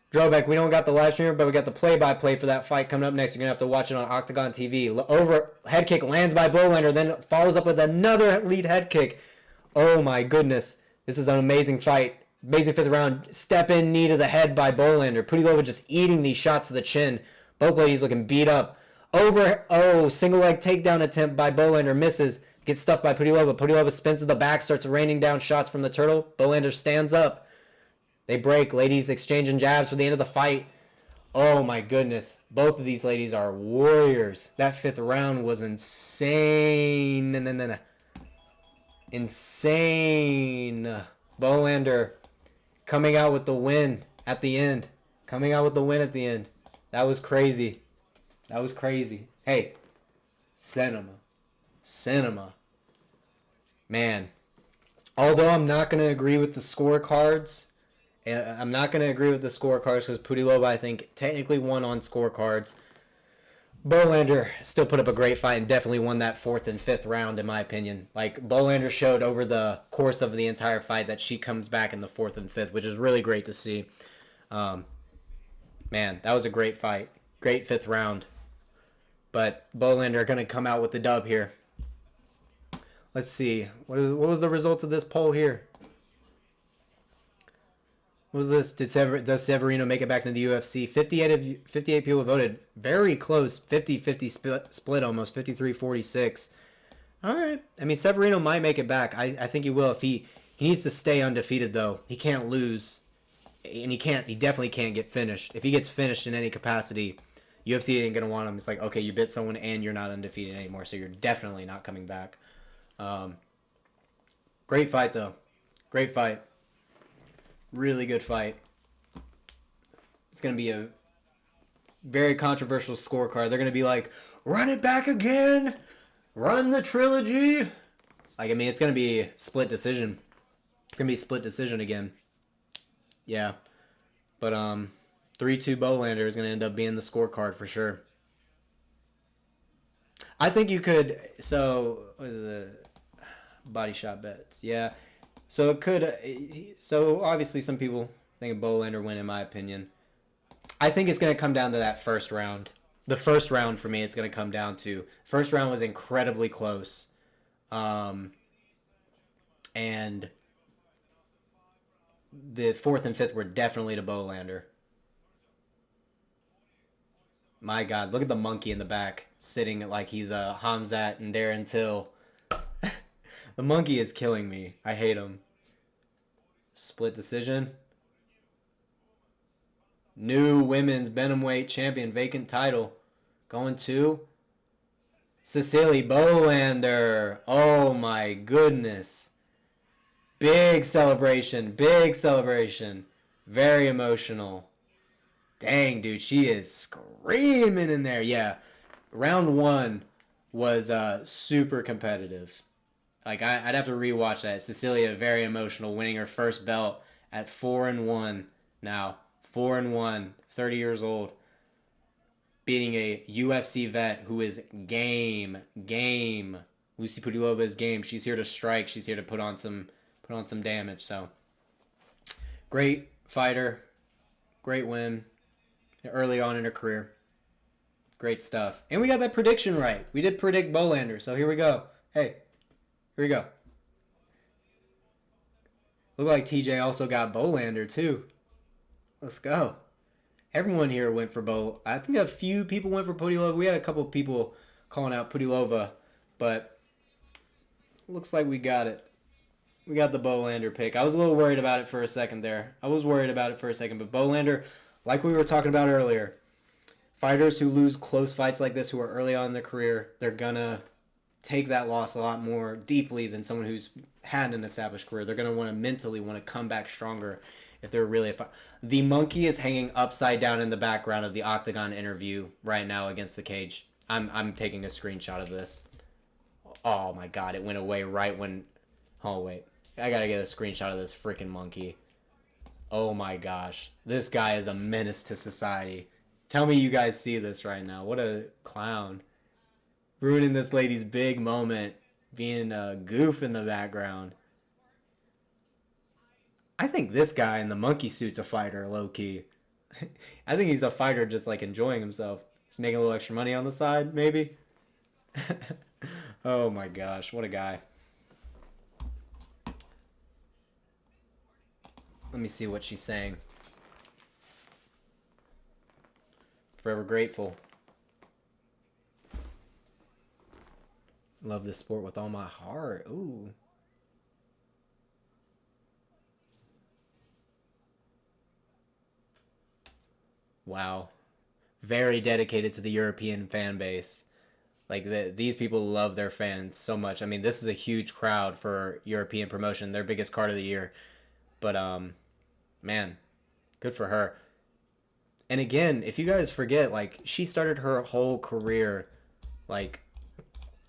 Drawback, we don't got the live streamer, but we got the play-by-play for that fight coming up next. You're going to have to watch it on OKTAGON TV. Over head kick lands by Bolander, then follows up with another lead head kick. Oh my goodness. This is an amazing fight. Amazing fifth round. Step in knee to the head by Bolander. Pudilová just eating these shots to the chin. Both ladies looking beat up. Single leg takedown attempt by Bolander misses. Gets stuffed by Pudilová. Pudilová spins to the back, starts raining down shots from the turtle. Bolander stands up. They break. Ladies exchanging jabs for the end of the fight. Oh my goodness. Both of these ladies are warriors. That fifth round was insane. Insane. Bolander coming out with the win at the end. That was crazy. Hey, cinema. Man. Although I'm not going to agree with the scorecards. Because Pudilová, I think, technically won on scorecards. Bolander still put up a great fight and definitely won that fourth and fifth round, in my opinion. Like, Bolander showed over the course of the entire fight that she comes back in the fourth and fifth, which is really great to see. Man, that was a great fight. Great fifth round. But Bolander going to come out with the dub here. Let's see. What was the results of this poll here? What was this? Does Severino make it back into the UFC? 58 people voted. Very close. 50-50 split almost. 53-46. All right. I mean, Severino might make it back. I think he will. If he needs to stay undefeated, though. He can't lose. And he definitely can't get finished. If he gets finished in any capacity, UFC ain't going to want him. It's like, okay, you bit someone and you're not undefeated anymore, so you're definitely not coming back. Great fight, though. Great fight. Really good fight. It's going to be a very controversial scorecard. They're going to be like, run it back again? Run the trilogy? Like, I mean, it's going to be split decision. It's going to be split decision again. Yeah. But 3-2 Bolander is going to end up being the scorecard for sure. I think you could... So, what is it? Body shot bets. Yeah. So it could. So obviously, some people think Bolander win, in my opinion. I think it's going to come down to that first round. The first round for me, it's going to come down to. First round was incredibly close, and the fourth and fifth were definitely to Bolander. My God, look at the monkey in the back sitting like he's a Hamzat and Darren Till. The monkey is killing me. I hate him. Split decision. New women's bantamweight champion, vacant title. Going to Cecilie Bolander. Oh my goodness. Big celebration. Very emotional. Dang, dude, she is screaming in there. Yeah. Round one was super competitive. Like, I'd have to rewatch that. Cecilia, very emotional, winning her first belt at 4-1 now. 4-1, 30 years old. Beating a UFC vet who is game. Lucie Pudilová is game. She's here to strike. She's here to put on some damage. So, great fighter. Great win early on in her career. Great stuff. And we got that prediction right. We did predict Bolander, so here we go. Hey. Here we go. Look like TJ also got Bolander too. Let's go. Everyone here went for I think a few people went for Pudilová. We had a couple people calling out Pudilová, but looks like we got it. We got the Bolander pick. I was a little worried about it for a second there. But Bolander, like we were talking about earlier, fighters who lose close fights like this, who are early on in their career, they're gonna take that loss a lot more deeply than someone who's had an established career. They're gonna want to mentally want to come back stronger if they're really the monkey is hanging upside down in the background of the Octagon interview right now against the cage. I'm taking a screenshot of this. Oh my god, it went away right when. Oh wait, I gotta get a screenshot of this freaking monkey. Oh my gosh, this guy is a menace to society. Tell me you guys see this right now. What a clown. Ruining this lady's big moment. Being a goof in the background. I think this guy in the monkey suit's a fighter, low-key. I think he's a fighter just like enjoying himself. He's making a little extra money on the side, maybe? Oh my gosh, what a guy. Let me see what she's saying. Forever grateful. Love this sport with all my heart. Ooh. Wow. Very dedicated to the European fan base. Like, these people love their fans so much. I mean, this is a huge crowd for European promotion. Their biggest card of the year. But, man, good for her. And again, if you guys forget, like, she started her whole career, like,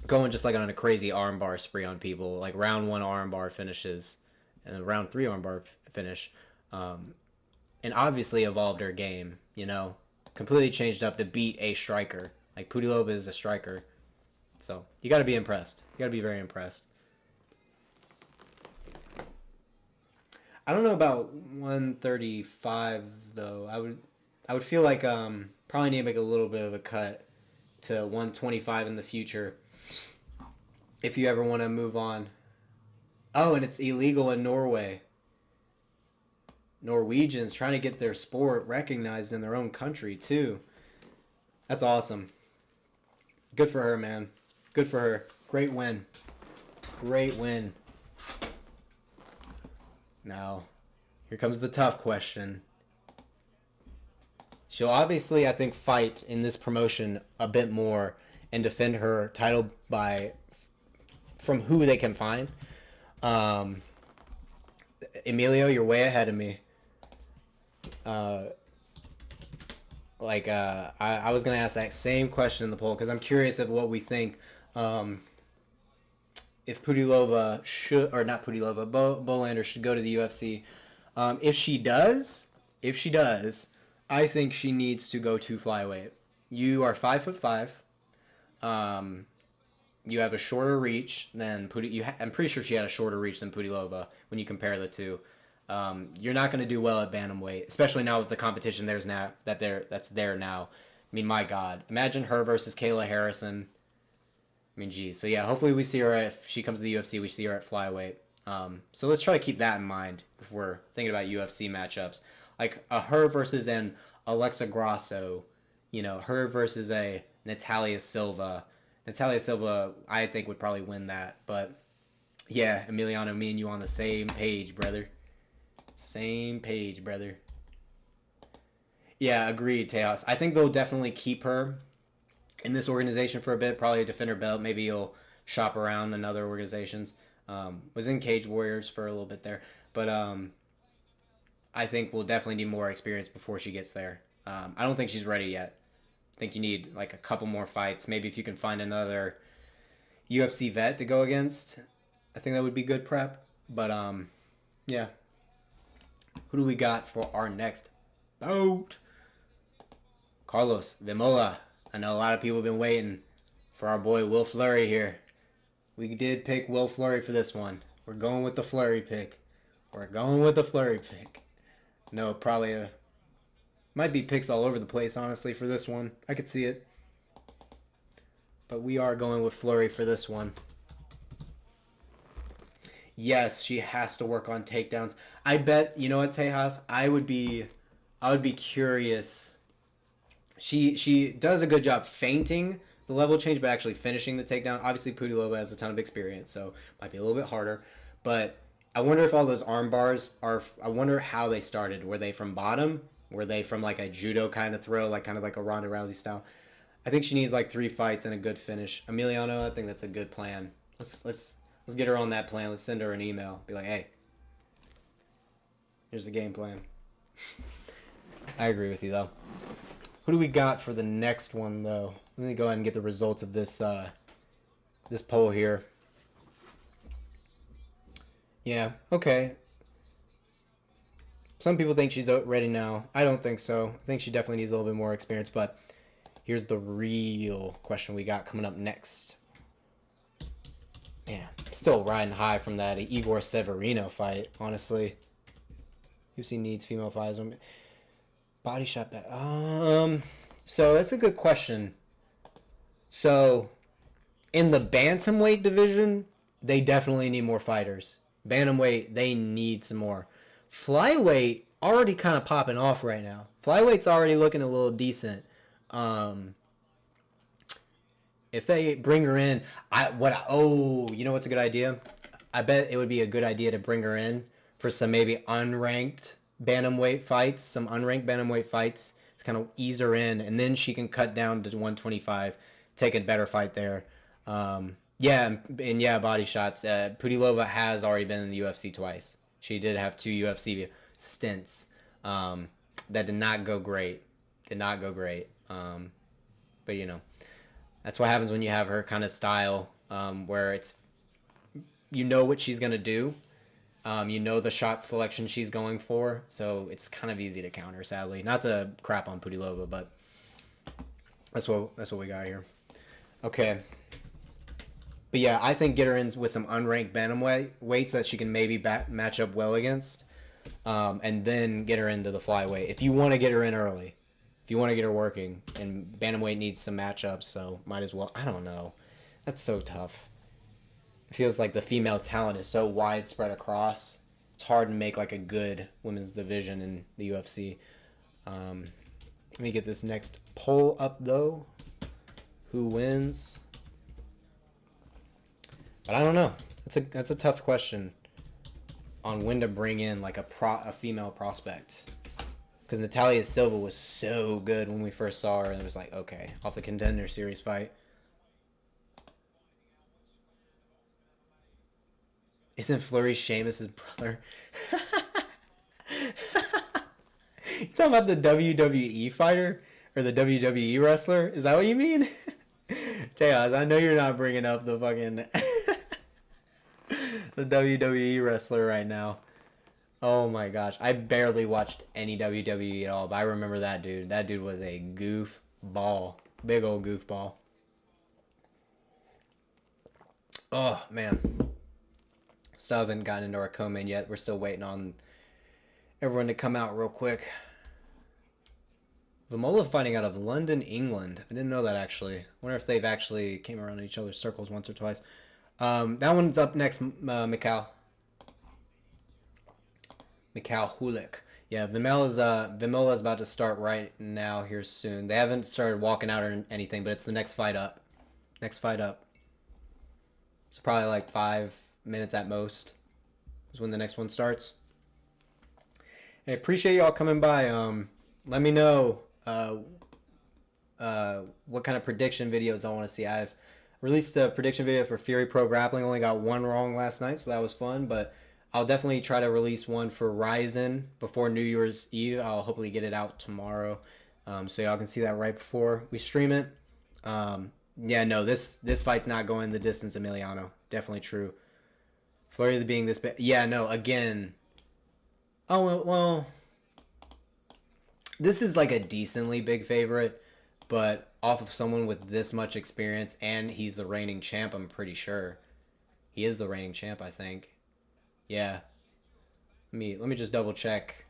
going just like on a crazy armbar spree on people. Like, round 1 armbar finishes. And then round 3 armbar finish. And obviously evolved her game, you know. Completely changed up to beat a striker. Like, Pudilová is a striker. So, you got to be impressed. You got to be very impressed. I don't know about 135, though. I would feel like probably need to make a little bit of a cut to 125 in the future if you ever want to move on. Oh, and it's illegal in Norway. Norwegians trying to get their sport recognized in their own country, too. That's awesome. Good for her, man. Good for her. Great win. Great win. Now, here comes the tough question. She'll obviously, I think, fight in this promotion a bit more and defend her title from who they can find. Emilio, you're way ahead of me. I was going to ask that same question in the poll because I'm curious of what we think. If Pudilová should, or not Pudilová, Bolander should go to the UFC. If she does, I think she needs to go to flyweight. You are 5'5". You have a shorter reach than I'm pretty sure she had a shorter reach than Pudilová when you compare the two. You're not going to do well at bantamweight, especially now with the competition that's there now. I mean, my God, imagine her versus Kayla Harrison. I mean, geez. So yeah, hopefully we see her if she comes to the UFC. We see her at flyweight. So let's try to keep that in mind if we're thinking about UFC matchups, like a her versus an Alexa Grasso, you know, her versus a Natalia Silva. Natalia Silva, I think, would probably win that. But yeah, Emiliano, me and you on the same page, brother. Same page, brother. Yeah, agreed, Tejas. I think they'll definitely keep her in this organization for a bit. Probably defend her belt. Maybe you'll shop around in other organizations. Was in Cage Warriors for a little bit there. But I think we'll definitely need more experience before she gets there. I don't think she's ready yet. I think you need like a couple more fights. Maybe if you can find another UFC vet to go against, I think that would be good prep. But yeah. Who do we got for our next bout? Karlos, Vémola. I know a lot of people have been waiting for our boy Will Fleury here. We did pick Will Fleury for this one. We're going with the Fleury pick. No, probably might be picks all over the place, honestly, for this one. I could see it. But we are going with Fleury for this one. Yes, she has to work on takedowns. I bet, you know what, Tejas? I would be curious. She does a good job feinting the level change, but actually finishing the takedown. Obviously, Pudilová has a ton of experience, so might be a little bit harder. But I wonder if all those arm bars are. I wonder how they started. Were they from bottom? Were they from like a judo kind of throw, like kind of like a Ronda Rousey style? I think she needs like 3 fights and a good finish. Emiliano, I think that's a good plan. Let's get her on that plan. Let's send her an email. Be like, hey, here's the game plan. I agree with you though. Who do we got for the next one though? Let me go ahead and get the results of this this poll here. Yeah, okay. Some people think she's ready now. I don't think so. I think she definitely needs a little bit more experience, but here's the real question we got coming up next. Man, still riding high from that Igor Severino fight, honestly. UFC needs female fighters. Body shot back. So that's a good question. So, in the bantamweight division, they definitely need more fighters. Bantamweight, they need some more. Flyweight, already kind of popping off right now. Flyweight's already looking a little decent. If they bring her in, you know what's a good idea? I bet it would be a good idea to bring her in for some maybe unranked bantamweight fights, to kind of ease her in, and then she can cut down to 125, take a better fight there. Body shots. Pudilová has already been in the UFC twice. She did have 2 UFC stints that did not go great. But you know, that's what happens when you have her kind of style, where it's, you know what she's gonna do. You know the shot selection she's going for, so it's kind of easy to counter, sadly. Not to crap on Pudilová, but that's what we got here. Okay. But yeah, I think get her in with some unranked bantamweights that she can maybe match up well against, and then get her into the flyweight. If you want to get her in early, if you want to get her working, and bantamweight needs some matchups, so might as well. I don't know. That's so tough. It feels like the female talent is so widespread across. It's hard to make like a good women's division in the UFC. Let me get this next poll up though. Who wins? But I don't know. That's a tough question on when to bring in like a female prospect. Because Natalia Silva was so good when we first saw her, and it was like, okay, off the Contender Series fight. Isn't Fleury Sheamus' brother? You talking about the WWE fighter? Or the WWE wrestler? Is that what you mean? Tejas, I know you're not bringing up the fucking... the WWE wrestler right now. Oh my gosh. I barely watched any WWE at all, but I remember that dude. That dude was a goofball. Big old goofball. Oh, man. Still haven't gotten into our co-main yet. We're still waiting on everyone to come out real quick. Vémola fighting out of London, England. I didn't know that, actually. I wonder if they've actually came around in each other's circles once or twice. That one's up next, Mikhail Hulik. Yeah, Vémola's about to start right now here soon. They haven't started walking out or anything, but it's the next fight up. So probably like 5 minutes at most is when the next one starts. I appreciate y'all coming by. Let me know what kind of prediction videos I want to see. I've released a prediction video for Fury Pro Grappling. Only got one wrong last night, so that was fun. But I'll definitely try to release one for Ryzen before New Year's Eve. I'll hopefully get it out tomorrow, so y'all can see that right before we stream it. Yeah, no, this fight's not going the distance, Emiliano. Definitely true. Fleury being this big. Yeah, no, again. Oh, well, this is like a decently big favorite, but off of someone with this much experience, and he's the reigning champ, I'm pretty sure. He is the reigning champ, I think. Yeah. Let me just double check.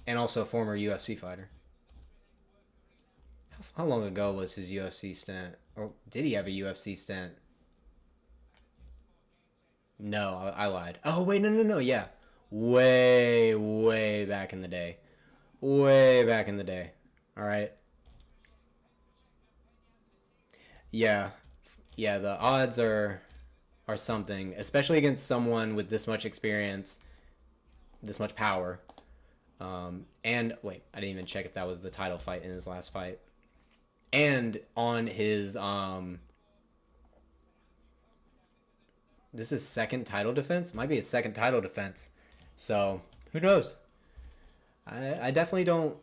And also a former UFC fighter. How long ago was his UFC stint? Or did he have a UFC stint? No, I lied. Oh, wait, no, yeah. Way back in the day. Way back in the day. All right. Yeah, the odds are are something, especially against someone with this much experience, this much power. And wait, I didn't even check if that was the title fight in his last fight. And on his this is second title defense. Might be his second title defense. So who knows? I definitely don't.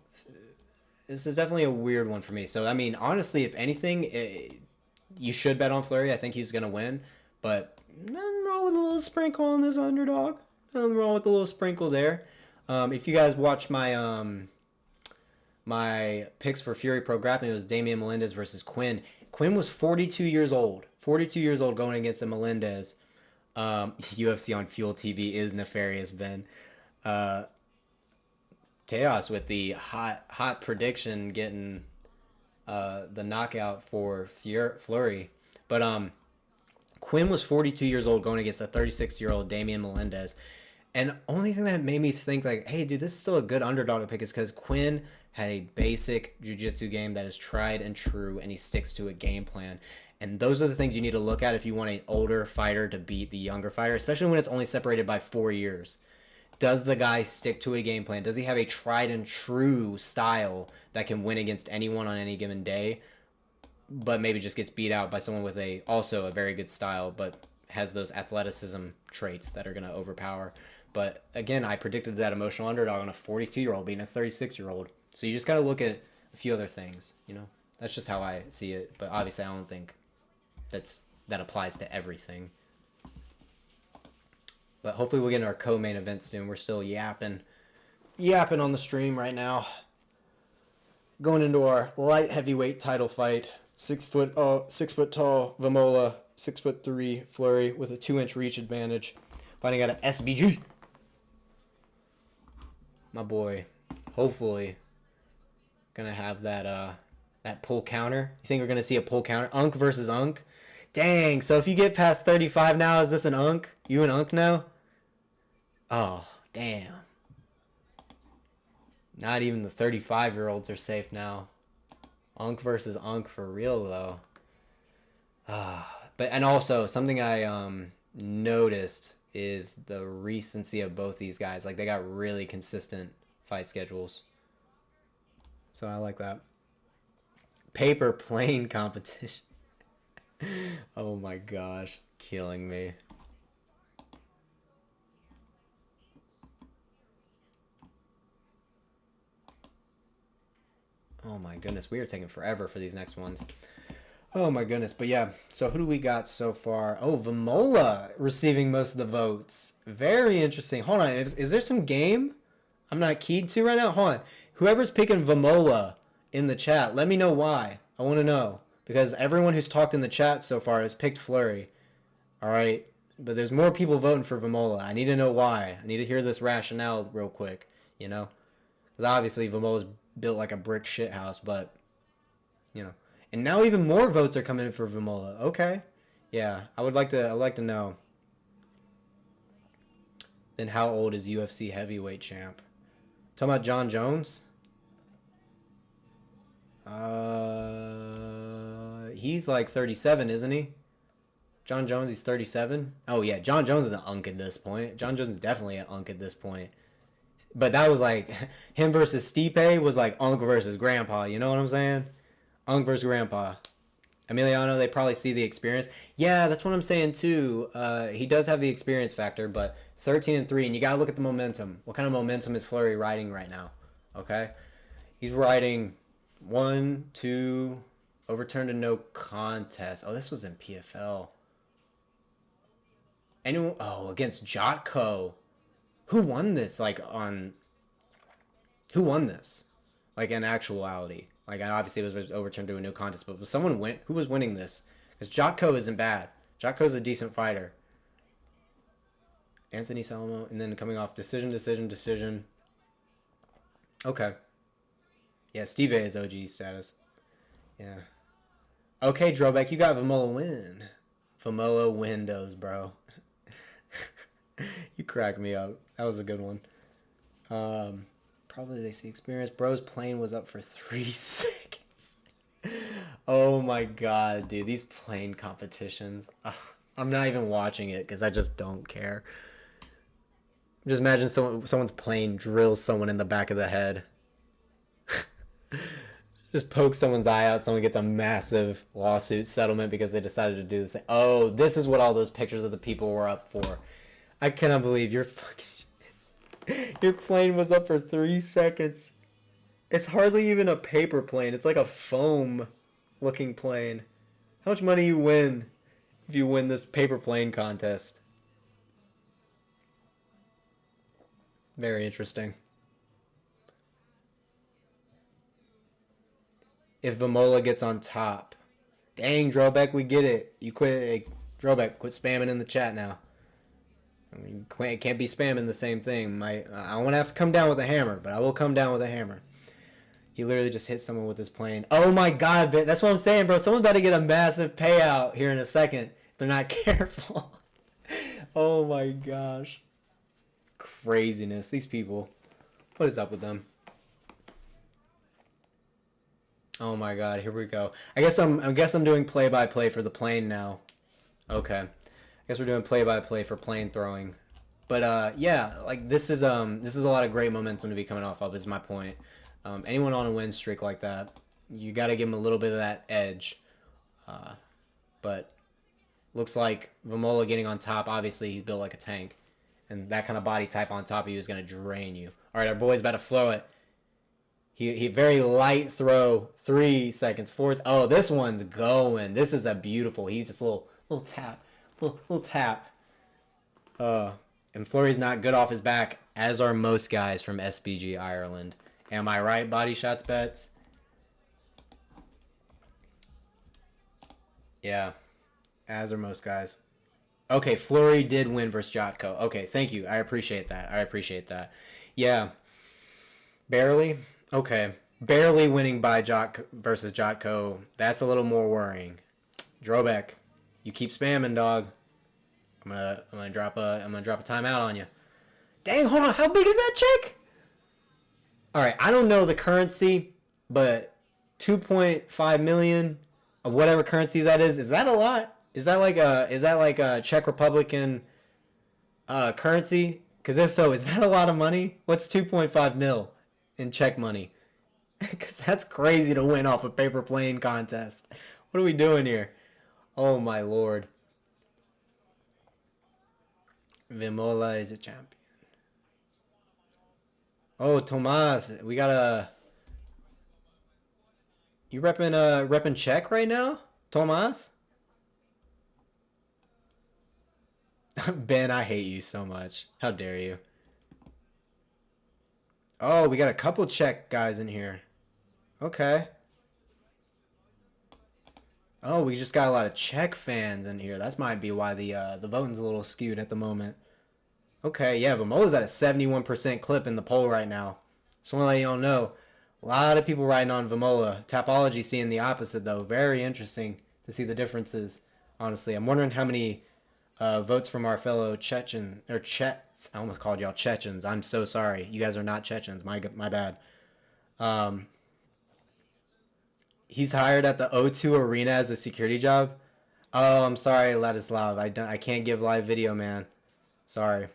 This is definitely a weird one for me. So I mean, honestly, if anything, you should bet on Fleury. I think he's gonna win. But nothing wrong with a little sprinkle on this underdog. Nothing wrong with a little sprinkle there. If you guys watched my my picks for Fury Pro Grappling, it was Damian Melendez versus Quinn. Quinn was 42 years old. 42 years old going against a Melendez. UFC on Fuel TV is nefarious, Ben. Chaos with the hot prediction getting the knockout for Fleury. But Quinn was 42 years old going against a 36-year-old Damian Melendez. And only thing that made me think like, hey, dude, this is still a good underdog to pick is because Quinn had a basic jiu-jitsu game that is tried and true, and he sticks to a game plan. And those are the things you need to look at if you want an older fighter to beat the younger fighter, especially when it's only separated by 4 years. Does the guy stick to a game plan? Does he have a tried and true style that can win against anyone on any given day, but maybe just gets beat out by someone with also a very good style, but has those athleticism traits that are going to overpower? But again, I predicted that emotional underdog on a 42-year-old beating a 36-year-old. So you just got to look at a few other things, you know? That's just how I see it. But obviously, I don't think that applies to everything. But hopefully we'll get into our co-main event soon. We're still yapping on the stream right now. Going into our light heavyweight title fight. 6 foot tall Vémola, 6'3" Fleury with a 2-inch reach advantage. Fighting out of SBG. My boy, hopefully, gonna have that pull counter. You think we're gonna see a pull counter? Unk versus Unk? Dang, so if you get past 35 now, is this an Unk? You an Unk now? Oh, damn. Not even the 35-year-olds are safe now. Unk versus Unk for real, though. And also, something I noticed is the recency of both these guys. Like, they got really consistent fight schedules. So I like that. Paper plane competition. Oh my gosh. Killing me. Oh my goodness. We are taking forever for these next ones. Oh my goodness. But yeah, so who do we got so far? Oh, Vémola receiving most of the votes. Very interesting. Hold on. Is there some game I'm not keyed to right now? Hold on. Whoever's picking Vémola in the chat, let me know why. I want to know. Because everyone who's talked in the chat so far has picked Fleury. Alright? But there's more people voting for Vémola. I need to know why. I need to hear this rationale real quick. You know? Because obviously Vémola's built like a brick shithouse, but, you know. And now even more votes are coming in for Vémola. Okay. Yeah, I'd like to know. Then how old is UFC heavyweight champ? Talking about John Jones? He's like 37, isn't he? John Jones, he's 37. Oh yeah, John Jones is an unk at this point. John Jones is definitely an unk at this point. But that was like him versus Stipe was like unk versus grandpa. You know what I'm saying? Unk versus grandpa. Emiliano, they probably see the experience. Yeah, that's what I'm saying too. He does have the experience factor, but 13-3, and you gotta look at the momentum. What kind of momentum is Fleury riding right now? Okay, he's riding 1, 2, overturned to no contest. Oh, this was in PFL. Anyone? Oh, against Jotko. Who won this? Who won this? Like in actuality. Like, obviously it was overturned to a no contest, but was someone who was winning this? Because Jotko isn't bad. Jotko's a decent fighter. Anthony Salmo, and then coming off decision. Okay. Yeah, Steve is OG status. Yeah. Okay, Drobeck, you got Vémola win. Vémola windows, bro. You cracked me up. That was a good one. Probably they see experience. Bro's plane was up for 3 seconds. Oh my god, dude. These plane competitions. I'm not even watching it because I just don't care. Just imagine someone's plane drills someone in the back of the head. Just poke someone's eye out, someone gets a massive lawsuit settlement because they decided to do this. Oh, this is what all those pictures of the people were up for. I cannot believe your plane was up for 3 seconds. It's hardly even a paper plane. It's like a foam looking plane. How much money you win if you win this paper plane contest? Very interesting. If Vémola gets on top. Dang, Drobek, we get it. You quit. Hey, Drobek, quit spamming in the chat now. I mean, you can't be spamming the same thing. I want to have to come down with a hammer, but I will come down with a hammer. He literally just hit someone with his plane. Oh my god, that's what I'm saying, bro. Someone's about to get a massive payout here in a second if they're not careful. Oh my gosh. Craziness. These people. What is up with them? Oh my god, here we go. I guess I'm doing play-by-play for the plane now. Okay. I guess we're doing play-by-play for plane throwing. But yeah, like this is a lot of great momentum to be coming off of, is my point. Anyone on a win streak like that, you got to give them a little bit of that edge. But looks like Vémola getting on top, obviously he's built like a tank. And that kind of body type on top of you is going to drain you. All right, our boy's about to flow it. He very light throw, 3 seconds, 4. Oh, this one's going. This is a beautiful. He just a little tap, little tap. And Fleury's not good off his back, as are most guys from SBG Ireland. Am I right, Body Shots Bets? Yeah, as are most guys. Okay, Fleury did win versus Jotko. Okay, thank you. I appreciate that. Yeah, barely. Okay, barely winning by versus Jotko. That's a little more worrying. Drobek, you keep spamming, dog. I'm gonna drop a timeout on you. Dang, hold on. How big is that check? All right, I don't know the currency, but 2.5 million of whatever currency that is that a lot? Is that like a Czech Republican currency? Because if so, is that a lot of money? What's 2.5 mil in Czech money? Because that's crazy to win off a paper plane contest. What are we doing here? Oh my lord. Vémola is a champion. Oh, Tomas, we got a... You repping Czech right now, Tomas? Ben, I hate you so much. How dare you? Oh, we got a couple Czech guys in here. Okay. Oh, we just got a lot of Czech fans in here. That might be why the voting's a little skewed at the moment. Okay, yeah, Vémola's at a 71% clip in the poll right now. Just want to let y'all know. A lot of people riding on Vémola. Tapology seeing the opposite, though. Very interesting to see the differences, honestly. I'm wondering how many votes from our fellow Chechen, or Chets. I almost called y'all Chechens. I'm so sorry. You guys are not Chechens. My bad. He's hired at the O2 Arena as a security job. Oh, I'm sorry, Ladislav. I can't give live video, man. Sorry.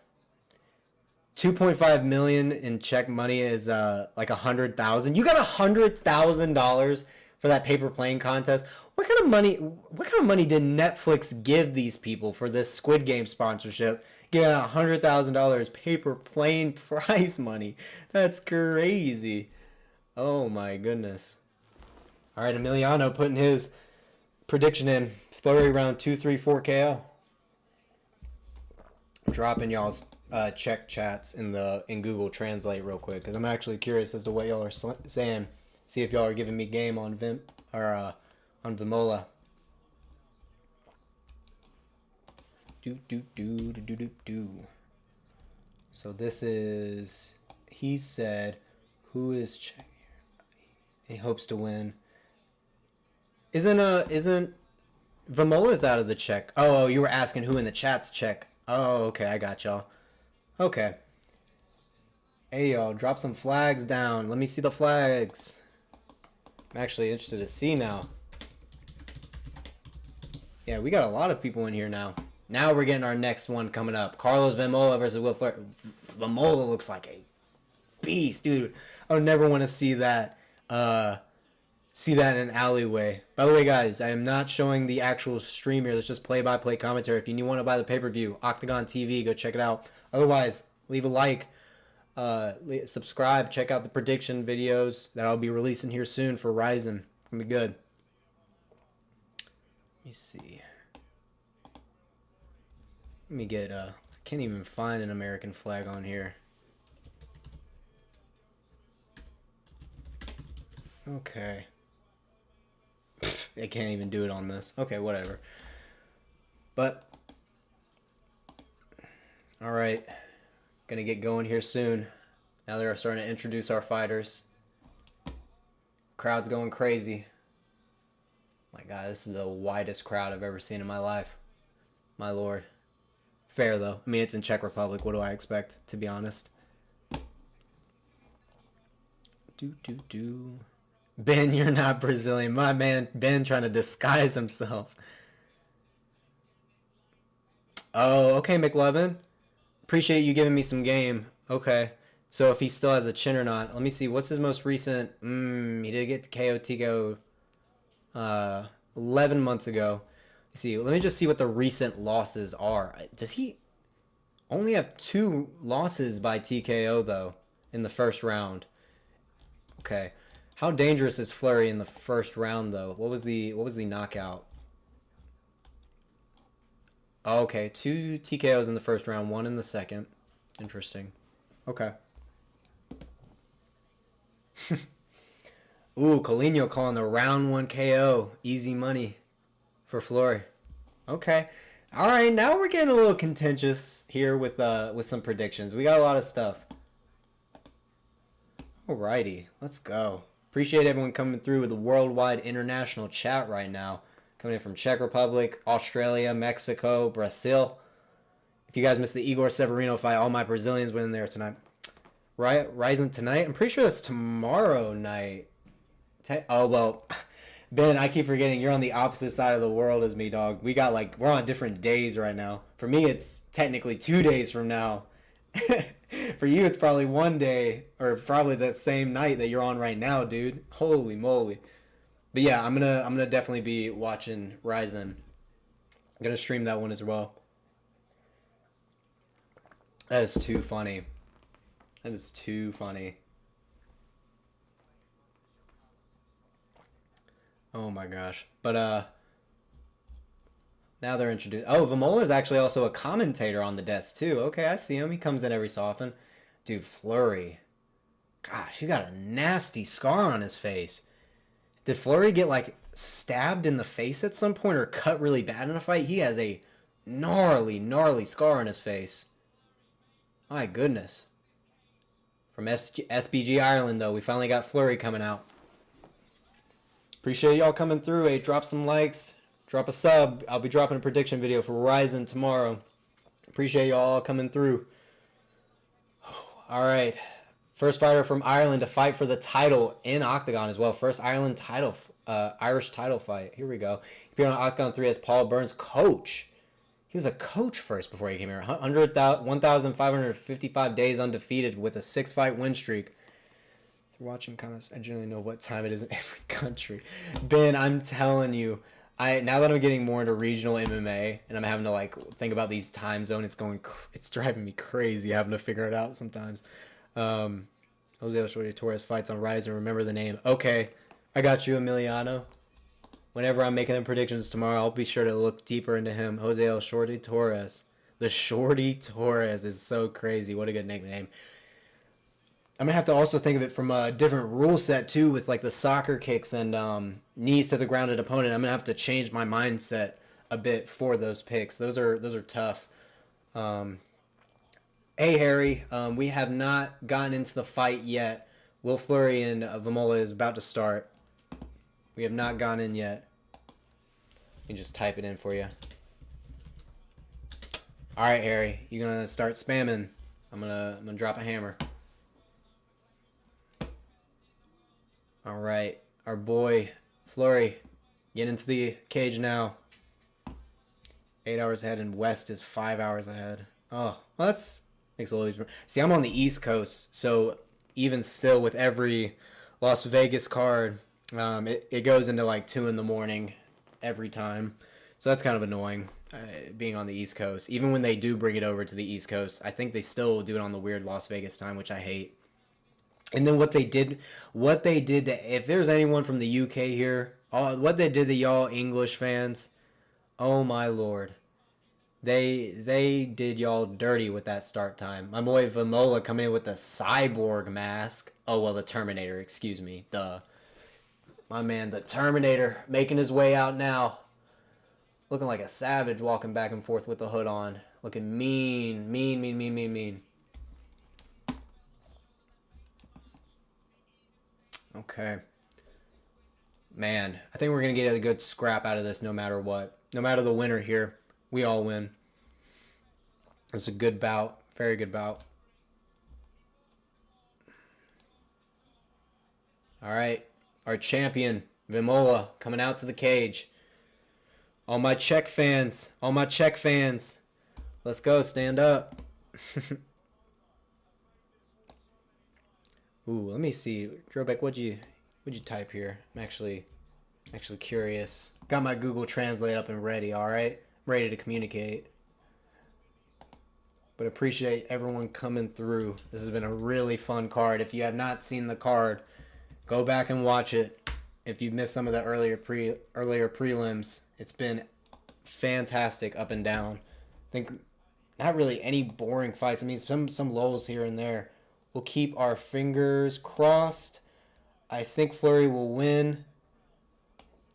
2.5 million in Czech money is like 100,000. You got $100,000 for that paper plane contest. What kind of money did Netflix give these people for this Squid Game sponsorship? Giving out $100,000 paper plane prize money. That's crazy. Oh my goodness. All right, Emiliano putting his prediction in. Fleury round 2, 3, 4 KO. Dropping y'all's Czech chats in Google Translate real quick, because I'm actually curious as to what y'all are saying. See if y'all are giving me game on on Vémola. So this is, he said, who is Czech? He hopes to win. Isn't Vémola's out of the Czech? Oh, you were asking who in the chat's Czech. Oh, okay, I got y'all. Okay. Hey, y'all, drop some flags down. Let me see the flags. I'm actually interested to see now. Yeah, we got a lot of people in here now. Now we're getting our next one coming up. Karlos Vémola versus Will Fleury. Vémola looks like a beast, dude. I would never want to see that. See that in an alleyway. By the way, guys, I am not showing the actual stream here. That's just play-by-play commentary. If you want to buy the pay-per-view, Octagon TV, go check it out. Otherwise, leave a like, subscribe, check out the prediction videos that I'll be releasing here soon for Ryzen. It's gonna be good. Let me see. Let me get, I can't even find an American flag on here. Okay. They can't even do it on this. Okay, whatever. But, alright. Gonna get going here soon. Now they're starting to introduce our fighters. Crowd's going crazy. My God, this is the widest crowd I've ever seen in my life. My Lord. Fair, though. I mean, it's in Czech Republic. What do I expect, to be honest? Ben, you're not Brazilian. My man, Ben trying to disguise himself. Oh, okay, McLovin. Appreciate you giving me some game. Okay. So if he still has a chin or not. Let me see. What's his most recent? He did get KO Tico 11 months ago. See, let me just see what the recent losses are. Does he only have 2 losses by TKO, though, in the first round? Okay. How dangerous is Fleury in the first round, though? What was the knockout? Oh, okay, 2 TKOs in the first round, 1 in the second. Interesting. Okay. Ooh, Colino calling the round 1 KO. Easy money for Fleury. Okay. All right, now we're getting a little contentious here with some predictions. We got a lot of stuff. Alrighty, let's go. Appreciate everyone coming through with the worldwide international chat right now. Coming in from Czech Republic, Australia, Mexico, Brazil. If you guys missed the Igor Severino fight, all my Brazilians went in there tonight. Rising tonight? I'm pretty sure that's tomorrow night. Oh, well, Ben, I keep forgetting you're on the opposite side of the world as me, dog. We're on different days right now. For me, it's technically 2 days from now. For you, it's probably 1 day, or probably the same night that you're on right now, dude. Holy moly! But yeah, I'm gonna definitely be watching Ryzen. I'm gonna stream that one as well. That is too funny. That is too funny. Oh my gosh! But now they're introduced. Oh, Vémola is actually also a commentator on the desk too. Okay, I see him. He comes in every so often. Dude, Fleury. Gosh, he's got a nasty scar on his face. Did Fleury get like stabbed in the face at some point or cut really bad in a fight? He has a gnarly scar on his face. My goodness. From SBG Ireland, though, we finally got Fleury coming out. Appreciate y'all coming through. Hey, drop some likes. Drop a sub. I'll be dropping a prediction video for Ryzen tomorrow. Appreciate y'all coming through. All right. First fighter from Ireland to fight for the title in Octagon as well. First Irish title fight. Here we go. He appeared on Octagon 3 as Paul Burns' coach. He was a coach first before he came here. 1,555 days undefeated with a 6-fight win streak. If you're watching comments, I generally know what time it is in every country. Ben, I'm telling you, now that I'm getting more into regional MMA and I'm having to like think about these time zones, it's driving me crazy having to figure it out sometimes. Jose Shorty Torres fights on Rise and remember the name. Okay, I got you, Emiliano. Whenever I'm making the predictions tomorrow, I'll be sure to look deeper into him. Jose El Shorty Torres. The Shorty Torres is so crazy. What a good nickname. I'm going to have to also think of it from a different rule set, too, with like the soccer kicks and knees to the grounded opponent. I'm going to have to change my mindset a bit for those picks. Those are tough. Hey, Harry. We have not gotten into the fight yet. Will Fleury and Vémola is about to start. We have not gone in yet. Let me just type it in for you. All right, Harry. You gonna start spamming? I'm gonna drop a hammer. All right, our boy Fleury, get into the cage now. 8 hours ahead, and West is 5 hours ahead. Oh, well, that's makes a little easier. See, I'm on the East Coast, so even still, with every Las Vegas card, it goes into like 2 in the morning every time. So that's kind of annoying, being on the East Coast. Even when they do bring it over to the East Coast, I think they still do it on the weird Las Vegas time, which I hate. And then what they did to, if there's anyone from the UK here, what they did to y'all English fans, oh my lord. They did y'all dirty with that start time. My boy Vémola coming in with the cyborg mask. Oh, well, the Terminator, excuse me. Duh. My man, the Terminator, making his way out now. Looking like a savage walking back and forth with the hood on. Looking mean, mean, mean, mean, mean, mean. Okay. Man, I think we're going to get a good scrap out of this no matter what. No matter the winner here, we all win. It's a good bout. Very good bout. All right. Our champion, Vémola, coming out to the cage. All my Czech fans. All my Czech fans. Let's go. Stand up. Ooh, let me see. Drobek, what'd you type here? I'm actually curious. Got my Google Translate up and ready, all right? I'm ready to communicate. But appreciate everyone coming through. This has been a really fun card. If you have not seen the card, go back and watch it. If you've missed some of the earlier prelims, it's been fantastic up and down. I think not really any boring fights. I mean, some lulls here and there. We'll keep our fingers crossed. I think Fleury will win.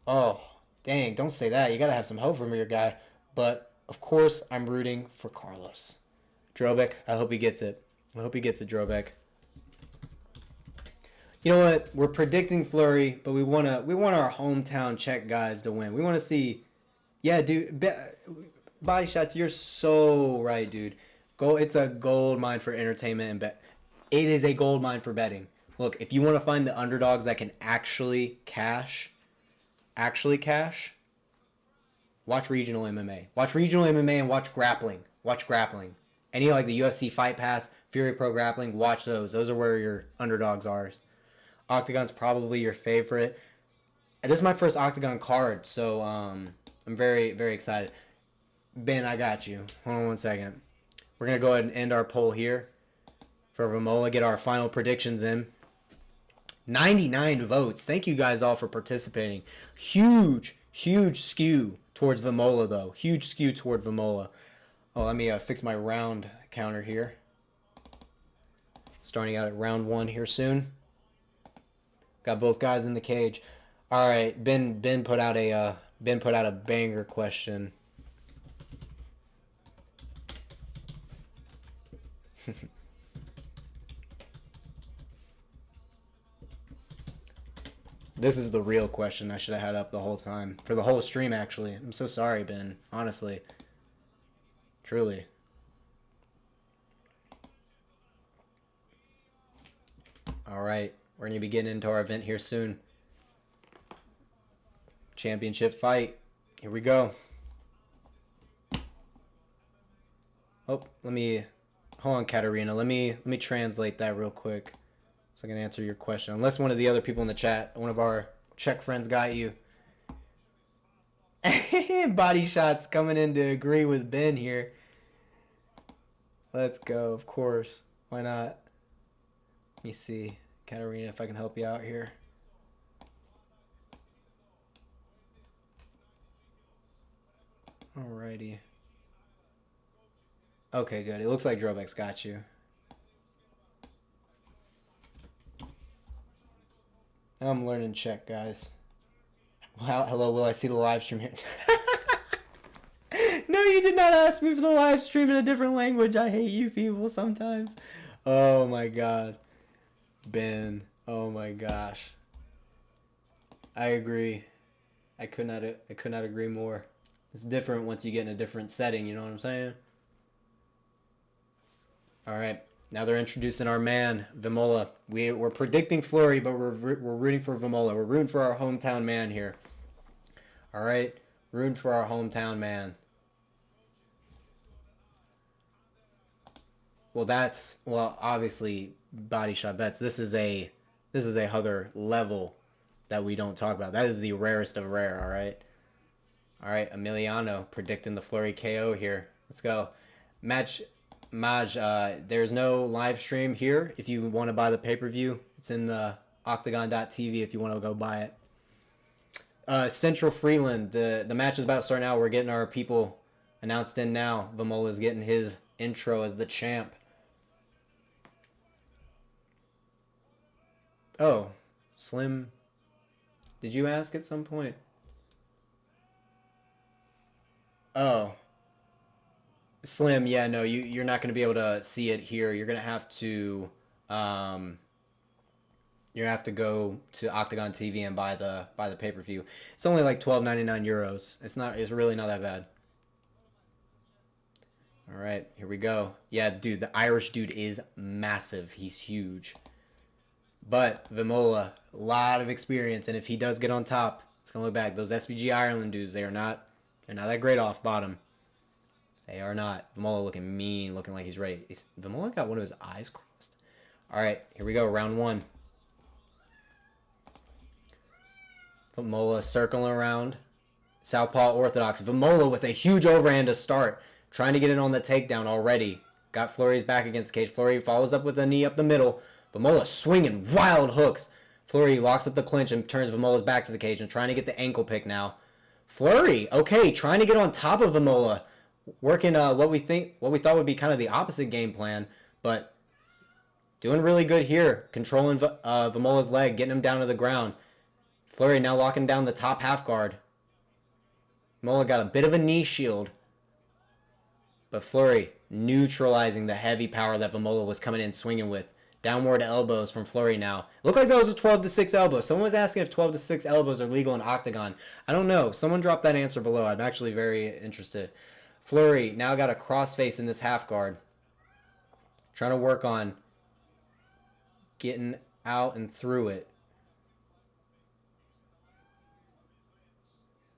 Oh, dang, don't say that. You got to have some hope from your guy. But, of course, I'm rooting for Karlos. Drobek, I hope he gets it. I hope he gets it, Drobek. You know what? We're predicting Fleury, but we want our hometown Czech guys to win. We want to see... Yeah, dude. Body shots, you're so right, dude. It's a gold mine for entertainment and bet. It is a gold mine for betting. Look, if you want to find the underdogs that can actually cash, watch regional MMA. Watch regional MMA and watch grappling. Watch grappling. Any like the UFC Fight Pass, Fury Pro Grappling, watch those. Those are where your underdogs are. OKTAGON's probably your favorite. This is my first OKTAGON card, so I'm very, very excited. Ben, I got you. Hold on one second. We're going to go ahead and end our poll here for Vémola, get our final predictions in. 99 votes. Thank you guys all for participating. Huge skew towards Vémola, though. Huge skew toward Vémola. Oh, let me fix my round counter here. Starting out at round 1 here soon. Got both guys in the cage. All right, Ben put out a banger question. This is the real question I should have had up the whole time. For the whole stream, actually. I'm so sorry, Ben. Honestly. Truly. Alright. We're going to be getting into our event here soon. Championship fight. Here we go. Oh, hold on, Katarina. Let me translate that real quick so I can answer your question. Unless one of the other people in the chat, one of our Czech friends got you. Body shots coming in to agree with Ben here. Let's go, of course. Why not? Let me see, Katarina, if I can help you out here. Alrighty. Okay, good. It looks like Drobek's got you. I'm learning Czech, guys. Well, hello, will I see the live stream here? No, you did not ask me for the live stream in a different language. I hate you people sometimes. Oh my god. Ben. Oh my gosh. I agree. I could not agree more. It's different once you get in a different setting, you know what I'm saying? Alright. Now they're introducing our man, Vémola. We're predicting Fleury, but we're rooting for Vémola. We're rooting for our hometown man here. All right? Rooting for our hometown man. Well, obviously body shot bets. This is a other level that we don't talk about. That is the rarest of rare, all right? All right, Emiliano predicting the Fleury KO here. Let's go. Maj, there's no live stream here. If you want to buy the pay-per-view, it's in the OKTAGON.tv if you want to go buy it. Central Freeland, the match is about to start now. We're getting our people announced in now. Vémola's getting his intro as the champ. Oh, Slim, did you ask at some point? Oh, Slim, yeah, no, you're not going to be able to see it here. Um, you're gonna have to go to Octagon TV and buy the pay-per-view. It's only like 12.99 euros. It's really not that bad. All right, here we go. Yeah, dude, the Irish dude is massive. He's huge. But Vémola, a lot of experience, and if he does get on top, it's gonna look bad. Those SBG Ireland dudes, they're not that great off bottom. They are not. Vémola looking mean, looking like he's ready. Vémola got one of his eyes crossed. All right, here we go, round one. Vémola circling around. Southpaw orthodox. Vémola with a huge overhand to start. Trying to get in on the takedown already. Got Fleury's back against the cage. Fleury follows up with a knee up the middle. Vémola swinging wild hooks. Fleury locks up the clinch and turns Vémola's back to the cage and trying to get the ankle pick now. Fleury, okay, trying to get on top of Vémola. Working what we thought would be kind of the opposite game plan, but doing really good here. Controlling Vémola's leg, getting him down to the ground. Fleury now locking down the top half guard. Vémola got a bit of a knee shield. But Fleury neutralizing the heavy power that Vémola was coming in swinging with. Downward elbows from Fleury now. Looked like that was a 12-6 elbow. Someone was asking if 12-6 elbows are legal in Octagon. I don't know. Someone dropped that answer below. I'm actually very interested. Fleury now got a crossface in this half guard. Trying to work on getting out and through it.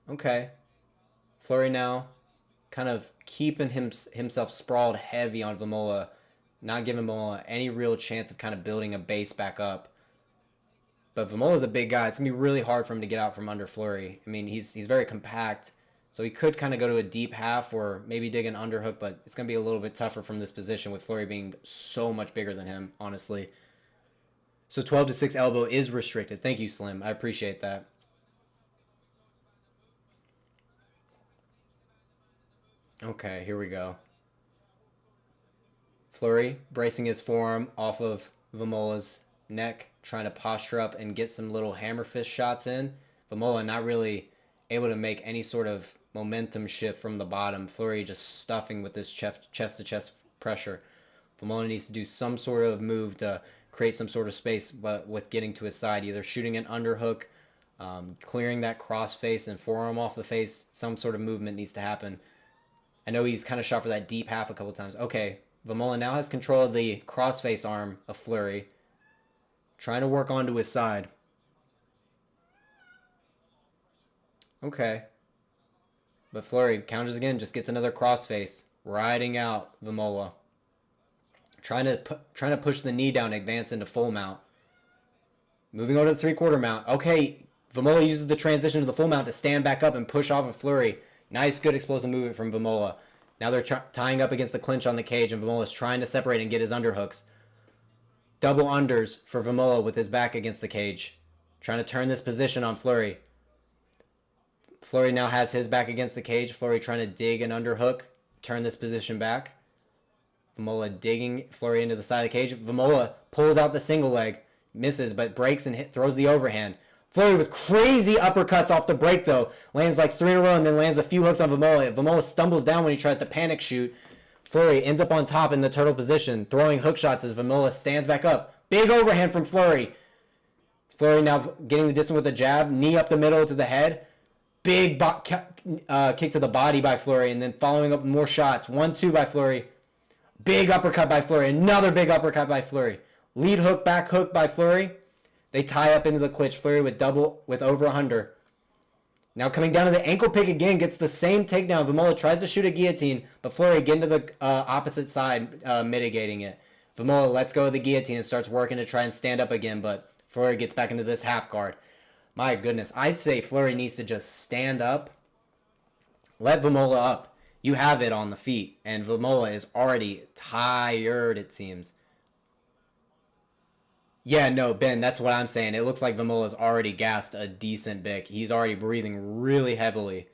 Okay. Fleury now kind of keeping himself sprawled heavy on Vémola, not giving Vémola any real chance of kind of building a base back up. But Vémola's a big guy. It's going to be really hard for him to get out from under Fleury. I mean, he's very compact, so he could kind of go to a deep half or maybe dig an underhook, but it's going to be a little bit tougher from this position with Fleury being so much bigger than him, honestly. So 12-6 elbow is restricted. Thank you, Slim. I appreciate that. Okay, here we go. Fleury bracing his forearm off of Vémola's neck, trying to posture up and get some little hammer fist shots in. Vémola not really able to make any sort of momentum shift from the bottom. Fleury just stuffing with this chest-to-chest pressure. Vémola needs to do some sort of move to create some sort of space, but with getting to his side, either shooting an underhook, clearing that cross face and forearm off the face. Some sort of movement needs to happen. I know he's kind of shot for that deep half a couple times. Okay, Vémola now has control of the crossface arm of Fleury. Trying to work onto his side. Okay. But Fleury counters again, just gets another crossface. Riding out Vémola. Trying to push the knee down and advance into full mount. Moving over to the three-quarter mount. Okay, Vémola uses the transition to the full mount to stand back up and push off of Fleury. Nice, good explosive movement from Vémola. Now they're tying up against the clinch on the cage, and Vémola's trying to separate and get his underhooks. Double unders for Vémola with his back against the cage. Trying to turn this position on Fleury. Fleury now has his back against the cage. Fleury trying to dig an underhook. Turn this position back. Vémola digging Fleury into the side of the cage. Vémola pulls out the single leg. Misses, but breaks and throws the overhand. Fleury with crazy uppercuts off the break, though. Lands like 3 in a row and then lands a few hooks on Vémola. Vémola stumbles down when he tries to panic shoot. Fleury ends up on top in the turtle position, throwing hook shots as Vémola stands back up. Big overhand from Fleury. Fleury now getting the distance with a jab. Knee up the middle to the head. Big kick to the body by Fleury, and then following up with more shots. 1-2 by Fleury. Big uppercut by Fleury. Another big uppercut by Fleury. Lead hook, back hook by Fleury. They tie up into the clinch. Fleury with over 100. Now coming down to the ankle pick again, gets the same takedown. Vémola tries to shoot a guillotine, but Fleury getting to the opposite side, mitigating it. Vémola lets go of the guillotine and starts working to try and stand up again, but Fleury gets back into this half guard. My goodness, I'd say Fleury needs to just stand up, let Vémola up. You have it on the feet, and Vémola is already tired, it seems. Yeah, no, Ben, that's what I'm saying. It looks like Vémola's already gassed a decent bit. He's already breathing really heavily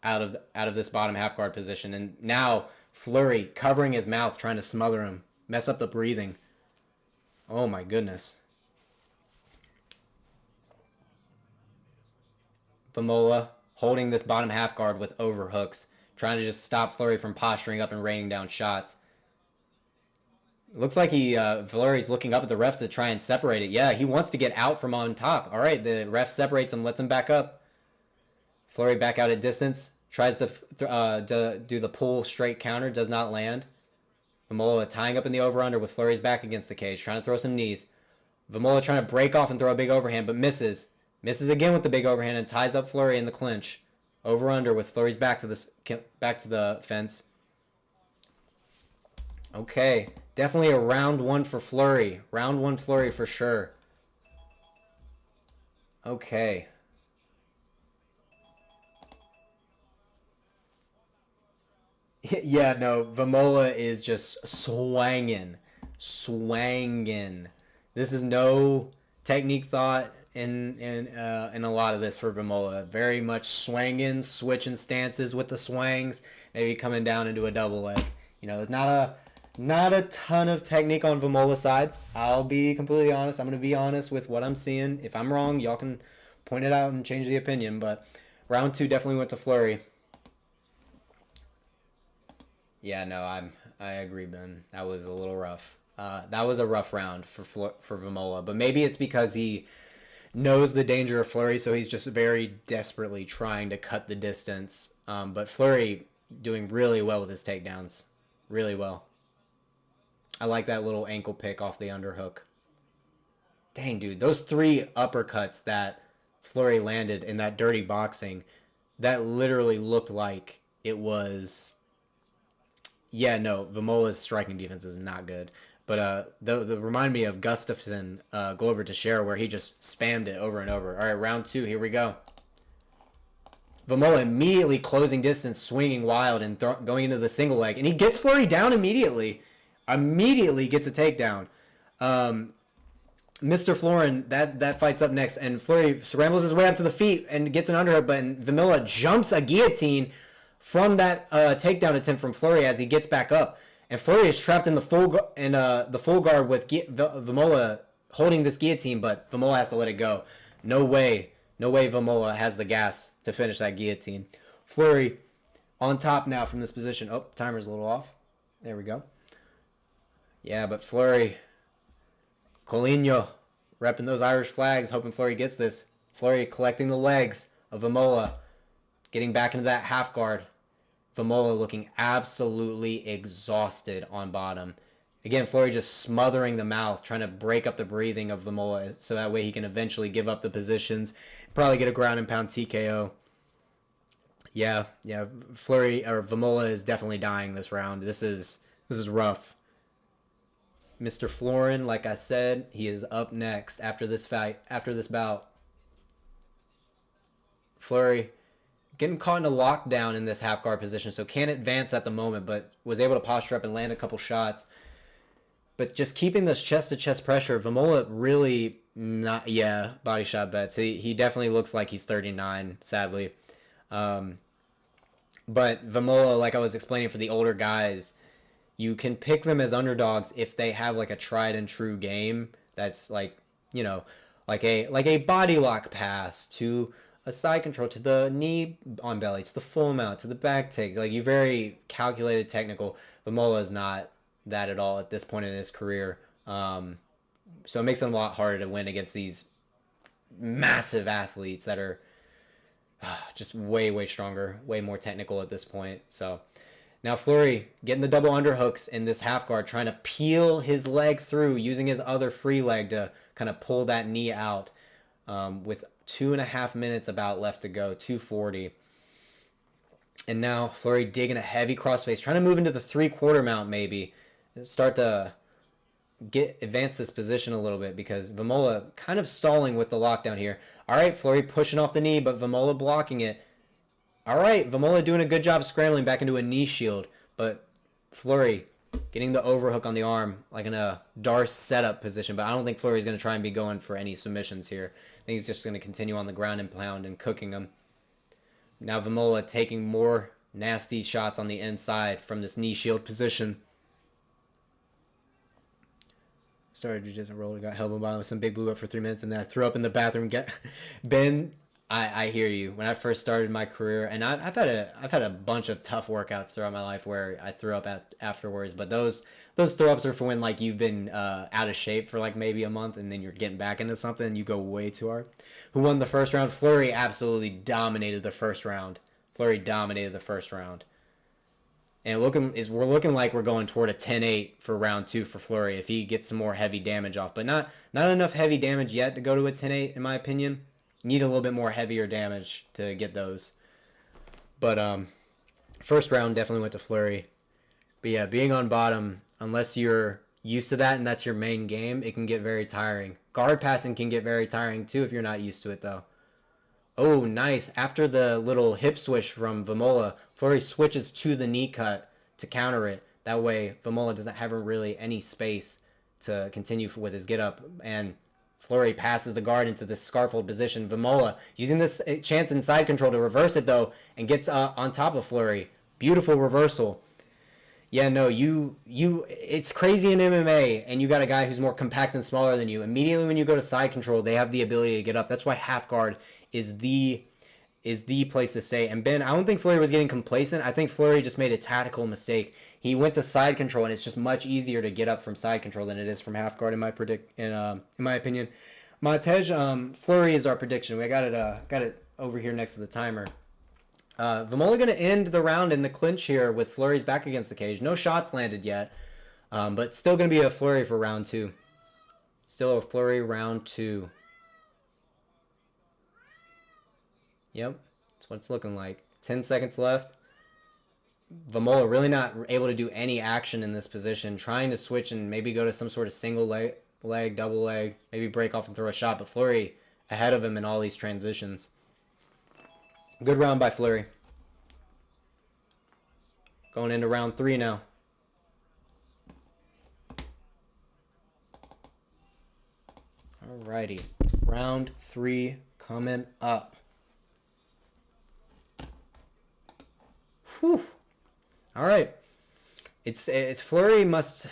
out of this bottom half guard position. And now Fleury covering his mouth, trying to smother him, mess up the breathing. Oh my goodness. Vémola holding this bottom half guard with overhooks, trying to just stop Fleury from posturing up and raining down shots. Looks like Fleury's looking up at the ref to try and separate it. Yeah, he wants to get out from on top. All right, the ref separates him, lets him back up. Fleury back out at distance. Tries to do the pull straight counter. Does not land. Vémola tying up in the over-under with Fleury's back against the cage. Trying to throw some knees. Vémola trying to break off and throw a big overhand, but misses. Misses again with the big overhand and ties up Fleury in the clinch. Over-under with Fleury's back to the fence. Okay. Definitely a round one for Fleury. Round one Fleury for sure. Okay. Yeah, no, Vémola is just swanging. Swanging. This is no technique thought in a lot of this for Vémola. Very much swanging, switching stances with the swangs, maybe coming down into a double leg. You know, it's not a ton of technique on Vémola's side. I'll be completely honest. I'm going to be honest with what I'm seeing. If I'm wrong, y'all can point it out and change the opinion. But round two definitely went to Fleury. Yeah, no, I agree, Ben. That was a little rough. That was a rough round for Vémola. But maybe it's because he knows the danger of Fleury, so he's just very desperately trying to cut the distance. But Fleury doing really well with his takedowns. Really well. I like that little ankle pick off the underhook. Dang, dude. Those three uppercuts that Fleury landed in that dirty boxing, that literally looked like it was... Yeah, no, Vémola's striking defense is not good. But the remind me of Gustafsson, Glover Teixeira, where he just spammed it over and over. All right, round two. Here we go. Vémola immediately closing distance, swinging wild, and going into the single leg. And he gets Fleury down immediately. Immediately gets a takedown. Mr. Florin, that fight's up next. And Fleury scrambles his way up to the feet and gets an underhook. But Vémola jumps a guillotine from that takedown attempt from Fleury as he gets back up. And Fleury is trapped in the full guard with Vémola holding this guillotine, but Vémola has to let it go. No way Vémola has the gas to finish that guillotine. Fleury on top now from this position. Oh, timer's a little off. There we go. Yeah, but Fleury, Colinho, repping those Irish flags, hoping Fleury gets this. Fleury collecting the legs of Vémola, getting back into that half guard. Vémola looking absolutely exhausted on bottom. Again, Fleury just smothering the mouth, trying to break up the breathing of Vémola so that way he can eventually give up the positions, probably get a ground and pound TKO. Yeah, Fleury or Vémola is definitely dying this round. This is rough. Mr. Florin, like I said, he is up next after this fight, after this bout. Fleury getting caught in a lockdown in this half guard position, so can't advance at the moment, but was able to posture up and land a couple shots. But just keeping this chest-to-chest pressure, Vémola really not... Yeah, body shot bets. He definitely looks like he's 39, sadly. But Vémola, like I was explaining for the older guys, you can pick them as underdogs if they have like a tried and true game that's like, you know, like a body lock pass to a side control, to the knee on belly, to the full mount, to the back take. Like, you're very calculated, technical. Vémola is not that at all at this point in his career. So it makes it a lot harder to win against these massive athletes that are just way, way stronger, way more technical at this point. So now Fleury getting the double underhooks in this half guard, trying to peel his leg through, using his other free leg to kind of pull that knee out with 2.5 minutes about left to go, 2:40. And now Fleury digging a heavy crossface, trying to move into the 3/4 mount maybe. Start to advance this position a little bit because Vémola kind of stalling with the lockdown here. All right, Fleury pushing off the knee, but Vémola blocking it. All right, Vémola doing a good job scrambling back into a knee shield, but Fleury getting the overhook on the arm like in a Darce setup position, but I don't think Fleury's going to try and be going for any submissions here. I think he's just going to continue on the ground and pound and cooking him. Now Vémola taking more nasty shots on the inside from this knee shield position. Started just roll, got held by with some big blue up for 3 minutes, and then I threw up in the bathroom. Ben, I hear you. When I first started my career, and I've had a bunch of tough workouts throughout my life where I threw up afterwards. But those throw ups are for when like you've been out of shape for like maybe a month, and then you're getting back into something and you go way too hard. Who won the first round? Fleury absolutely dominated the first round. And we're looking like we're going toward a 10-8 for round 2 for Fleury if he gets some more heavy damage off. But not enough heavy damage yet to go to a 10-8 in my opinion. Need a little bit more heavier damage to get those. But first round definitely went to Fleury. But yeah, being on bottom, unless you're used to that and that's your main game, it can get very tiring. Guard passing can get very tiring too if you're not used to it though. Oh, nice. After the little hip switch from Vémola, Fleury switches to the knee cut to counter it. That way, Vémola doesn't have really any space to continue with his get up. And Fleury passes the guard into this scarfold position. Vémola using this chance in side control to reverse it, though, and gets on top of Fleury. Beautiful reversal. Yeah, no, it's crazy in MMA, and you got a guy who's more compact and smaller than you. Immediately when you go to side control, they have the ability to get up. That's why half guard is the place to stay. And Ben, I don't think Fleury was getting complacent. I think Fleury just made a tactical mistake. He went to side control, and it's just much easier to get up from side control than it is from half guard in my opinion. Montej, Fleury is our prediction. We got it over here next to the timer. Vémola going to end the round in the clinch here with Fleury's back against the cage. No shots landed yet, but still going to be a Fleury for round 2. Still a Fleury round 2. Yep, that's what it's looking like. 10 seconds left. Vémola really not able to do any action in this position. Trying to switch and maybe go to some sort of single leg, double leg, maybe break off and throw a shot. But Fleury ahead of him in all these transitions. Good round by Fleury. Going into round 3 now. Alrighty, round 3 coming up. Whew. All right. It's Fleury must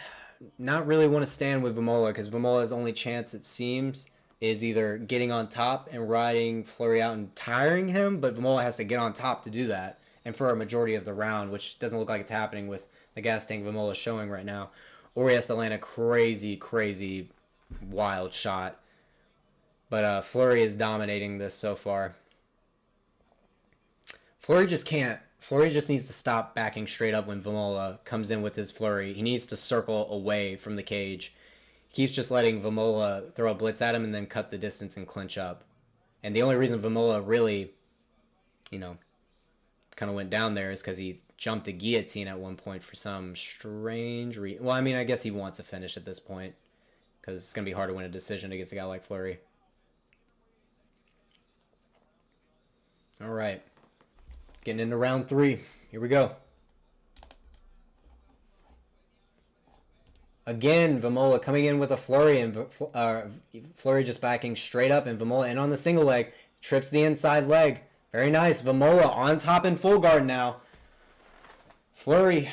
not really want to stand with Vémola because Vémola's only chance, it seems, is either getting on top and riding Fleury out and tiring him, but Vémola has to get on top to do that, and for a majority of the round, which doesn't look like it's happening with the gas tank Vémola showing right now. Or he has to land a crazy wild shot. But Fleury is dominating this so far. Fleury just can't. Fleury just needs to stop backing straight up when Vémola comes in with his Fleury. He needs to circle away from the cage. He keeps just letting Vémola throw a blitz at him and then cut the distance and clinch up. And the only reason Vémola really, kind of went down there is because he jumped a guillotine at one point for some strange reason. Well, I mean, I guess he wants a finish at this point because it's going to be hard to win a decision against a guy like Fleury. All right. Getting into round 3. Here we go. Again, Vémola coming in with a Fleury, and Fleury just backing straight up, and Vémola in on the single leg. Trips the inside leg. Very nice. Vémola on top in full guard now. Fleury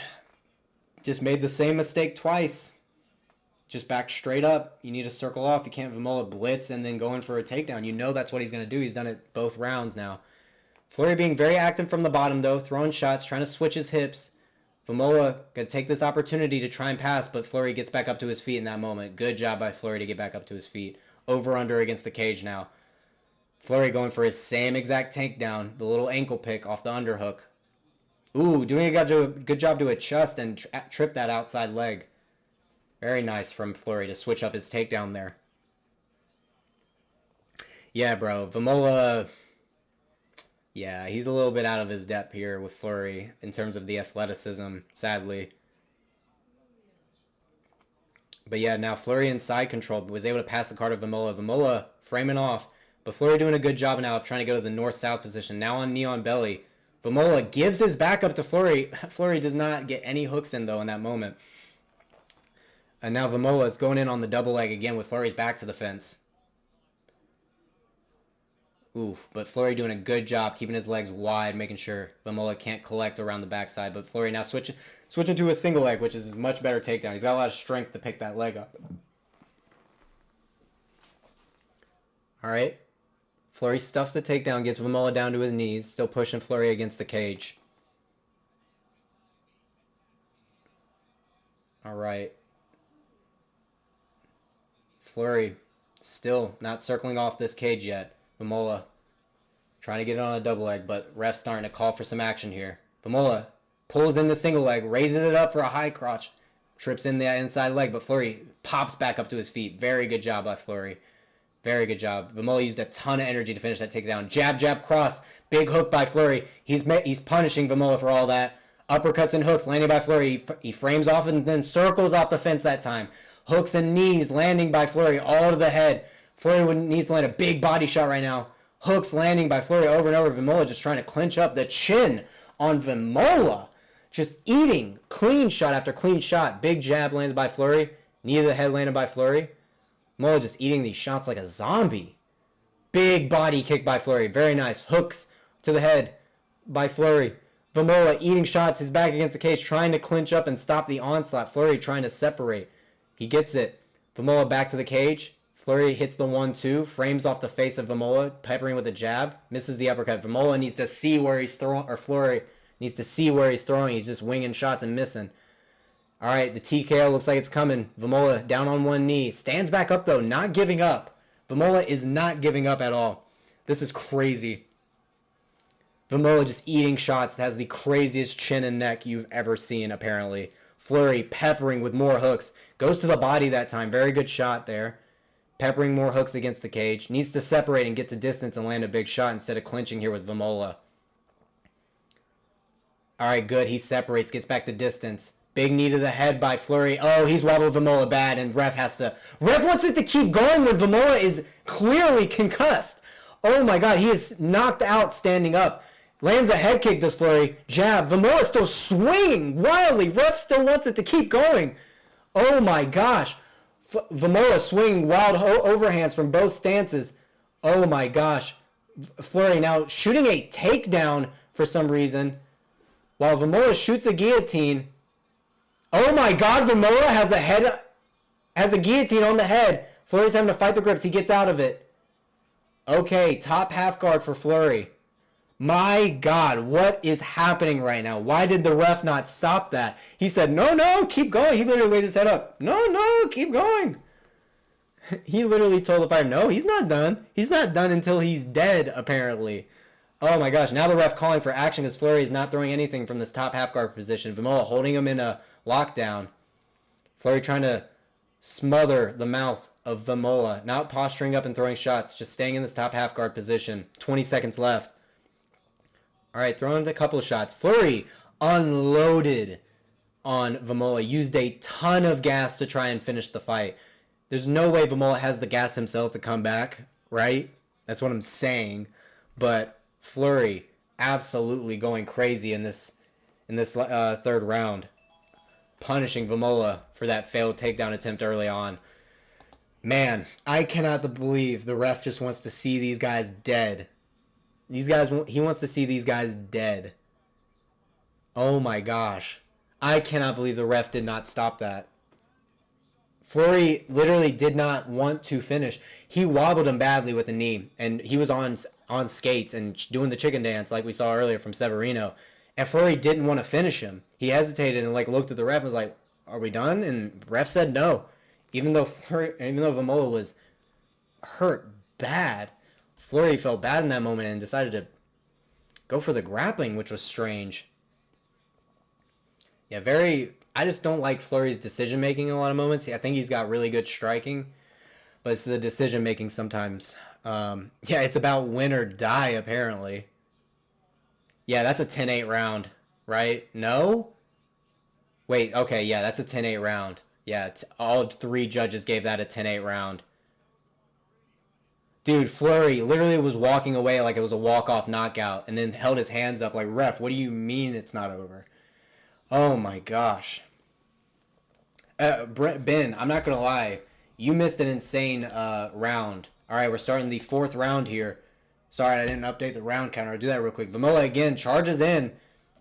just made the same mistake twice. Just back straight up. You need to circle off. You can't Vémola blitz and then go in for a takedown. You know that's what he's going to do. He's done it both rounds now. Fleury being very active from the bottom, though, throwing shots, trying to switch his hips. Vémola going to take this opportunity to try and pass, but Fleury gets back up to his feet in that moment. Good job by Fleury to get back up to his feet. Over-under against the cage now. Fleury going for his same exact takedown, the little ankle pick off the underhook. Ooh, doing a good job to adjust and trip that outside leg. Very nice from Fleury to switch up his takedown there. Yeah, bro. Vémola, yeah, he's a little bit out of his depth here with Fleury in terms of the athleticism, sadly. But yeah, now Fleury in side control was able to pass the card to Vémola. Vémola framing off, but Fleury doing a good job now of trying to go to the north-south position. Now on knee on belly. Vémola gives his back up to Fleury. Fleury does not get any hooks in, though, in that moment. And now Vémola is going in on the double leg again with Fleury's back to the fence. Ooh, but Fleury doing a good job keeping his legs wide, making sure Vémola can't collect around the backside. But Fleury now switching to a single leg, which is a much better takedown. He's got a lot of strength to pick that leg up. All right. Fleury stuffs the takedown, gets Vémola down to his knees, still pushing Fleury against the cage. All right. Fleury still not circling off this cage yet. Vémola trying to get it on a double leg, but ref's starting to call for some action here. Vémola pulls in the single leg, raises it up for a high crotch, trips in the inside leg, but Fleury pops back up to his feet. Very good job by Fleury. Very good job. Vémola used a ton of energy to finish that takedown. Jab, jab, cross. Big hook by Fleury. He's punishing Vémola for all that. Uppercuts and hooks landing by Fleury. He frames off and then circles off the fence that time. Hooks and knees landing by Fleury all to the head. Fleury needs to land a big body shot right now. Hooks landing by Fleury over and over. Vémola just trying to clinch up the chin on Vémola. Just eating clean shot after clean shot. Big jab lands by Fleury. Knee to the head landed by Fleury. Vémola just eating these shots like a zombie. Big body kick by Fleury. Very nice. Hooks to the head by Fleury. Vémola eating shots. His back against the cage, trying to clinch up and stop the onslaught. Fleury trying to separate. He gets it. Vémola back to the cage. Fleury hits the 1-2, frames off the face of Vémola, peppering with a jab, misses the uppercut. Vémola needs to see where he's throwing, or Fleury needs to see where he's throwing. He's just winging shots and missing. All right, the TKO looks like it's coming. Vémola down on one knee. Stands back up, though, not giving up. Vémola is not giving up at all. This is crazy. Vémola just eating shots. Has the craziest chin and neck you've ever seen, apparently. Fleury peppering with more hooks. Goes to the body that time. Very good shot there. Peppering more hooks against the cage. Needs to separate and get to distance and land a big shot instead of clinching here with Vémola. All right, good. He separates, gets back to distance. Big knee to the head by Fleury. Oh, he's wobbled Vémola bad, and Ref wants it to keep going when Vémola is clearly concussed. Oh my God, he is knocked out standing up. Lands a head kick, does Fleury. Jab. Vémola still swinging wildly. Ref still wants it to keep going. Oh my gosh. Vémola swinging wild overhands from both stances. Oh my gosh. Fleury now shooting a takedown for some reason, while Vémola shoots a guillotine. Oh my God, Vémola has a guillotine on the head. Fleury's having to fight the grips. He gets out of it. Okay, top half guard for Fleury. My God, what is happening right now? Why did the ref not stop that? He said, no, keep going. He literally waved his head up. No, keep going. He literally told the fighter, no, he's not done. He's not done until he's dead, apparently. Oh my gosh, now the ref calling for action because Fleury is not throwing anything from this top half guard position. Vémola holding him in a lockdown. Fleury trying to smother the mouth of Vémola. Not posturing up and throwing shots, just staying in this top half guard position. 20 seconds left. All right, throwing a couple of shots. Fleury unloaded on Vémola. Used a ton of gas to try and finish the fight. There's no way Vémola has the gas himself to come back, right? That's what I'm saying. But Fleury absolutely going crazy in this third round, punishing Vémola for that failed takedown attempt early on. Man, I cannot believe the ref just wants to see these guys dead. He wants to see these guys dead. Oh my gosh. I cannot believe the ref did not stop that. Fleury literally did not want to finish. He wobbled him badly with the knee, and he was on skates and doing the chicken dance like we saw earlier from Severino. And Fleury didn't want to finish him. He hesitated and looked at the ref and was like, "Are we done?" And ref said no. Even though Vémola was hurt bad, Fleury felt bad in that moment and decided to go for the grappling, which was strange. Yeah, I just don't like Fleury's decision-making in a lot of moments. I think he's got really good striking, but it's the decision-making sometimes Yeah, it's about win or die, apparently. Yeah, that's a 10-8 round, right? No? Wait, okay, yeah, that's a 10-8 round. Yeah, all three judges gave that a 10-8 round. Dude, Fleury literally was walking away like it was a walk-off knockout and then held his hands up like, ref, what do you mean it's not over? Oh my gosh. Ben, I'm not going to lie. You missed an insane round. All right, we're starting the fourth round here. Sorry, I didn't update the round counter. I'll do that real quick. Vémola again charges in.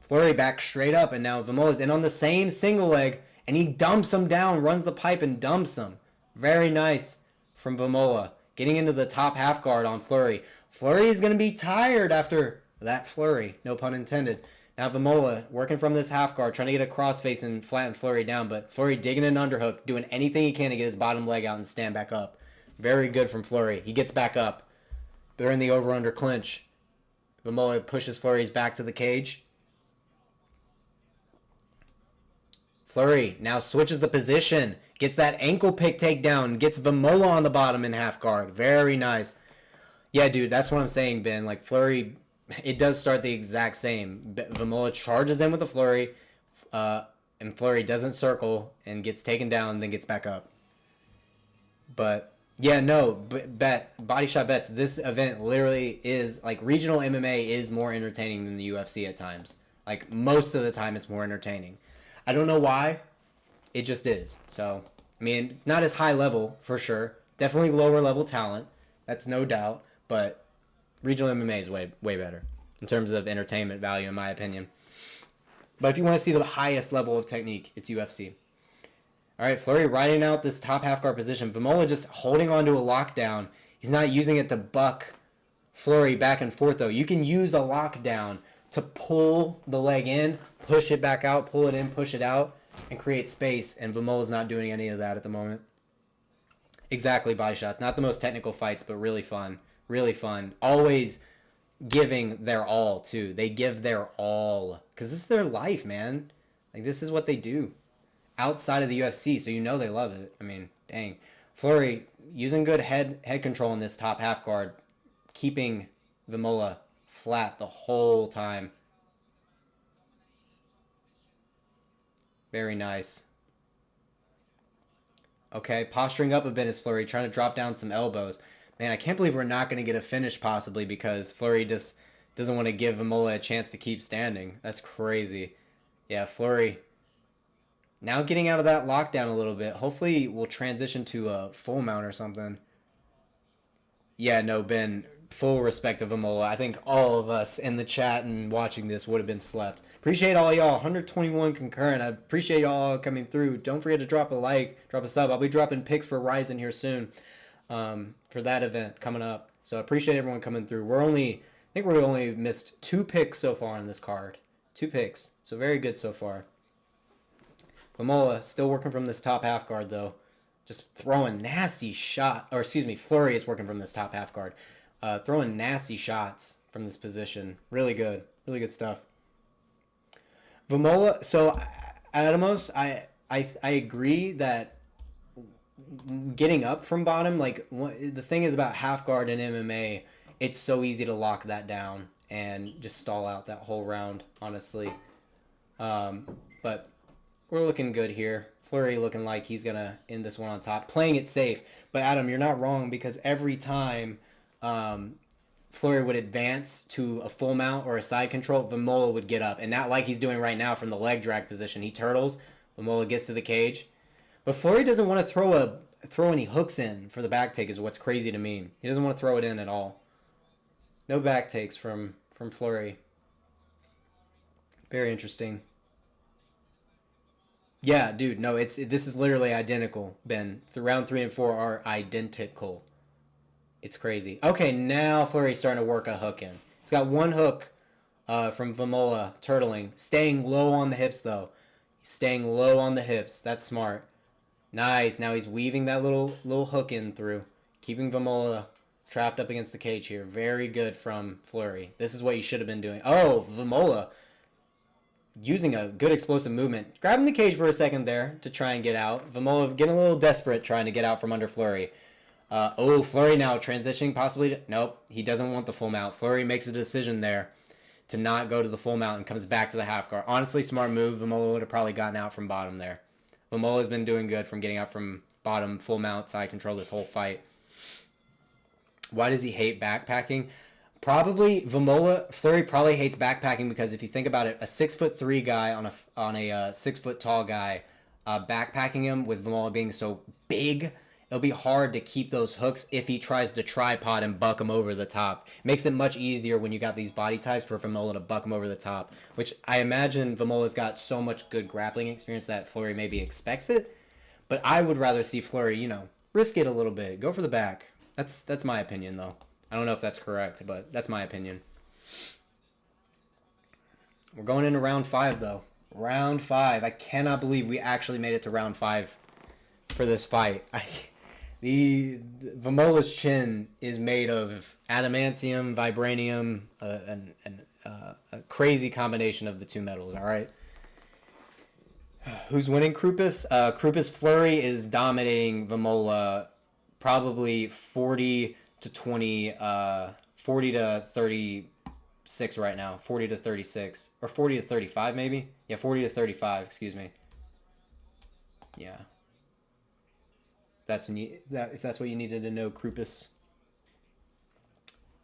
Fleury back straight up, and now Vémola's in on the same single leg, and he dumps him down, runs the pipe, and dumps him. Very nice from Vémola. Getting into the top half guard on Fleury. Fleury is going to be tired after that flurry. No pun intended. Now Vémola working from this half guard, trying to get a crossface and flatten Fleury down, but Fleury digging an underhook, doing anything he can to get his bottom leg out and stand back up. Very good from Fleury. He gets back up. They're in the over-under clinch. Vémola pushes Fleury's back to the cage. Fleury now switches the position. Gets that ankle pick takedown. Gets Vémola on the bottom in half guard. Very nice. Yeah, dude, that's what I'm saying, Ben. Like, Fleury, it does start the exact same. Vémola charges in with the Fleury, and Fleury doesn't circle and gets taken down, then gets back up. But, yeah, no, body shot bets, this event literally is, like, regional MMA is more entertaining than the UFC at times. Like, most of the time it's more entertaining. I don't know why. It just is. So, I mean, it's not as high level, for sure. Definitely lower level talent. That's no doubt. But regional MMA is way better in terms of entertainment value, in my opinion. But if you want to see the highest level of technique, it's UFC. All right, Fleury riding out this top half guard position. Vémola just holding on to a lockdown. He's not using it to buck Fleury back and forth, though. You can use a lockdown to pull the leg in, push it back out, pull it in, push it out, and create space. And Vémola's not doing any of that at the moment. Exactly, body shots. Not the most technical fights, but really fun. Really fun. Always giving their all, too. They give their all. Because this is their life, man. Like, this is what they do. Outside of the UFC, so you know they love it. I mean, dang. Fleury using good head control in this top half guard. Keeping Vémola flat the whole time. Very nice. Okay, posturing up a bit is Fleury, trying to drop down some elbows. Man, I can't believe we're not going to get a finish possibly because Fleury just doesn't want to give Vémola a chance to keep standing. That's crazy. Yeah, Fleury now getting out of that lockdown a little bit. Hopefully we'll transition to a full mount or something. Yeah, no, Ben, full respect of Vémola. I think all of us in the chat and watching this would have been slept. Appreciate all y'all. 121 concurrent. I appreciate y'all coming through. Don't forget to drop a like, drop a sub. I'll be dropping picks for Ryzen here soon for that event coming up. So I appreciate everyone coming through. I think we only missed 2 picks so far on this card. 2 picks. So very good so far. Vémola still working from this top half guard though. Just throwing nasty shot. Or excuse me, Fleury is working from this top half guard. Throwing nasty shots from this position. Really good. Really good stuff. Vémola, so Adamos, I agree that getting up from bottom, like the thing is about half guard in MMA, it's so easy to lock that down and just stall out that whole round, honestly. But we're looking good here. Fleury looking like he's going to end this one on top, playing it safe. But Adam, you're not wrong because every time Fleury would advance to a full mount or a side control, Vémola would get up. And not like he's doing right now from the leg drag position. He turtles, Vémola gets to the cage. But Fleury doesn't want to throw any hooks in for the back take is what's crazy to me. He doesn't want to throw it in at all. No back takes from Fleury. Very interesting. Yeah, dude, no, this is literally identical, Ben. The round 3 and 4 are identical. It's crazy. Okay, now Fleury's starting to work a hook in. He's got one hook from Vémola, turtling. Staying low on the hips, though. He's staying low on the hips. That's smart. Nice. Now he's weaving that little hook in through. Keeping Vémola trapped up against the cage here. Very good from Fleury. This is what you should have been doing. Oh, Vémola using a good explosive movement. Grabbing the cage for a second there to try and get out. Vémola getting a little desperate trying to get out from under Fleury. Oh, Fleury now transitioning possibly to... Nope, he doesn't want the full mount. Fleury makes a decision there to not go to the full mount and comes back to the half guard. Honestly, smart move. Vémola would have probably gotten out from bottom there. Vémola's been doing good from getting out from bottom, full mount, side control this whole fight. Why does he hate backpacking? Probably Fleury probably hates backpacking because if you think about it, a 6'3" guy on a 6 foot tall guy, backpacking him with Vémola being so big, it'll be hard to keep those hooks if he tries to tripod and buck him over the top. It makes it much easier when you got these body types for Vémola to buck him over the top, which I imagine Vémola's got so much good grappling experience that Fleury maybe expects it. But I would rather see Fleury, risk it a little bit. Go for the back. That's my opinion, though. I don't know if that's correct, but that's my opinion. We're going into round 5, though. Round 5. I cannot believe we actually made it to round 5 for this fight. Vémola's chin is made of adamantium, vibranium, and a crazy combination of the two metals, all right? Who's winning Krupis? Krupis Fleury is dominating Vémola probably 40 to 20, 40 to 36 right now. 40 to 36. Or 40 to 35 maybe? Yeah, 40 to 35, excuse me. Yeah. If that's what you needed to know, Krupis.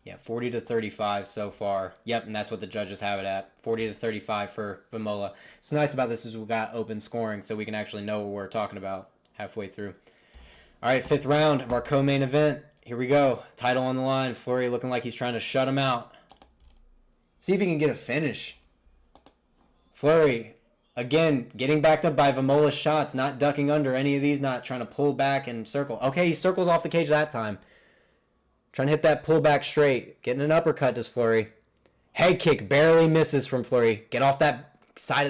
Yeah, 40 to 35 so far. Yep, and that's what the judges have it at. 40 to 35 for Vémola. What's nice about this is we've got open scoring, so we can actually know what we're talking about halfway through. All right, 5th round of our co-main event. Here we go. Title on the line. Fleury looking like he's trying to shut him out. See if he can get a finish. Fleury, again, getting backed up by Vémola's shots, not ducking under any of these, not trying to pull back and circle. Okay, he circles off the cage that time. Trying to hit that pull back straight. Getting an uppercut does Fleury. Head kick barely misses from Fleury. Get off that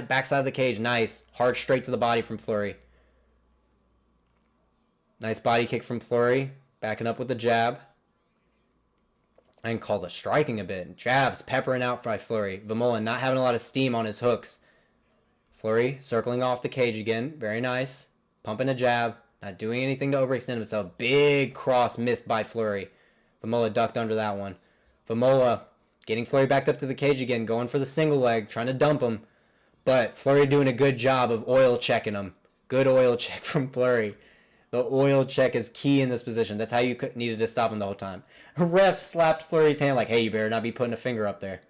back side of the cage. Nice. Hard straight to the body from Fleury. Nice body kick from Fleury. Backing up with the jab. I can call the striking a bit. Jabs peppering out by Fleury. Vémola not having a lot of steam on his hooks. Fleury circling off the cage again. Very nice. Pumping a jab. Not doing anything to overextend himself. Big cross missed by Fleury. Vémola ducked under that one. Vémola getting Fleury backed up to the cage again. Going for the single leg. Trying to dump him. But Fleury doing a good job of oil checking him. Good oil check from Fleury. The oil check is key in this position. That's how you needed to stop him the whole time. A ref slapped Fleury's hand like, hey, you better not be putting a finger up there.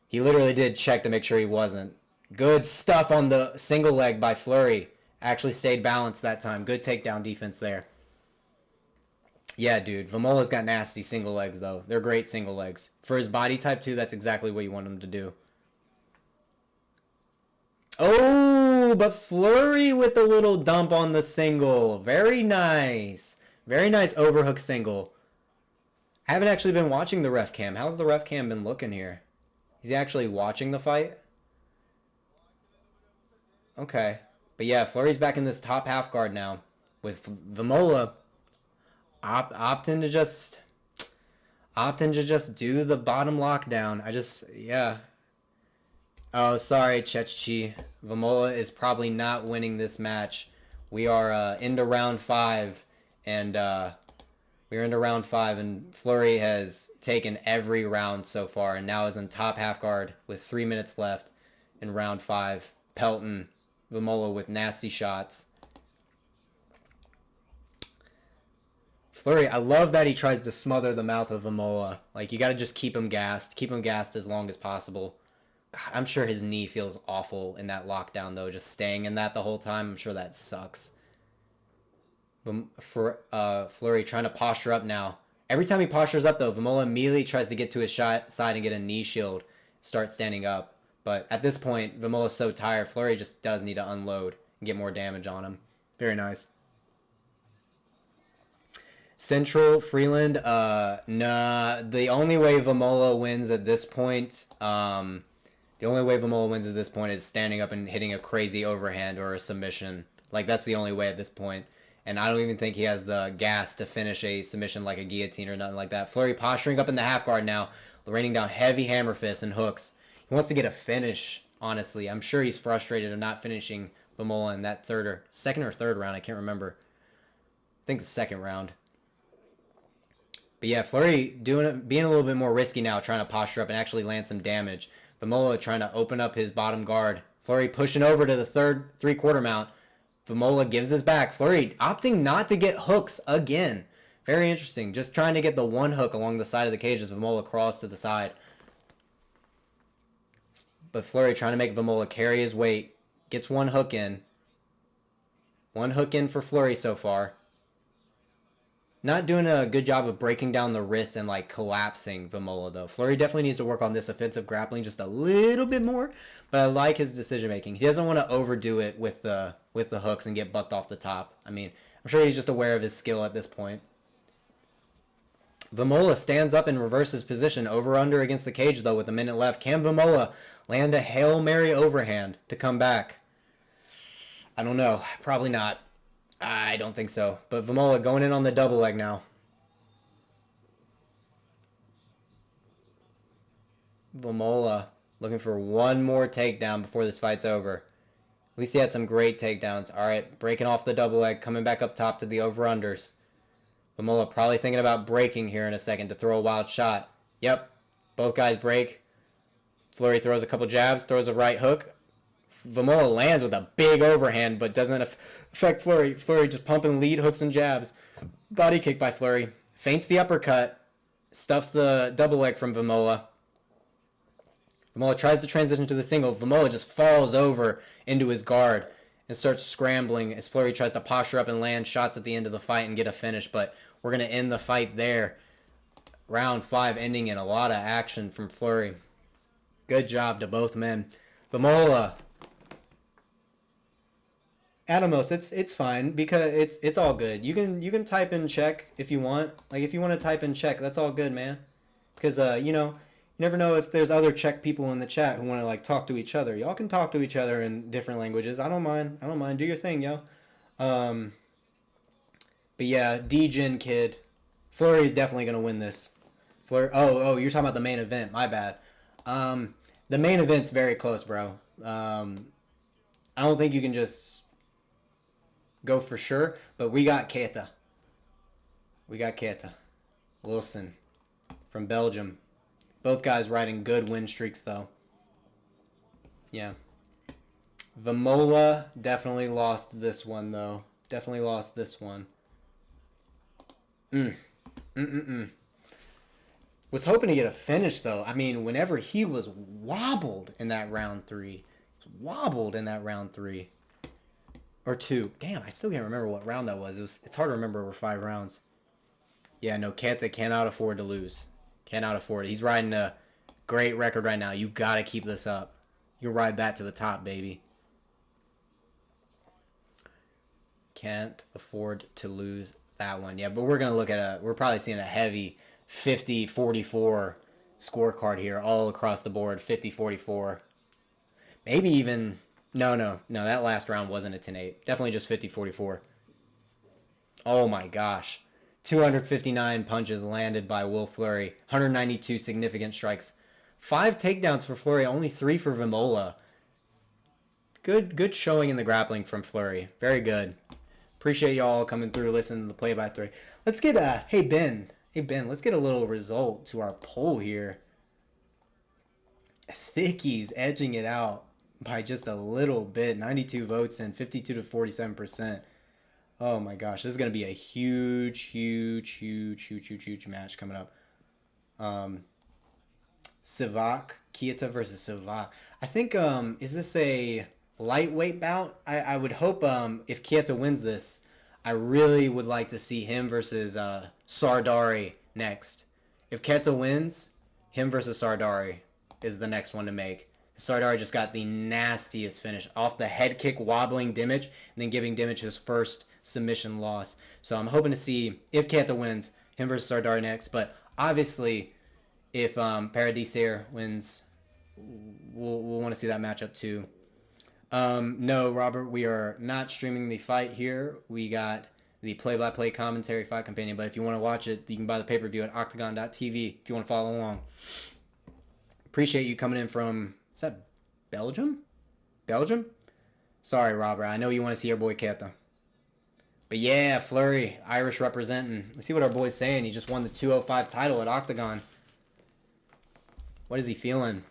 He literally did check to make sure he wasn't. Good stuff on the single leg by Fleury. Actually stayed balanced that time. Good takedown defense there. Yeah, dude. Vémola's got nasty single legs, though. They're great single legs. For his body type, too, that's exactly what you want him to do. Oh, but Fleury with a little dump on the single. Very nice. Very nice overhook single. I haven't actually been watching the ref cam. How's the ref cam been looking here? Is he actually watching the fight? Okay. But yeah, Fleury's back in this top half guard now. With Vémola opting to just do the bottom lockdown. Yeah. Oh, sorry, Chechchi. Vémola is probably not winning this match. We are into round 5, and we're into round 5, and Fleury has taken every round so far, and now is in top half guard with 3 minutes left in round 5, pelting Vémola with nasty shots. Fleury, I love that he tries to smother the mouth of Vémola. Like, you got to just keep him gassed as long as possible. God, I'm sure his knee feels awful in that lockdown, though. Just staying in that the whole time, I'm sure that sucks. For Fleury trying to posture up now. Every time he postures up, though, Vémola immediately tries to get to his side and get a knee shield, start standing up. But at this point, Vémola's so tired, Fleury just does need to unload and get more damage on him. Very nice. Central, Freeland, nah. The only way Vémola wins at this point, is standing up and hitting a crazy overhand or a submission. Like, that's the only way at this point. And I don't even think he has the gas to finish a submission like a guillotine or nothing like that. Fleury posturing up in the half guard now, raining down heavy hammer fists and hooks. He wants to get a finish, honestly. I'm sure he's frustrated of not finishing Vémola in that second or third round. I can't remember. I think the second round. But yeah, Fleury being a little bit more risky now, trying to posture up and actually land some damage. Vémola trying to open up his bottom guard. Fleury pushing over to the third three-quarter mount. Vémola gives his back. Fleury opting not to get hooks again. Very interesting. Just trying to get the one hook along the side of the cage as Vémola crawls to the side. But Fleury trying to make Vémola carry his weight. Gets one hook in. One hook in for Fleury so far. Not doing a good job of breaking down the wrist and like collapsing Vémola though. Fleury definitely needs to work on this offensive grappling just a little bit more. But I like his decision making. He doesn't want to overdo it with the hooks and get bucked off the top. I mean, I'm sure he's just aware of his skill at this point. Vémola stands up and reverses position. Over under against the cage though with a minute left. Can Vémola land a Hail Mary overhand to come back? I don't know. Probably not. I don't think so. But Vémola going in on the double leg now. Vémola looking for one more takedown before this fight's over. At least he had some great takedowns. All right, breaking off the double leg, coming back up top to the over-unders. Vémola probably thinking about breaking here in a second to throw a wild shot. Yep, both guys break. Fleury throws a couple jabs, throws a right hook. Vémola lands with a big overhand, but doesn't affect Fleury. Fleury just pumping lead hooks and jabs. Body kick by Fleury. Feints the uppercut. Stuffs the double leg from Vémola. Vémola tries to transition to the single. Vémola just falls over into his guard and starts scrambling as Fleury tries to posture up and land shots at the end of the fight and get a finish. But we're going to end the fight there. Round 5 ending in a lot of action from Fleury. Good job to both men. Vémola. Adamos, it's fine because it's all good. You can type in check if you want. Like if you want to type in check, that's all good, man. Because you know, you never know if there's other Czech people in the chat who want to like talk to each other. Y'all can talk to each other in different languages. I don't mind. I don't mind. Do your thing, yo. But yeah, D-Gen kid, Fleury is definitely gonna win this. Fleury. Oh, you're talking about the main event. My bad. The main event's very close, bro. I don't think you can just go for sure, but we got Keita. We got Keita. Losene from Belgium. Both guys riding good win streaks, though. Yeah. Vémola definitely lost this one, though. Definitely lost this one. Was hoping to get a finish, though. I mean, whenever he was wobbled in that round 3. Or 2. Damn, I still can't remember what round that was. It's hard to remember over 5 rounds. Yeah, no, Keita cannot afford to lose. Cannot afford it. He's riding a great record right now. You got to keep this up. You can ride that to the top, baby. Can't afford to lose that one. Yeah, but we're going to look at we're probably seeing a heavy 50-44 scorecard here all across the board. 50-44. Maybe even... No, that last round wasn't a 10-8. Definitely just 50-44. Oh my gosh. 259 punches landed by Will Fleury. 192 significant strikes. 5 takedowns for Fleury, only 3 for Vémola. Good showing in the grappling from Fleury. Very good. Appreciate y'all coming through, listening to the play-by-3. Let's get hey Ben, let's get a little result to our poll here. Thickies edging it out by just a little bit. 92 votes and 52 to 47%. Oh my gosh, this is going to be a huge match coming up. Keita versus Novák. I think, is this a lightweight bout? I would hope if Keita wins this, I really would like to see him versus Sardari next. If Keita wins, him versus Sardari is the next one to make. Sardari just got the nastiest finish off the head kick, wobbling Dimić, and then giving Dimić his first submission loss. So I'm hoping to see, if Keita wins, him versus Sardari next. But obviously, if Paradeiser wins, we'll want to see that matchup too. No, Robert, we are not streaming the fight here. We got the play-by-play commentary fight companion. But if you want to watch it, you can buy the pay-per-view at OKTAGON.tv if you want to follow along. Appreciate you coming in from... Is that Belgium? Sorry, Robert. I know you want to see your boy Keita. But yeah, Fleury, Irish representing. Let's see what our boy's saying. He just won the 205 title at OKTAGON. What is he feeling?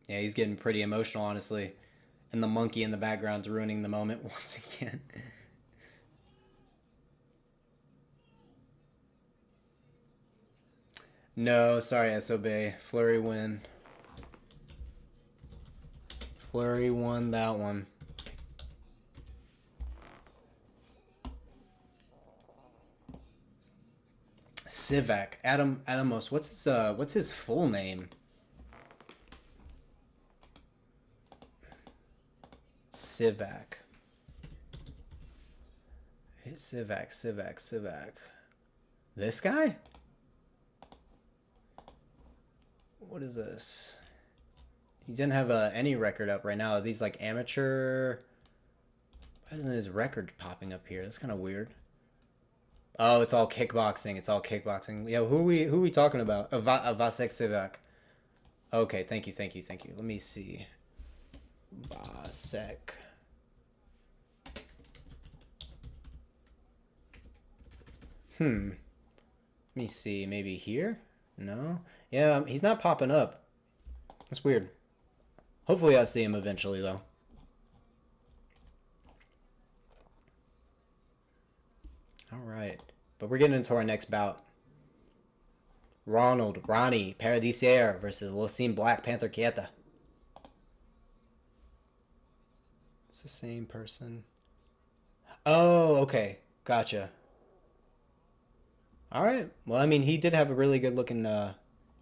Yeah, he's getting pretty emotional, honestly. And the monkey in the background's ruining the moment once again. No, sorry, SOB. Fleury win. Fleury won that one. Sivak, Adamos. What's his full name? Sivak. Hey, Sivak. This guy? What is this? He didn't have any record up right now. These like amateur. Why isn't his record popping up here? That's kind of weird. Oh, it's all kickboxing. It's all kickboxing. Yeah, who are we talking about? Vasek Sivak. Okay, thank you. Let me see. Vasek. Let me see. Maybe here? No? Yeah, he's not popping up. That's weird. Hopefully I'll see him eventually, though. Alright. But we're getting into our next bout. Ronnie Paradeiser versus Losene Black Panther Keita. It's the same person. Oh, okay. Gotcha. Alright. Well, I mean, he did have a really good looking,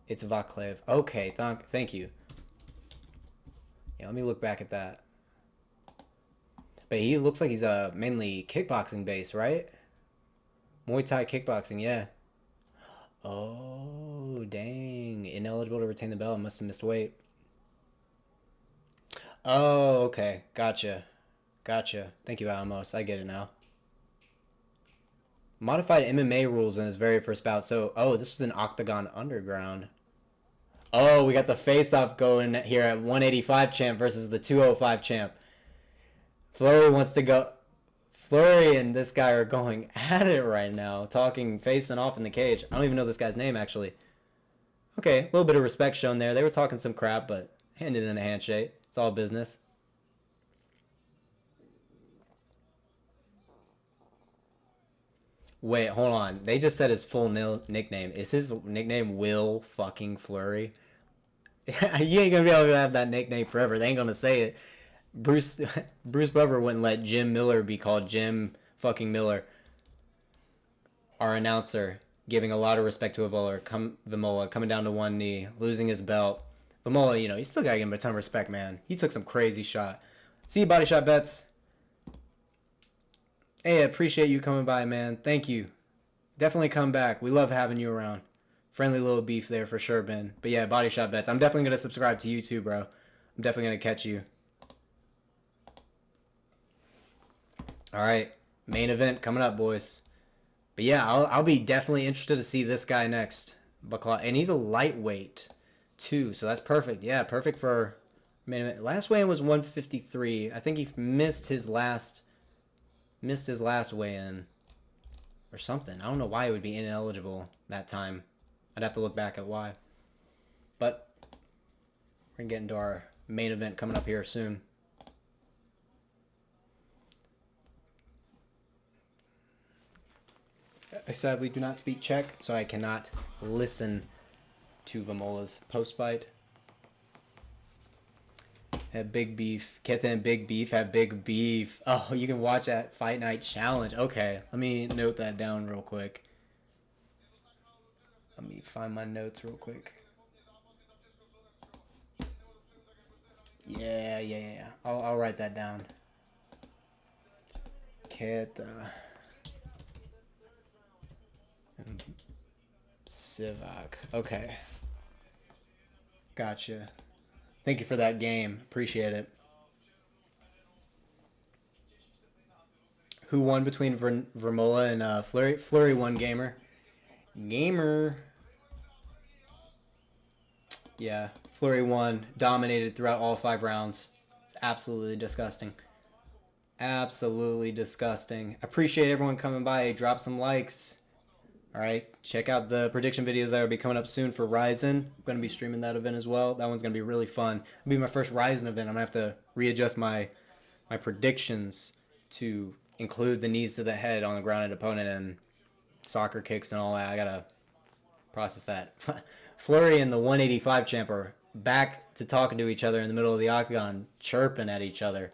it's Vaclav. Okay, thank you. Yeah, let me look back at that. But he looks like he's mainly kickboxing based, right? Muay Thai kickboxing, yeah. Oh, dang. Ineligible to retain the belt. Must have missed weight. Oh, okay. Gotcha. Thank you, Alamos. I get it now. Modified MMA rules in his very first bout. So, this was an OKTAGON Underground. Oh, we got the face-off going here at 185 champ versus the 205 champ. Fleury wants to go... Fleury and this guy are going at it right now, facing off in the cage. I don't even know this guy's name, actually. Okay, a little bit of respect shown there. They were talking some crap, but handed in a handshake. It's all business. Wait, hold on. They just said his full nickname. Is his nickname Will fucking Fleury? You ain't gonna be able to have that nickname forever. They ain't gonna say it. Bruce Buffer wouldn't let Jim Miller be called Jim fucking Miller. Our announcer giving a lot of respect to Vémola coming down to one knee, losing his belt. Vémola, you still gotta give him a ton of respect, man. He took some crazy shot. See you, Body Shot Bets. Hey, I appreciate you coming by, man. Thank you. Definitely come back. We love having you around. Friendly little beef there for sure, Ben. But yeah, Body Shot Bets. I'm definitely gonna subscribe to you too, bro. I'm definitely gonna catch you. All right, main event coming up, boys. But yeah, I'll be definitely interested to see this guy next. And he's a lightweight too, so that's perfect. Yeah, perfect for main event. Last weigh-in was 153. I think he missed his last weigh-in or something. I don't know why he would be ineligible that time. I'd have to look back at why. But we're gonna get into our main event coming up here soon. I sadly do not speak Czech, so I cannot listen to Vémola's post-fight. Had big beef. Keita and Big Beef have big beef. Oh, you can watch that Fight Night Challenge. Okay, let me note that down real quick. Let me find my notes real quick. Yeah. I'll write that down. Keita. Sivak. Okay. Gotcha. Thank you for that game. Appreciate it. Who won between Vémola and Fleury? Fleury won, gamer. Yeah, Fleury won. Dominated throughout all 5 rounds. It's absolutely disgusting. Absolutely disgusting. Appreciate everyone coming by. Drop some likes. All right, check out the prediction videos that will be coming up soon for Ryzen. I'm going to be streaming that event as well. That one's going to be really fun. It'll be my first Ryzen event. I'm going to have to readjust my predictions to include the knees to the head on the grounded opponent and soccer kicks and all that. I got to process that. Fleury and the 185 champ are back to talking to each other in the middle of the octagon, chirping at each other.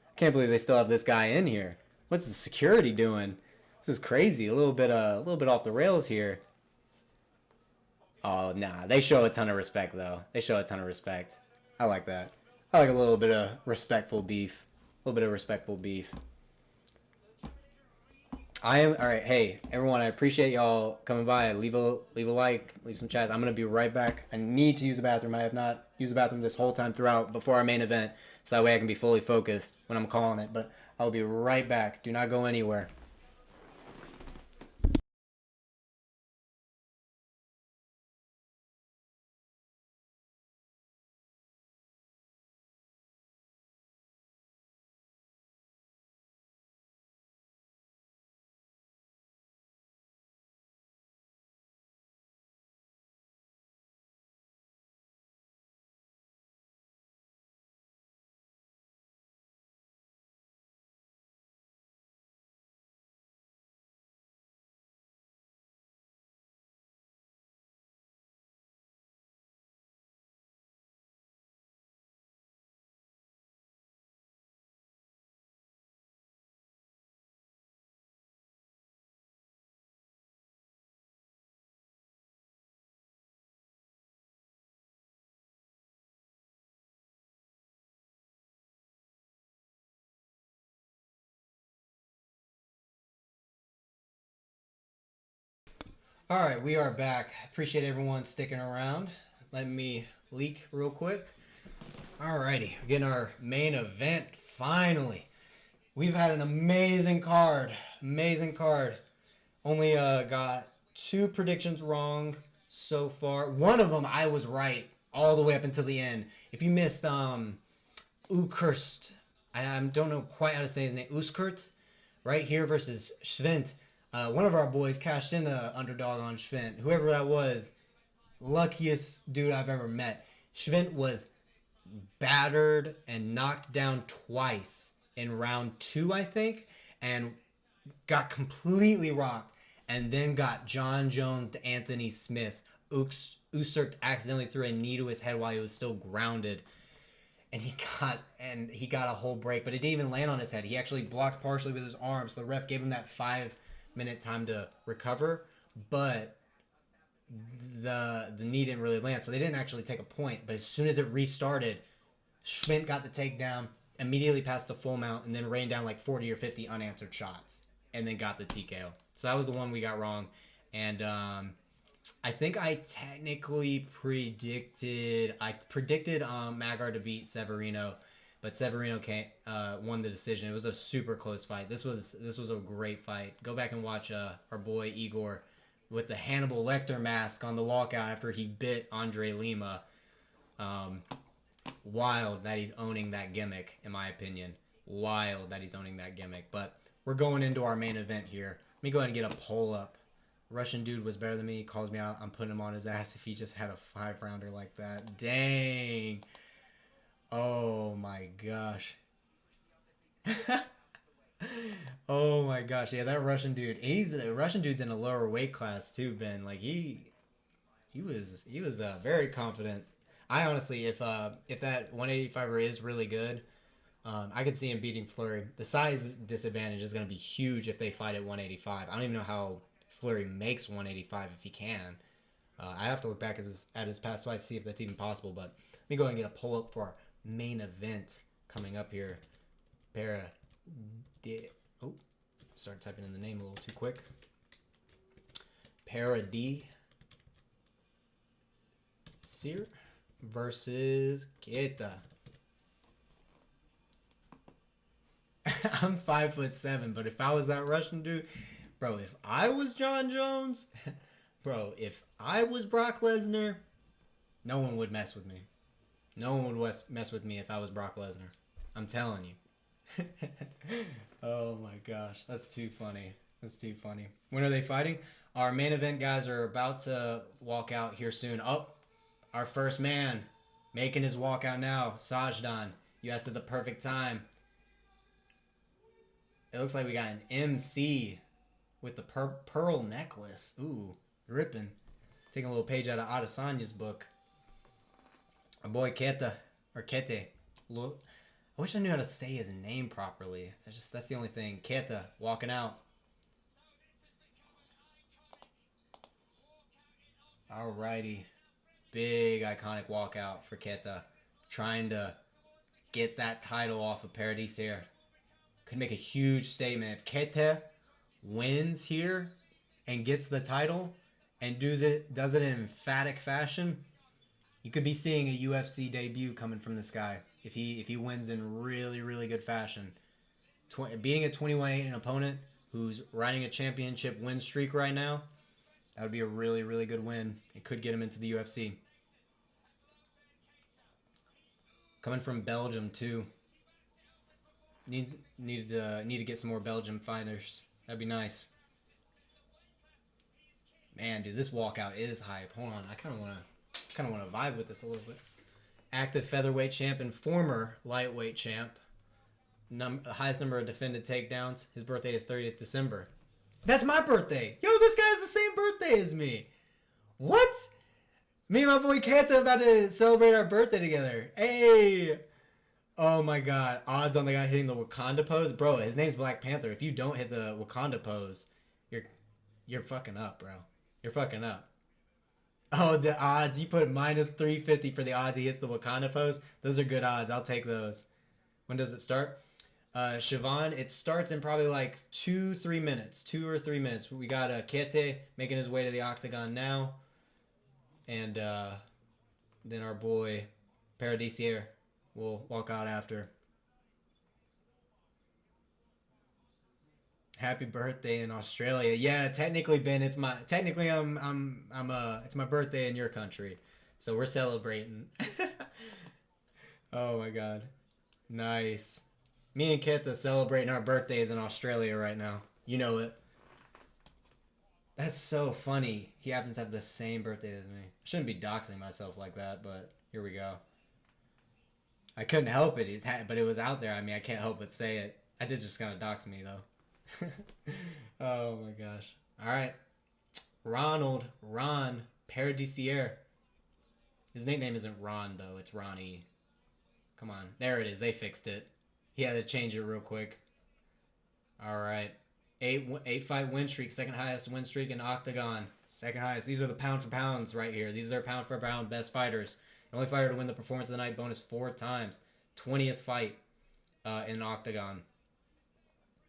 I can't believe they still have this guy in here. What's the security doing? This is crazy. A little bit off the rails here. Oh, nah. They show a ton of respect, though. They show a ton of respect. I like that. I like a little bit of respectful beef. A little bit of respectful beef. All right. Hey, everyone, I appreciate y'all coming by. Leave a like, leave some chats. I'm going to be right back. I need to use the bathroom. I have not used the bathroom this whole time throughout before our main event, so that way I can be fully focused when I'm calling it. But I'll be right back. Do not go anywhere. All right, we are back. Appreciate everyone sticking around. Let me leak real quick. Alrighty, we're getting our main event finally. We've had an amazing card. Amazing card. Only got two predictions wrong so far. One of them I was right all the way up until the end. If you missed Úškrt, I don't know quite how to say his name. Úškrt, right here versus Schwindt. One of our boys cashed in a underdog on Schwindt. Whoever that was, luckiest dude I've ever met. Schwindt was battered and knocked down twice in round 2, I think, and got completely rocked, and then got John Jones to Anthony Smith. Úškrt accidentally threw a knee to his head while he was still grounded, and he got a whole break, but it didn't even land on his head. He actually blocked partially with his arm, so the ref gave him that 5-minute time to recover, but the knee didn't really land, so they didn't actually take a point. But as soon as it restarted, Schwindt got the takedown, immediately passed the full mount, and then rained down like 40 or 50 unanswered shots, and then got the TKO. So that was the one we got wrong. And I think I technically predicted Mågård to beat Severino, but Severino won the decision. It was a super close fight. This was a great fight. Go back and watch our boy Igor with the Hannibal Lecter mask on the walkout after he bit Andre Lima. Wild that he's owning that gimmick, in my opinion. Wild that he's owning that gimmick. But we're going into our main event here. Let me go ahead and get a poll up. Russian dude was better than me. He calls me out. I'm putting him on his ass if he just had a 5-rounder like that. Dang. Oh my gosh. Oh my gosh. Yeah, that Russian dude. The Russian dude's in a lower weight class too, Ben. Like he was very confident. I honestly, if that 185er is really good, I could see him beating Fleury. The size disadvantage is going to be huge if they fight at 185. I don't even know how Fleury makes 185 if he can. I have to look back at his past fights, see if that's even possible. But let me go ahead and get a pull up for our main event coming up here. Oh, started typing in the name a little too quick. Paradeiser versus Keita. I'm 5'7", but if I was that Russian dude, bro, if I was John Jones, bro, if I was Brock Lesnar, no one would mess with me. No one would mess with me if I was Brock Lesnar. I'm telling you. Oh my gosh, that's too funny. That's too funny. When are they fighting? Our main event guys are about to walk out here soon. Oh, our first man making his walk out now. Sajdan, you asked at the perfect time. It looks like we got an MC with the pearl necklace. Ooh, ripping. Taking a little page out of Adesanya's book. Our boy Keita, or Kete. Look, I wish I knew how to say his name properly. That's the only thing. Keita, walking out. Alrighty. Big iconic walkout for Keita. Trying to get that title off of Paradeiser. Could make a huge statement. If Keita wins here and gets the title and does it in emphatic fashion, you could be seeing a UFC debut coming from this guy if he wins in really, really good fashion. Beating a 21-8 opponent who's riding a championship win streak right now, that would be a really, really good win. It could get him into the UFC. Coming from Belgium too. Need to get some more Belgium fighters. That'd be nice. Man, dude, this walkout is hype. Hold on, I kind of want to vibe with this a little bit. Active featherweight champ and former lightweight champ. The highest number of defended takedowns. His birthday is 30th December. That's my birthday. Yo, this guy has the same birthday as me. What? Me and my boy Keita about to celebrate our birthday together. Hey. Oh my god. Odds on the guy hitting the Wakanda pose. Bro, his name's Black Panther. If you don't hit the Wakanda pose, you're fucking up, bro. You're fucking up. Oh, the odds. You put minus 350 for the odds he hits the Wakanda pose. Those are good odds. I'll take those. When does it start? Siobhan, it starts in probably like 2 or 3 minutes. We got Keita making his way to the octagon now. And then our boy Paradeiser will walk out after. Happy birthday in Australia. Yeah, technically, Ben, it's my birthday in your country. So we're celebrating. Oh my god. Nice. Me and Keita celebrating our birthdays in Australia right now. You know it. That's so funny. He happens to have the same birthday as me. I shouldn't be doxing myself like that, but here we go. I couldn't help it, but it was out there. I mean, I can't help but say it. I did just kind of dox me, though. Oh, my gosh. All right. Ron Paradeiser. His nickname isn't Ron, though. It's Ronnie. Come on. There it is. They fixed it. He had to change it real quick. All right. 8-fight win streak. Second highest win streak in Octagon. Second highest. These are the pound for pounds right here. These are pound for pound best fighters. The only fighter to win the Performance of the Night bonus 4 times. 20th fight in Octagon.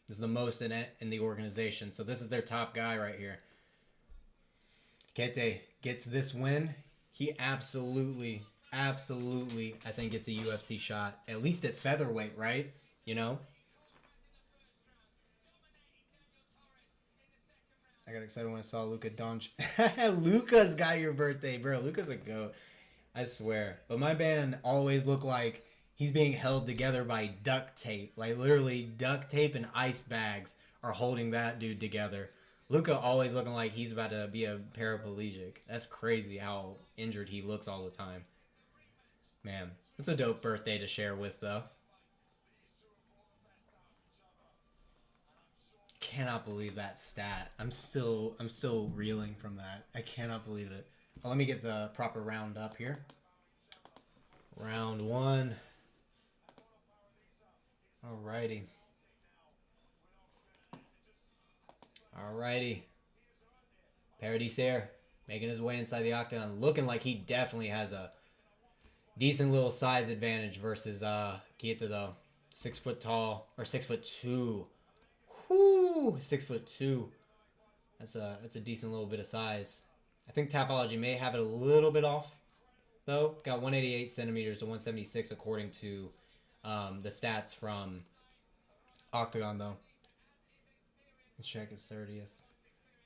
This is the most in the organization. So this is their top guy right here. Keita gets this win. He absolutely, I think gets a UFC shot. At least at featherweight, right? You know? I got excited when I saw Luka Doncic. Luka's got your birthday, bro. Luka's a goat. I swear. But my band always look like he's being held together by duct tape. Like literally duct tape and ice bags are holding that dude together. Luka always looking like he's about to be a paraplegic. That's crazy how injured he looks all the time. Man, it's a dope birthday to share with though. Cannot believe that stat. I'm still reeling from that. I cannot believe it. Well, let me get the proper round up here. Round 1. Alrighty. Paradeiser making his way inside the octagon, looking like he definitely has a decent little size advantage versus Keita though. 6 foot tall or 6'2". Whoo, 6'2". That's a decent little bit of size. I think Tapology may have it a little bit off, though. Got 188 centimeters to 176 according to the stats from Octagon, though. Let's check his 30th.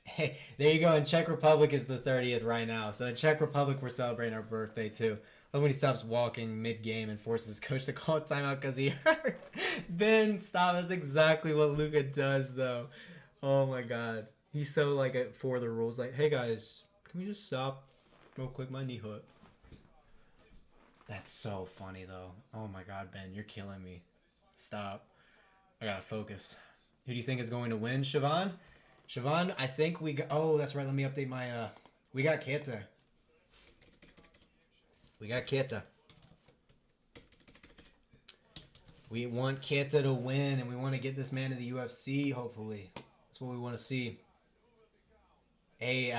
Hey, there you go. In Czech Republic is the 30th right now. So in Czech Republic, we're celebrating our birthday, too. Love when he stops walking mid-game and forces coach to call a timeout because he hurt. Ben, stop. That's exactly what Luka does, though. Oh, my God. He's so, like, for the rules. Like, hey, guys, can we just stop real quick? My knee hurt. That's so funny, though. Oh, my God, Ben, you're killing me. Stop. I gotta focus. Who do you think is going to win, Siobhan? Siobhan, I think we got... Oh, that's right. Let me update my... We got Keita. We got Keita. We want Keita to win, and we want to get this man to the UFC, hopefully. That's what we want to see. Hey,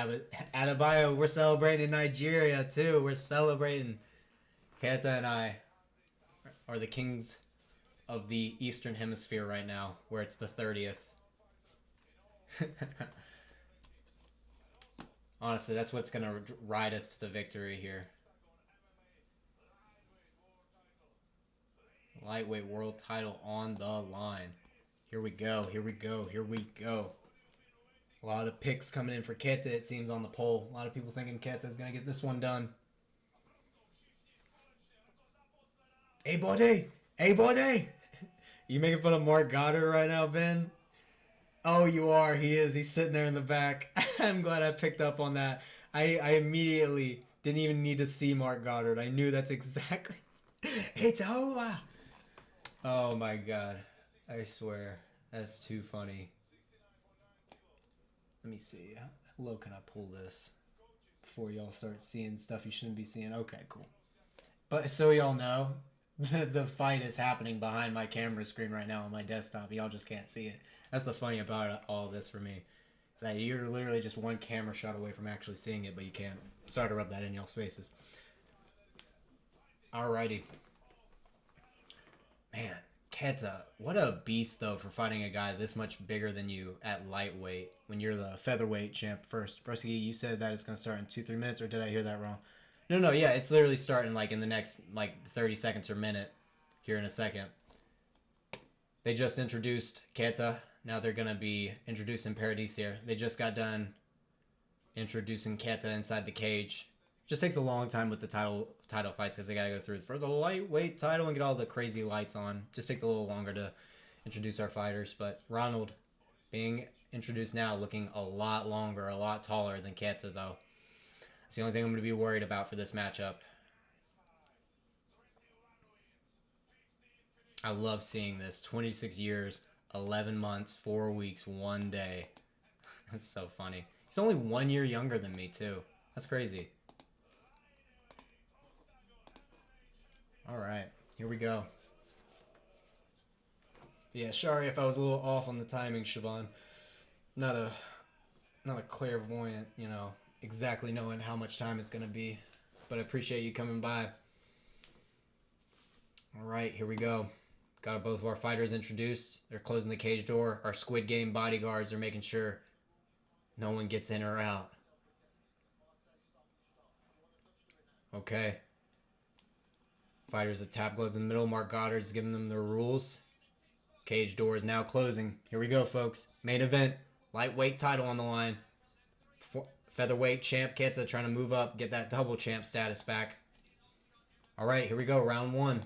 Adebayo, we're celebrating in Nigeria, too. We're celebrating. Keita and I are the kings of the Eastern Hemisphere right now, where it's the 30th. Honestly, that's what's going to ride us to the victory here. Lightweight world title on the line. Here we go, here we go, here we go. A lot of picks coming in for Keita, it seems, on the poll. A lot of people thinking Keita's going to get this one done. Hey, buddy! Hey, buddy! You making fun of Mark Goddard right now, Ben? Oh, you are. He is. He's sitting there in the back. I'm glad I picked up on that. I immediately didn't even need to see Mark Goddard. I knew that's exactly... It's over! Oh, my God. I swear. That's too funny. Let me see. How low can I pull this before y'all start seeing stuff you shouldn't be seeing? Okay, cool. But so y'all know, the fight is happening behind my camera screen right now on my desktop. Y'all just can't see it. That's the funny about all this for me. Is that you're literally just one camera shot away from actually seeing it, but you can't. Sorry to rub that in y'all's faces. Alrighty. Man, Keita, what a beast, though, for fighting a guy this much bigger than you at lightweight when you're the featherweight champ first. Brusky, you said that it's going to start in 2-3 minutes, or did I hear that wrong? No, yeah, it's literally starting, like, in the next, like, 30 seconds or minute here in a second. They just introduced Keita. Now they're going to be introducing Paradeiser. They just got done introducing Keita inside the cage. Just takes a long time with the title fights because they got to go through for the lightweight title and get all the crazy lights on. Just takes a little longer to introduce our fighters. But Ronald being introduced now, looking a lot longer, a lot taller than Keita, though. It's the only thing I'm going to be worried about for this matchup. I love seeing this. 26 years, 11 months, 4 weeks, 1 day. That's so funny. He's only 1 year younger than me, too. That's crazy. Alright, here we go. Yeah, sorry if I was a little off on the timing, Siobhan. Not a clairvoyant, you know, exactly knowing how much time it's going to be. But I appreciate you coming by. Alright, here we go. Got both of our fighters introduced. They're closing the cage door. Our Squid Game bodyguards are making sure no one gets in or out. Okay. Fighters have tap gloves in the middle. Mark Goddard's giving them the rules. Cage door is now closing. Here we go, folks. Main event. Lightweight title on the line. Featherweight champ Keita trying to move up, get that double champ status back. All right, here we go. Round 1.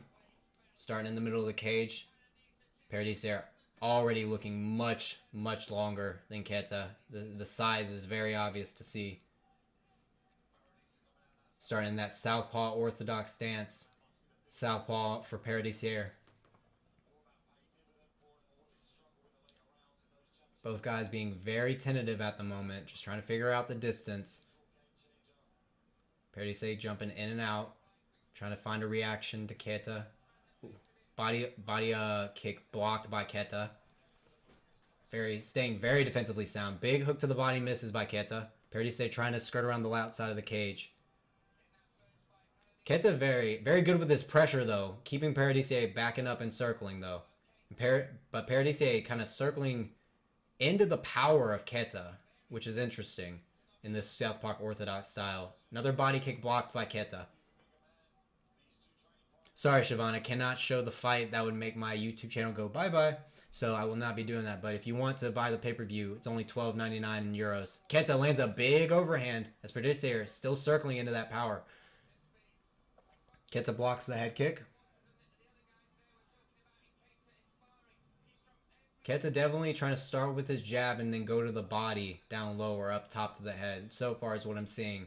Starting in the middle of the cage. Paradeiser already looking much, much longer than Keita. The size is very obvious to see. Starting in that southpaw orthodox stance. Southpaw for Paradeiser. Both guys being very tentative at the moment, just trying to figure out the distance. Paradeiser jumping in and out, trying to find a reaction to Keita. Body kick blocked by Keita. Staying very defensively sound. Big hook to the body misses by Keita. Paradeiser trying to skirt around the outside of the cage. Keita very, very good with his pressure, though. Keeping Paradeiser backing up and circling, though. But Paradeiser kind of circling into the power of Keita, which is interesting in this southpaw orthodox style. Another body kick blocked by Keita. Sorry, Siobhan, I cannot show the fight. That would make my YouTube channel go bye-bye. So I will not be doing that. But if you want to buy the pay-per-view, it's only $12.99 euros. Keita lands a big overhand as Paradeiser is still circling into that power. Keita blocks the head kick. Keita definitely trying to start with his jab and then go to the body down low or up top to the head. So far is what I'm seeing.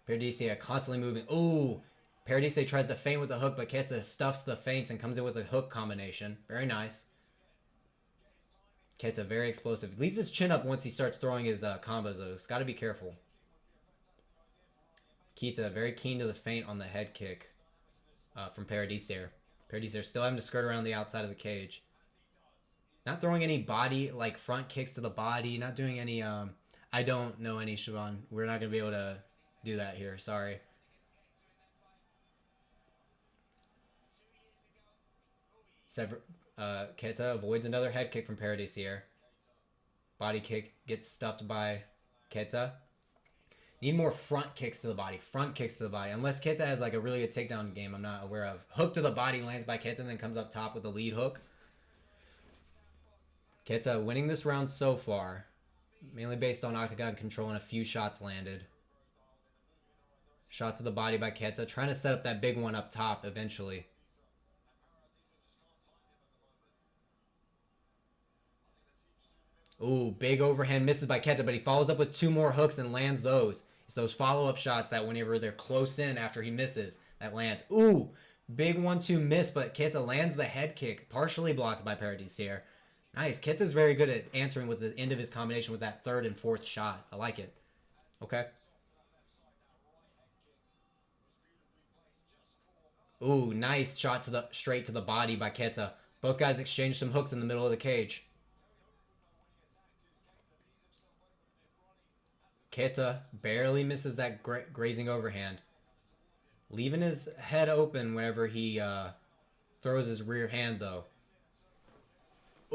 Paradeiser constantly moving. Ooh! Paradeiser tries to feint with the hook, but Keita stuffs the feints and comes in with a hook combination. Very nice. Keita very explosive. Leads his chin up once he starts throwing his combos, though. He's got to be careful. Keita very keen to the feint on the head kick from Paradeiser. Paradeiser still having to skirt around the outside of the cage. Not throwing any body, like front kicks to the body. Not doing any, I don't know any Siobhan. We're not going to be able to do that here. Sorry. Keita avoids another head kick from Paradeiser. Body kick gets stuffed by Keita. Need more front kicks to the body. Front kicks to the body. Unless Keita has like a really good takedown game I'm not aware of. Hook to the body lands by Keita and then comes up top with a lead hook. Keita winning this round so far. Mainly based on octagon control and a few shots landed. Shot to the body by Keita. Trying to set up that big one up top eventually. Ooh, big overhand misses by Keita, but he follows up with 2 more hooks and lands those. It's those follow-up shots that whenever they're close in after he misses, that lands. Ooh, big 1-2 miss, but Keita lands the head kick, partially blocked by Paradeiser. Nice. Keita's very good at answering with the end of his combination with that 3rd and 4th shot. I like it. Okay. Ooh, nice shot to the straight to the body by Keita. Both guys exchange some hooks in the middle of the cage. Keita barely misses that grazing overhand. Leaving his head open whenever he throws his rear hand, though.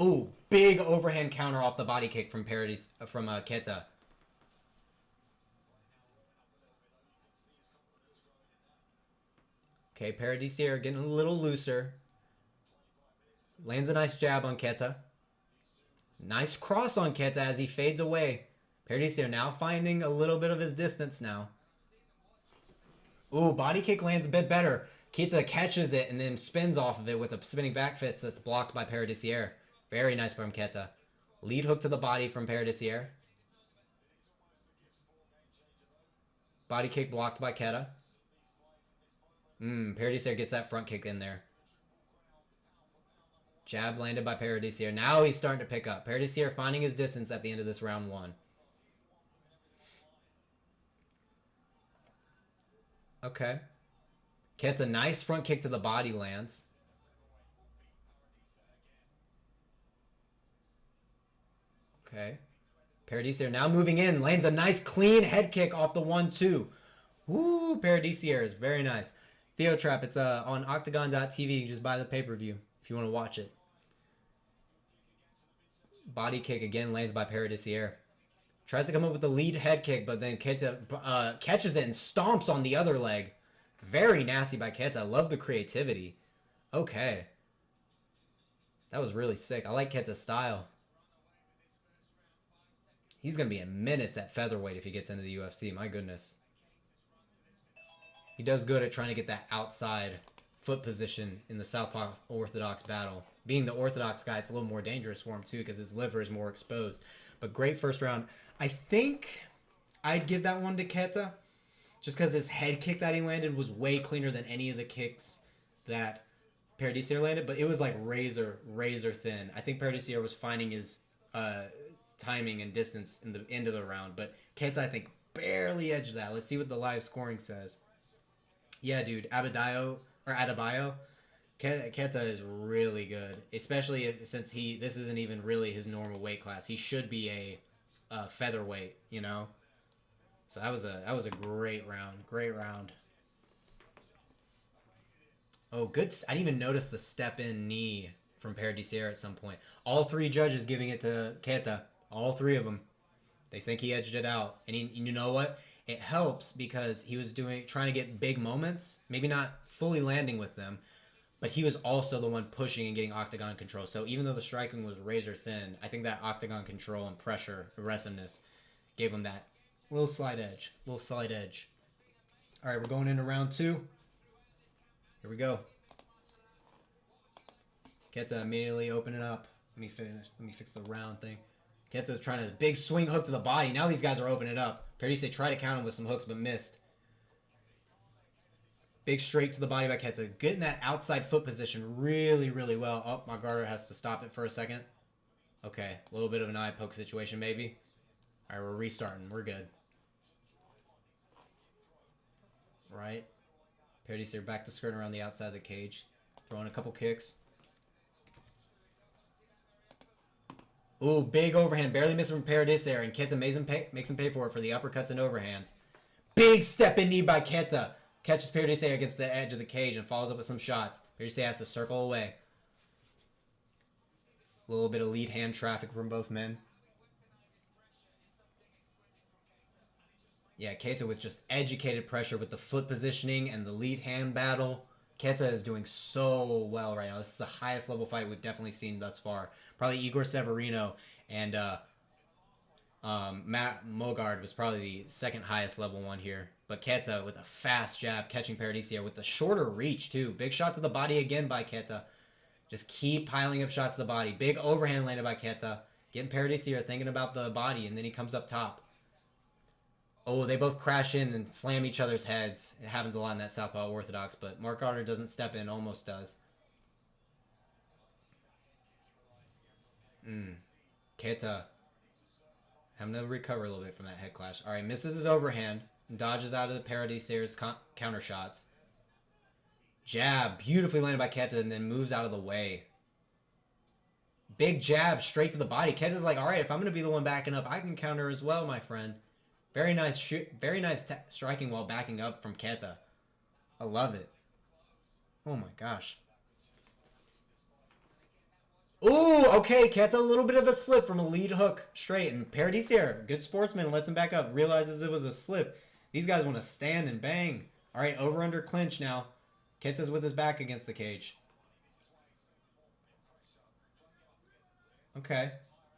Ooh, big overhand counter off the body kick from Keita. Okay, Paradeiser getting a little looser. Lands a nice jab on Keita. Nice cross on Keita as he fades away. Paradeiser now finding a little bit of his distance now. Ooh, body kick lands a bit better. Keita catches it and then spins off of it with a spinning back fist that's blocked by Paradeiser. Very nice from Keita. Lead hook to the body from Paradeiser. Body kick blocked by Keita. Paradeiser gets that front kick in there. Jab landed by Paradeiser. Now he's starting to pick up. Paradeiser finding his distance at the end of this round 1. Okay. Keita, nice front kick to the body lands. Okay. Paradeiser now moving in. Lands a nice clean head kick off the 1-2. Woo, Paradeiser is very nice. Theo Trap, it's on OKTAGON.tv. You can just buy the pay-per-view if you want to watch it. Body kick again lands by Paradeiser. Tries to come up with the lead head kick, but then Keita catches it and stomps on the other leg. Very nasty by Keita. I love the creativity. Okay. That was really sick. I like Keita's style. He's going to be a menace at featherweight if he gets into the UFC. My goodness. He does good at trying to get that outside foot position in the Southpaw Orthodox battle. Being the Orthodox guy, it's a little more dangerous for him too because his liver is more exposed. But great first round. I think I'd give that one to Keita just because his head kick that he landed was way cleaner than any of the kicks that Paradeiser landed. But it was like razor thin. I think Paradeiser was finding his timing and distance in the end of the round. But Keita, I think, barely edged that. Let's see what the live scoring says. Yeah, dude, Adebayo, Keita is really good, especially since this isn't even really his normal weight class. He should be a featherweight, you know. So that was a great round. Oh, good. I didn't even notice the step in knee from Paradeiser at some point. All 3 judges giving it to Keita. All 3 of them. They think he edged it out, and you know what? It helps because he was trying to get big moments, maybe not fully landing with them, but he was also the one pushing and getting octagon control. So even though the striking was razor thin, I think that octagon control and pressure, aggressiveness, gave him that little slight edge. All right, we're going into round 2. Here we go. Keita immediately opening up. Let me fix the round thing. Keita's trying to big swing hook to the body. Now these guys are opening up. Paradeiser tried to count him with some hooks but missed. Big straight to the body by Keita. Getting that outside foot position really, really well. Oh, Mågård has to stop it for a second. Okay, a little bit of an eye poke situation maybe. All right, we're restarting. We're good. Right. Paradeiser back to skirting around the outside of the cage. Throwing a couple kicks. Ooh, big overhand. Barely missing from Paradeiser. And Keita makes him pay for it for the uppercuts and overhands. Big step in knee by Keita. Catches Paradeiser against the edge of the cage and follows up with some shots. Paradeiser has to circle away. A little bit of lead hand traffic from both men. Yeah, Keita with just educated pressure with the foot positioning and the lead hand battle. Keita is doing so well right now. This is the highest level fight we've definitely seen thus far. Probably Igor Severino and Mågård was probably the second highest level one here. But Keita with a fast jab catching Paradeiser with the shorter reach too. Big shot to the body again by Keita. Just keep piling up shots to the body. Big overhand landed by Keita. Getting Paradeiser thinking about the body, and then he comes up top. Oh, they both crash in and slam each other's heads. It happens a lot in that Southpaw Orthodox, but Mågård doesn't step in, almost does. Keita having to recover a little bit from that head clash. All right, misses his overhand and dodges out of the Paradeiser's counter shots. Jab, beautifully landed by Keita, and then moves out of the way. Big jab straight to the body. Keita's like, all right, if I'm going to be the one backing up, I can counter as well, my friend. Very nice striking while backing up from Keita. I love it. Oh my gosh. Ooh, okay, Keita, a little bit of a slip from a lead hook straight. And Paradeiser, good sportsman, lets him back up. Realizes it was a slip. These guys want to stand and bang. All right, over-under clinch now. Keita's with his back against the cage. Okay.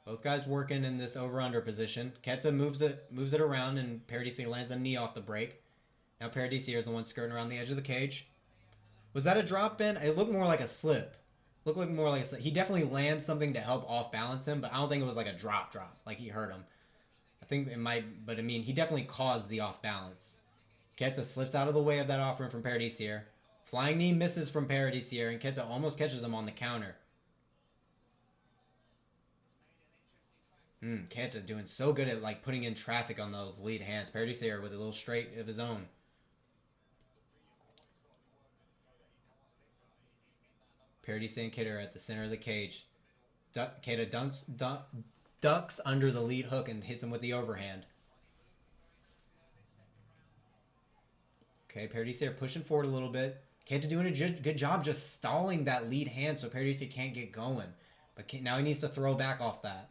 Both guys working in this over-under position. Keita moves it around, and Paradeiser lands a knee off the break. Now Paradeiser is the one skirting around the edge of the cage. Was that a drop in? It looked more like a slip. Looked like more like a slip. He definitely lands something to help off-balance him, but I don't think it was like a drop, like he hurt him. I think it might, but I mean, he definitely caused the off-balance. Keita slips out of the way of that offering from Paradeiser. Flying knee misses from Paradeiser, and Keita almost catches him on the counter. Keita doing so good at like putting in traffic on those lead hands. Paradeiser with a little straight of his own. Paradeiser and Keita are at the center of the cage. Keita ducks under the lead hook and hits him with the overhand. Okay, Paradeiser pushing forward a little bit. Keita doing a good job just stalling that lead hand so Paradeiser can't get going. But now he needs to throw back off that.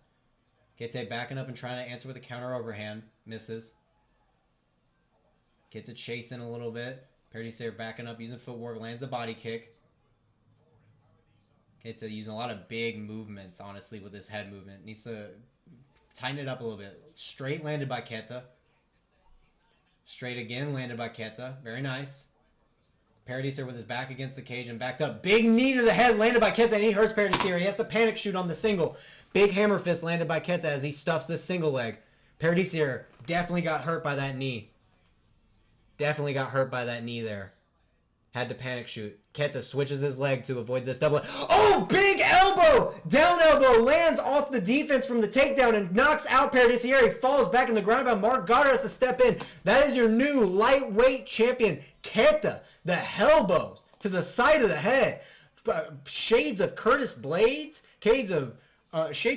Keita backing up and trying to answer with a counter overhand. Misses. Keita chasing a little bit. Paradeiser backing up, using footwork, lands a body kick. Keita using a lot of big movements, honestly, with his head movement. Needs to tighten it up a little bit. Straight landed by Keita. Straight again landed by Keita. Very nice. Paradeiser with his back against the cage and backed up. Big knee to the head landed by Keita, and he hurts Paradeiser. He has to panic shoot on the single. Big hammer fist landed by Keita as he stuffs this single leg. Paradeiser definitely got hurt by that knee. Definitely got hurt by that knee there. Had to panic shoot. Keita switches his leg to avoid this double. Oh, big elbow! Down elbow lands off the defense from the takedown and knocks out Paradeiser. He falls back in the ground, but Mågård has to step in. That is your new lightweight champion, Keita. The elbows to the side of the head. Shades of Curtis Blades. Shades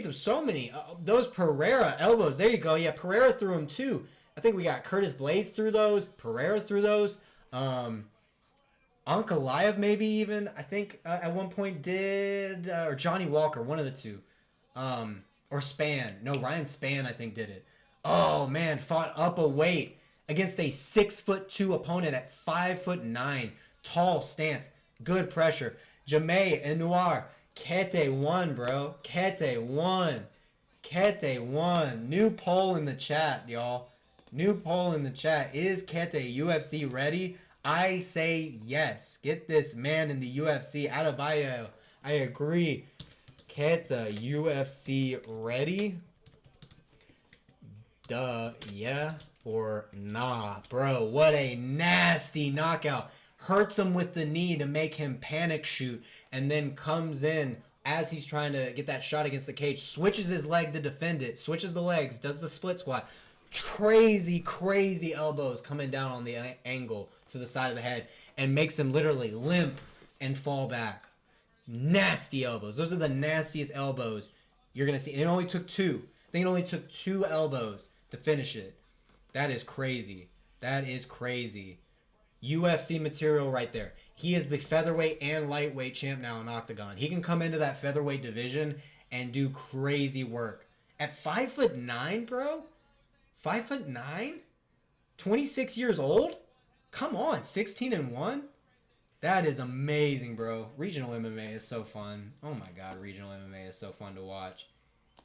of so many. Those Pereira elbows. There you go. Yeah, Pereira threw them too. I think we got Curtis Blades through those. Pereira threw those. Ankalaev maybe even. I think at one point did. Or Johnny Walker. One of the two. Or Spann. No, Ryan Spann I think did it. Oh man, fought up a weight against a 6'2" opponent at 5'9". Tall stance. Good pressure. Jamay and Noir. Keita won, bro. Keita won. Keita won. New poll in the chat, y'all. New poll in the chat. Is Keita UFC ready? I say yes. Get this man in the UFC. Adebayo. I agree. Keita UFC ready? Duh. Yeah or nah. Bro, what a nasty knockout. Hurts him with the knee to make him panic shoot, and then comes in as he's trying to get that shot against the cage, switches his leg to defend it, switches the legs, does the split squat. Crazy elbows coming down on the angle to the side of the head, and makes him literally limp and fall back. Nasty elbows. Those are the nastiest elbows you're going to see. It only took two. I think it only took 2 elbows to finish it. That is crazy. That is crazy. UFC material right there. He is the featherweight and lightweight champ now in Octagon. He can come into that featherweight division and do crazy work. At 5'9", bro? 5'9"? 26 years old? Come on, 16-1? That is amazing, bro. Regional MMA is so fun. Oh my god, regional MMA is so fun to watch.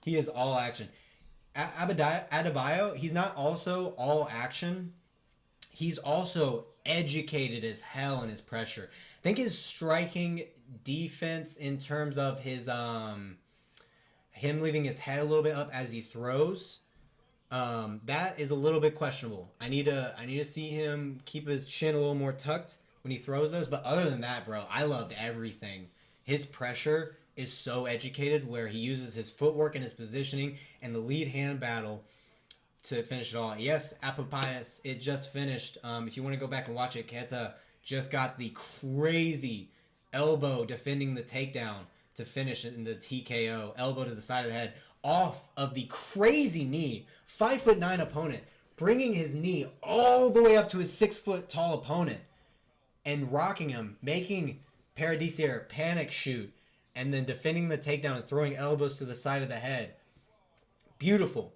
He is all action. Adebayo, he's not also all action. He's also educated as hell in his pressure. I think his striking defense in terms of his him leaving his head a little bit up as he throws, that is a little bit questionable. I need to see him keep his chin a little more tucked when he throws those. But other than that, bro, I loved everything. His pressure is so educated, where he uses his footwork and his positioning and the lead hand battle to finish it all. Yes, Apopaias, it just finished. If you want to go back and watch it, Keita just got the crazy elbow defending the takedown to finish it in the TKO. Elbow to the side of the head off of the crazy knee. 5'9" opponent bringing his knee all the way up to his 6 foot tall opponent and rocking him, making Paradeiser panic shoot, and then defending the takedown and throwing elbows to the side of the head. Beautiful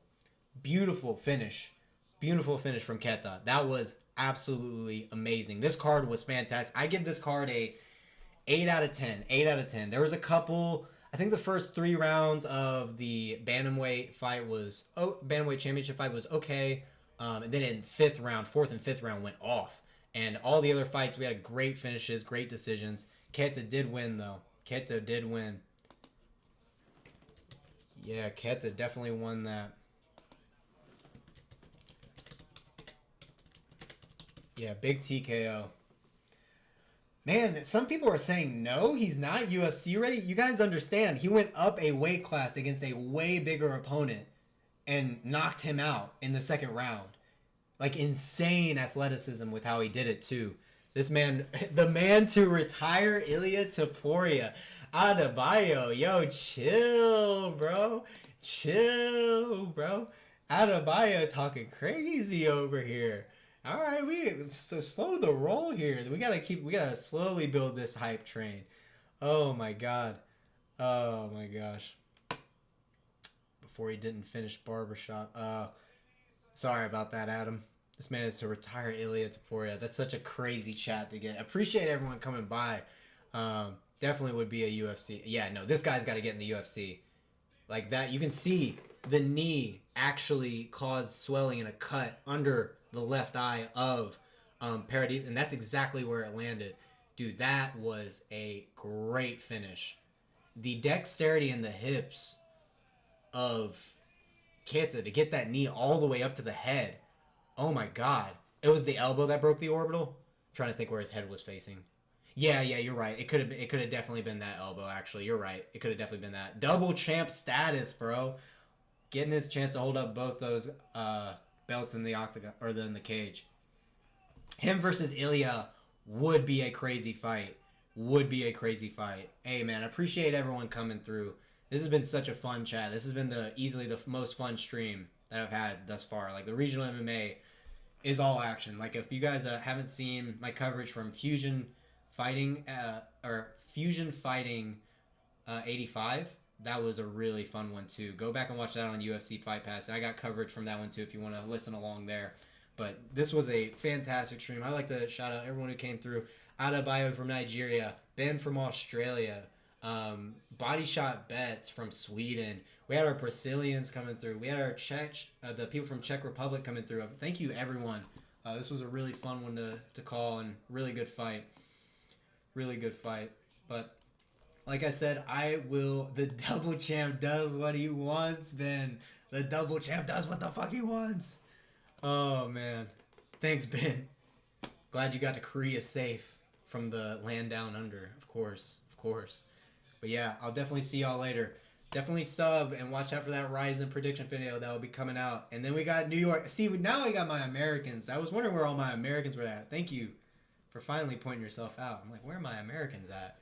finish. Beautiful finish from Keita. That was absolutely amazing. This card was fantastic. I give this card a 8 out of 10. 8 out of 10. There was a couple, I think the first 3 rounds of the bantamweight fight was, bantamweight championship fight was okay. And then in 4th and 5th round went off. And all the other fights, we had great finishes, great decisions. Keita did win, though. Keita did win. Yeah, Keita definitely won that. Yeah, big TKO. Man, some people are saying no, he's not UFC ready. You guys understand, he went up a weight class against a way bigger opponent and knocked him out in the 2nd round. Like, insane athleticism with how he did it, too. This man, the man to retire Ilia Topuria. Adebayo, yo, chill, bro. Chill, bro. Adebayo talking crazy over here. All right, so slow the roll here. We gotta slowly build this hype train. Oh my god. Oh my gosh. Before he didn't finish barbershop. Sorry about that, Adam. This man is to retire Ilia Topuria. That's such a crazy chat to get. Appreciate everyone coming by. Definitely would be a UFC. Yeah, no, this guy's got to get in the UFC. Like that, you can see the knee actually caused swelling and a cut under the left eye of Paradeiser, and that's exactly where it landed. Dude, that was a great finish. The dexterity in the hips of Keita to get that knee all the way up to the head. Oh my god. It was the elbow that broke the orbital? I'm trying to think where his head was facing. Yeah, you're right. It could have definitely been that elbow, actually. You're right. It could have definitely been that. Double champ status, bro. Getting his chance to hold up both those belts in the octagon, or in the cage. Him versus Ilia would be a crazy fight. Hey, man, I appreciate everyone coming through. This has been such a fun chat. This has been easily the most fun stream that I've had thus far. Like, the regional MMA is all action. Like, if you guys haven't seen my coverage from Fusion Fighting 85, that was a really fun one too. Go back and watch that on UFC Fight Pass. And I got coverage from that one too if you want to listen along there. But this was a fantastic stream. I'd like to shout out everyone who came through. Adebayo from Nigeria, Ben from Australia, Body shot bets from Sweden. We had our Brazilians coming through. We had our the people from Czech Republic coming through. Thank you, everyone. This was a really fun one to call and really good fight. Really good fight. But like I said, the double champ does what he wants, Ben. The double champ does what the fuck he wants. Oh, man. Thanks, Ben. Glad you got to Korea safe from the land down under. Of course. Of course. But yeah, I'll definitely see y'all later. Definitely sub and watch out for that Ryzen prediction video that will be coming out. And then we got New York. See, now I got my Americans. I was wondering where all my Americans were at. Thank you for finally pointing yourself out. I'm like, where are my Americans at?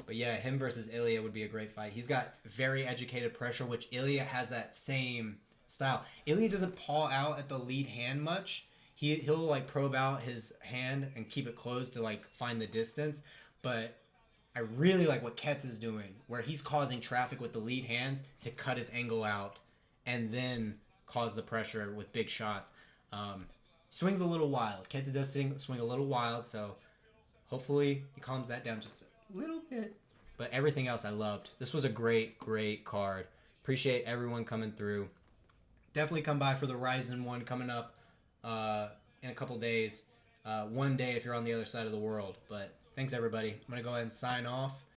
But yeah, him versus Ilya would be a great fight. He's got very educated pressure, which Ilya has that same style. Ilya doesn't paw out at the lead hand much. He'll like probe out his hand and keep it closed to like find the distance. But I really like what Keita's doing, where he's causing traffic with the lead hands to cut his angle out and then cause the pressure with big shots. Swings a little wild. Keita does swing a little wild, so hopefully he calms that down just a little bit. But everything else I loved. This was a great, great card. Appreciate everyone coming through. Definitely come by for the Ryzen one coming up in a couple days. One day if you're on the other side of the world. But thanks, everybody. I'm going to go ahead and sign off.